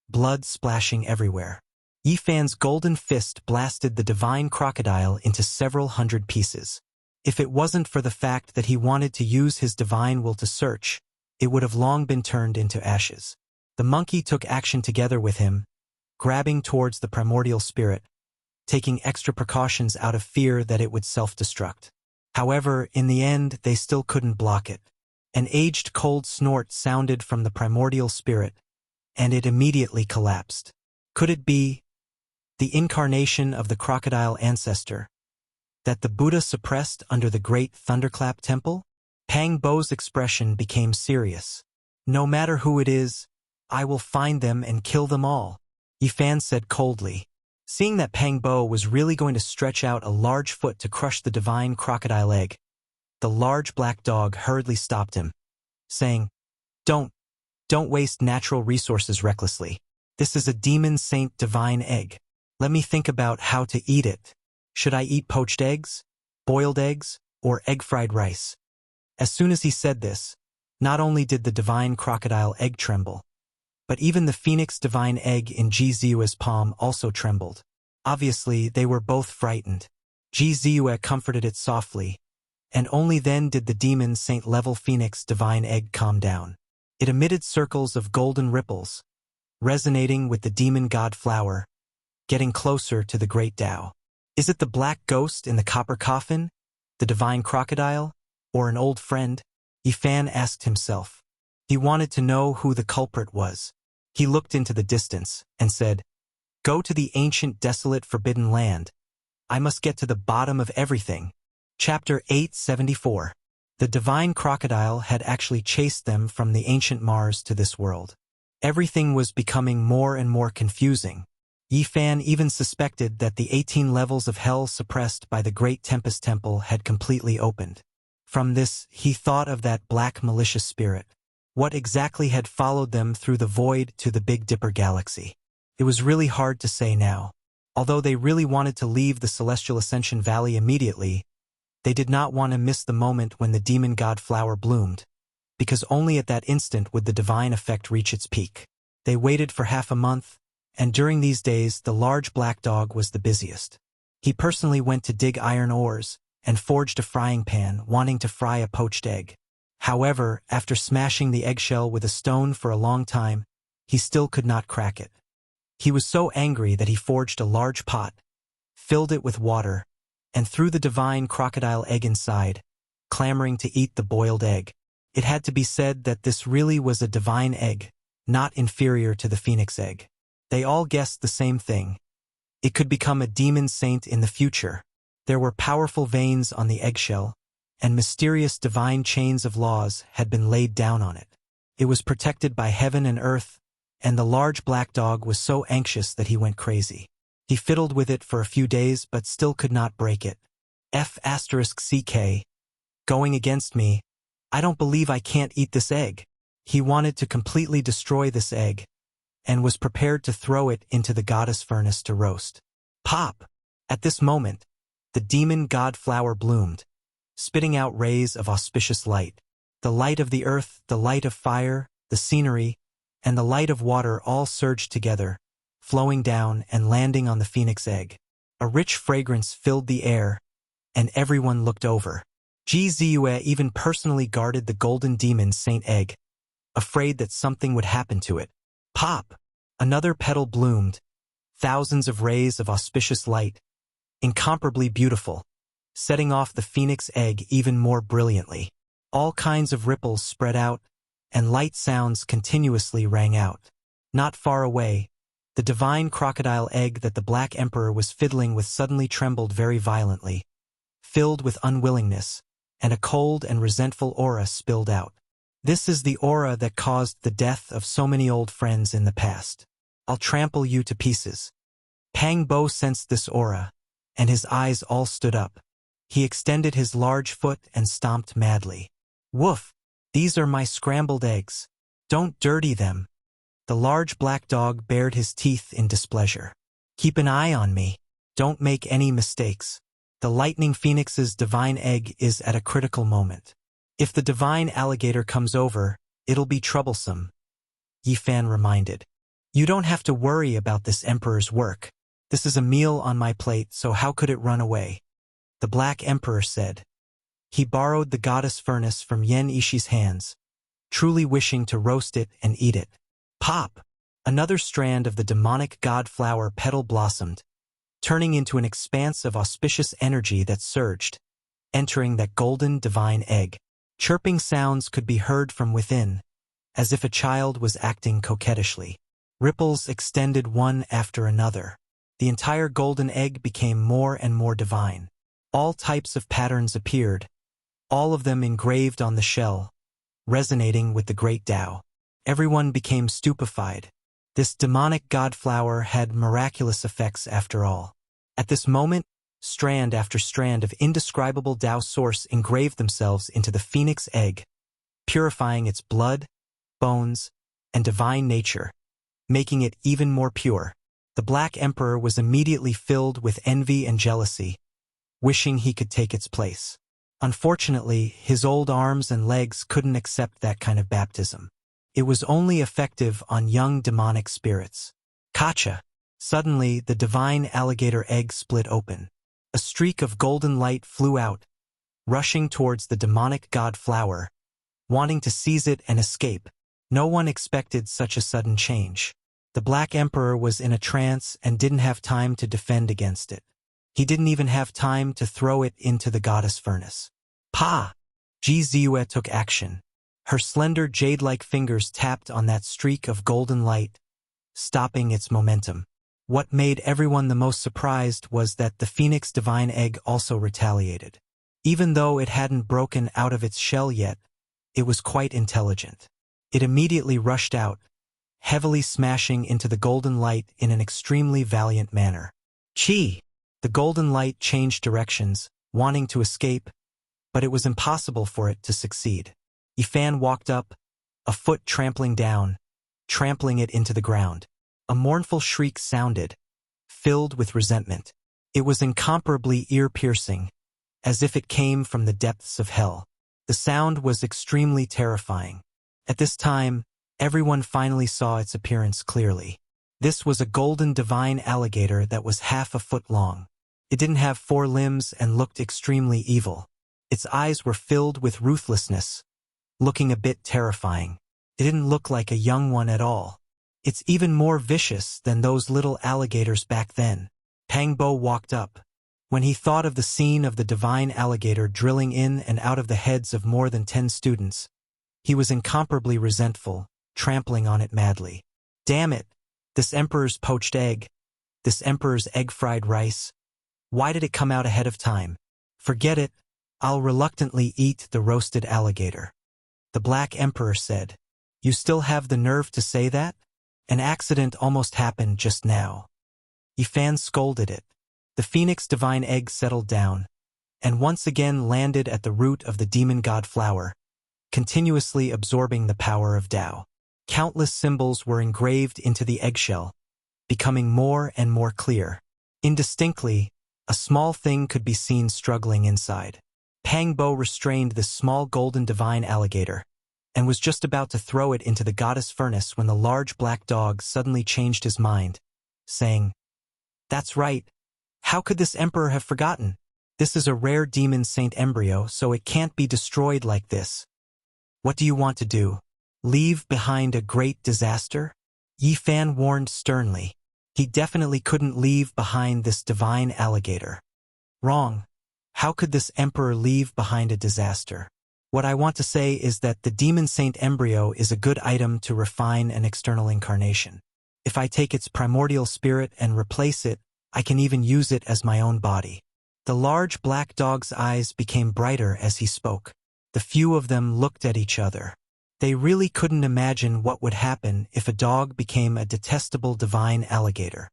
blood splashing everywhere. Yifan's golden fist blasted the divine crocodile into several hundred pieces. If it wasn't for the fact that he wanted to use his divine will to search, it would have long been turned into ashes. The monkey took action together with him, grabbing towards the primordial spirit, taking extra precautions out of fear that it would self-destruct. However, in the end, they still couldn't block it. An aged cold snort sounded from the primordial spirit, and it immediately collapsed. Could it be the incarnation of the crocodile ancestor that the Buddha suppressed under the great thunderclap temple? Pang Bo's expression became serious. No matter who it is, I will find them and kill them all, Yifan said coldly. Seeing that Pang Bo was really going to stretch out a large foot to crush the divine crocodile egg, the large black dog hurriedly stopped him, saying, Don't waste natural resources recklessly. This is a demon saint divine egg. Let me think about how to eat it. Should I eat poached eggs, boiled eggs, or egg-fried rice? As soon as he said this, not only did the divine crocodile egg tremble, but even the phoenix divine egg in Ji Ziyue's palm also trembled. Obviously, they were both frightened. Ji Ziyue comforted it softly, and only then did the demon saint-level phoenix divine egg calm down. It emitted circles of golden ripples, resonating with the demon god flower, getting closer to the great Tao. Is it the black ghost in the copper coffin, the divine crocodile, or an old friend? Yifan asked himself. He wanted to know who the culprit was. He looked into the distance and said, "Go to the ancient desolate forbidden land. I must get to the bottom of everything." Chapter 874. The divine crocodile had actually chased them from the ancient Mars to this world. Everything was becoming more and more confusing. Yifan even suspected that the 18 levels of hell suppressed by the Great Tempest Temple had completely opened. From this, he thought of that black malicious spirit. What exactly had followed them through the void to the Big Dipper galaxy? It was really hard to say now. Although they really wanted to leave the Celestial Ascension Valley immediately, they did not want to miss the moment when the demon god flower bloomed, because only at that instant would the divine effect reach its peak. They waited for half a month, and during these days the large black dog was the busiest. He personally went to dig iron ores and forged a frying pan, wanting to fry a poached egg. However, after smashing the eggshell with a stone for a long time, he still could not crack it. He was so angry that he forged a large pot, filled it with water, and threw the divine crocodile egg inside, clamoring to eat the boiled egg. It had to be said that this really was a divine egg, not inferior to the phoenix egg. They all guessed the same thing. It could become a demon saint in the future. There were powerful veins on the eggshell, and mysterious divine chains of laws had been laid down on it. It was protected by heaven and earth, and the large black dog was so anxious that he went crazy. He fiddled with it for a few days but still could not break it. F***CK. Going against me. I don't believe I can't eat this egg. He wanted to completely destroy this egg, and was prepared to throw it into the goddess furnace to roast. Pop! At this moment, the demon god flower bloomed, spitting out rays of auspicious light. The light of the earth, the light of fire, the scenery, and the light of water all surged together, flowing down and landing on the phoenix egg. A rich fragrance filled the air, and everyone looked over. Ziyue even personally guarded the golden demon saint egg, afraid that something would happen to it. Pop! Another petal bloomed, thousands of rays of auspicious light, incomparably beautiful, setting off the phoenix egg even more brilliantly. All kinds of ripples spread out, and light sounds continuously rang out. Not far away, the divine crocodile egg that the Black Emperor was fiddling with suddenly trembled very violently, filled with unwillingness, and a cold and resentful aura spilled out. This is the aura that caused the death of so many old friends in the past. I'll trample you to pieces. Pang Bo sensed this aura, and his eyes all stood up. He extended his large foot and stomped madly. Woof! These are my scrambled eggs. Don't dirty them. The large black dog bared his teeth in displeasure. Keep an eye on me. Don't make any mistakes. The lightning phoenix's divine egg is at a critical moment. If the divine alligator comes over, it'll be troublesome, Yifan reminded. You don't have to worry about this emperor's work. This is a meal on my plate, so how could it run away? The Black Emperor said. He borrowed the goddess furnace from Yen Ishi's hands, truly wishing to roast it and eat it. Pop! Another strand of the demonic god flower petal blossomed, turning into an expanse of auspicious energy that surged, entering that golden divine egg. Chirping sounds could be heard from within, as if a child was acting coquettishly. Ripples extended one after another. The entire golden egg became more and more divine. All types of patterns appeared, all of them engraved on the shell, resonating with the great Tao. Everyone became stupefied. This demonic god flower had miraculous effects after all. At this moment, strand after strand of indescribable Tao source engraved themselves into the phoenix egg, purifying its blood, bones, and divine nature, making it even more pure. The Black Emperor was immediately filled with envy and jealousy, wishing he could take its place. Unfortunately, his old arms and legs couldn't accept that kind of baptism. It was only effective on young demonic spirits. Kacha! Suddenly, the divine alligator egg split open. A streak of golden light flew out, rushing towards the demonic god flower, wanting to seize it and escape. No one expected such a sudden change. The Black Emperor was in a trance and didn't have time to defend against it. He didn't even have time to throw it into the goddess furnace. Pa! Ji Ziyue took action. Her slender jade-like fingers tapped on that streak of golden light, stopping its momentum. What made everyone the most surprised was that the Phoenix Divine Egg also retaliated. Even though it hadn't broken out of its shell yet, it was quite intelligent. It immediately rushed out, heavily smashing into the golden light in an extremely valiant manner. Chi! The golden light changed directions, wanting to escape, but it was impossible for it to succeed. Yifan walked up, a foot trampling down, trampling it into the ground. A mournful shriek sounded, filled with resentment. It was incomparably ear-piercing, as if it came from the depths of hell. The sound was extremely terrifying. At this time, everyone finally saw its appearance clearly. This was a golden divine alligator that was half a foot long. It didn't have 4 limbs and looked extremely evil. Its eyes were filled with ruthlessness, looking a bit terrifying. It didn't look like a young one at all. It's even more vicious than those little alligators back then. Pang Bo walked up. When he thought of the scene of the divine alligator drilling in and out of the heads of more than 10 students, he was incomparably resentful, trampling on it madly. Damn it! This emperor's poached egg. This emperor's egg-fried rice. Why did it come out ahead of time? Forget it. I'll reluctantly eat the roasted alligator. The Black Emperor said. You still have the nerve to say that? An accident almost happened just now. Yifan scolded it. The Phoenix Divine Egg settled down, and once again landed at the root of the demon god flower, continuously absorbing the power of Tao. Countless symbols were engraved into the eggshell, becoming more and more clear. Indistinctly, a small thing could be seen struggling inside. Pang Bo restrained this small golden divine alligator, and was just about to throw it into the goddess furnace when the large black dog suddenly changed his mind, saying, That's right. How could this emperor have forgotten? This is a rare demon saint embryo, so it can't be destroyed like this. What do you want to do? Leave behind a great disaster? Yifan warned sternly. He definitely couldn't leave behind this divine alligator. Wrong. How could this emperor leave behind a disaster? What I want to say is that the demon saint embryo is a good item to refine an external incarnation. If I take its primordial spirit and replace it, I can even use it as my own body. The large black dog's eyes became brighter as he spoke. The few of them looked at each other. They really couldn't imagine what would happen if a dog became a detestable divine alligator.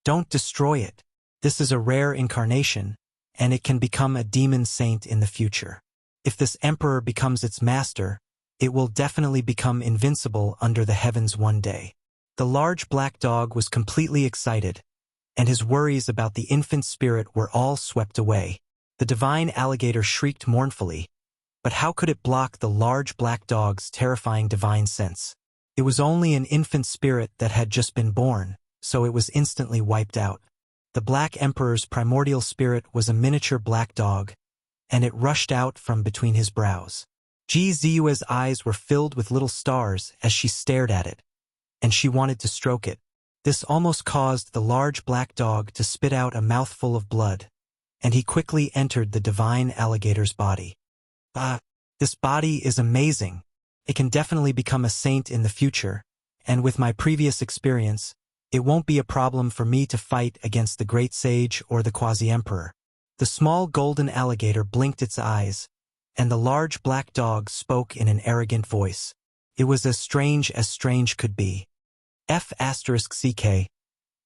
Don't destroy it. This is a rare incarnation, and it can become a demon saint in the future. If this emperor becomes its master, it will definitely become invincible under the heavens one day. The large black dog was completely excited, and his worries about the infant spirit were all swept away. The divine alligator shrieked mournfully, but how could it block the large black dog's terrifying divine sense? It was only an infant spirit that had just been born, so it was instantly wiped out. The Black Emperor's primordial spirit was a miniature black dog, and it rushed out from between his brows. Ji Ziyue's eyes were filled with little stars as she stared at it, and she wanted to stroke it. This almost caused the large black dog to spit out a mouthful of blood, and he quickly entered the divine alligator's body. This body is amazing. It can definitely become a saint in the future, and with my previous experience, it won't be a problem for me to fight against the great sage or the quasi-emperor. The small golden alligator blinked its eyes, and the large black dog spoke in an arrogant voice. It was as strange could be. F*CK.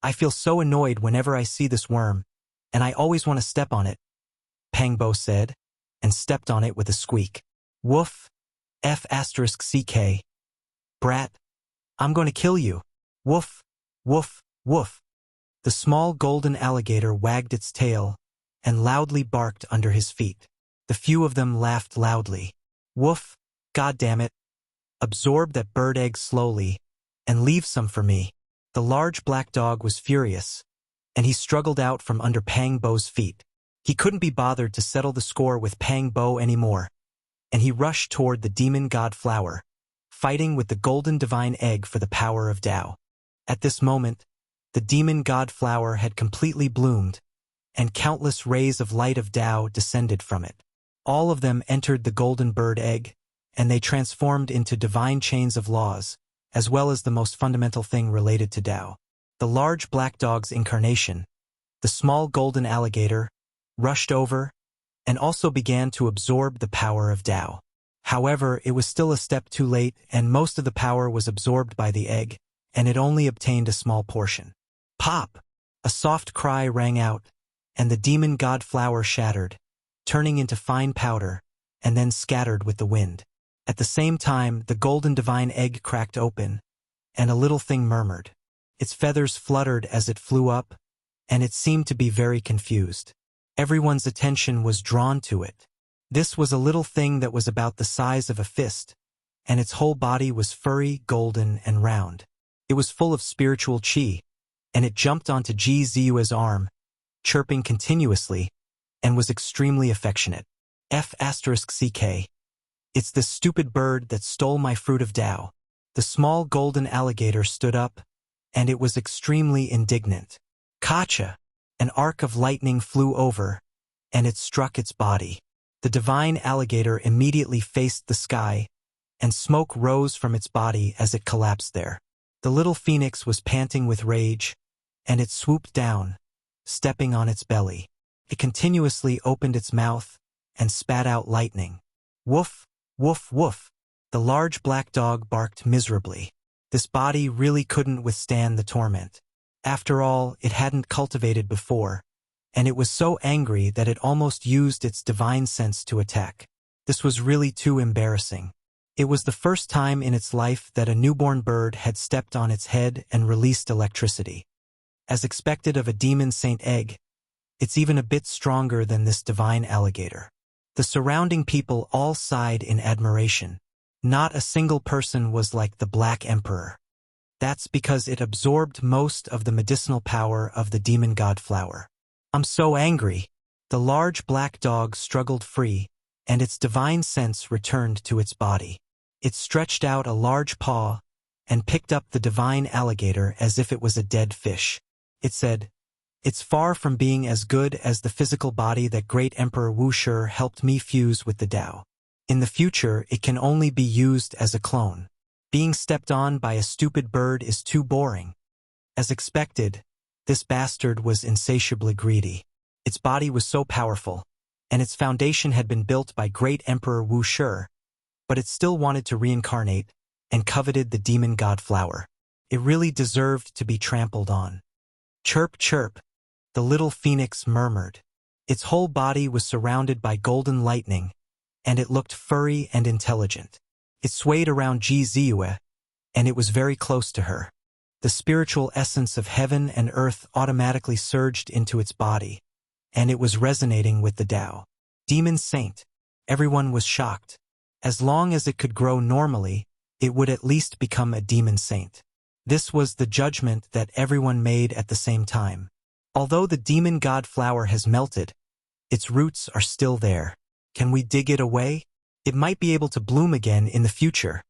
I feel so annoyed whenever I see this worm, and I always want to step on it, Pang Bo said, and stepped on it with a squeak. Woof. F*CK. Brat. I'm going to kill you. Woof, woof, woof. The small golden alligator wagged its tail and loudly barked under his feet. The few of them laughed loudly. Woof, goddammit. Absorb that bird egg slowly, and leave some for me. The large black dog was furious, and he struggled out from under Pang Bo's feet. He couldn't be bothered to settle the score with Pang Bo anymore, and he rushed toward the demon god flower, fighting with the golden divine egg for the power of Tao. At this moment, the demon god flower had completely bloomed, and countless rays of light of Tao descended from it. All of them entered the golden bird egg, and they transformed into divine chains of laws, as well as the most fundamental thing related to Tao. The large black dog's incarnation, the small golden alligator, rushed over, and also began to absorb the power of Tao. However, it was still a step too late, and most of the power was absorbed by the egg, and it only obtained a small portion. Pop! A soft cry rang out, and the demon god flower shattered, turning into fine powder, and then scattered with the wind. At the same time, the golden divine egg cracked open, and a little thing murmured. Its feathers fluttered as it flew up, and it seemed to be very confused. Everyone's attention was drawn to it. This was a little thing that was about the size of a fist, and its whole body was furry, golden, and round. It was full of spiritual qi, and it jumped onto Ji Ziyue's arm, chirping continuously, and was extremely affectionate. F***CK. It's this stupid bird that stole my fruit of Tao. The small golden alligator stood up, and it was extremely indignant. Kacha! An arc of lightning flew over, and it struck its body. The divine alligator immediately faced the sky, and smoke rose from its body as it collapsed there. The little phoenix was panting with rage, and it swooped down, stepping on its belly. It continuously opened its mouth and spat out lightning. Woof, woof, woof. The large black dog barked miserably. This body really couldn't withstand the torment. After all, it hadn't cultivated before, and it was so angry that it almost used its divine sense to attack. This was really too embarrassing. It was the first time in its life that a newborn bird had stepped on its head and released electricity. As expected of a demon saint egg, it's even a bit stronger than this divine alligator. The surrounding people all sighed in admiration. Not a single person was like the Black Emperor. That's because it absorbed most of the medicinal power of the demon god flower. I'm so angry. The large black dog struggled free, and its divine sense returned to its body. It stretched out a large paw and picked up the divine alligator as if it was a dead fish. It said, "It's far from being as good as the physical body that great Emperor Wuxia helped me fuse with the Tao. In the future, it can only be used as a clone. Being stepped on by a stupid bird is too boring." As expected, this bastard was insatiably greedy. Its body was so powerful, and its foundation had been built by great Emperor Wuxia, but it still wanted to reincarnate and coveted the demon god flower. It really deserved to be trampled on. Chirp, chirp, the little phoenix murmured. Its whole body was surrounded by golden lightning, and it looked furry and intelligent. It swayed around Ji Ziyue, and it was very close to her. The spiritual essence of heaven and earth automatically surged into its body, and it was resonating with the Tao. Demon Saint. Everyone was shocked. As long as it could grow normally, it would at least become a demon saint. This was the judgment that everyone made at the same time. Although the demon god flower has melted, its roots are still there. Can we dig it away? It might be able to bloom again in the future,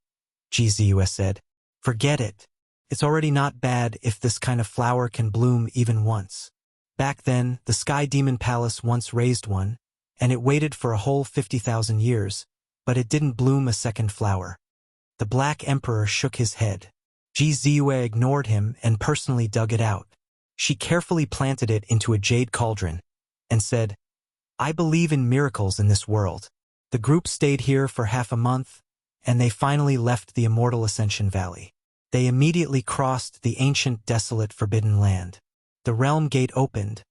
Ji Ziyue said. Forget it. It's already not bad if this kind of flower can bloom even once. Back then, the Sky Demon Palace once raised one, and it waited for a whole 50,000 years, but it didn't bloom a second flower. The Black Emperor shook his head. Ji Ziyue ignored him and personally dug it out. She carefully planted it into a jade cauldron and said, "I believe in miracles in this world." The group stayed here for half a month, and they finally left the Immortal Ascension Valley. They immediately crossed the ancient, desolate, forbidden land. The realm gate opened,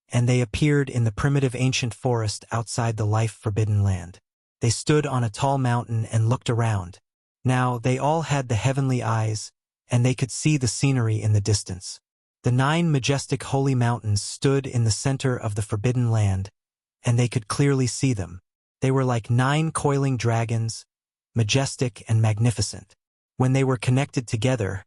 and they appeared in the primitive ancient forest outside the life-forbidden land. They stood on a tall mountain and looked around. Now they all had the heavenly eyes, and they could see the scenery in the distance. The 9 majestic holy mountains stood in the center of the forbidden land, and they could clearly see them. They were like 9 coiling dragons, majestic and magnificent. When they were connected together,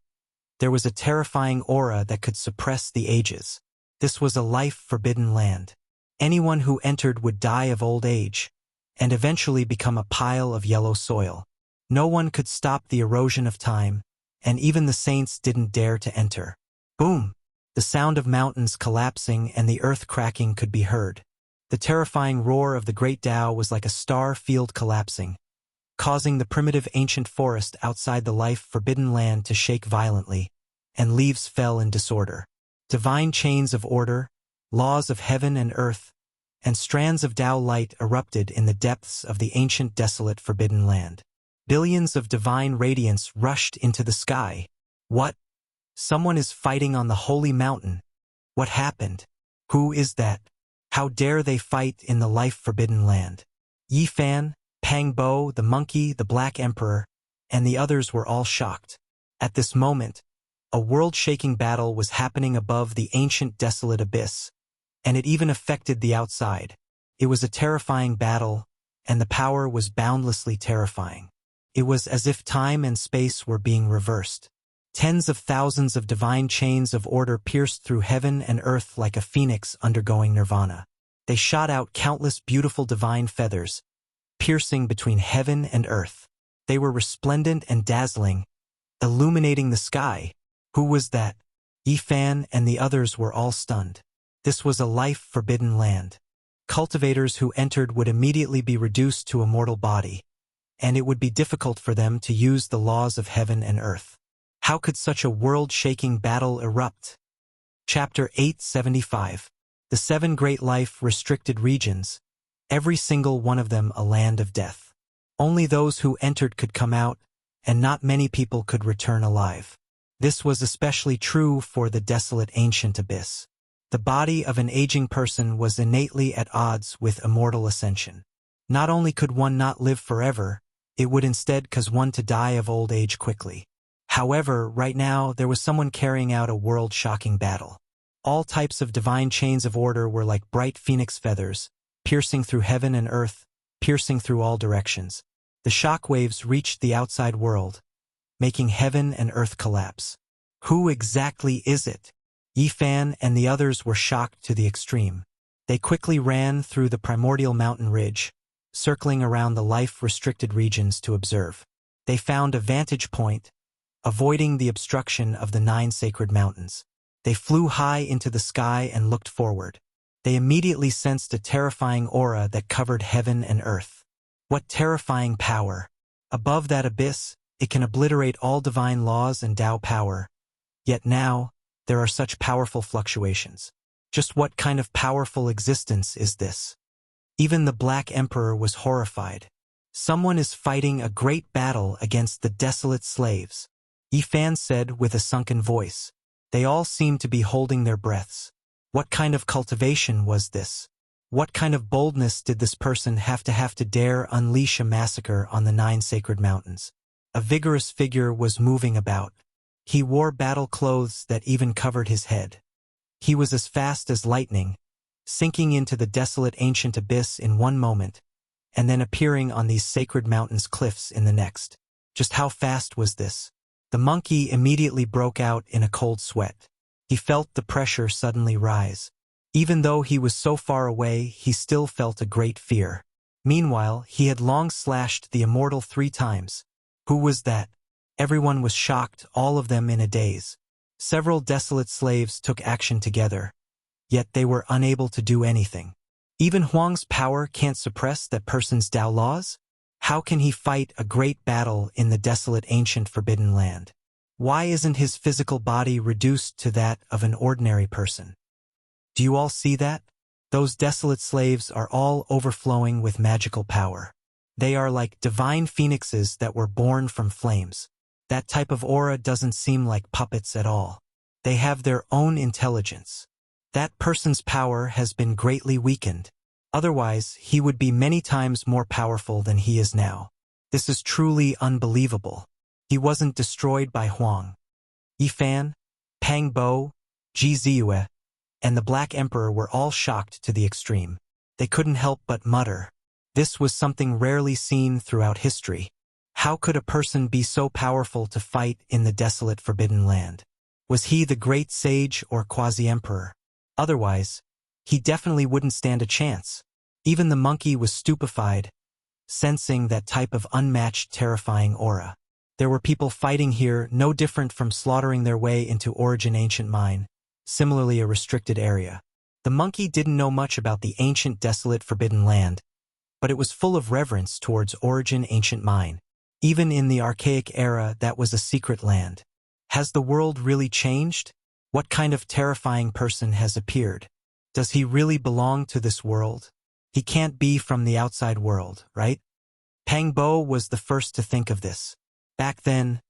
there was a terrifying aura that could suppress the ages. This was a life-forbidden land. Anyone who entered would die of old age, and eventually become a pile of yellow soil. No one could stop the erosion of time, and even the saints didn't dare to enter. Boom! The sound of mountains collapsing and the earth cracking could be heard. The terrifying roar of the great Tao was like a star field collapsing, causing the primitive ancient forest outside the life-forbidden land to shake violently, and leaves fell in disorder. Divine chains of order, laws of heaven and earth, and strands of Tao light erupted in the depths of the ancient desolate forbidden land. Billions of divine radiance rushed into the sky. What? Someone is fighting on the holy mountain. What happened? Who is that? How dare they fight in the life-forbidden land? Yi Fan, Pang Bo, the monkey, the Black Emperor, and the others were all shocked. At this moment, a world-shaking battle was happening above the ancient desolate abyss, and it even affected the outside. It was a terrifying battle, and the power was boundlessly terrifying. It was as if time and space were being reversed. Tens of thousands of divine chains of order pierced through heaven and earth like a phoenix undergoing nirvana. They shot out countless beautiful divine feathers, piercing between heaven and earth. They were resplendent and dazzling, illuminating the sky. Who was that? Yi Fan and the others were all stunned. This was a life-forbidden land. Cultivators who entered would immediately be reduced to a mortal body, and it would be difficult for them to use the laws of heaven and earth. How could such a world-shaking battle erupt? Chapter 875. The 7 Great Life-Restricted Regions, every single one of them a land of death. Only those who entered could come out, and not many people could return alive. This was especially true for the desolate ancient abyss. The body of an aging person was innately at odds with immortal ascension. Not only could one not live forever, it would instead cause one to die of old age quickly. However, right now there was someone carrying out a world-shocking battle. All types of divine chains of order were like bright phoenix feathers, piercing through heaven and earth, piercing through all directions. The shock waves reached the outside world, making heaven and earth collapse. Who exactly is it? Yi Fan and the others were shocked to the extreme. They quickly ran through the primordial mountain ridge, circling around the life-restricted regions to observe. They found a vantage point, avoiding the obstruction of the 9 sacred mountains. They flew high into the sky and looked forward. They immediately sensed a terrifying aura that covered heaven and earth. What terrifying power! Above that abyss, it can obliterate all divine laws and Tao power. Yet now, there are such powerful fluctuations. Just what kind of powerful existence is this? Even the Black Emperor was horrified. Someone is fighting a great battle against the desolate slaves. Yi Fan said with a sunken voice. They all seemed to be holding their breaths. What kind of cultivation was this? What kind of boldness did this person have to dare unleash a massacre on the 9 sacred mountains? A vigorous figure was moving about. He wore battle clothes that even covered his head. He was as fast as lightning, sinking into the desolate ancient abyss in one moment, and then appearing on these sacred mountains' cliffs in the next. Just how fast was this? The monkey immediately broke out in a cold sweat. He felt the pressure suddenly rise. Even though he was so far away, he still felt a great fear. Meanwhile, he had long slashed the immortal 3 times. Who was that? Everyone was shocked, all of them in a daze. Several desolate slaves took action together, yet they were unable to do anything. Even Huang's power can't suppress that person's Tao laws? How can he fight a great battle in the desolate ancient forbidden land? Why isn't his physical body reduced to that of an ordinary person? Do you all see that? Those desolate slaves are all overflowing with magical power. They are like divine phoenixes that were born from flames. That type of aura doesn't seem like puppets at all. They have their own intelligence. That person's power has been greatly weakened. Otherwise, he would be many times more powerful than he is now. This is truly unbelievable. He wasn't destroyed by Huang. Yi Fan, Pang Bo, Ji Ziyue, and the Black Emperor were all shocked to the extreme. They couldn't help but mutter. This was something rarely seen throughout history. How could a person be so powerful to fight in the desolate forbidden land? Was he the great sage or quasi-emperor? Otherwise, he definitely wouldn't stand a chance. Even the monkey was stupefied, sensing that type of unmatched terrifying aura. There were people fighting here, no different from slaughtering their way into Origin Ancient Mine, similarly a restricted area. The monkey didn't know much about the ancient desolate forbidden land, but it was full of reverence towards Origin Ancient Mine. Even in the archaic era, that was a secret land. Has the world really changed? What kind of terrifying person has appeared? Does he really belong to this world? He can't be from the outside world, right? Pang Bo was the first to think of this. Back then,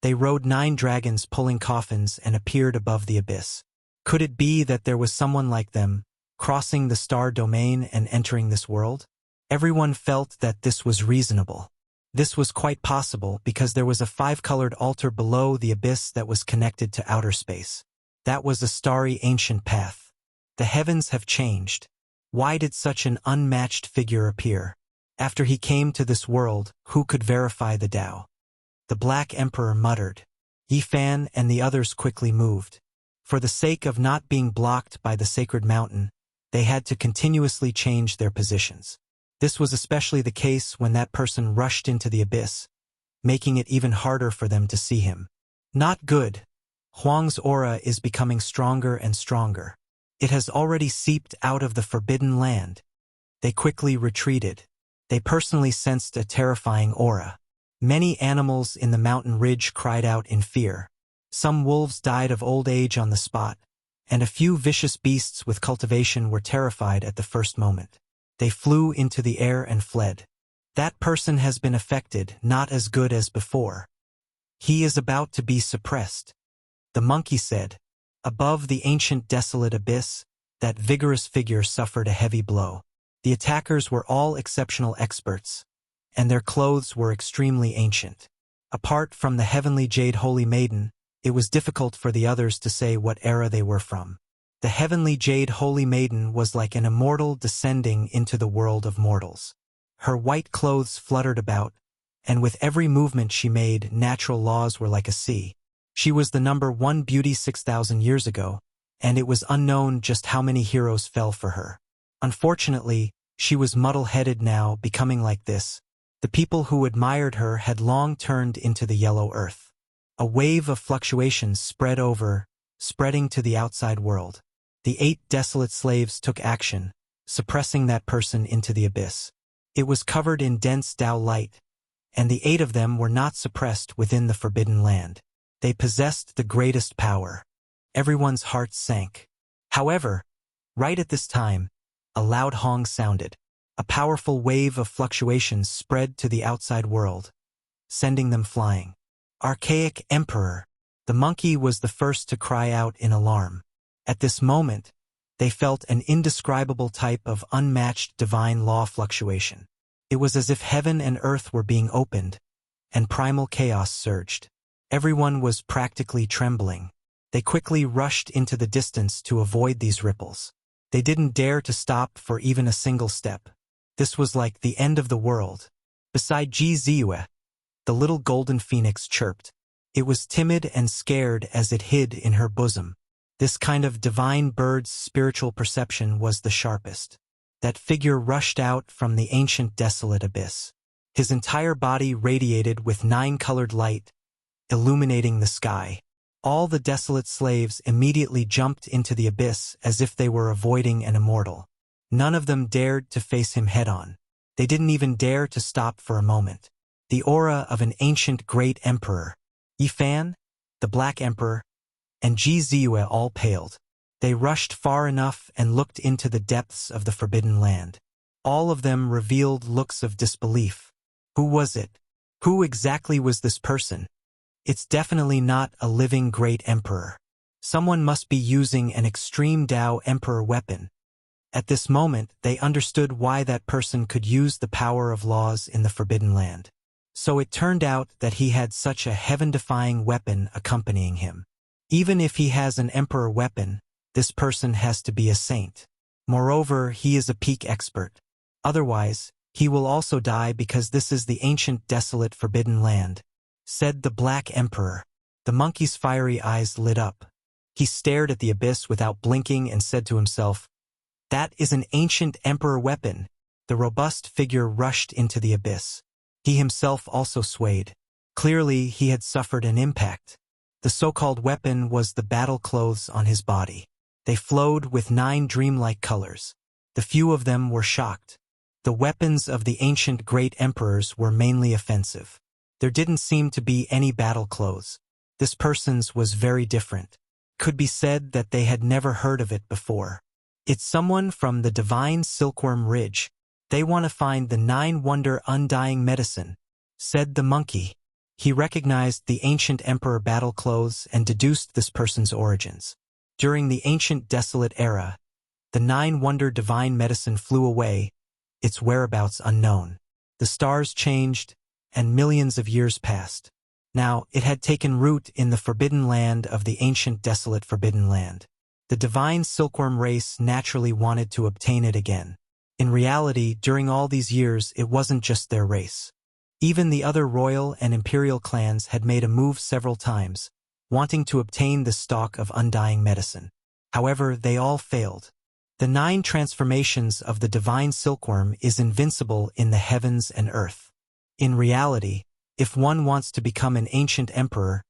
they rode 9 dragons pulling coffins and appeared above the abyss. Could it be that there was someone like them, crossing the star domain and entering this world? Everyone felt that this was reasonable. This was quite possible because there was a 5-colored altar below the abyss that was connected to outer space. That was a starry ancient path. The heavens have changed. Why did such an unmatched figure appear? After he came to this world, who could verify the Tao? The Black Emperor muttered. Yi Fan and the others quickly moved. For the sake of not being blocked by the sacred mountain, they had to continuously change their positions. This was especially the case when that person rushed into the abyss, making it even harder for them to see him. Not good. Huang's aura is becoming stronger and stronger. It has already seeped out of the forbidden land. They quickly retreated. They personally sensed a terrifying aura. Many animals in the mountain ridge cried out in fear. Some wolves died of old age on the spot, and a few vicious beasts with cultivation were terrified at the first moment. They flew into the air and fled. That person has been affected, not as good as before. He is about to be suppressed. The monkey said. Above the ancient desolate abyss, that vigorous figure suffered a heavy blow. The attackers were all exceptional experts, and their clothes were extremely ancient. Apart from the heavenly jade holy maiden, it was difficult for the others to say what era they were from. The heavenly jade holy maiden was like an immortal descending into the world of mortals. Her white clothes fluttered about, and with every movement she made, natural laws were like a sea. She was the number 1 beauty 6,000 years ago, and it was unknown just how many heroes fell for her. Unfortunately, she was muddle-headed now, becoming like this. The people who admired her had long turned into the yellow earth. A wave of fluctuations spread over, spreading to the outside world. The 8 desolate slaves took action, suppressing that person into the abyss. It was covered in dense Tao light, and the 8 of them were not suppressed within the forbidden land. They possessed the greatest power. Everyone's hearts sank. However, right at this time, a loud hong sounded. A powerful wave of fluctuations spread to the outside world, sending them flying. Archaic Emperor! The monkey was the first to cry out in alarm. At this moment, they felt an indescribable type of unmatched divine law fluctuation. It was as if heaven and earth were being opened, and primal chaos surged. Everyone was practically trembling. They quickly rushed into the distance to avoid these ripples. They didn't dare to stop for even a single step. This was like the end of the world. Beside Ji Ziyue, the little golden phoenix chirped. It was timid and scared as it hid in her bosom. This kind of divine bird's spiritual perception was the sharpest. That figure rushed out from the ancient desolate abyss. His entire body radiated with 9-colored light, illuminating the sky. All the desolate slaves immediately jumped into the abyss as if they were avoiding an immortal. None of them dared to face him head-on. They didn't even dare to stop for a moment. The aura of an ancient great emperor, Yi Fan, the Black Emperor, and Ji Ziyue all paled. They rushed far enough and looked into the depths of the forbidden land. All of them revealed looks of disbelief. Who was it? Who exactly was this person? It's definitely not a living great emperor. Someone must be using an extreme Tao emperor weapon. At this moment, they understood why that person could use the power of laws in the forbidden land. So it turned out that he had such a heaven-defying weapon accompanying him. Even if he has an emperor weapon, this person has to be a saint. Moreover, he is a peak expert. Otherwise, he will also die because this is the ancient desolate forbidden land, said the Black Emperor. The monkey's fiery eyes lit up. He stared at the abyss without blinking and said to himself, "That is an ancient emperor weapon." The robust figure rushed into the abyss. He himself also swayed. Clearly, he had suffered an impact. The so-called weapon was the battle clothes on his body. They flowed with 9 dreamlike colors. The few of them were shocked. The weapons of the ancient great emperors were mainly offensive. There didn't seem to be any battle clothes. This person's was very different. Could be said that they had never heard of it before. It's someone from the divine Silkworm Ridge. They want to find the 9-wonder undying medicine, said the monkey. He recognized the ancient emperor battle clothes and deduced this person's origins. During the ancient desolate era, the 9-wonder divine medicine flew away, its whereabouts unknown. The stars changed, and millions of years passed. Now, it had taken root in the forbidden land of the ancient desolate forbidden land. The divine silkworm race naturally wanted to obtain it again. In reality, during all these years, it wasn't just their race. Even the other royal and imperial clans had made a move several times, wanting to obtain the stock of undying medicine. However, they all failed. The 9 transformations of the divine silkworm is invincible in the heavens and earth. In reality, if one wants to become an ancient emperor,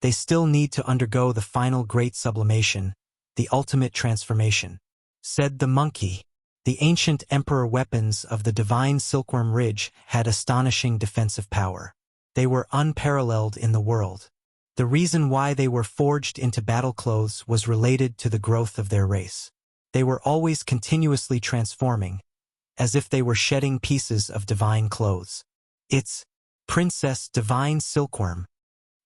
they still need to undergo the final great sublimation, the ultimate transformation, said the monkey. The ancient emperor weapons of the divine Silkworm Ridge had astonishing defensive power. They were unparalleled in the world. The reason why they were forged into battle clothes was related to the growth of their race. They were always continuously transforming, as if they were shedding pieces of divine clothes. It's Princess Divine Silkworm.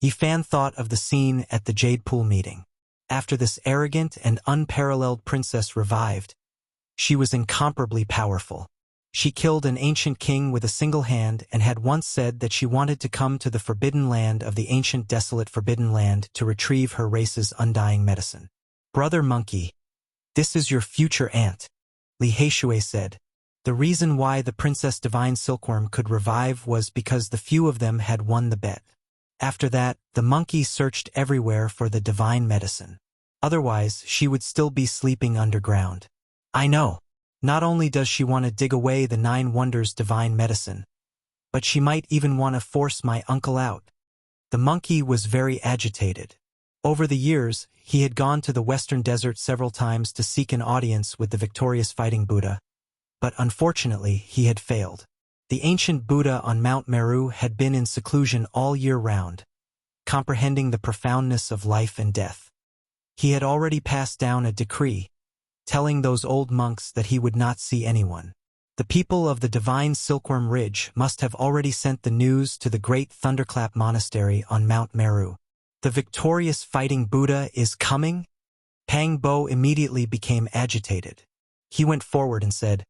Yifan thought of the scene at the Jade Pool meeting. After this arrogant and unparalleled princess revived, she was incomparably powerful. She killed an ancient king with a single hand and had once said that she wanted to come to the forbidden land of the ancient desolate forbidden land to retrieve her race's undying medicine. Brother Monkey, this is your future aunt, Li Heishui said. The reason why the Princess Divine Silkworm could revive was because the few of them had won the bet. After that, the monkey searched everywhere for the divine medicine. Otherwise, she would still be sleeping underground. I know. Not only does she want to dig away the 9 wonders divine medicine, but she might even want to force my uncle out. The monkey was very agitated. Over the years, he had gone to the Western Desert several times to seek an audience with the victorious fighting Buddha, but unfortunately he had failed. The ancient Buddha on Mount Meru had been in seclusion all year round, comprehending the profoundness of life and death. He had already passed down a decree, telling those old monks that he would not see anyone. The people of the divine Silkworm Ridge must have already sent the news to the great Thunderclap Monastery on Mount Meru. The victorious fighting Buddha is coming? Pang Bo immediately became agitated. He went forward and said,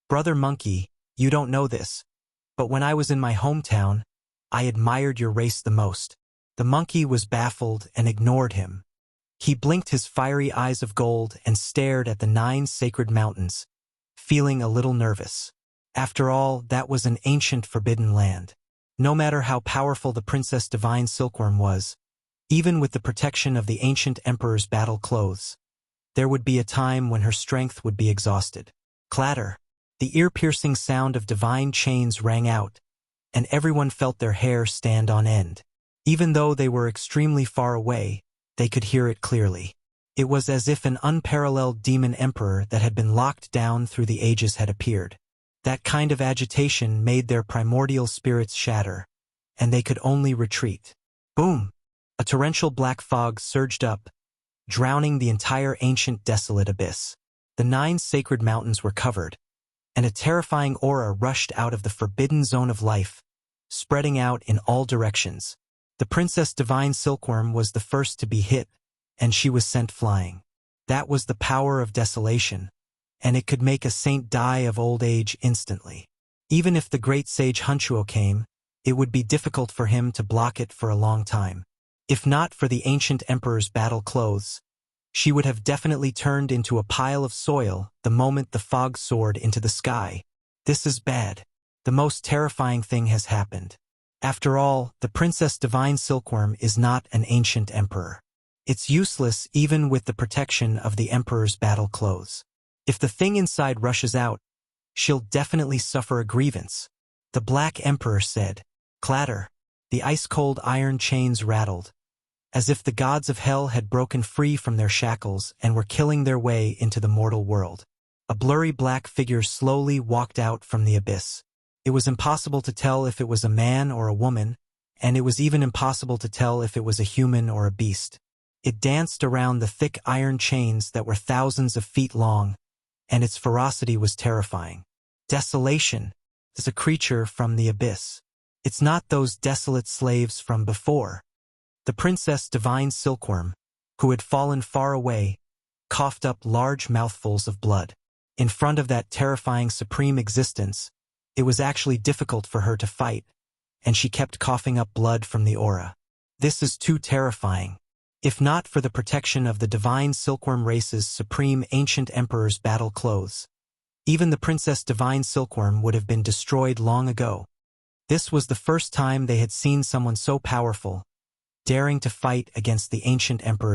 Brother Monkey, you don't know this, but when I was in my hometown, I admired your race the most. The monkey was baffled and ignored him. He blinked his fiery eyes of gold and stared at the 9 sacred mountains, feeling a little nervous. After all, that was an ancient forbidden land. No matter how powerful the Princess Divine Silkworm was, even with the protection of the ancient emperor's battle clothes, there would be a time when her strength would be exhausted. Clatter! The ear-piercing sound of divine chains rang out, and everyone felt their hair stand on end. Even though they were extremely far away, they could hear it clearly. It was as if an unparalleled demon emperor that had been locked down through the ages had appeared. That kind of agitation made their primordial spirits shatter, and they could only retreat. Boom! A torrential black fog surged up, drowning the entire ancient desolate abyss. The 9 sacred mountains were covered, and a terrifying aura rushed out of the forbidden zone of life, spreading out in all directions. The Princess Divine Silkworm was the first to be hit, and she was sent flying. That was the power of desolation, and it could make a saint die of old age instantly. Even if the great sage Hunchuo came, it would be difficult for him to block it for a long time. If not for the ancient emperor's battle clothes, she would have definitely turned into a pile of soil the moment the fog soared into the sky. This is bad. The most terrifying thing has happened. After all, the Princess Divine Silkworm is not an ancient emperor. It's useless even with the protection of the emperor's battle clothes. If the thing inside rushes out, she'll definitely suffer a grievance. The Black Emperor said. Clatter. The ice-cold iron chains rattled, as if the gods of hell had broken free from their shackles and were killing their way into the mortal world. A blurry black figure slowly walked out from the abyss. It was impossible to tell if it was a man or a woman, and it was even impossible to tell if it was a human or a beast. It danced around the thick iron chains that were thousands of feet long, and its ferocity was terrifying. Desolation is a creature from the abyss. It's not those desolate slaves from before. The Princess Divine Silkworm, who had fallen far away, coughed up large mouthfuls of blood. In front of that terrifying supreme existence, it was actually difficult for her to fight, and she kept coughing up blood from the aura. This is too terrifying. If not for the protection of the Divine Silkworm race's supreme ancient emperor's battle clothes, even the Princess Divine Silkworm would have been destroyed long ago. This was the first time they had seen someone so powerful, daring to fight against the ancient emperor.